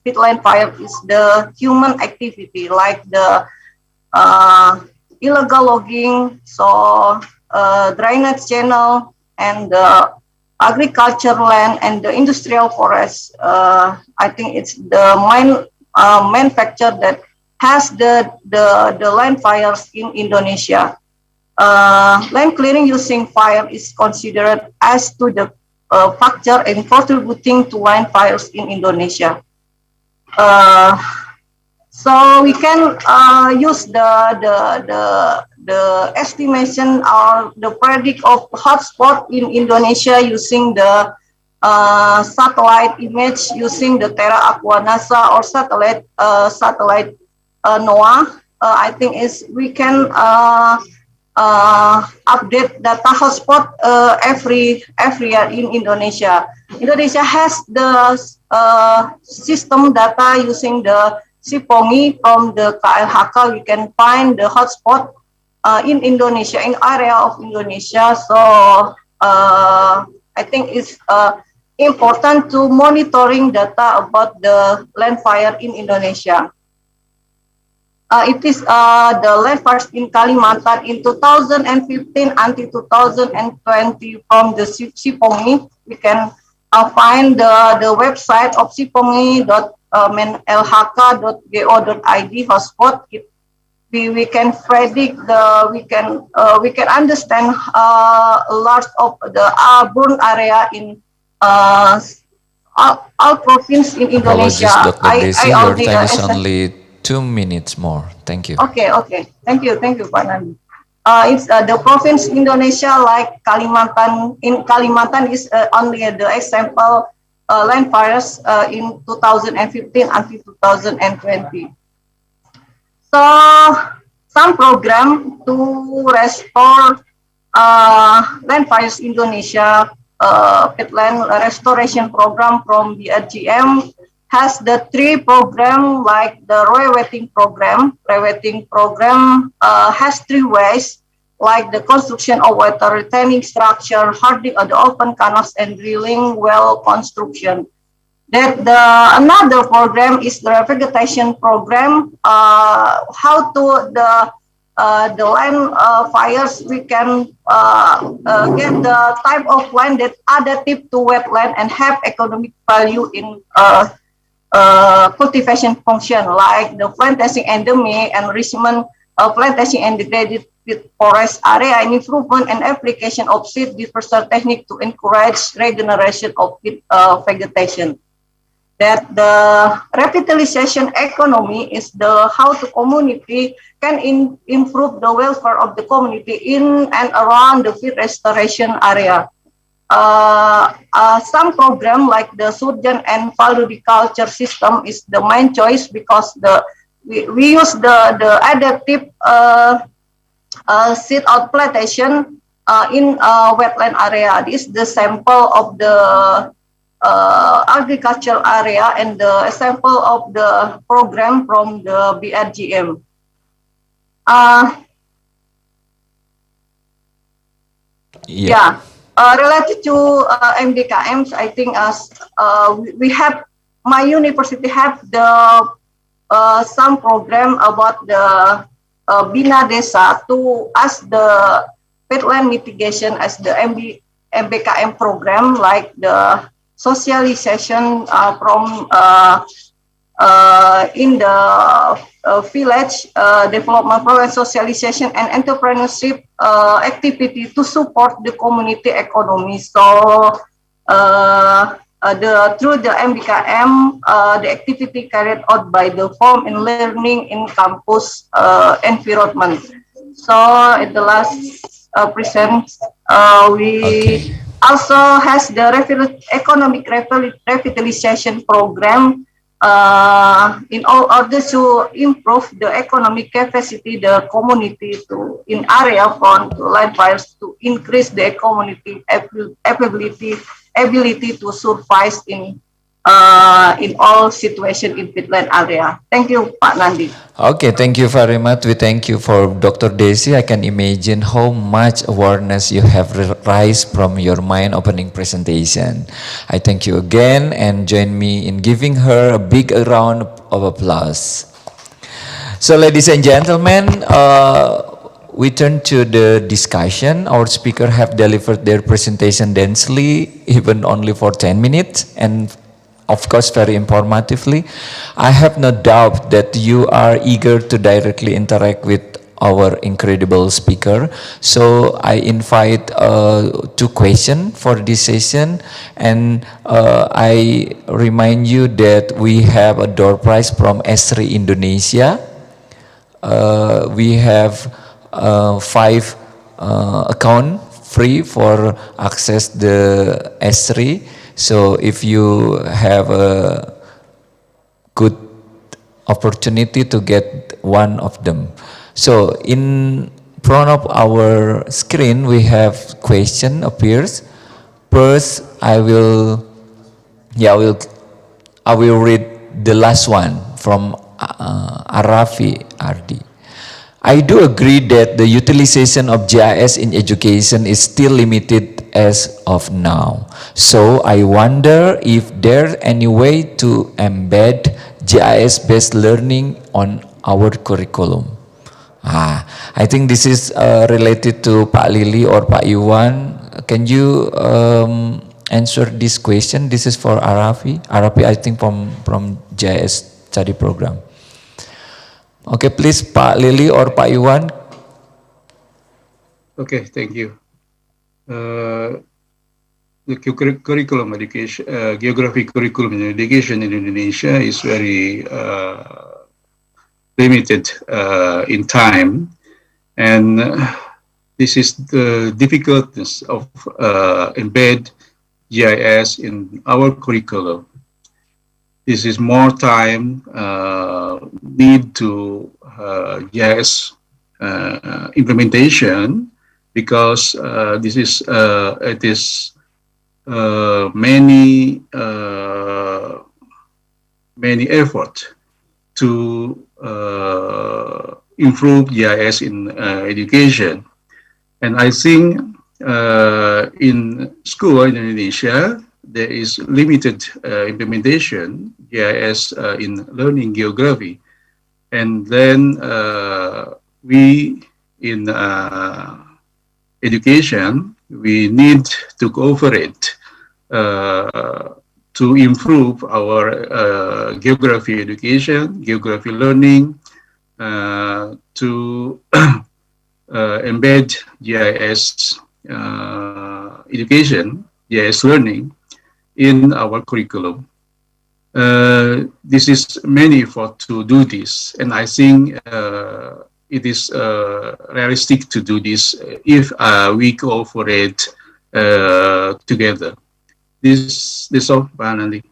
[SPEAKER 18] peatland fire is the human activity, like the illegal logging, so drainage channel, and the agriculture land and the industrial forest. I think it's the main factor that has the land fires in Indonesia. Land clearing using fire is considered as to the factor in contributing to land fires in Indonesia. So we can use the estimation or the predict of hotspot in Indonesia using the satellite image using the Terra Aqua NASA or satellite NOAA. I think is we can update data hotspot every year in Indonesia. Indonesia has the system data using the Sipongi from the KLHK. We can find the hotspot in Indonesia, in area of Indonesia. So I think it's important to monitoring data about the land fire in Indonesia. It is the land fires in Kalimantan in 2015 until 2020 from the Sipongi. We can find the website of sipongi.lhk.go.id hotspot. We can predict we can understand a lot of the burn area in all province in Indonesia.
[SPEAKER 4] Apologies, Dr. Desi, your
[SPEAKER 18] already
[SPEAKER 4] time is only 2 minutes more. Thank you.
[SPEAKER 18] Okay. Thank you, Pak Nandi. It's the province Indonesia like Kalimantan. In Kalimantan is only the example land fires in 2015 until 2020. So some program to restore land fires Indonesia, peatland restoration program from the IGM has the 3 program like the rewetting program. Rewetting program has 3 ways, like the construction of water retaining structure, hardening of the open canals, and drilling well construction. That another program is the vegetation program. How to the land fires we can get the type of land that adaptive to wetland and have economic value in cultivation function, like the plantation endemic, enrichment of plantation and degraded forest area, and improvement and application of seed dispersal technique to encourage regeneration of vegetation. That the revitalization economy is the how the community can improve the welfare of the community in and around the field restoration area. Some program like the Surgeon and Valuriculture system is the main choice because we use the adaptive seed out plantation in wetland area. This is the sample of the agricultural area and the sample of the program from the BRGM. Yeah. Related to MDKMs, I think we have, my university have the some program about the Bina Desa to as the peatland mitigation as the MBKM program like the socialization from in the village development program, socialization and entrepreneurship activity to support the community economy. So through the MBKM, the activity carried out by the form in learning in campus environment. So in the last present, we also has the economic revitalization program in order to improve the economic capacity, the community to in area front to land fires to increase the community ability to survive in all situation in Finland area. Thank you, Pak Nandi.
[SPEAKER 4] Okay, thank you very much. We thank you for Dr. Desi. I can imagine how much awareness you have raised from your mind opening presentation. I thank you again and join me in giving her a big round of applause. So ladies and gentlemen, we turn to the discussion. Our speaker have delivered their presentation densely, even only for 10 minutes, and of course very informatively. I have no doubt that you are eager to directly interact with our incredible speaker. So I invite two questions for this session, and I remind you that we have a door prize from S3 Indonesia. We have 5 account free for access the S3. So if you have a good opportunity to get one of them. So in front of our screen we have question appears. First I will read the last one from Arafi Ardi. I do agree that the utilization of GIS in education is still limited as of now. So I wonder if there's any way to embed GIS-based learning on our curriculum. I think this is related to Pak Lili or Pak Iwan. Can you answer this question? This is for Arafi. Arafi, I think from GIS study program. Okay, please, Pak Lili or Pak Iwan.
[SPEAKER 17] Okay, thank you. The curriculum education, geography curriculum in education in Indonesia is very limited in time, and this is the difficulties of embed GIS in our curriculum. This is more time need to GIS implementation, because this is it is many effort to improve GIS in education. And I think in school in Indonesia there is limited implementation GIS in learning geography, and then we in education we need to cooperate to improve our geography education, geography learning, to embed GIS education, GIS learning in our curriculum. This is many effort to do this, and I think it is realistic to do this if we cooperate together. This all, Pak Nandi.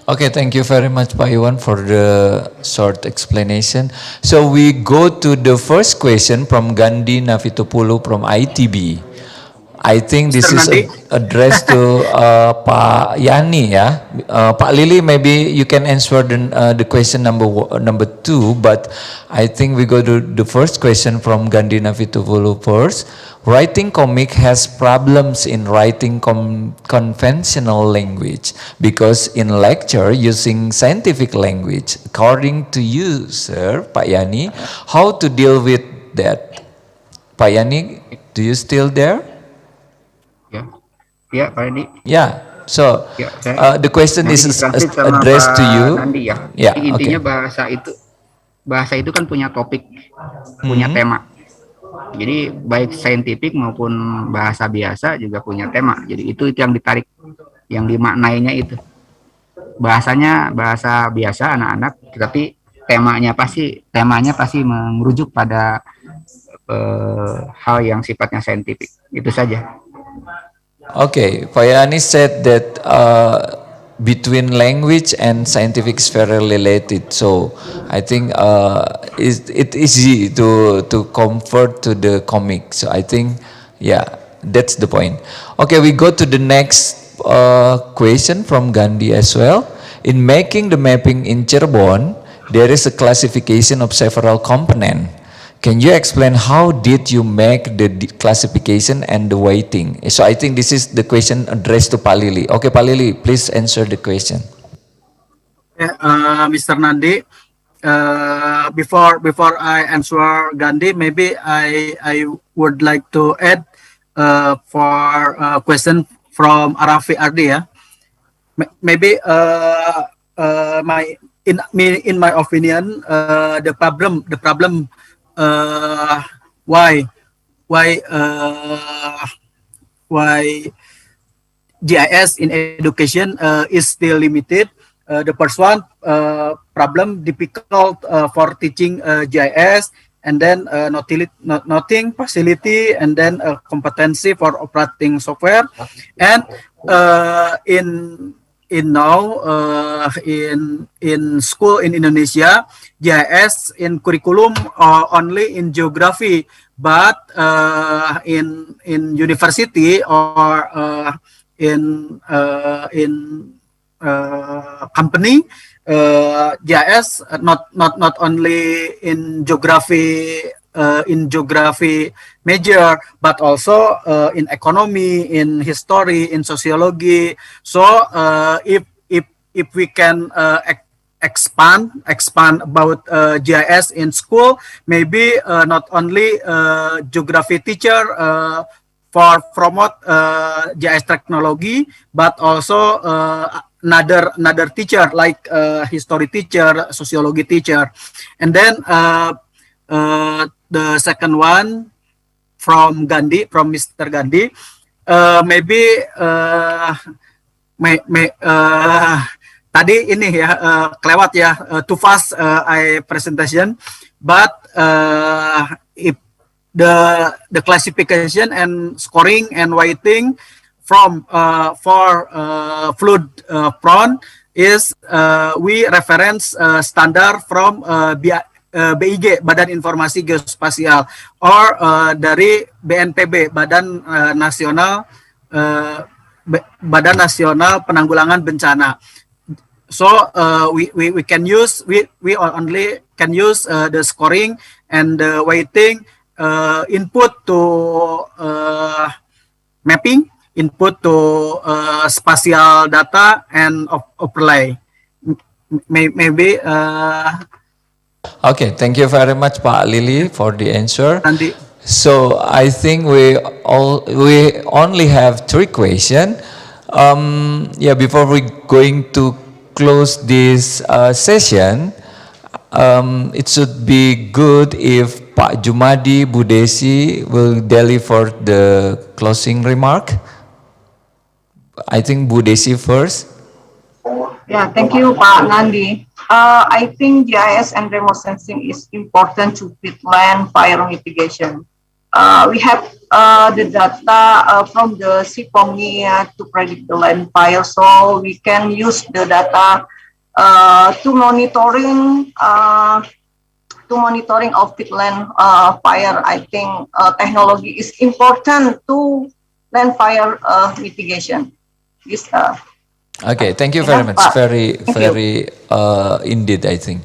[SPEAKER 4] Okay, thank you very much, Pak Iwan, for the short explanation. So we go to the first question from Gandhi Navitopulu from ITB. I think this is addressed to Pak Yani, ya. Pak Lili, maybe you can answer the question number 2, but I think we go to the first question from Gandhi Navitopulu first. Writing comic has problems in writing conventional language because in lecture using scientific language. According to you, sir, Pak Yani, how to deal with that? Pak Yani, do you still there?
[SPEAKER 15] Yeah. Ya, Pak Edi.
[SPEAKER 4] Yeah. So
[SPEAKER 15] Ya, saya
[SPEAKER 4] the question
[SPEAKER 15] nanti
[SPEAKER 4] is
[SPEAKER 15] ditranslate sama
[SPEAKER 4] addressed to
[SPEAKER 15] Pak
[SPEAKER 4] you.
[SPEAKER 15] Nandi ya.
[SPEAKER 4] Yeah.
[SPEAKER 15] Jadi intinya
[SPEAKER 4] Okay.
[SPEAKER 15] bahasa itu kan punya topik, punya
[SPEAKER 4] Hmm.
[SPEAKER 15] tema. Jadi baik saintifik maupun bahasa biasa juga punya tema. Jadi itu yang ditarik, yang dimaknainya itu. Bahasanya bahasa biasa anak-anak, tetapi temanya pasti merujuk pada hal yang sifatnya saintifik. Itu saja.
[SPEAKER 4] Okay, Payani said that between language and scientific is very related. So I think it's easy to convert to the comic. So I think, yeah, that's the point. Okay, we go to the next question from Gandhi as well. In making the mapping in Cirebon, there is a classification of several components. Can you explain how did you make the classification and the weighting? So I think this is the question addressed to Pak Lili. Okay, Pak Lili, please answer the question.
[SPEAKER 8] Mr. Nandi, before I answer Gandhi, maybe I would like to add for a question from Arafi Ardi. Yeah? Maybe in my opinion, the problem why GIS in education is still limited. The first one, problem difficult for teaching GIS, and then noting facility, and then competency for operating software, and in school in Indonesia, GIS in curriculum only in geography, but in university or in company, GIS not only in geography major, but also in economy, in history, in sociology. So if we can expand about GIS in school, maybe not only geography teacher for promote GIS technology, but also another teacher like history teacher, sociology teacher, and then the second one from Mr. Gandhi, maybe tadi ini ya kelewat ya, too fast I presentation, but if the classification and scoring and weighting from for flood prone is we reference standard from BIG, Badan Informasi Geospasial, or dari BNPB, Badan Nasional Penanggulangan Bencana. So we can use we only can use the scoring and the weighting input to mapping, input to spatial data, and overlay. Maybe.
[SPEAKER 4] Okay, thank you very much, Pak Lili, for the answer. So I think we only have 3 questions. Yeah, before we going to close this session, it should be good if Pak Jumadi Bu Desi will deliver the closing remark. I think Bu Desi first.
[SPEAKER 18] Yeah, thank you, Pak Nandi. I think GIS and remote sensing is important to fit land fire mitigation. We have the data from the SIPOMI to predict the land fire, so we can use the data to monitoring of pit land fire. I think technology is important to land fire mitigation. This,
[SPEAKER 4] Okay, thank you very much. Very indeed, I think.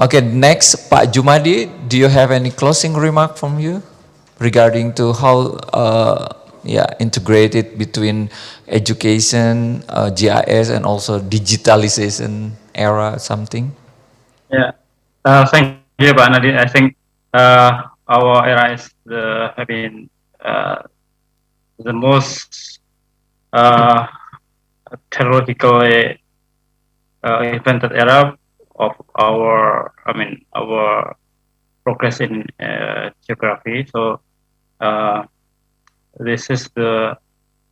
[SPEAKER 4] Okay, next, Pak Jumadi, do you have any closing remark from you regarding to how integrated between education, GIS, and also digitalization era something?
[SPEAKER 16] Yeah, thank you, Pak Nadine. I think our era is the most uh, theoretically invented era of our progress in geography. So this is our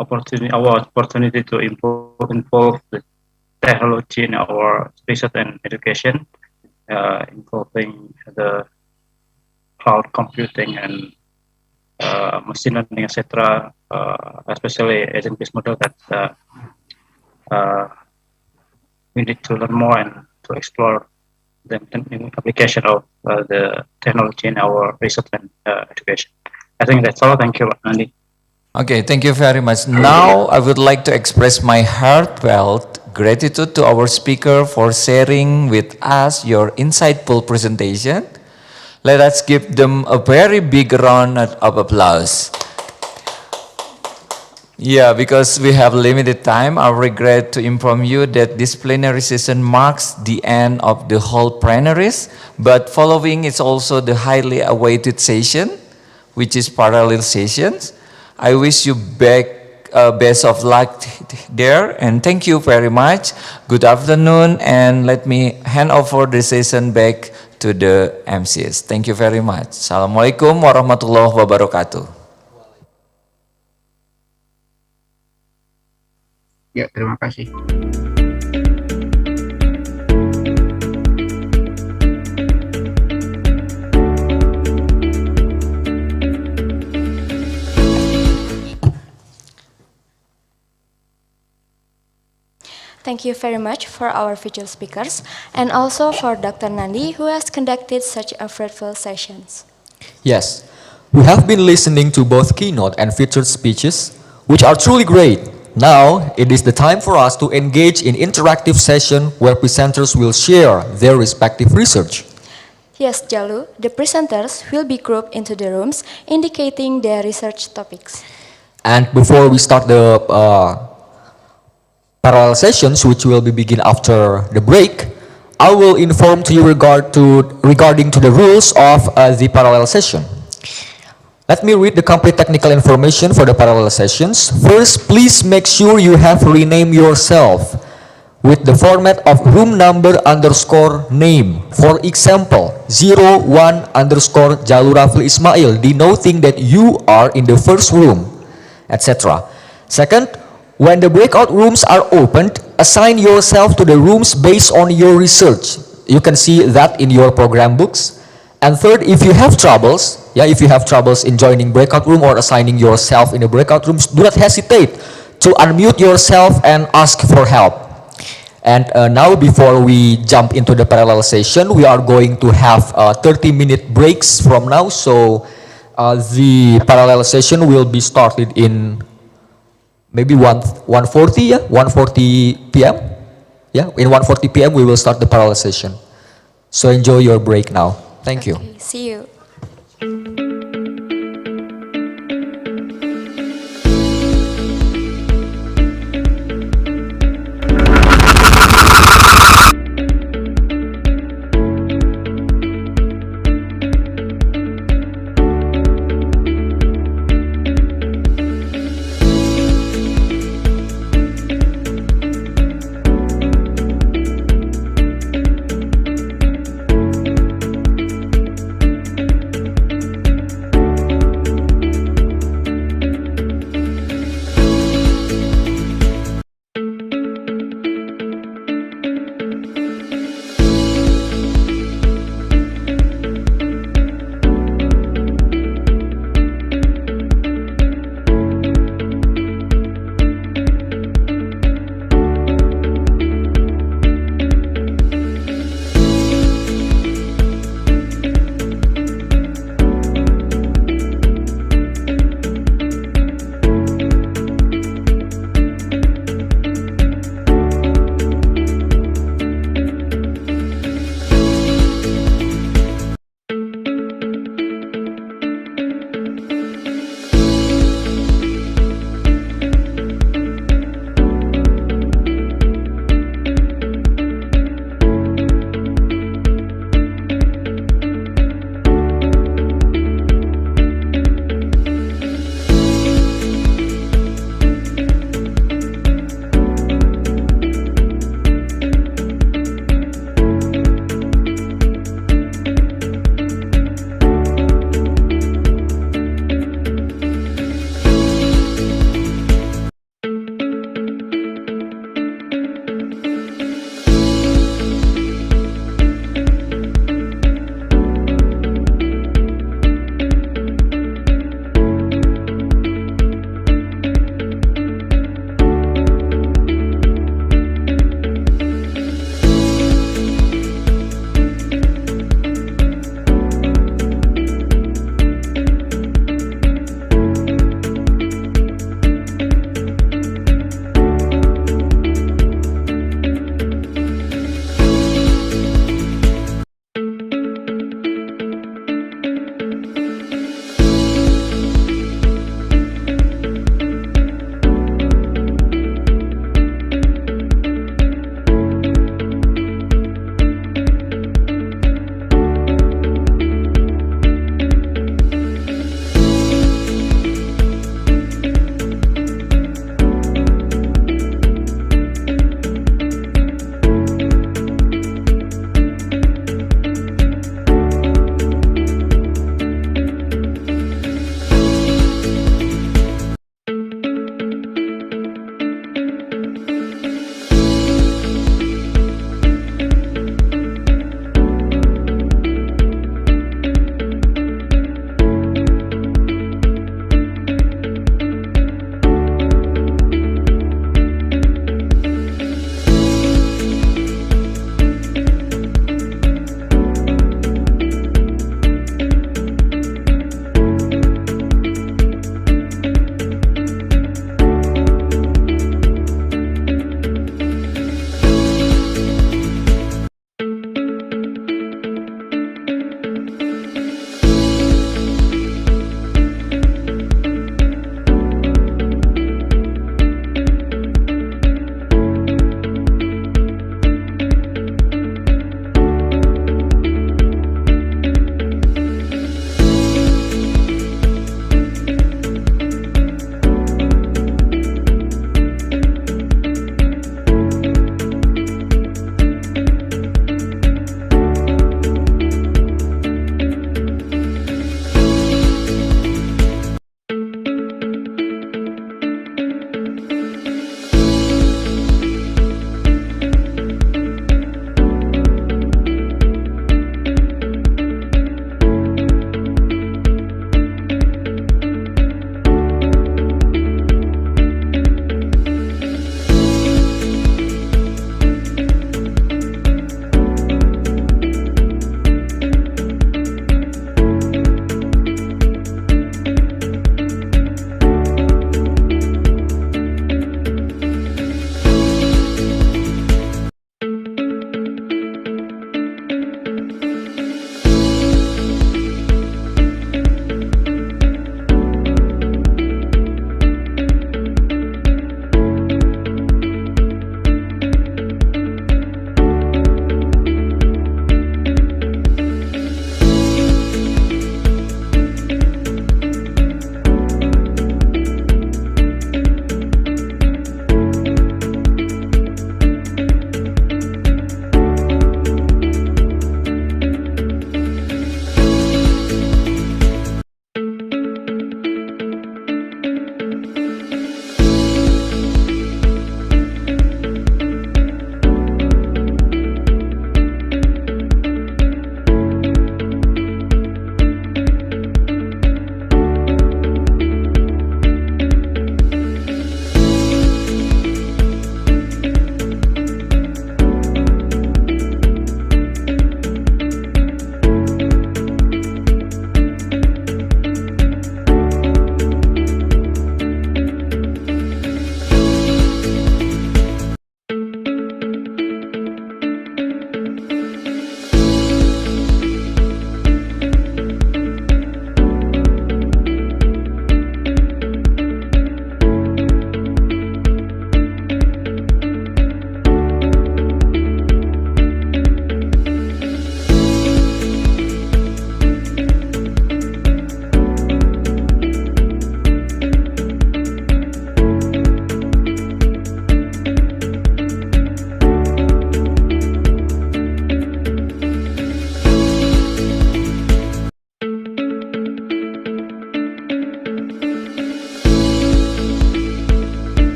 [SPEAKER 16] opportunity to involve the technology in our research and education, involving the cloud computing and machine learning, etc. Especially agent-based model that we need to learn more and to explore the application of the technology in our research and education. I think that's all. Thank you, Andy.
[SPEAKER 4] Okay, thank you very much. Now I would like to express my heartfelt gratitude to our speaker for sharing with us your insightful presentation. Let us give them a very big round of applause. Yeah, because we have limited time, I regret to inform you that this plenary session marks the end of the whole plenaries, but following is also the highly awaited session, which is parallel sessions. I wish you best of luck there, and thank you very much. Good afternoon, and let me hand over the session back to the MCs. Thank you very much. Assalamualaikum warahmatullahi wabarakatuh.
[SPEAKER 15] Ya, terima kasih.
[SPEAKER 2] Thank you very much for our featured speakers and also for Dr. Nandi who has conducted such a fruitful sessions.
[SPEAKER 3] Yes, we have been listening to both keynote and featured speeches, which are truly great. Now, it is the time for us to engage in interactive session where presenters will share their respective research.
[SPEAKER 2] Yes, Jalu, the presenters will be grouped into the rooms indicating their research topics.
[SPEAKER 3] And before we start the parallel sessions, which will be begin after the break, I will inform to you regarding to the rules of the parallel session. Let me read the complete technical information for the parallel sessions. First, please make sure you have renamed yourself with the format of room number underscore name. For example, 01 underscore Jalur Rafli Ismail, denoting that you are in the first room, etc. Second, when the breakout rooms are opened, assign yourself to the rooms based on your research. You can see that in your program books. And third, if you have troubles in joining breakout room or assigning yourself in the breakout rooms, do not hesitate to unmute yourself and ask for help. And now, before we jump into the parallel session, we are going to have 30-minute breaks from now. So the parallel session will be started in maybe 1:40 p.m. Yeah, in 1:40 p.m. we will start the parallel session. So enjoy your break now. Thank you.
[SPEAKER 2] Okay, see you.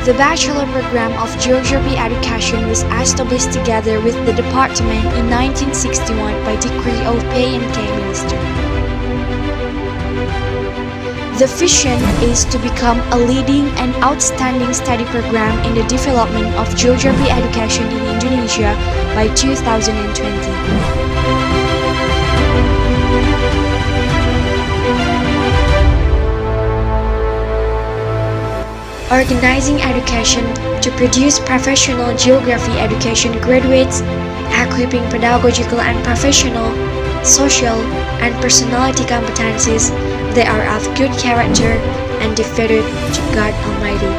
[SPEAKER 19] The Bachelor Program of Geography Education was established together with the department in 1961 by decree of P&K Minister. The vision is to become a leading and outstanding study program in the development of geography education in Indonesia by 2020. Organizing education to produce professional geography education graduates, equipping pedagogical and professional, social, and personality competencies that are of good character and devoted to God Almighty.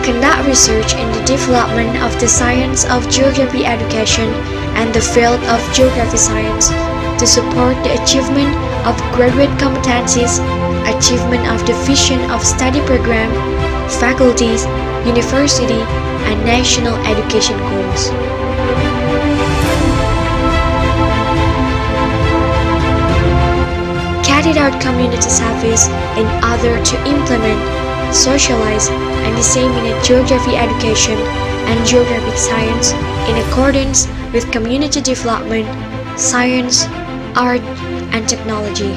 [SPEAKER 19] Conduct research in the development of the science of geography education and the field of geography science to support the achievement of graduate competencies, achievement of the vision of study program, faculties, university, and national education goals. Carried out community service in order to implement, socialize, and disseminate geography education and geographic science in accordance with community development, science, art, and technology,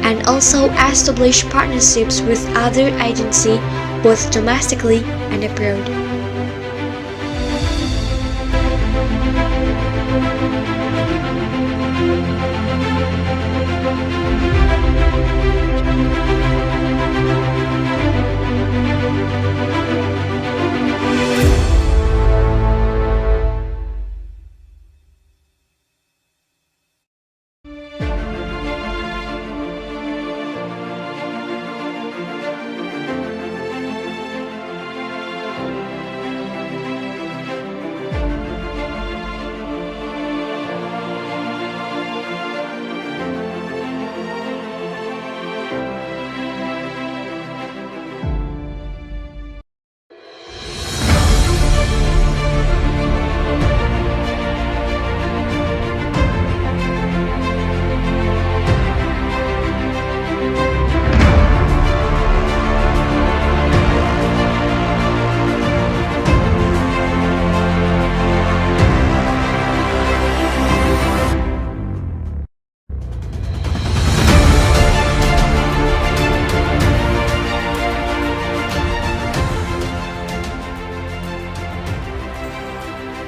[SPEAKER 19] and also establish partnerships with other agencies both domestically and abroad.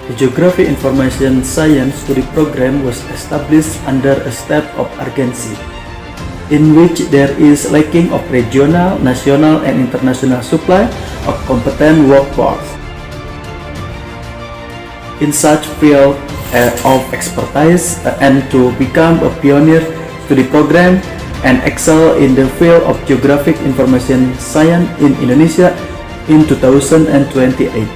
[SPEAKER 8] The Geography Information Science Study Program was established under a state of urgency, in which there is lacking of regional, national, and international supply of competent workforce. In such field of expertise, and to become a pioneer study program and excel in the field of Geographic Information Science in Indonesia in 2028.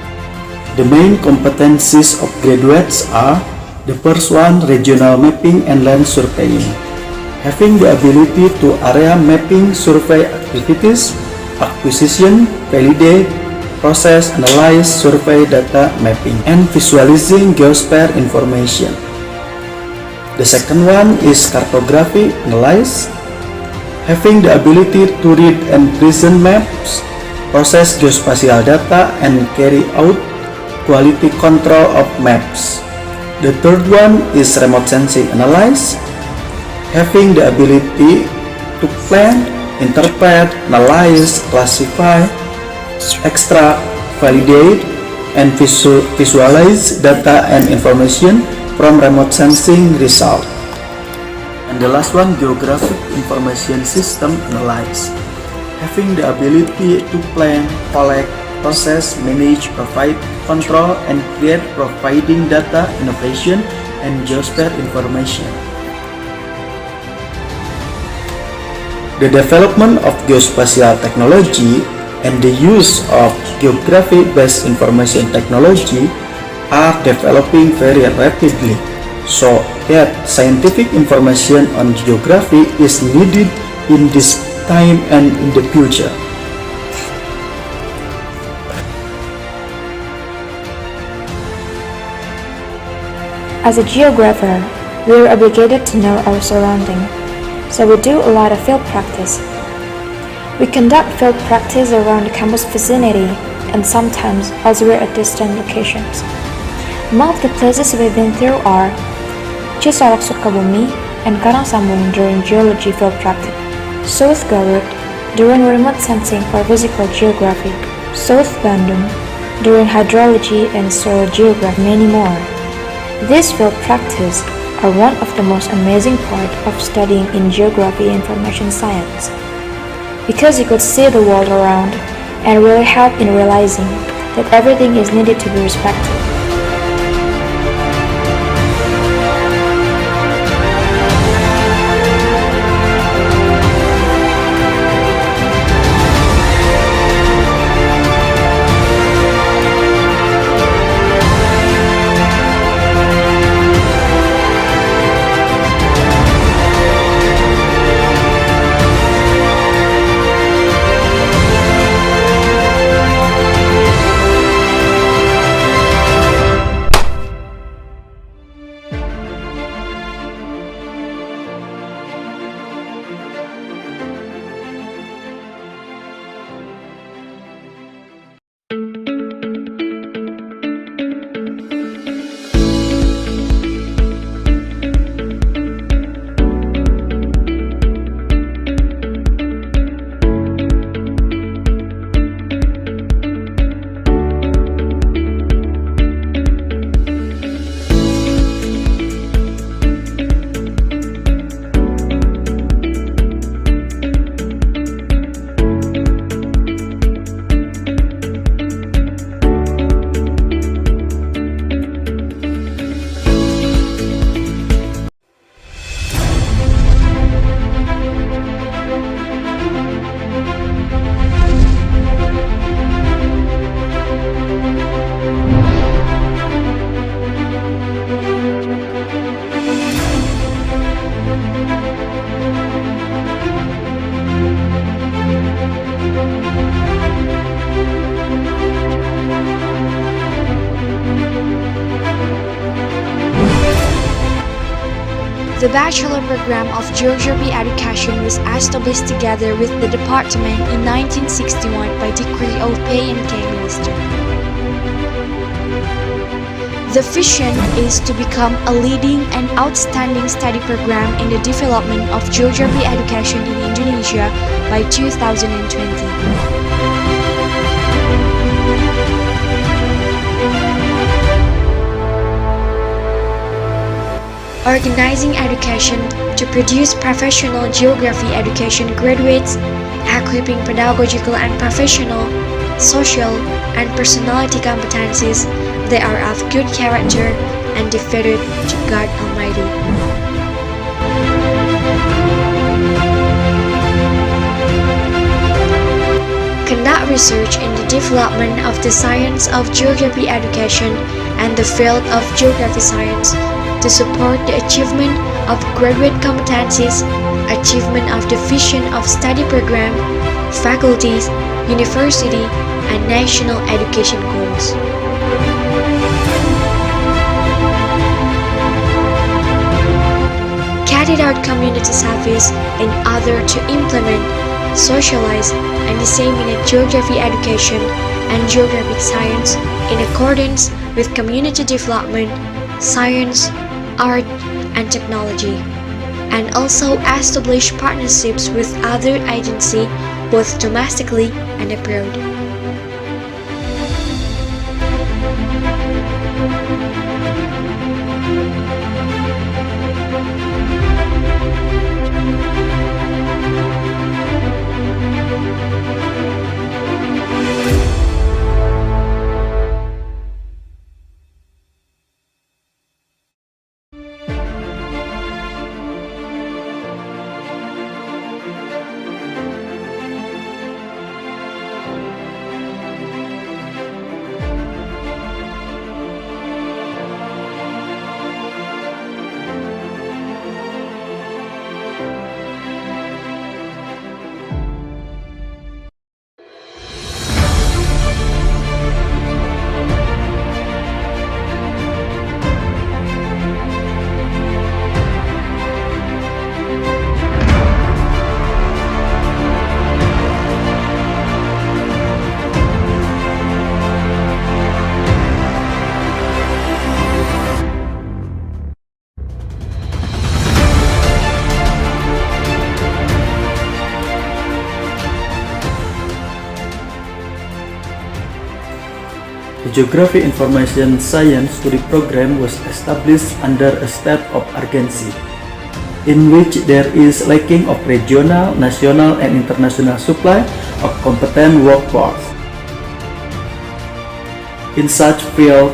[SPEAKER 8] The main competencies of graduates are: the first one, regional mapping and land surveying, having the ability to area mapping survey activities, acquisition, validate, process, analyze survey data mapping, and visualizing geosphere information. The second one is cartography analysis, having the ability to read and present maps, process geospatial data, and carry out quality control of maps. The third one is remote sensing analysis, having the ability to plan, interpret, analyze, classify, extract, validate, and visualize data and information from remote sensing result. And the last one, geographic information system analysis, having the ability to plan, collect, process, manage, provide, control, and create providing data, innovation, and geosphere information. The development of geospatial technology and the use of geography-based information technology are developing very rapidly, so that scientific information on geography is needed in this time and in the future.
[SPEAKER 20] As a geographer, we are obligated to know our surroundings. so we do a lot of field practice. We conduct field practice around the campus vicinity and sometimes elsewhere at distant locations. Among the places we've been through are Cisolok Sukabumi and Karangsambung during geology field practice, South Garut during remote sensing for physical geography, South Bandung during hydrology and soil geography, many more. These field practice are one of the most amazing part of studying in geography and information science, because you could see the world around and really help in realizing that everything is needed to be respected.
[SPEAKER 19] The Bachelor Program of Geography Education was established together with the department in 1961 by decree of P&K Minister. The vision is to become a leading and outstanding study program in the development of geography education in Indonesia by 2020. Organizing education to produce professional geography education graduates, equipping pedagogical and professional, social, and personality competencies that are of good character and devoted to God Almighty. Conduct research in the development of the science of geography education and the field of geography science to support the achievement of graduate competencies, achievement of the vision of study program, faculties, university, and national education goals. Carried out community service in order to implement, socialize, and disseminate geography education and geographic science in accordance with community development, science, art, and technology, and also establish partnerships with other agencies both domestically and abroad.
[SPEAKER 8] Geography Information Science study program was established under a state of urgency, in which there is lacking of regional, national, and international supply of competent workforce. In such field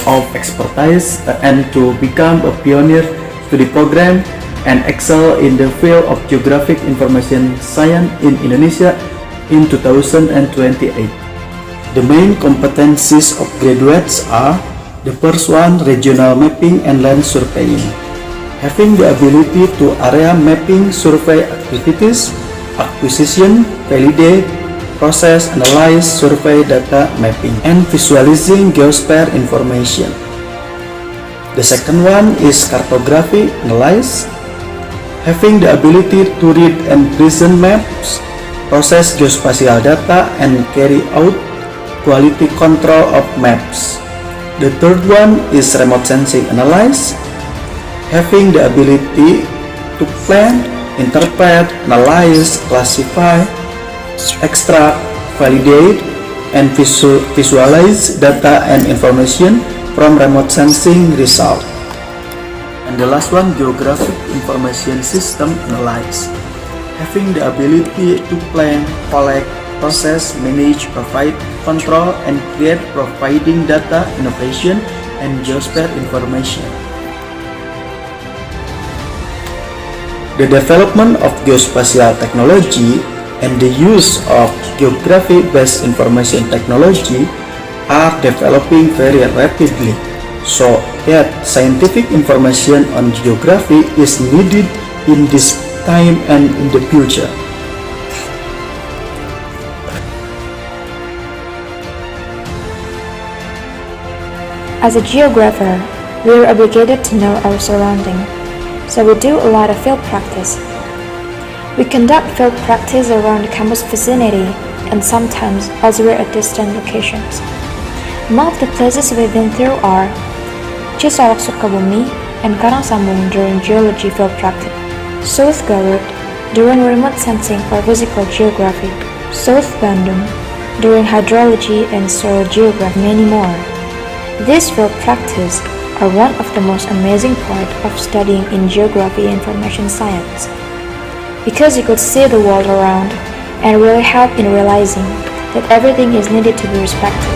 [SPEAKER 8] of expertise, and to become a pioneer study program and excel in the field of Geographic Information Science in Indonesia in 2028. The main competencies of graduates are: the first one, regional mapping and land surveying, having the ability to area mapping survey activities, acquisition, validate, process, analyze survey data mapping, and visualizing geosphere information. The second one is cartography analysis, having the ability to read and present maps, process geospatial data, and carry out quality control of maps. The third one is remote sensing analysis, having the ability to plan, interpret, analyze, classify, extract, validate, and visualize data and information from remote sensing result. And the last one, geographic information system analysis, having the ability to plan, collect, process, manage, provide, control, and create providing data, innovation, and geosphere information. The development of geospatial technology and the use of geography-based information technology are developing very rapidly, so that scientific information on geography is needed in this time and in the future.
[SPEAKER 20] As a geographer, we are obligated to know our surrounding, so we do a lot of field practice. We conduct field practice around the campus vicinity and sometimes elsewhere at distant locations. Among the places we've been through are Cisolok Sukabumi and Karangsambung during geology field practice, South Garut during remote sensing for physical geography, South Bandung during hydrology and soil geography, many more. These field practice are one of the most amazing part of studying in geography and information science, because you could see the world around and really help in realizing that everything is needed to be respected.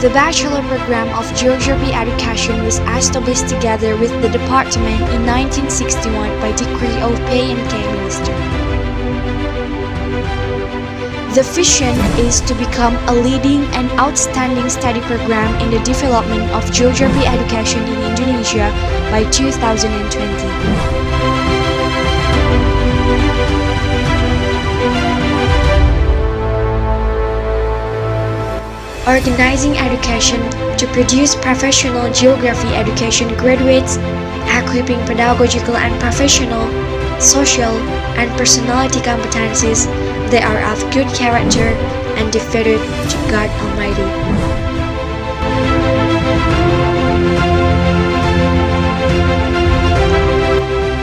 [SPEAKER 19] The Bachelor Program of Geography Education was established together with the department in 1961 by decree of P&K Minister. The vision is to become a leading and outstanding study program in the development of geography education in Indonesia by 2020. organizing education to produce professional geography education graduates, equipping pedagogical and professional, social, and personality competencies that are of good character and devoted to God Almighty.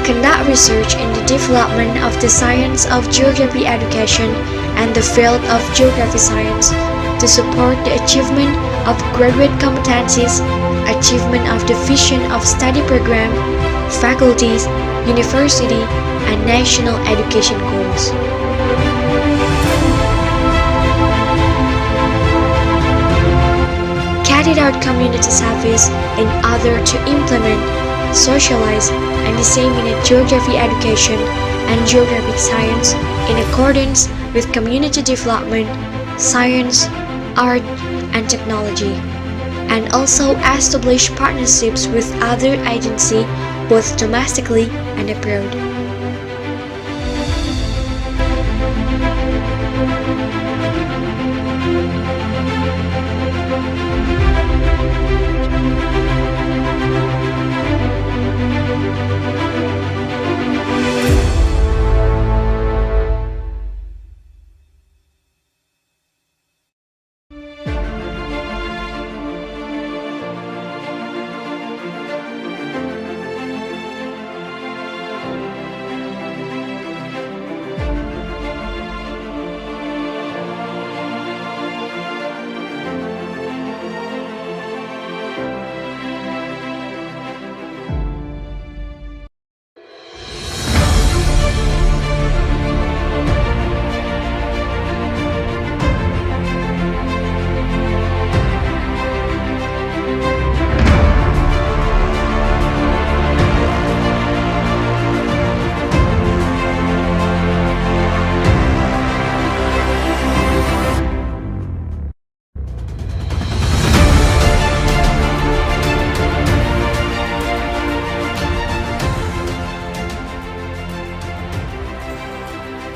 [SPEAKER 19] Conduct research in the development of the science of geography education and the field of geography science to support the achievement of graduate competencies, achievement of the vision of study program, faculties, university, and national education goals. Carried out community service in order to implement, socialize, and disseminate geography education and geographic science in accordance with community development, science, art, and technology, and also establish partnerships with other agencies both domestically and abroad.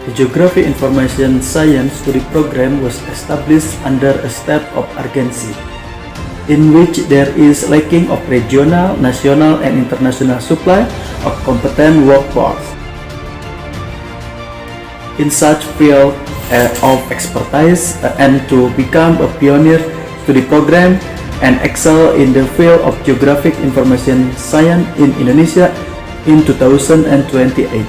[SPEAKER 8] The Geography Information Science Study Program was established under a state of urgency, in which there is lacking of regional, national, and international supply of competent workforce. In such field of expertise, and to become a pioneer study program and excel in the field of Geographic Information Science in Indonesia in 2028.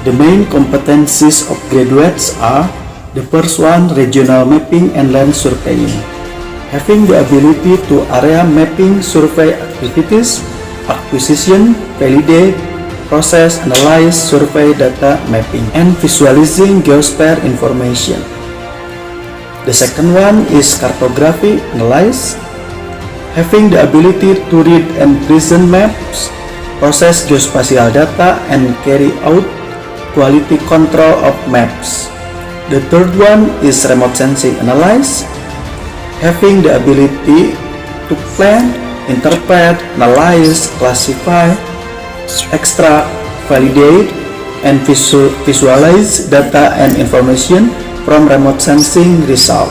[SPEAKER 8] The main competencies of graduates are: the first one, regional mapping and land surveying, having the ability to area mapping survey activities, acquisition, validate, process, analyze survey data mapping, and visualizing geosphere information. The second one is cartography analysis, having the ability to read and present maps, process geospatial data, and carry out quality control of maps. The third one is remote sensing analysis, having the ability to plan, interpret, analyze, classify, extract, validate, and visualize data and information from remote sensing result.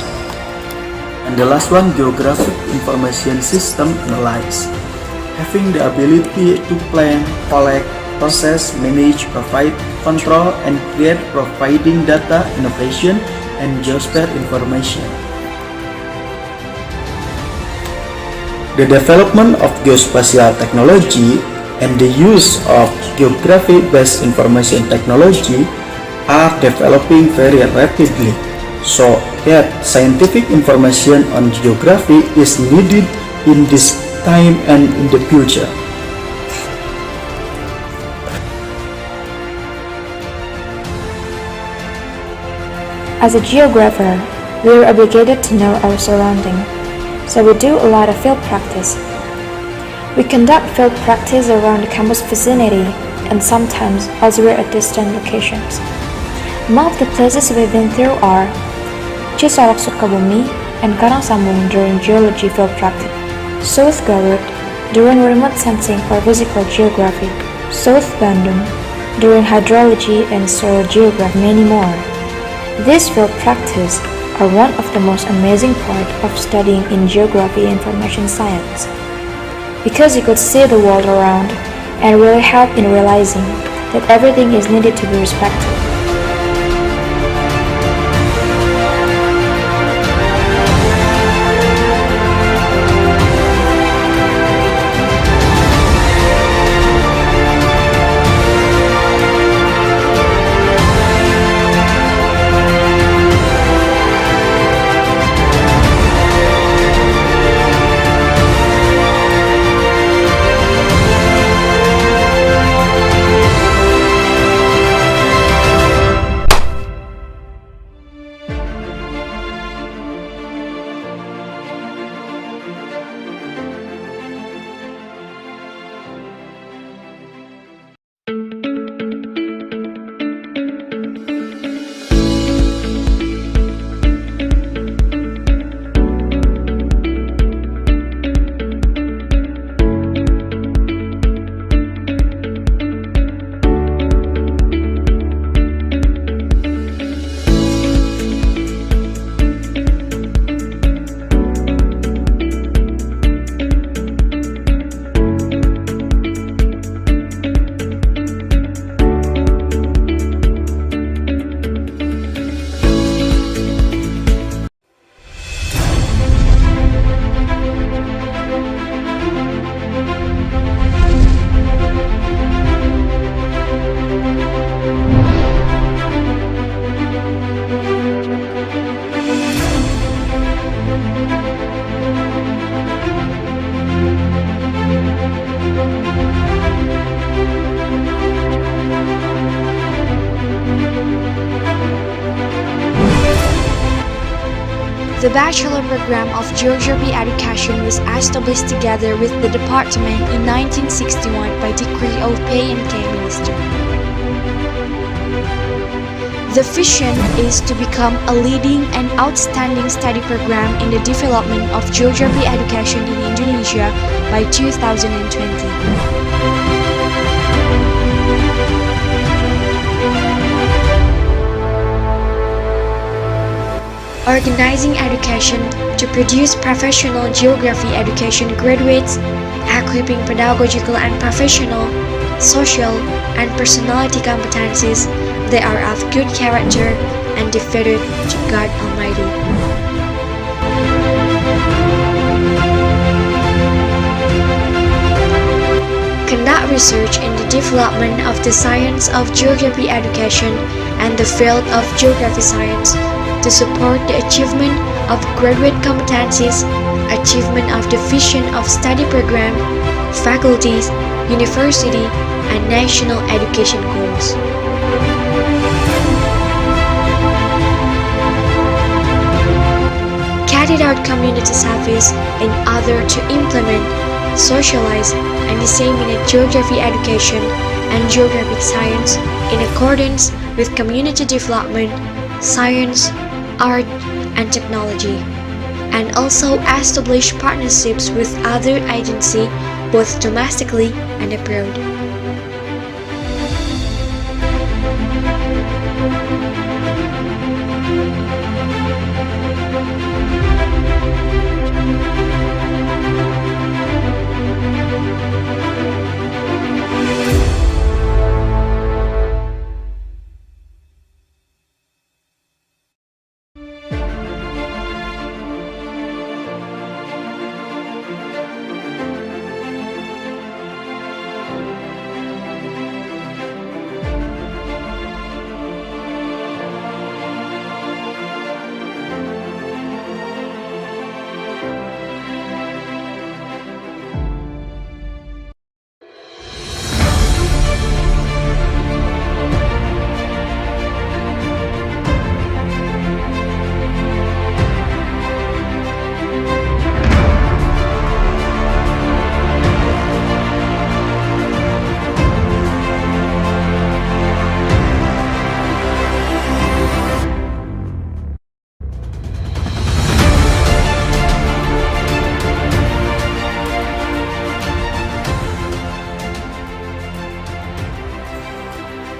[SPEAKER 8] And the last one, geographic information system analysis, having the ability to plan, collect, process, manage, provide, control, and create providing data, innovation, and geosphere information. The development of geospatial technology and the use of geography-based information technology are developing very rapidly, so that scientific information on geography is needed in this time and in the future.
[SPEAKER 20] As a geographer, we are obligated to know our surrounding, so we do a lot of field practice. We conduct field practice around the campus vicinity and sometimes elsewhere at distant locations. Among the places we've been through are Cisolok Sukabumi and Karangsambung during geology field practice, South Garut during remote sensing for physical geography, South Bandung during hydrology and soil geography, many more. These field practice are one of the most amazing part of studying in geography and information science. Because you could see the world around and really help in realizing that everything is needed to be respected.
[SPEAKER 19] The Bachelor Program of Geography Education was established together with the department in 1961 by decree of P&K Minister. The vision is to become a leading and outstanding study program in the development of geography education in Indonesia by 2020. Organizing education to produce professional geography education graduates, equipping pedagogical and professional, social, and personality competencies that are of good character and devoted to God Almighty. Conduct research in the development of the science of geography education and the field of geography science to support the achievement of graduate competencies, achievement of the vision of study program, faculties, university, and national education goals. Carried out community service in order to implement, socialize, and disseminate geography education and geographic science in accordance with community development, science, art, and technology, and also establish partnerships with other agencies both domestically and abroad.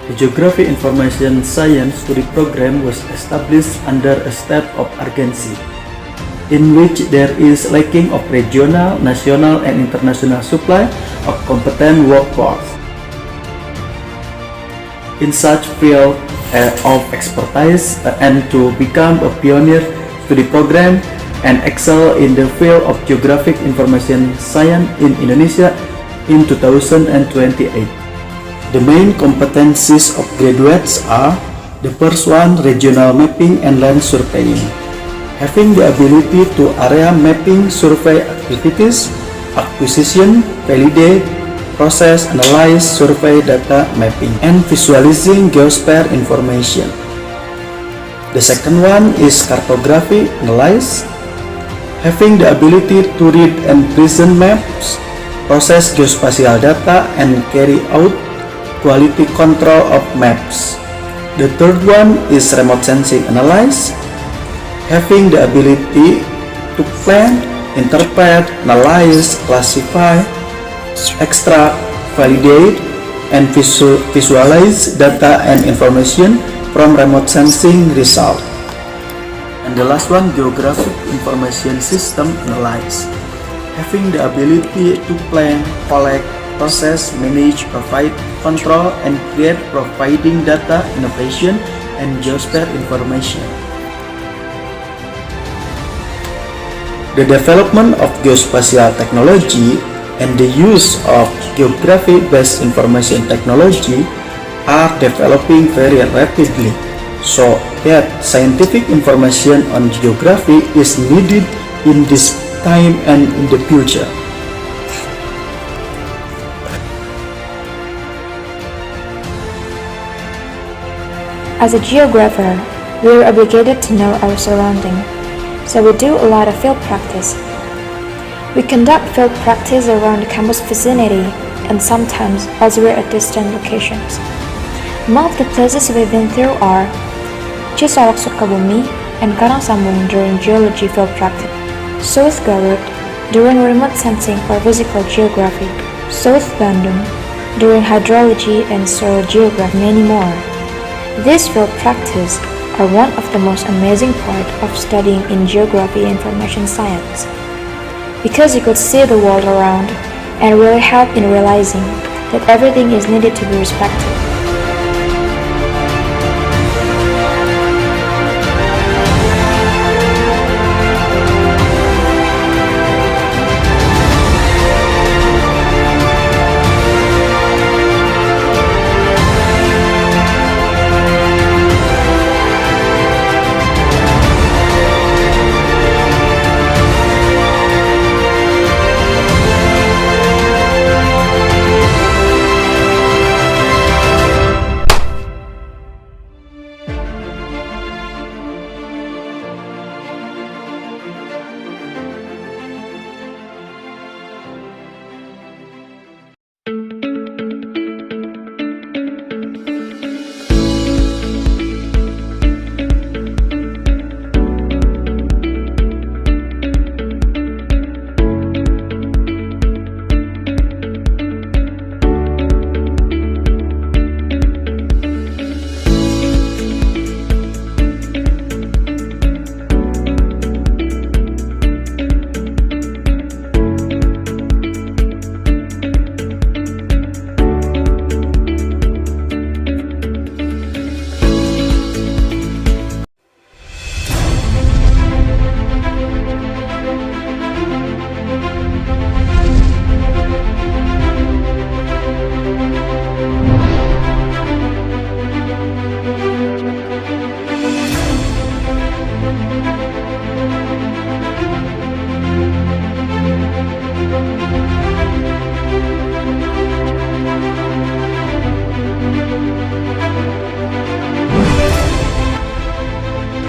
[SPEAKER 8] The Geography Information Science study program was established under a state of urgency, in which there is lacking of regional, national, and international supply of competent workforce. In such field of expertise, and to become a pioneer study program and excel in the field of geographic information science in Indonesia in 2028. The main competencies of graduates are: the first one, regional mapping and land surveying, having the ability to area mapping survey activities, acquisition, validate, process, analyze survey data mapping, and visualizing geosphere information. The second one is cartography analysis, having the ability to read and present maps, process geospatial data, and carry out quality control of maps. The third one is remote sensing analysis, having the ability to plan, interpret, analyze, classify, extract, validate, and visualize data and information from remote sensing result. And the last one, geographic information system analysis, having the ability to plan, collect, process, manage, provide, control, and create providing data, innovation, and geosphere information. The development of geospatial technology and the use of geography-based information technology are developing very rapidly, so that scientific information on geography is needed in this time and in the future.
[SPEAKER 20] As a geographer, we are obligated to know our surroundings, so we do a lot of field practice. We conduct field practice around the campus vicinity and sometimes elsewhere at distant locations. Among the places we've been through are Cisolok Sukabumi and Karangsambung during geology field practice, South Garut during remote sensing or physical geography, South Bandung during hydrology and soil geography, many more. These field practice are one of the most amazing part of studying in geography and information science, because you could see the world around and really help in realizing that everything is needed to be respected.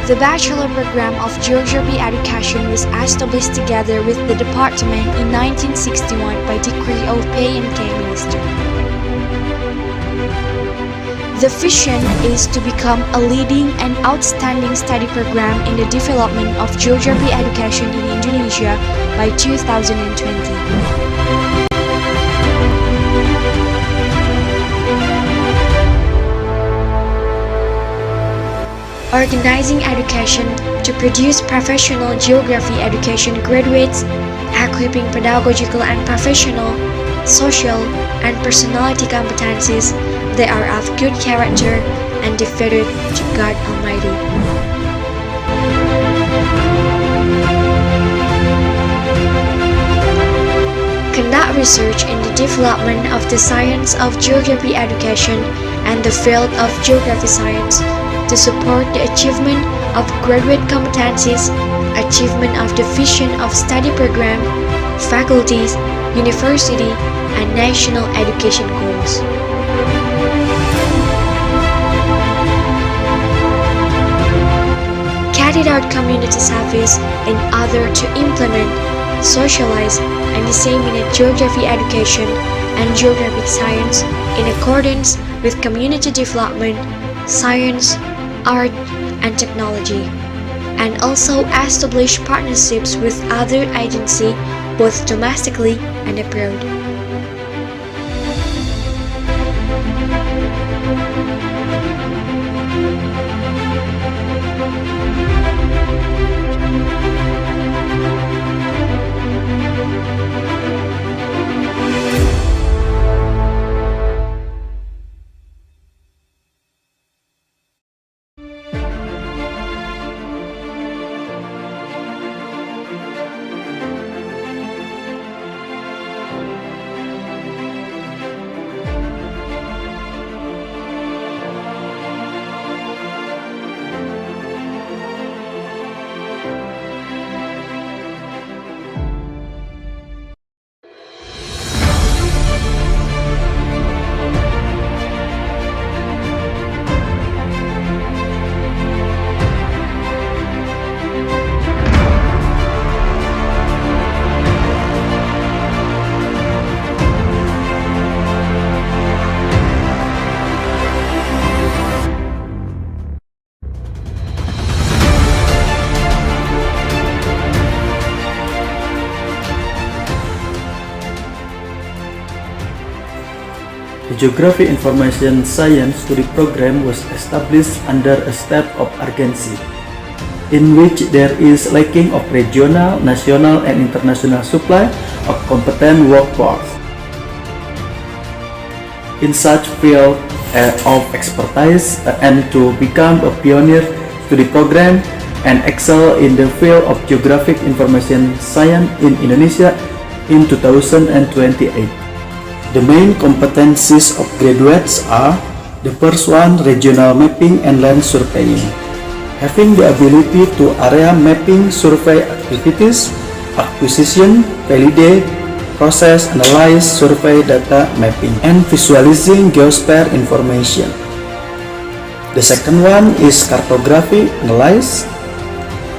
[SPEAKER 19] The Bachelor Program of Geography Education was established together with the department in 1961 by decree of P&K Minister. The vision is to become a leading and outstanding study program in the development of geography education in Indonesia by 2020. organizing education to produce professional geography education graduates, equipping pedagogical and professional, social, and personality competencies that are of good character and devoted to God Almighty. Conduct research in the development of the science of geography education and the field of geography science to support the achievement of graduate competencies, achievement of the vision of study program, faculties, university, and national education goals. Carried out community service in order to implement, socialize, and disseminate geography education and geographic science in accordance with community development, science, art, and technology, and also establish partnerships with other agencies both domestically and abroad.
[SPEAKER 8] The Geography Information Science Study Program was established under a state of urgency, in which there is lacking of regional, national, and international supply of competent workforce. In such field of expertise, and to become a pioneer study program and excel in the field of Geographic Information Science in Indonesia in 2028. The main competencies of graduates are: the first one, regional mapping and land surveying, having the ability to area mapping survey activities, acquisition, validate, process, analyze survey data mapping, and visualizing geosphere information. The second one is cartography analysis,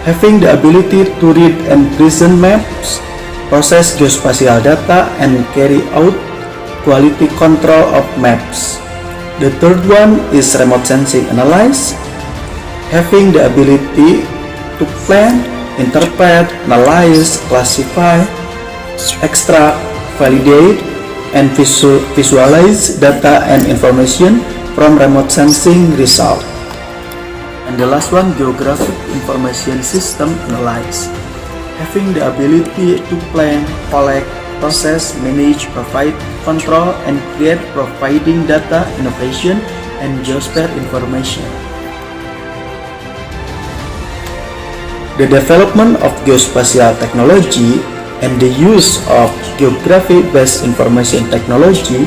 [SPEAKER 8] having the ability to read and present maps, process geospatial data, and carry out quality control of maps. The third one is remote sensing analysis, having the ability to plan, interpret, analyze, classify, extract, validate, and visualize data and information from remote sensing result. And the last one, geographic information system analysis, having the ability to plan, collect, process, manage, provide, control, and create providing data, innovation, and geosphere information. The development of geospatial technology and the use of geography-based information technology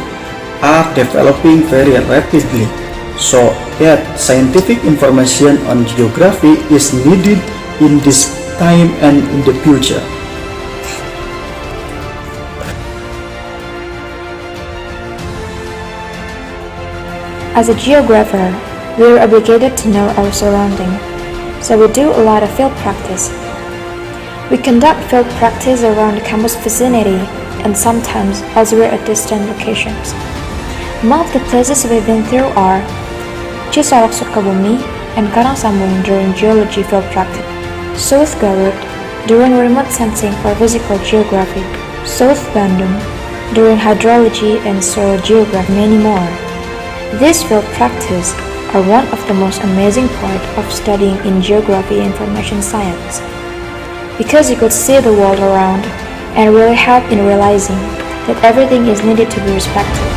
[SPEAKER 8] are developing very rapidly, so that scientific information on geography is needed in this time and in the future.
[SPEAKER 20] As a geographer, we are obligated to know our surrounding, so we do a lot of field practice. We conduct field practice around the campus vicinity and sometimes elsewhere at distant locations. Among the places we've been through are Cisolok Sukabumi and Karangsambung during geology field practice, South Garut during remote sensing for physical geography, South Bandung during hydrology and soil geography, many more. These field practice are one of the most amazing part of studying in geography and information science, because you could see the world around and really help in realizing that everything is needed to be respected.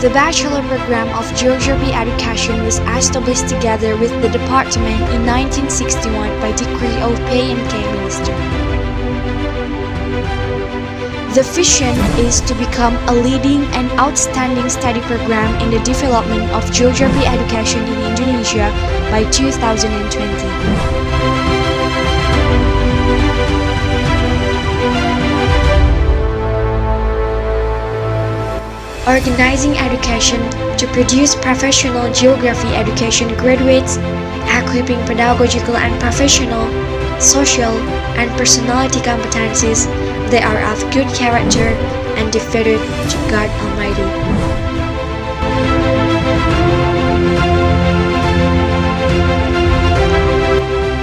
[SPEAKER 19] The Bachelor Program of Geography Education was established together with the department in 1961 by decree of P&K Minister. The vision is to become a leading and outstanding study program in the development of geography education in Indonesia by 2020. Organizing education to produce professional geography education graduates, equipping pedagogical and professional, social, and personality competencies that are of good character and devoted to God Almighty.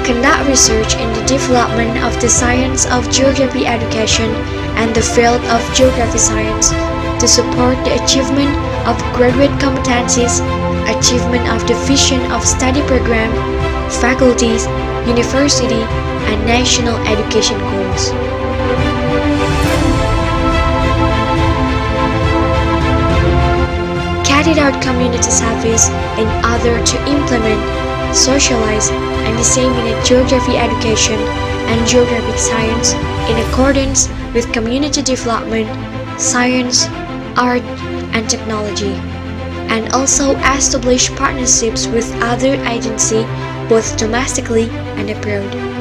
[SPEAKER 19] Conduct research in the development of the science of geography education and the field of geography science to support the achievement of graduate competencies, achievement of the vision of study program, faculties, university, and national education goals. Carried out community service in order to implement, socialize, and disseminate geography education and geographic science in accordance with community development, science, art, and technology, and also establish partnerships with other agencies both domestically and abroad.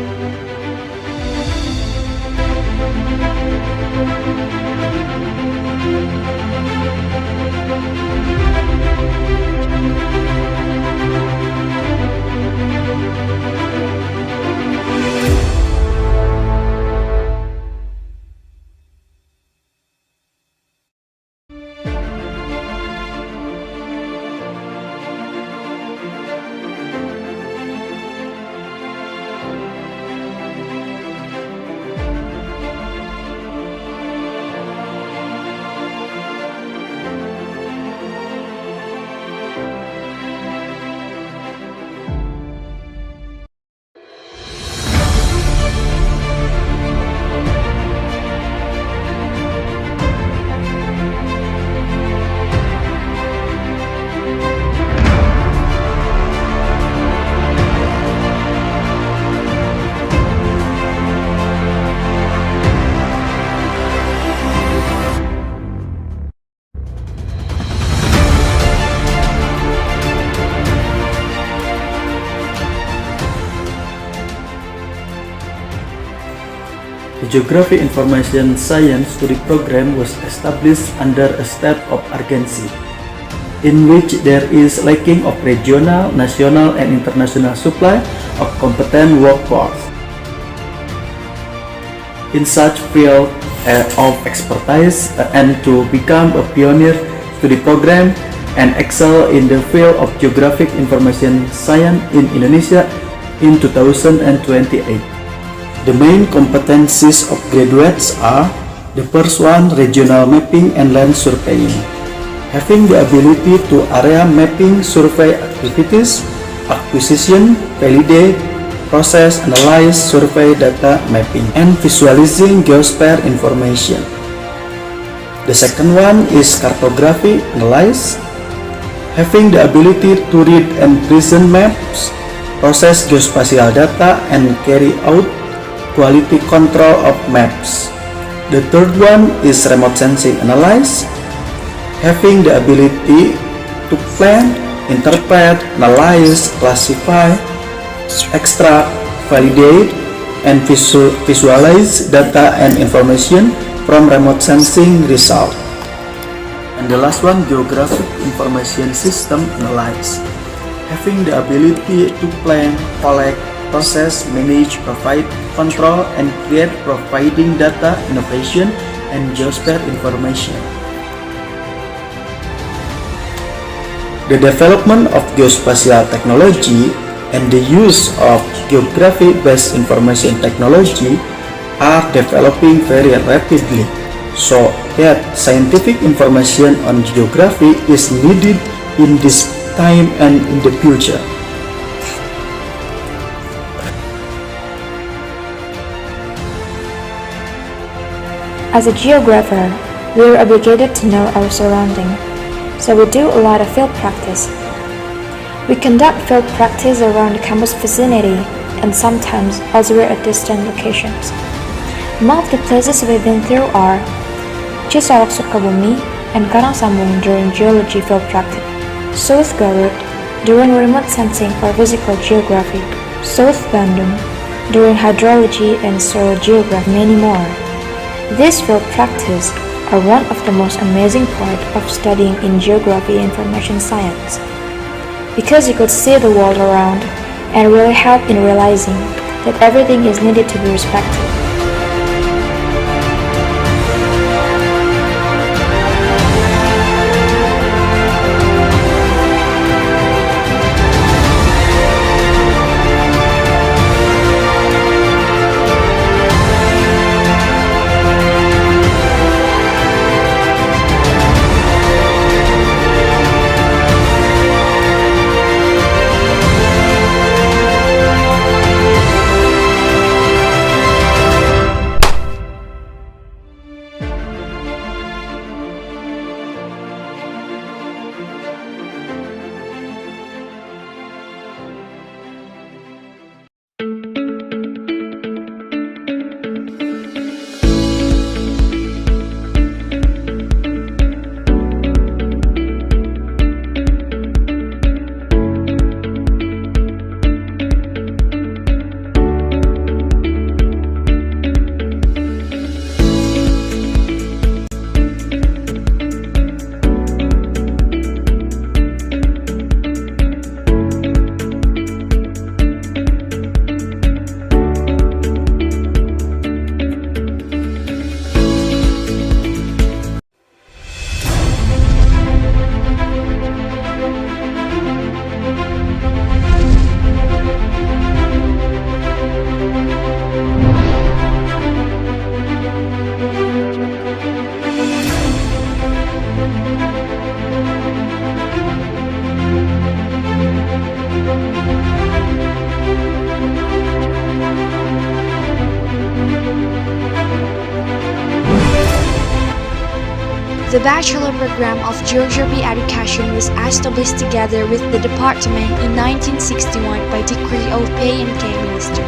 [SPEAKER 8] Geography Information Science Study Program was established under a state of urgency, in which there is lacking of regional, national, and international supply of competent workforce. In such field of expertise, and to become a pioneer study program and excel in the field of geographic information science in Indonesia in 2028. The main competencies of graduates are: the first one, regional mapping and land surveying, having the ability to area mapping survey activities, acquisition, validate, process, analyze survey data mapping, and visualizing geosphere information. The second one is cartography analyze, having the ability to read and present maps, process geospatial data, and carry out quality control of maps. The third one is remote sensing analyze, having the ability to plan, interpret, analyze, classify, extract, validate, and visualize data and information from remote sensing result. And the last one, geographic information system analysis, having the ability to plan, collect, process, manage, provide, control, and create providing data, innovation, and geosphere information. The development of geospatial technology and the use of geography-based information technology are developing very rapidly, so that scientific information on geography is needed in this time and in the future.
[SPEAKER 20] As a geographer, we are obligated to know our surrounding, so we do a lot of field practice. We conduct field practice around the campus vicinity and sometimes elsewhere at distant locations. Among the places we've been through are Cisolok Sukabumi and Karangsambung during geology field practice, South Garut during remote sensing for physical geography, South Bandung during hydrology and soil geography, many more. These field practice are one of the most amazing part of studying in geography information science, because you could see the world around and really help in realizing that everything is needed to be respected.
[SPEAKER 19] The Bachelor Program of Geography Education was established together with the department in 1961 by decree of P&K Minister.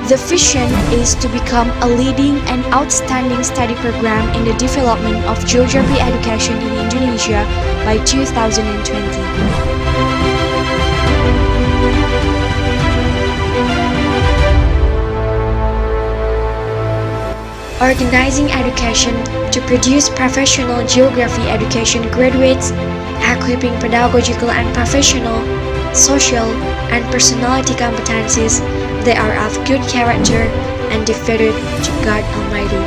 [SPEAKER 19] The vision is to become a leading and outstanding study program in the development of geography education in Indonesia by 2020. organizing education to produce professional geography education graduates, equipping pedagogical and professional, social, and personality competencies that are of good character and devoted to God Almighty.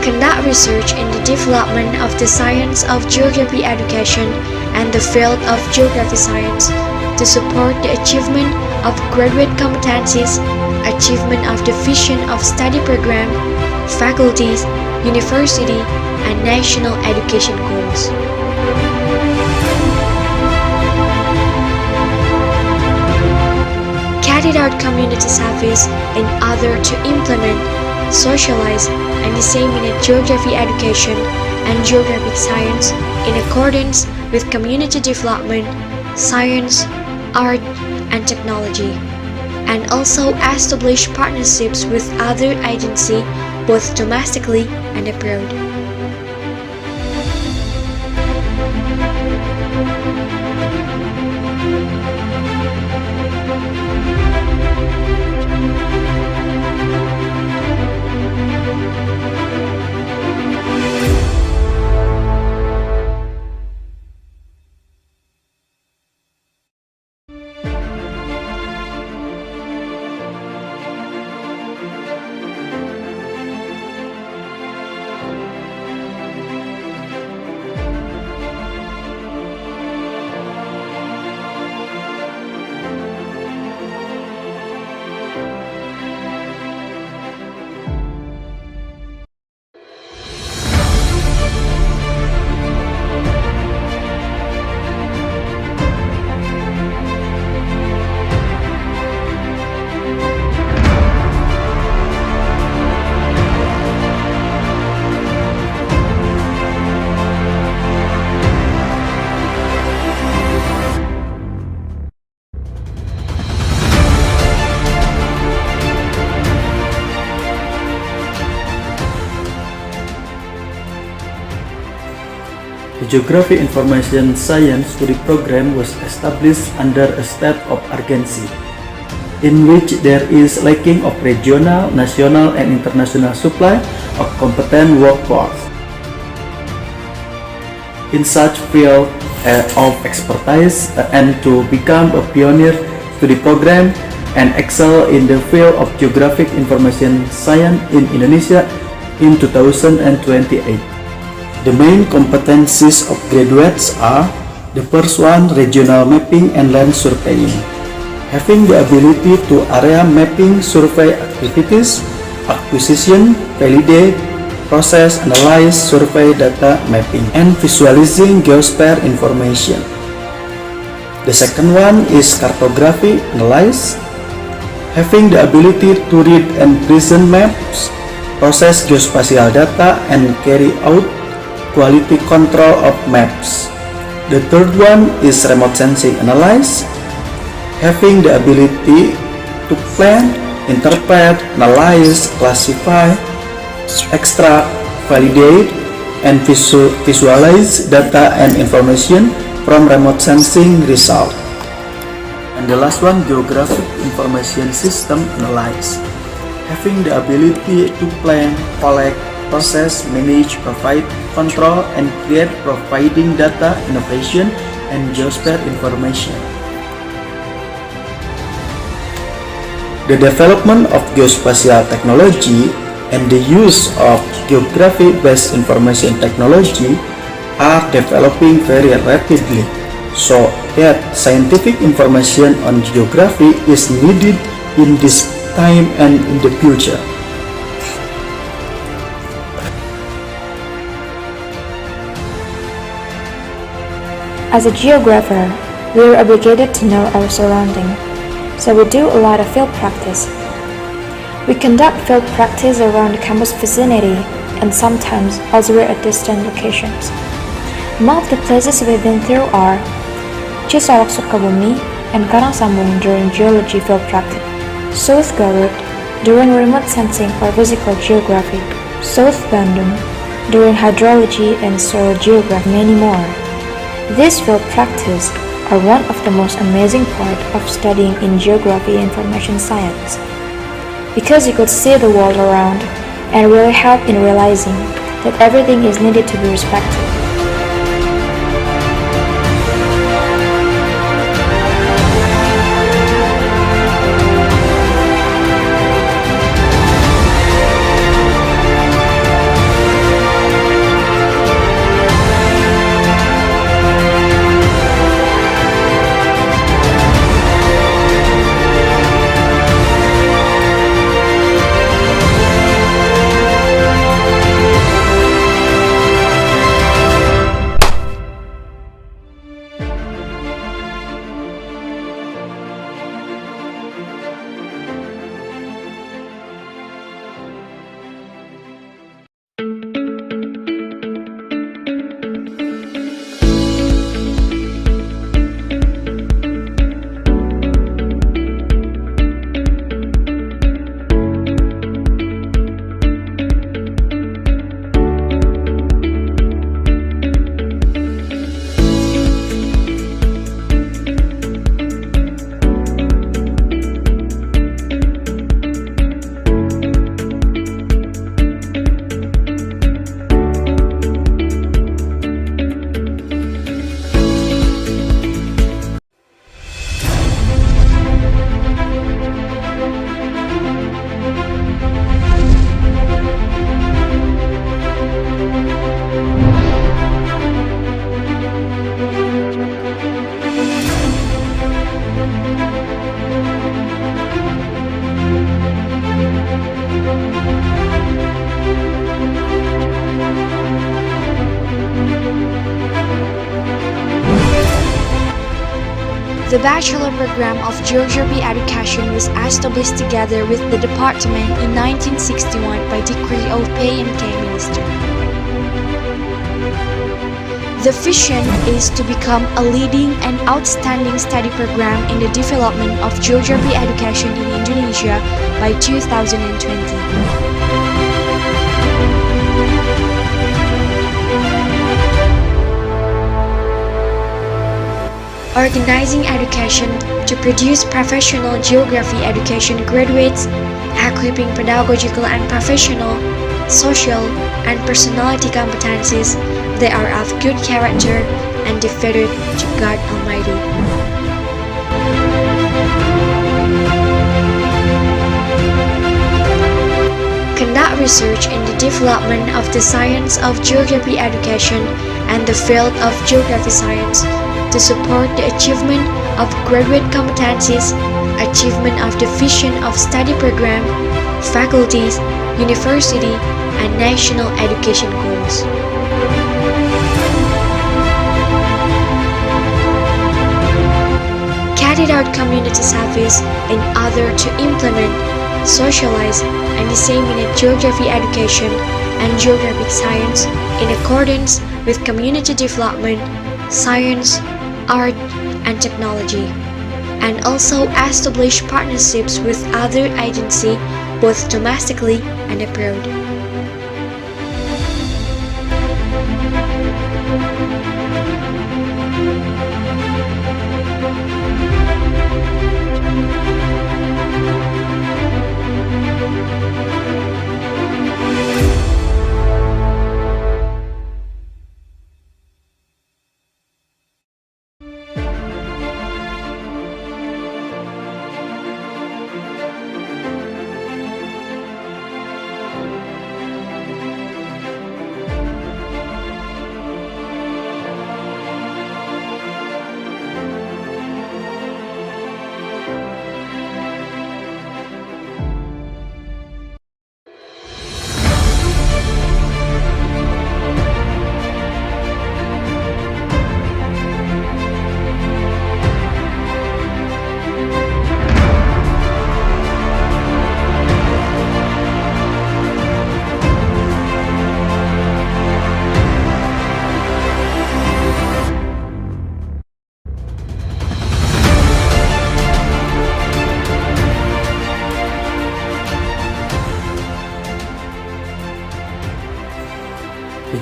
[SPEAKER 19] Conduct research in the development of the science of geography education and the field of geography science to support the achievement of graduate competencies, achievement of the vision of study program, faculties, university, and national education goals. Carried out community service in order to implement, socialize, and disseminate geography education and geographic science in accordance with community development, science, art, and technology, and also establish partnerships with other agencies both domestically and abroad.
[SPEAKER 8] The Geography Information Science Study Program was established under a state of urgency, in which there is lacking of regional, national, and international supply of competent workforce. In such field of expertise, and to become a pioneer study program and excel in the field of Geographic Information Science in Indonesia in 2028. The main competencies of graduates are: the first one, regional mapping and land surveying, having the ability to area mapping survey activities, acquisition, validate, process, analyze survey data mapping, and visualizing geosphere information. The second one is cartography analysis, having the ability to read and present maps, process geospatial data, and carry out quality control of maps. The third one is remote sensing analysis, having the ability to plan, interpret, analyze, classify, extract, validate, and visualize data and information from remote sensing result. And the last one, geographic information system analysis, having the ability to plan, collect, process, manage, provide, control, and create providing data, innovation, and geosphere information. The development of geospatial technology and the use of geography-based information technology are developing very rapidly, so that scientific information on geography is needed in this time and in the future.
[SPEAKER 20] As a geographer, we are obligated to know our surrounding, so we do a lot of field practice. We conduct field practice around the campus vicinity and sometimes elsewhere at distant locations. Among the places we've been through are Cisolok Sukabumi and Karangsambung during geology field practice, South Garut during remote sensing or physical geography, South Bandung during hydrology and soil geography, and many more. These field practice are one of the most amazing part of studying in geography and information science, because you could see the world around and really help in realizing that everything is needed to be respected.
[SPEAKER 19] The Bachelor Program of Geography Education was established together with the department in 1961 by decree of P&K Minister. The vision is to become a leading and outstanding study program in the development of geography education in Indonesia by 2020. Organizing education to produce professional geography education graduates, equipping pedagogical and professional, social, and personality competencies that are of good character and devoted to God Almighty. Conduct research in the development of the science of geography education and the field of geography science to support the achievement of graduate competencies, achievement of the vision of study program, faculties, university, and national education goals. Carried out community service in order to implement, socialize, and disseminate geography education and geographic science in accordance with community development, science, art, and technology, and also establish partnerships with other agencies both domestically and abroad.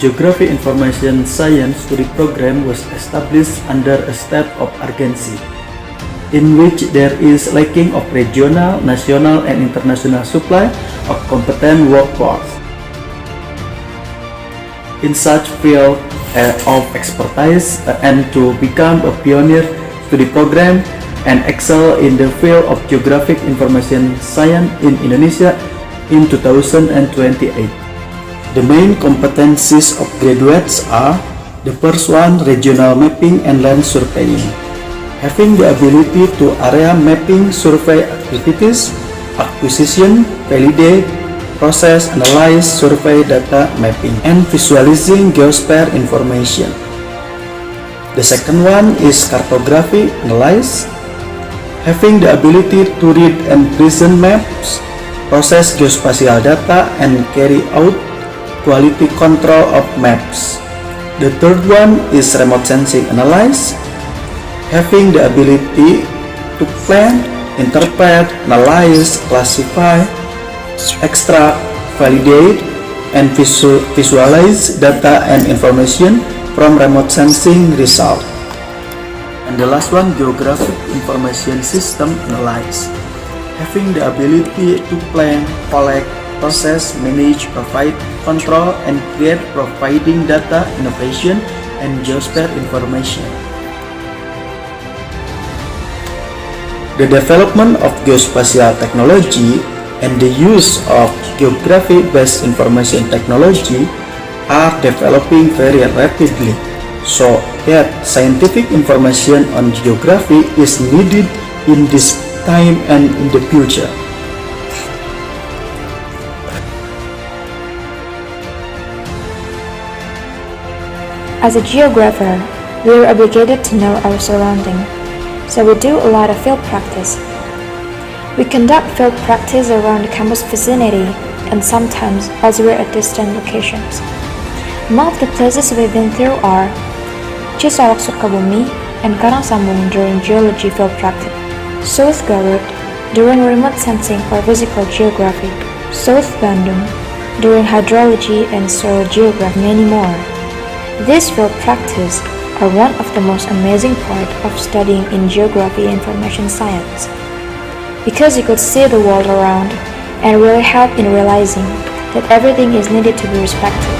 [SPEAKER 8] Geography Information Science study program was established under a state of urgency, in which there is lacking of regional, national, and international supply of competent workforce. In such field of expertise, and to become a pioneer study program and excel in the field of Geographic Information Science in Indonesia in 2028. The main competencies of graduates are: the first one, regional mapping and land surveying, having the ability to area mapping survey activities, acquisition, validate, process, analyze, survey data mapping, and visualizing geosphere information. The second one is cartography analysis, having the ability to read and present maps, process geospatial data, and carry out quality control of maps. The third one is remote sensing analysis, having the ability to plan, interpret, analyze, classify, extract, validate, and visualize data and information from remote sensing result. And the last one, geographic information system analysis, having the ability to plan, collect, process, manage, provide, control, and create providing data, innovation, and geosphere information. The development of geospatial technology and the use of geography-based information technology are developing very rapidly, so that scientific information on geography is needed in this time and in the future.
[SPEAKER 20] As a geographer, we are obligated to know our surrounding, so we do a lot of field practice. We conduct field practice around the campus vicinity and sometimes elsewhere at distant locations. Among the places we've been through are Cisolok Sukabumi and Karangsambung during geology field practice, South Garut during remote sensing or physical geography, South Bandung during hydrology and soil geography, many more. These field practice are one of the most amazing part of studying in geography information science, because you could see the world around and really help in realizing that everything is needed to be respected.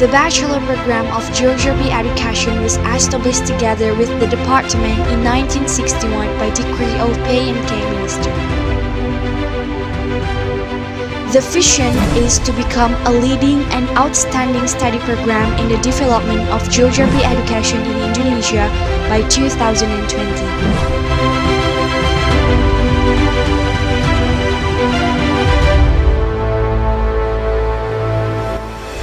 [SPEAKER 19] The Bachelor Program of Geography Education was established together with the department in 1961 by decree of P&K Minister. The vision is to become a leading and outstanding study program in the development of geography education in Indonesia by 2020.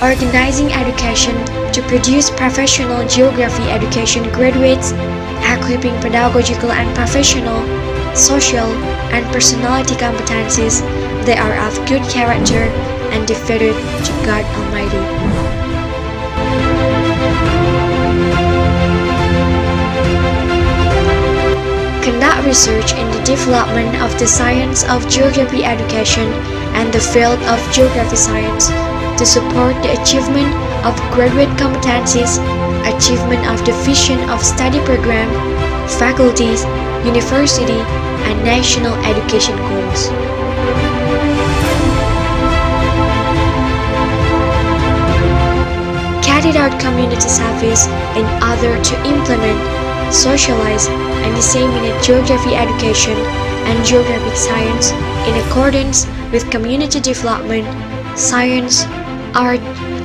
[SPEAKER 19] organizing education to produce professional geography education graduates, equipping pedagogical and professional, social, and personality competencies that are of good character and devoted to God Almighty. Conduct research in the development of the science of geography education and the field of geography science to support the achievement of graduate competencies, achievement of the vision of study program, faculties, university, and national education goals. Carried out community service in order to implement, socialize, and disseminate geography education and geographic science in accordance with community development, science, art,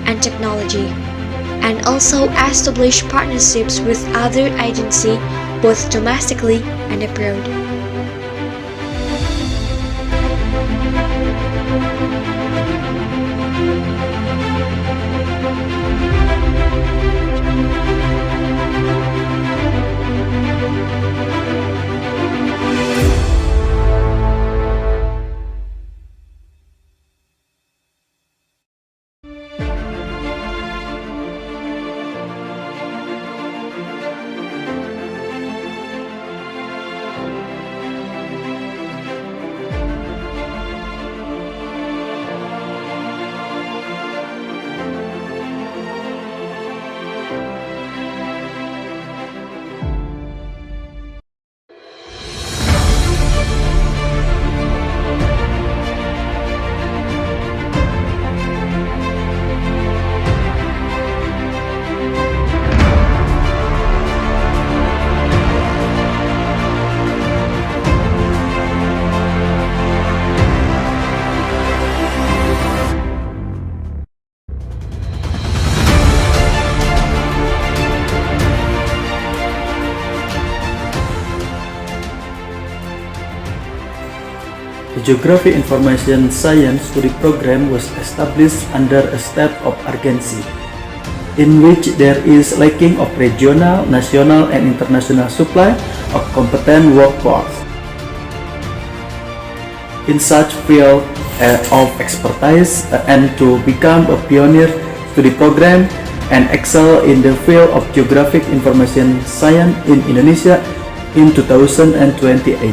[SPEAKER 19] and technology, and also establish partnerships with other agencies both domestically and abroad.
[SPEAKER 8] The Geography Information Science study program was established under a state of urgency, in which there is lacking of regional, national, and international supply of competent workforce. In such field of expertise, and to become a pioneer study program and excel in the field of Geographic Information Science in Indonesia in 2028.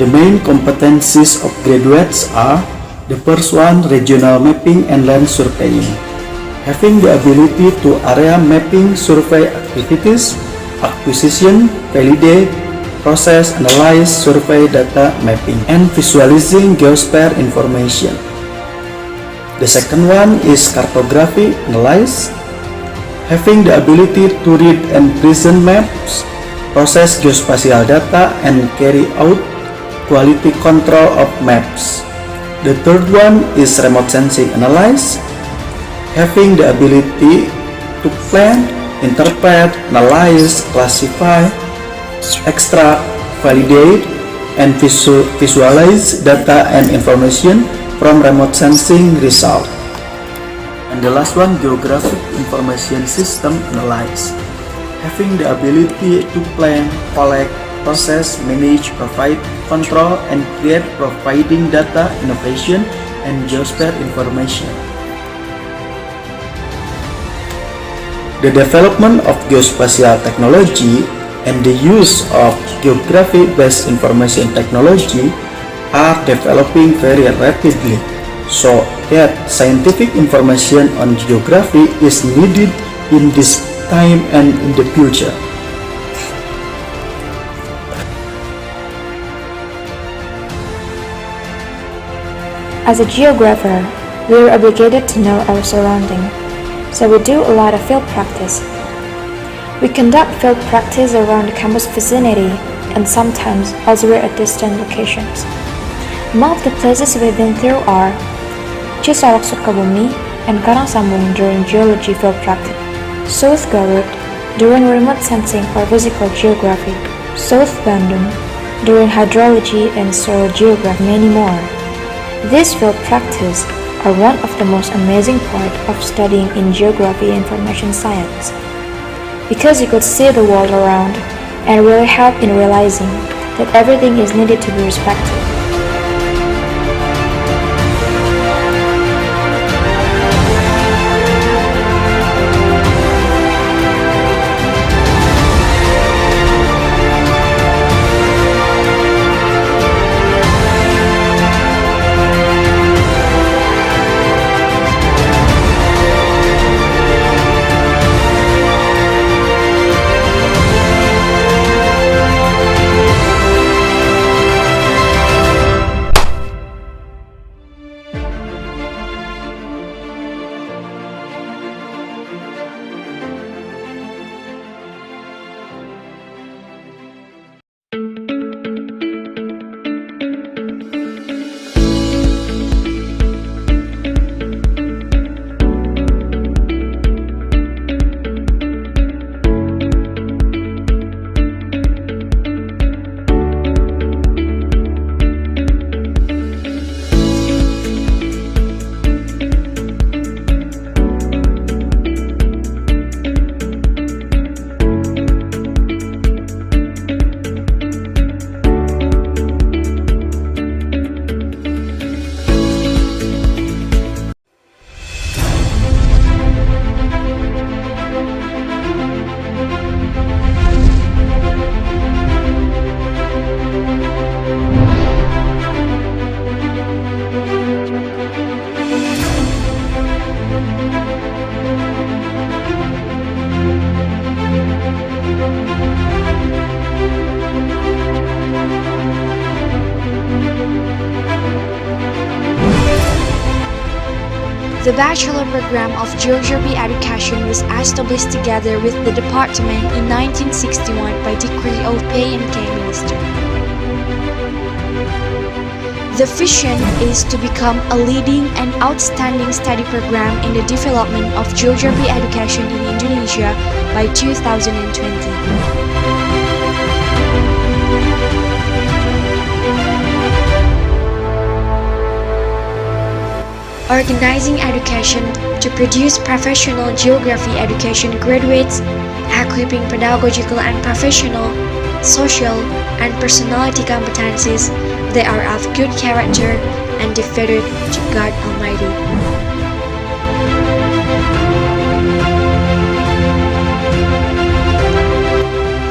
[SPEAKER 8] The main competencies of graduates are: the first one, regional mapping and land surveying, having the ability to area mapping survey activities, acquisition, validate, process, analyze survey data mapping, and visualizing geosphere information. The second one is cartography analysis, having the ability to read and present maps, process geospatial data, and carry out quality control of maps. The third one is remote sensing analysis, having the ability to plan, interpret, analyze, classify, extract, validate, and visualize data and information from remote sensing result. And the last one, geographic information system analysis, having the ability to plan, collect, process, manage, provide, control, and create providing data, innovation, and geosphere information. The development of geospatial technology and the use of geography-based information technology are developing very rapidly, so that scientific information on geography is needed in this time and in the future.
[SPEAKER 20] As a geographer, we are obligated to know our surrounding, so we do a lot of field practice. We conduct field practice around the campus vicinity and sometimes elsewhere at distant locations. Among the places we've been through are Cisolok Sukabumi and Karangsambung during geology field practice, South Garut during remote sensing or physical geography, South Bandung during hydrology and soil geography, many more. These field practice are one of the most amazing part of studying in geography and information science, because you could see the world around and really help in realizing that everything is needed to be respected.
[SPEAKER 19] The Bachelor Program of Geography Education was established together with the department in 1961 by decree of P&K Minister. The vision is to become a leading and outstanding study program in the development of geography education in Indonesia by 2020. Organizing education to produce professional geography education graduates, equipping pedagogical and professional, social, and personality competencies that are of good character and devoted to God Almighty.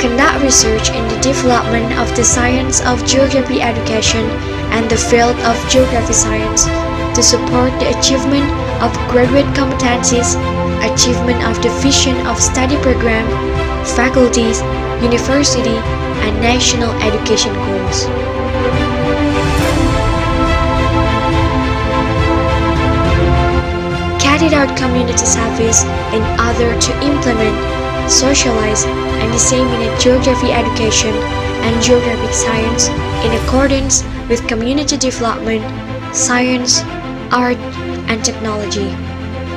[SPEAKER 19] Conduct research in the development of the science of geography education and the field of geography science to support the achievement of graduate competencies, achievement of the vision of study program, faculties, university, and national education goals. Carried out community service in order to implement, socialize, and disseminate geography education and geographic science in accordance with community development, science, art, and technology,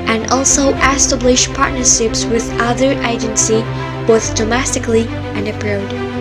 [SPEAKER 19] and also establish partnerships with other agencies both domestically and abroad.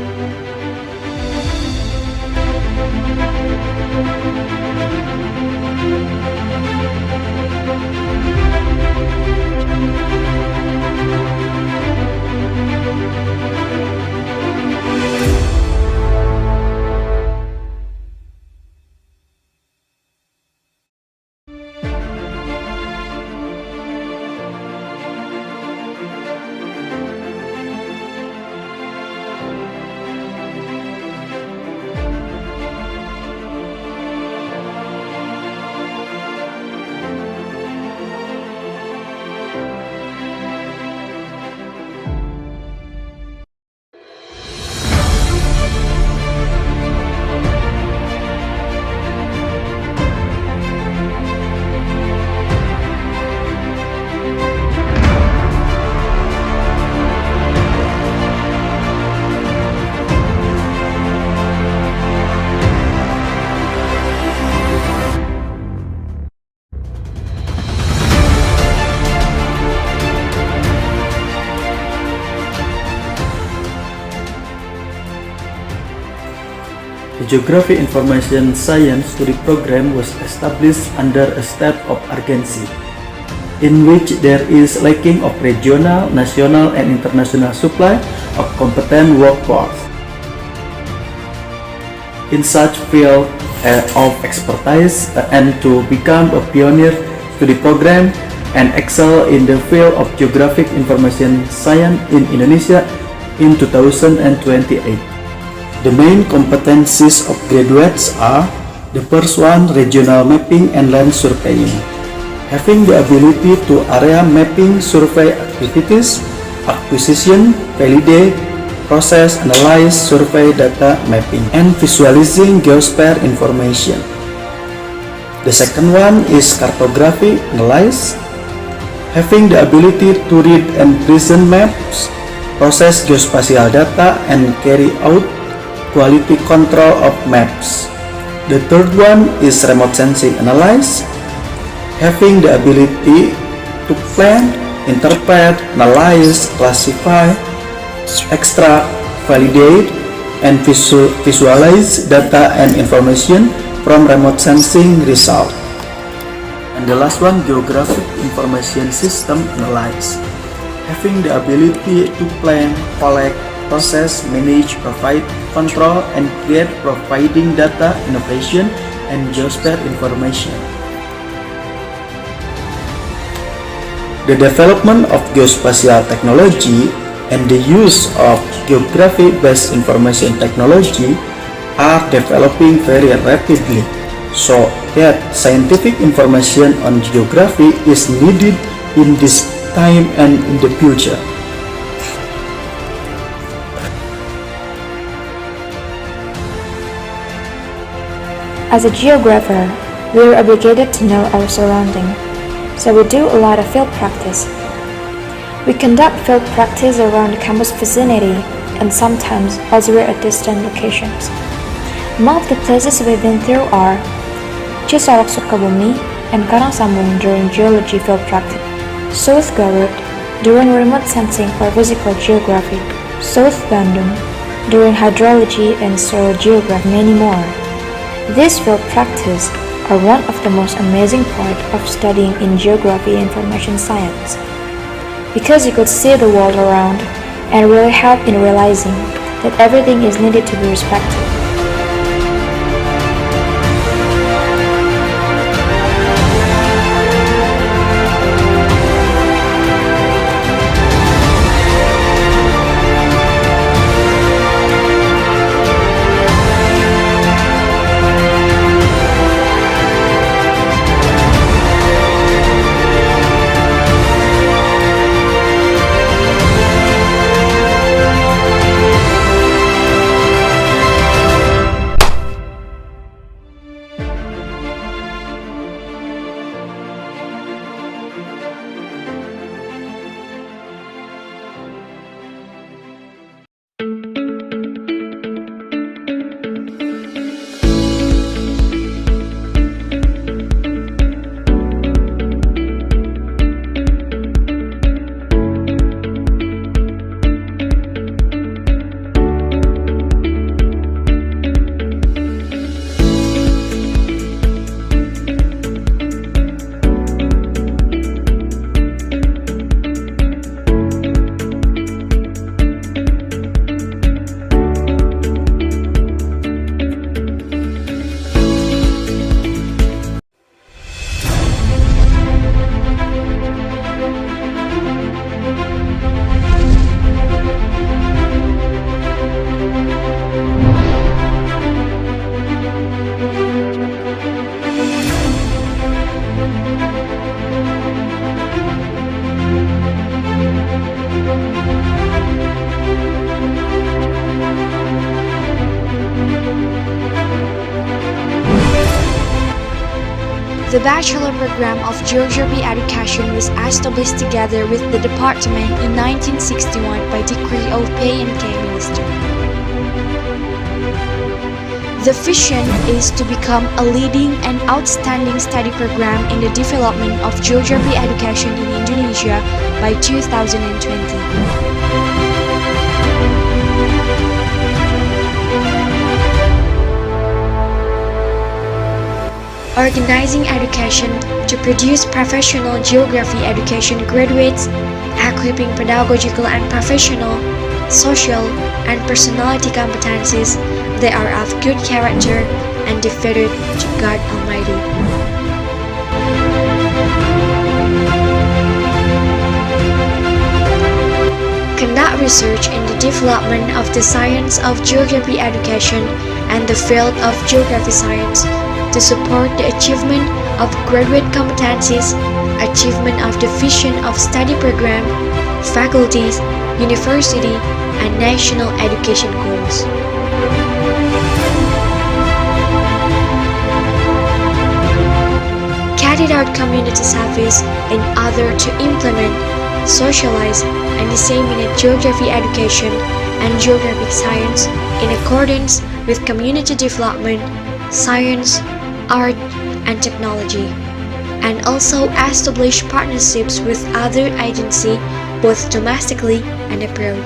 [SPEAKER 8] The Geography Information Science Study Program was established under a state of urgency, in which there is lacking of regional, national, and international supply of competent workforce. In such field of expertise, and to become a pioneer study program and excel in the field of geographic information science in Indonesia in 2028. The main competencies of graduates are: the first one, regional mapping and land surveying, having the ability to area mapping survey activities, acquisition, validate, process, analyze survey data mapping, and visualizing geosphere information. The second one is cartography analysis, having the ability to read and present maps, process geospatial data, and carry out quality control of maps. The third one is remote sensing analysis, having the ability to plan, interpret, analyze, classify, extract, validate, and visualize data and information from remote sensing result. And the last one, geographic information system analysis, having the ability to plan, collect, process, manage, provide, control, and create providing data, innovation, and geosphere information. The development of geospatial technology and the use of geography-based information technology are developing very rapidly, so that scientific information on geography is needed in this time and in the future.
[SPEAKER 20] As a geographer, we are obligated to know our surrounding, so we do a lot of field practice. We conduct field practice around the campus vicinity and sometimes elsewhere at distant locations. Among the places we've been through are Cisolok Sukabumi and Karangsambung during geology field practice, South Garut during remote sensing or physical geography, South Bandung during hydrology and soil geography, many more. These field practice are one of the most amazing part of studying in geography information science, because you could see the world around and really help in realizing that everything is needed to be respected.
[SPEAKER 19] The Bachelor Program of Geography Education was established together with the department in 1961 by decree of P&K Minister. The vision is to become a leading and outstanding study program in the development of geography education in Indonesia by 2020. organizing education to produce professional geography education graduates, equipping pedagogical and professional, social, and personality competencies that are of good character and devoted to God Almighty. Conduct research in the development of the science of geography education and the field of geography science to support the achievement of graduate competencies, achievement of the vision of study program, faculties, university, and national education goals. Carried out community service in order to implement, socialize, and disseminate geography education and geographic science in accordance with community development, science, art, and technology, and also establish partnerships with other agencies both domestically and abroad.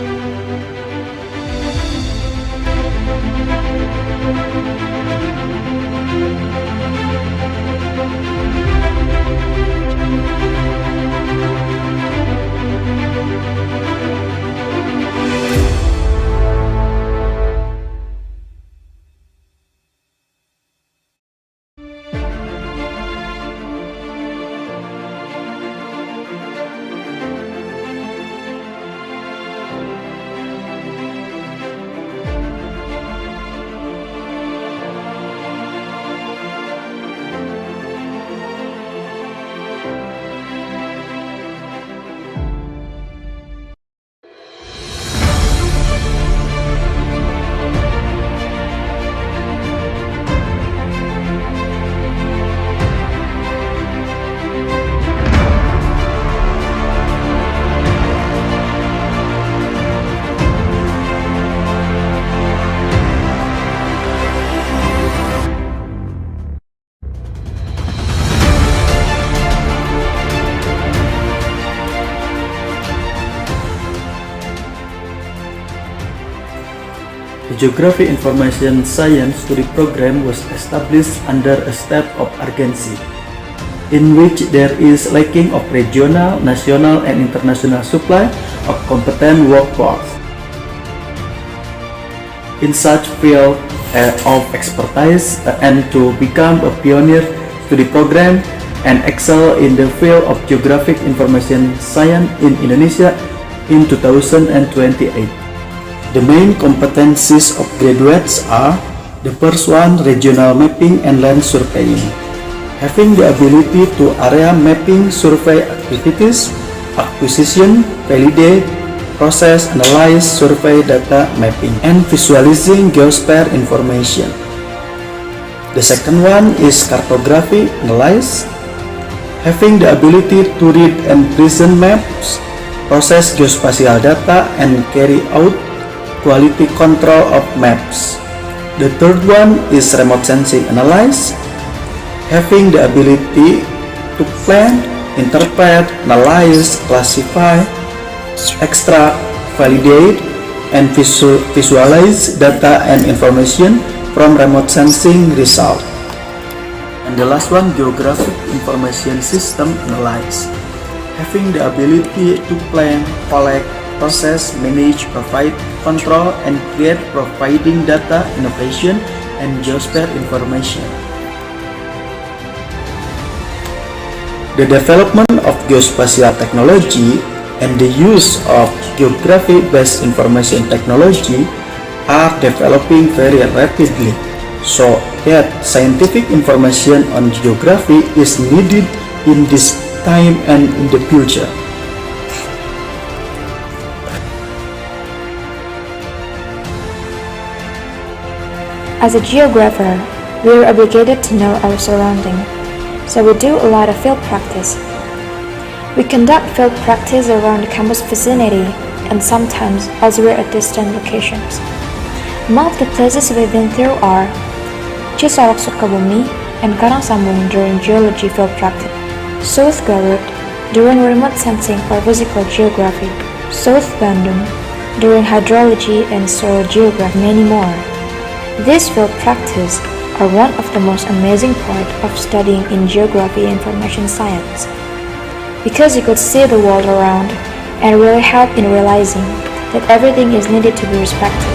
[SPEAKER 8] The Geography Information Science Study Program was established under a state of urgency, in which there is lacking of regional, national, and international supply of competent workforce. In such field of expertise, and to become a pioneer study program and excel in the field of Geographic Information Science in Indonesia in 2028. The main competencies of graduates are: the first one, regional mapping and land surveying, having the ability to area mapping survey activities, acquisition, validate, process, analyze survey data mapping, and visualizing geosphere information. The second one is cartography analysis, having the ability to read and present maps, process geospatial data, and carry out quality control of maps. The third one is remote sensing analysis, having the ability to plan, interpret, analyze, classify, extract, validate, and visualize data and information from remote sensing result. And the last one, geographic information system analysis, having the ability to plan, collect, process, manage, provide, control, and create providing data, innovation, and geosphere information. The development of geospatial technology and the use of geography-based information technology are developing very rapidly, so that scientific information on geography is needed in this time and in the future.
[SPEAKER 20] As a geographer, we are obligated to know our surrounding, so we do a lot of field practice. We conduct field practice around the campus vicinity and sometimes elsewhere at distant locations. Among the places we've been through are Cisolok Sukabumi and Karangsambung during geology field practice, South Garut during remote sensing for physical geography, South Bandung during hydrology and soil geography, many more. These field practice are one of the most amazing part of studying in geography and information science, because you could see the world around and really help in realizing that everything is needed to be respected.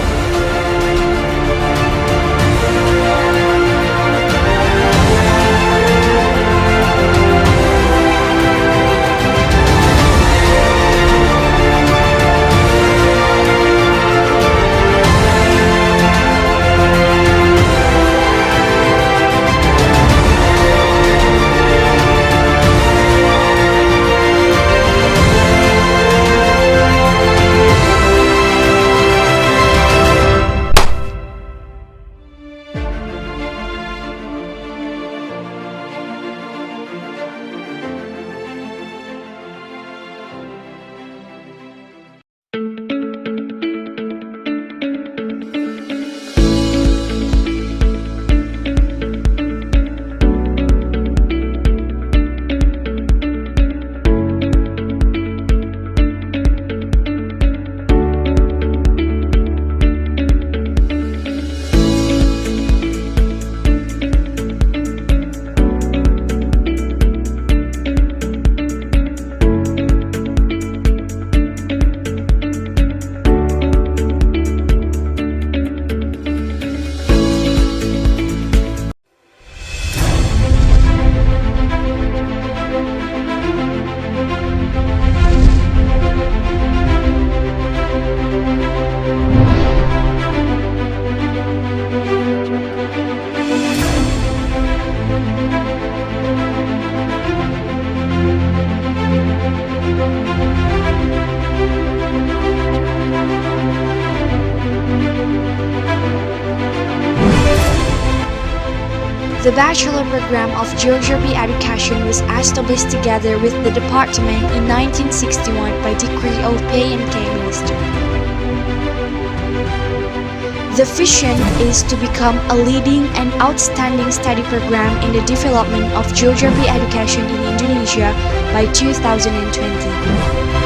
[SPEAKER 19] The Bachelor Program of Geography Education was established together with the department in 1961 by decree of P&K Minister. The vision is to become a leading and outstanding study program in the development of geography education in Indonesia by 2020.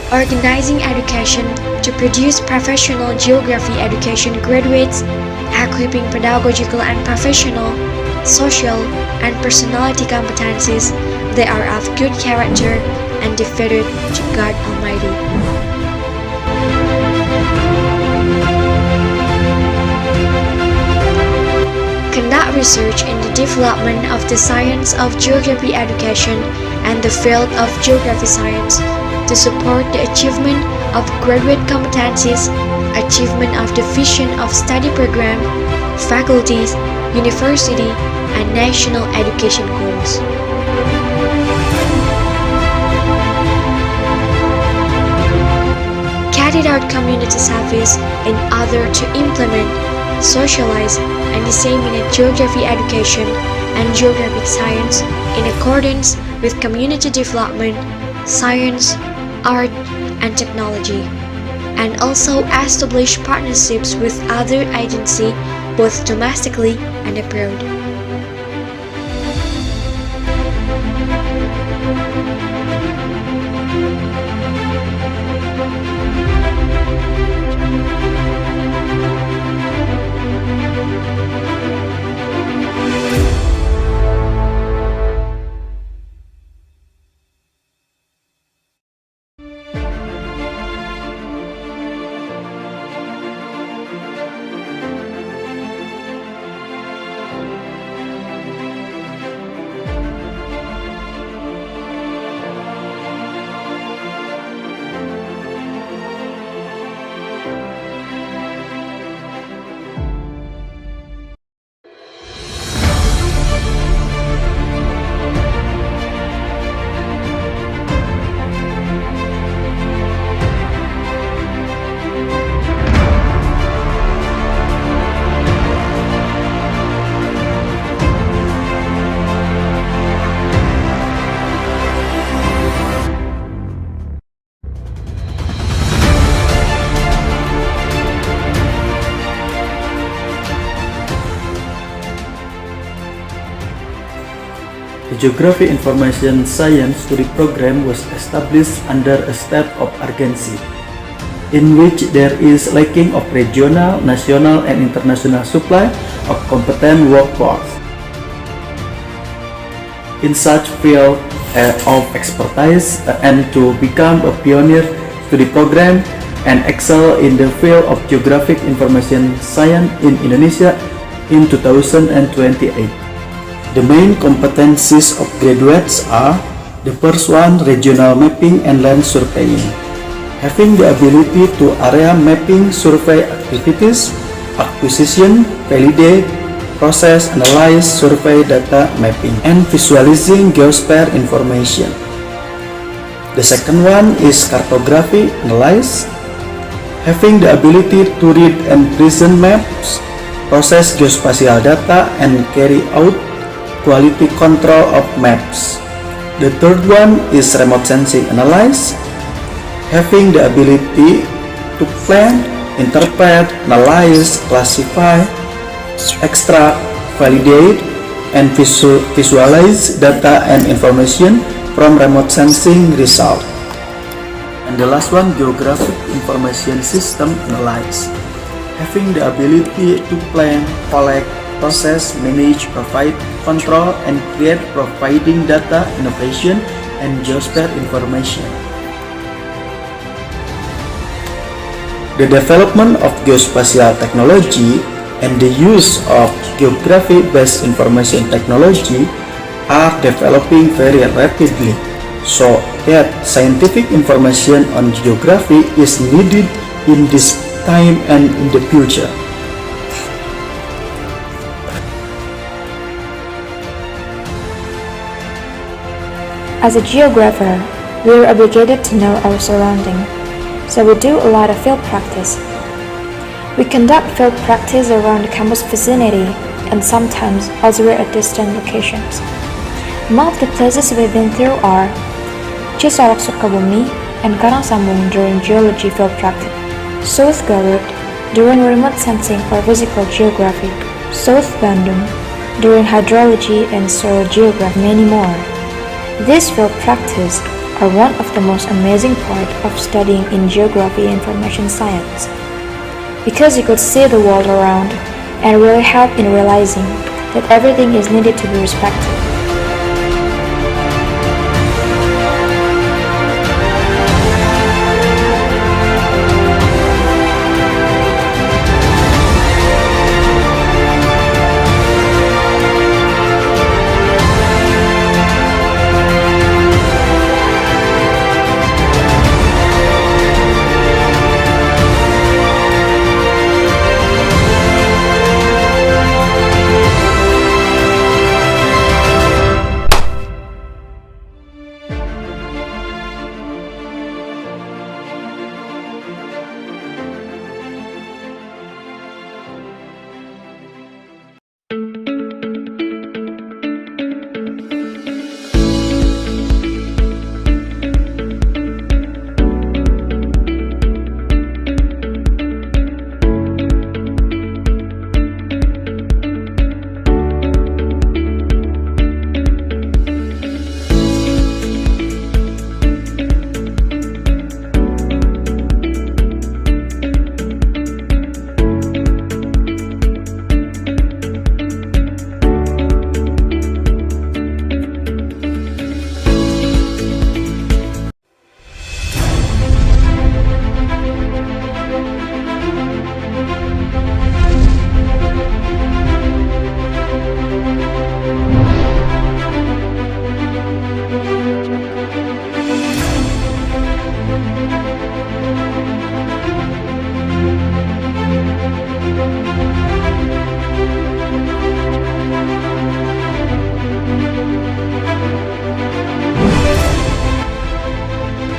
[SPEAKER 19] Organizing education to produce professional geography education graduates, equipping pedagogical and professional, social, and personality competencies that are of good character and devoted to God Almighty. Conduct research in the development of the science of geography education and the field of geography science to support the achievement of graduate competencies, achievement of the vision of study program, faculties, university, and national education goals. Carried out community service in order to implement, socialize, and disseminate geography education and geographic science in accordance with community development, science, art, and technology, and also establish partnerships with other agencies both domestically and abroad.
[SPEAKER 8] Geography Information Science Study Program was established under a state of urgency, in which there is lacking of regional, national, and international supply of competent workforce. In such field of expertise, and to become a pioneer study program and excel in the field of geographic information science in Indonesia in 2028. The main competencies of graduates are: the first one, regional mapping and land surveying, having the ability to area mapping survey activities, acquisition, validate, process, analyze survey data mapping, and visualizing geosphere information. The second one is cartography analyze, having the ability to read and present maps, process geospatial data, and carry out quality control of maps. The third one is remote sensing analyze, having the ability to plan, interpret, analyze, classify, extract, validate, and visualize data and information from remote sensing result. And the last one, geographic information system analyze, having the ability to plan, collect, process, manage, provide, control, and create providing data, innovation, and geosphere information. The development of geospatial technology and the use of geography-based information technology are developing very rapidly, so that scientific information on geography is needed in this time and in the future.
[SPEAKER 20] As a geographer, we are obligated to know our surrounding, so we do a lot of field practice. We conduct field practice around the campus vicinity and sometimes elsewhere at distant locations. Among the places we've been through are Cisolok Sukabumi and Karangsambung during geology field practice, South Garut during remote sensing for physical geography, South Bandung during hydrology and soil geography, many more. These field practice are one of the most amazing part of studying in geography and information science, because you could see the world around and really help in realizing that everything is needed to be respected.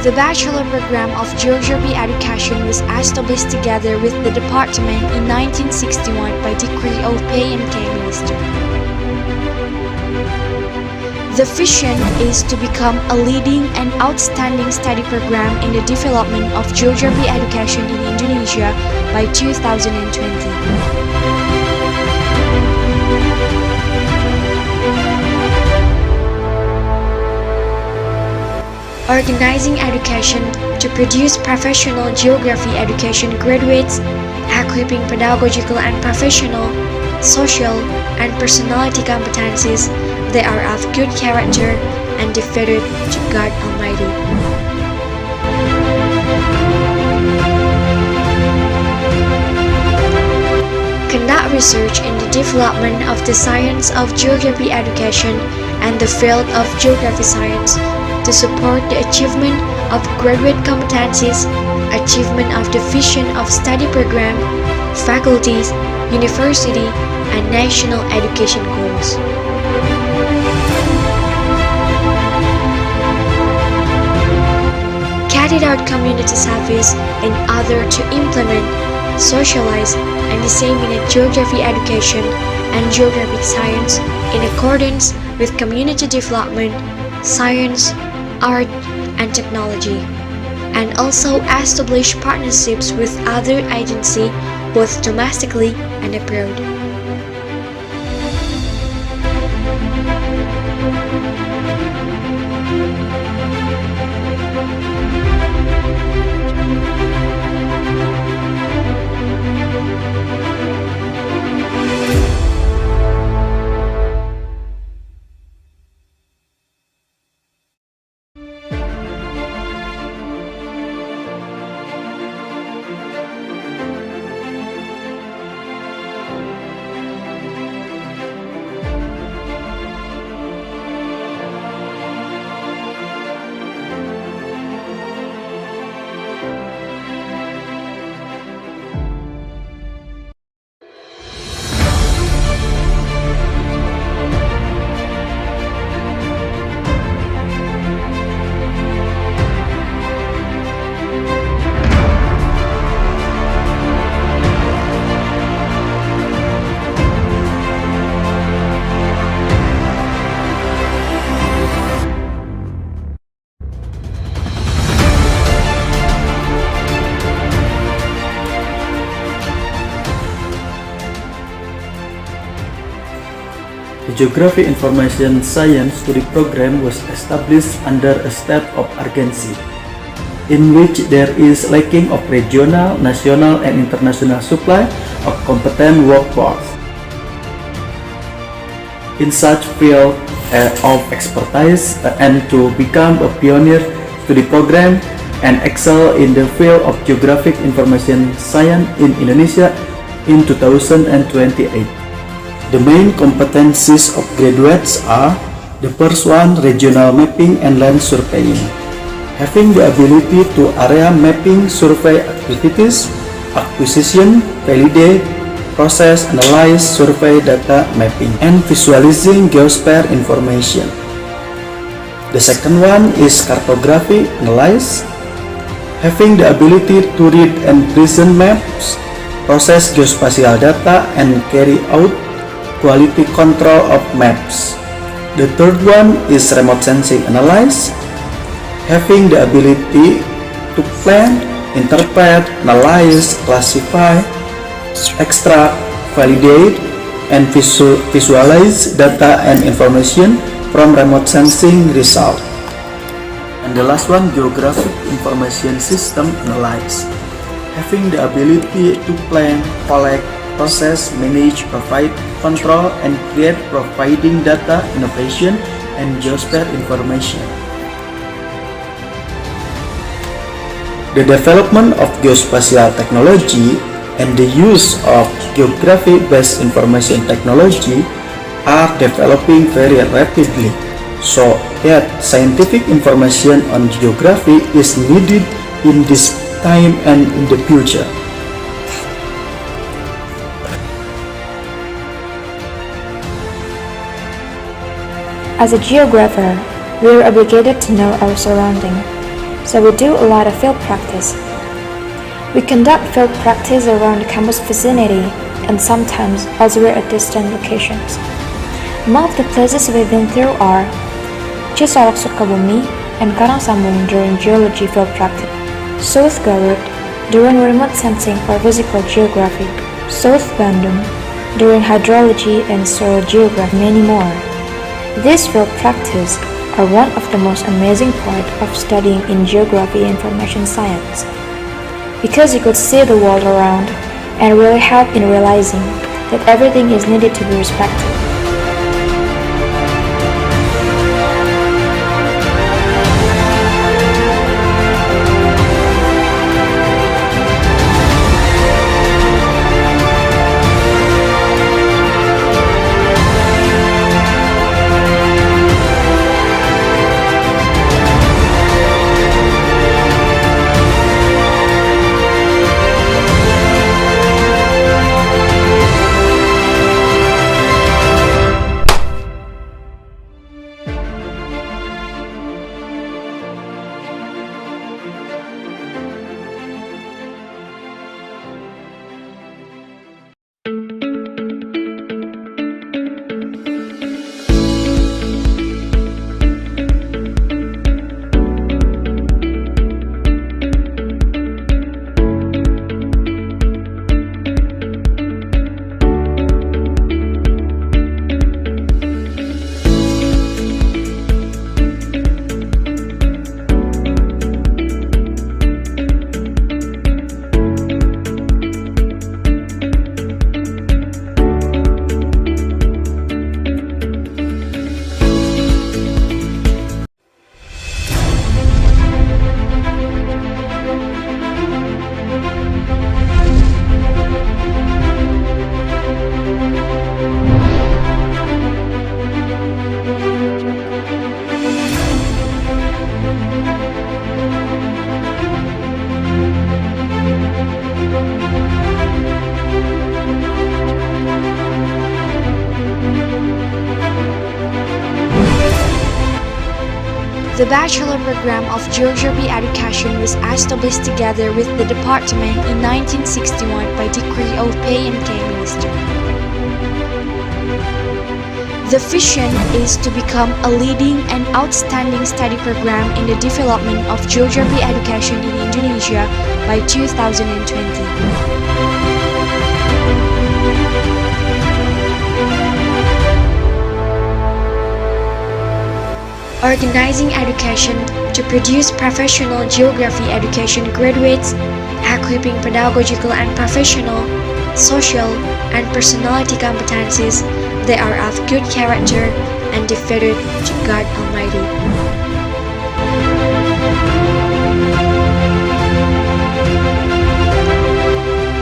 [SPEAKER 19] The Bachelor Program of Geography Education was established together with the department in 1961 by decree of P&K Minister. The vision is to become a leading and outstanding study program in the development of geography education in Indonesia by 2020. organizing education to produce professional geography education graduates, equipping pedagogical and professional, social, and personality competencies that are of good character and devoted to God Almighty. Conduct research in the development of the science of geography education and the field of geography science to support the achievement of graduate competencies, achievement of the vision of study program, faculties, university, and national education goals. Carried out community service in order to implement, socialize, and disseminate geography education and geographic science in accordance with community development, science, art, and technology, and also establish partnerships with other agencies both domestically and abroad.
[SPEAKER 8] The Geography Information Science Study Program was established under a state of urgency, in which there is lacking of regional, national, and international supply of competent workforce. In such field of expertise, and to become a pioneer study program and excel in the field of Geographic Information Science in Indonesia in 2028. The main competencies of graduates are: the first one, regional mapping and land surveying, having the ability to area mapping survey activities, acquisition, validate, process, analyze survey data mapping, and visualizing geosphere information. The second one is cartography analysis, having the ability to read and present maps, process geospatial data, and carry out quality control of maps. The third one is remote sensing analysis, having the ability to plan, interpret, analyze, classify, extract, validate, and visualize data and information from remote sensing result. And the last one, geographic information system analysis, having the ability to plan, collect, process, manage, provide, control, and create providing data, innovation, and geosphere information. The development of geospatial technology and the use of geography-based information technology are developing very rapidly, so that scientific information on geography is needed in this time and in the future.
[SPEAKER 20] As a geographer, we are obligated to know our surrounding, so we do a lot of field practice. We conduct field practice around the campus vicinity and sometimes elsewhere at distant locations. Among the places we've been through are Cisolok Sukabumi and Karangsambung during geology field practice, South Garut during remote sensing for physical geography, South Bandung during hydrology and soil geography, many more. These field practice are one of the most amazing parts of studying in geography information science, because you could see the world around and really help in realizing that everything is needed to be respected.
[SPEAKER 19] The Bachelor Program of Geography Education was established together with the department in 1961 by decree of P&K Minister. The vision is to become a leading and outstanding study program in the development of geography education in Indonesia by 2020. Organizing education to produce professional geography education graduates, equipping pedagogical and professional, social, and personality competencies that are of good character and devoted to God Almighty.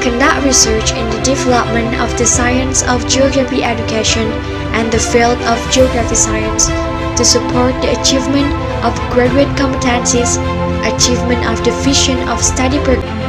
[SPEAKER 19] Conduct research in the development of the science of geography education and the field of geography science to support the achievement of graduate competencies, achievement of the vision of study program,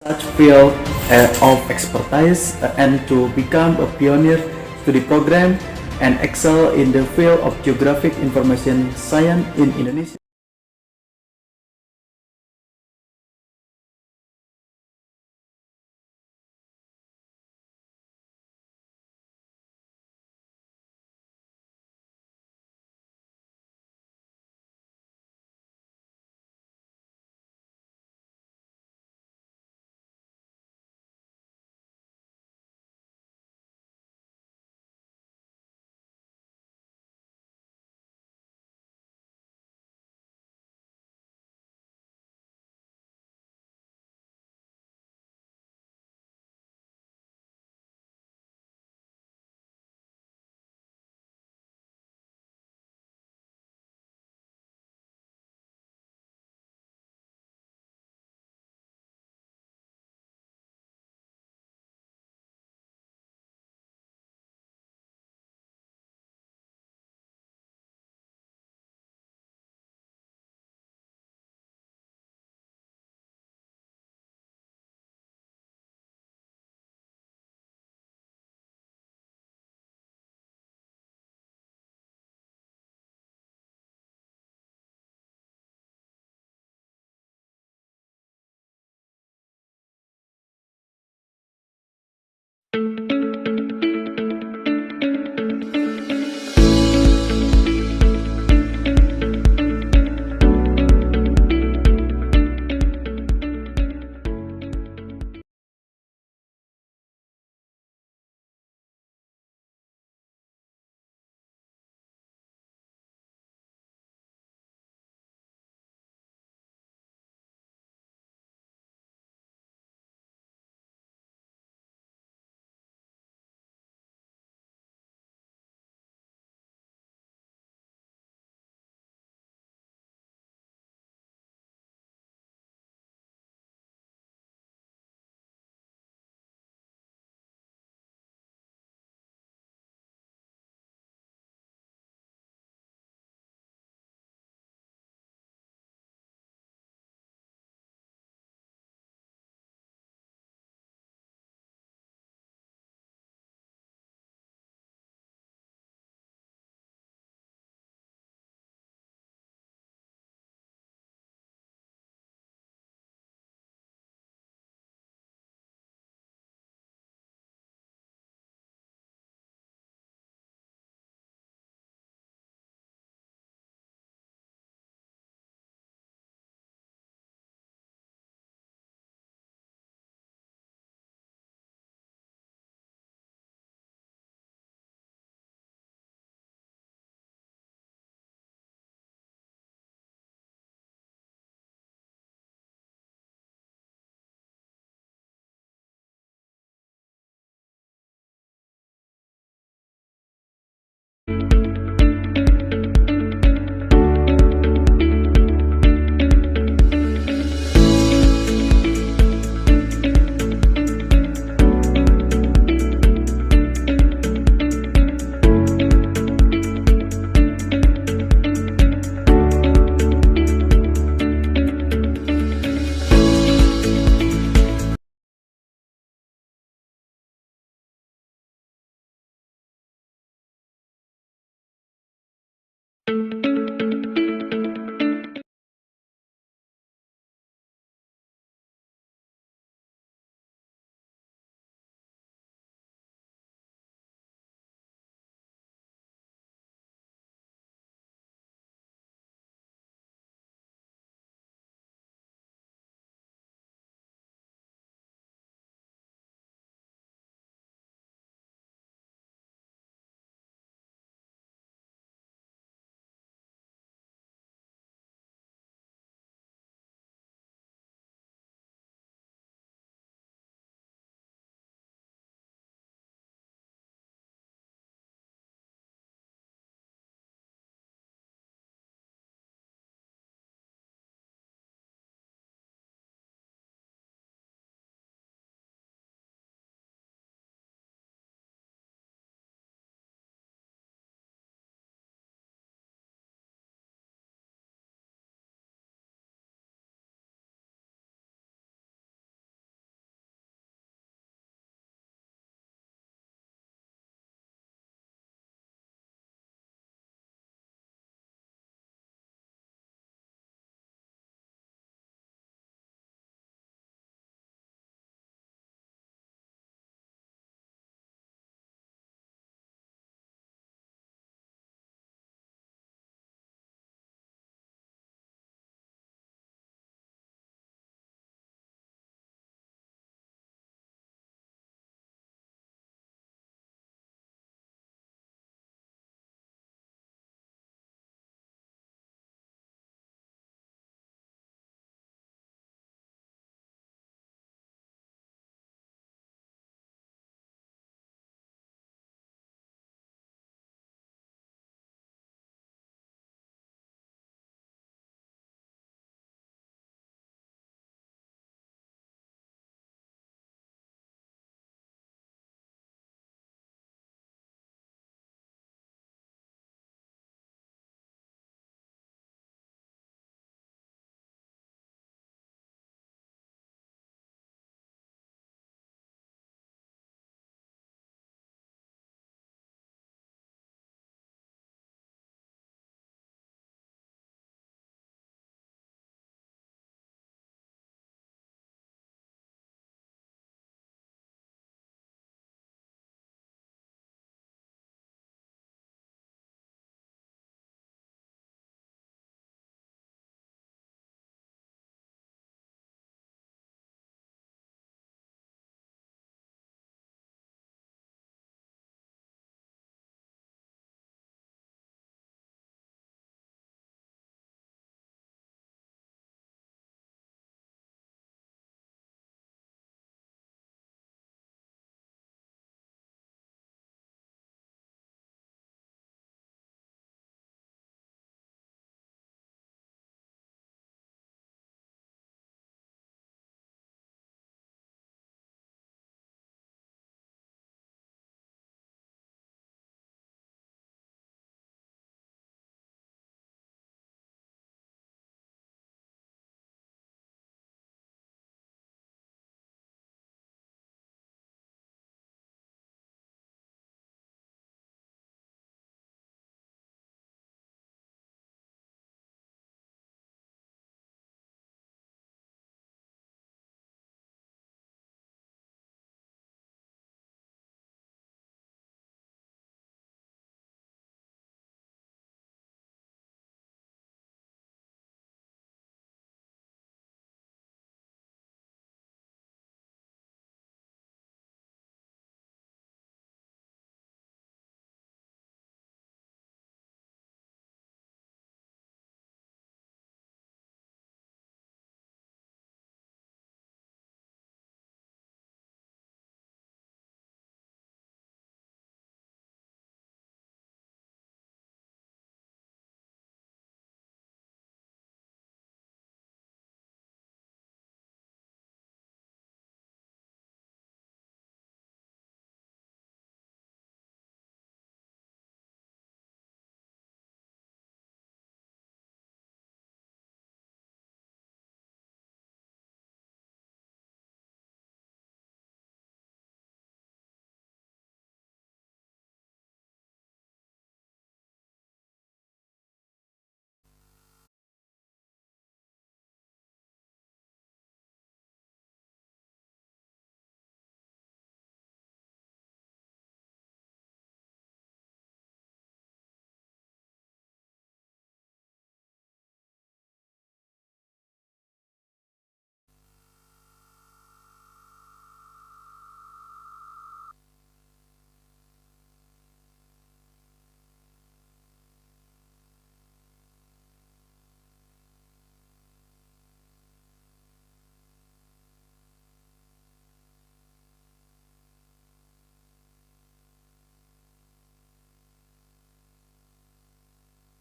[SPEAKER 8] such field of expertise and to become a pioneer to the program and excel in the field of geographic information science in Indonesia.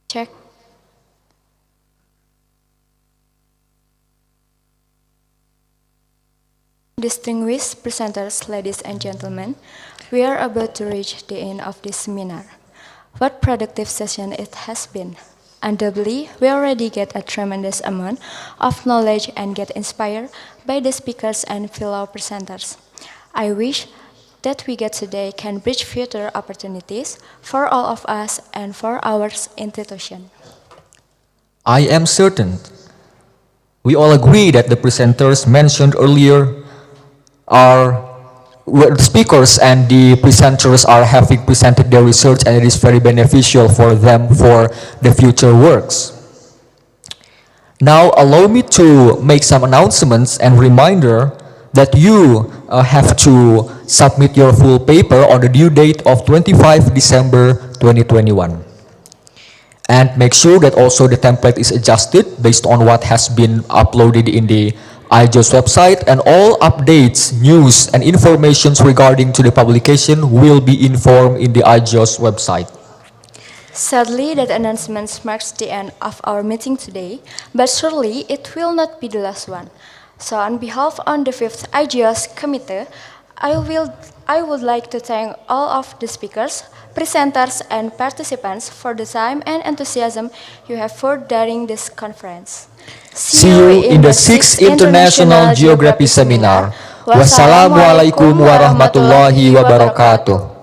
[SPEAKER 2] Check. Distinguished presenters, ladies and gentlemen, we are about to reach the end of this seminar. What productive session it has been. Undoubtedly, we already get a tremendous amount of knowledge and get inspired by the speakers and fellow presenters. I wish that we get today can bridge future opportunities for all of us and for our institution.
[SPEAKER 3] I am certain we all agree that the presenters mentioned earlier are the speakers and the presenters are having presented their research, and it is very beneficial for them for the future works. Now allow me to make some announcements and reminder that you have to submit your full paper on the due date of 25 December 2021. And make sure that also the template is adjusted based on what has been uploaded in the IGEOS website, and all updates, news, and informations regarding to the publication will be informed in the IGEOS website.
[SPEAKER 2] Sadly, that announcement marks the end of our meeting today, but surely it will not be the last one. So on behalf of the 5th IGEOS committee, I would like to thank all of the speakers, presenters, and participants for the time and enthusiasm you have poured during this conference.
[SPEAKER 3] See you in the 6th International Geography Seminar. Wassalamualaikum warahmatullahi wabarakatuh.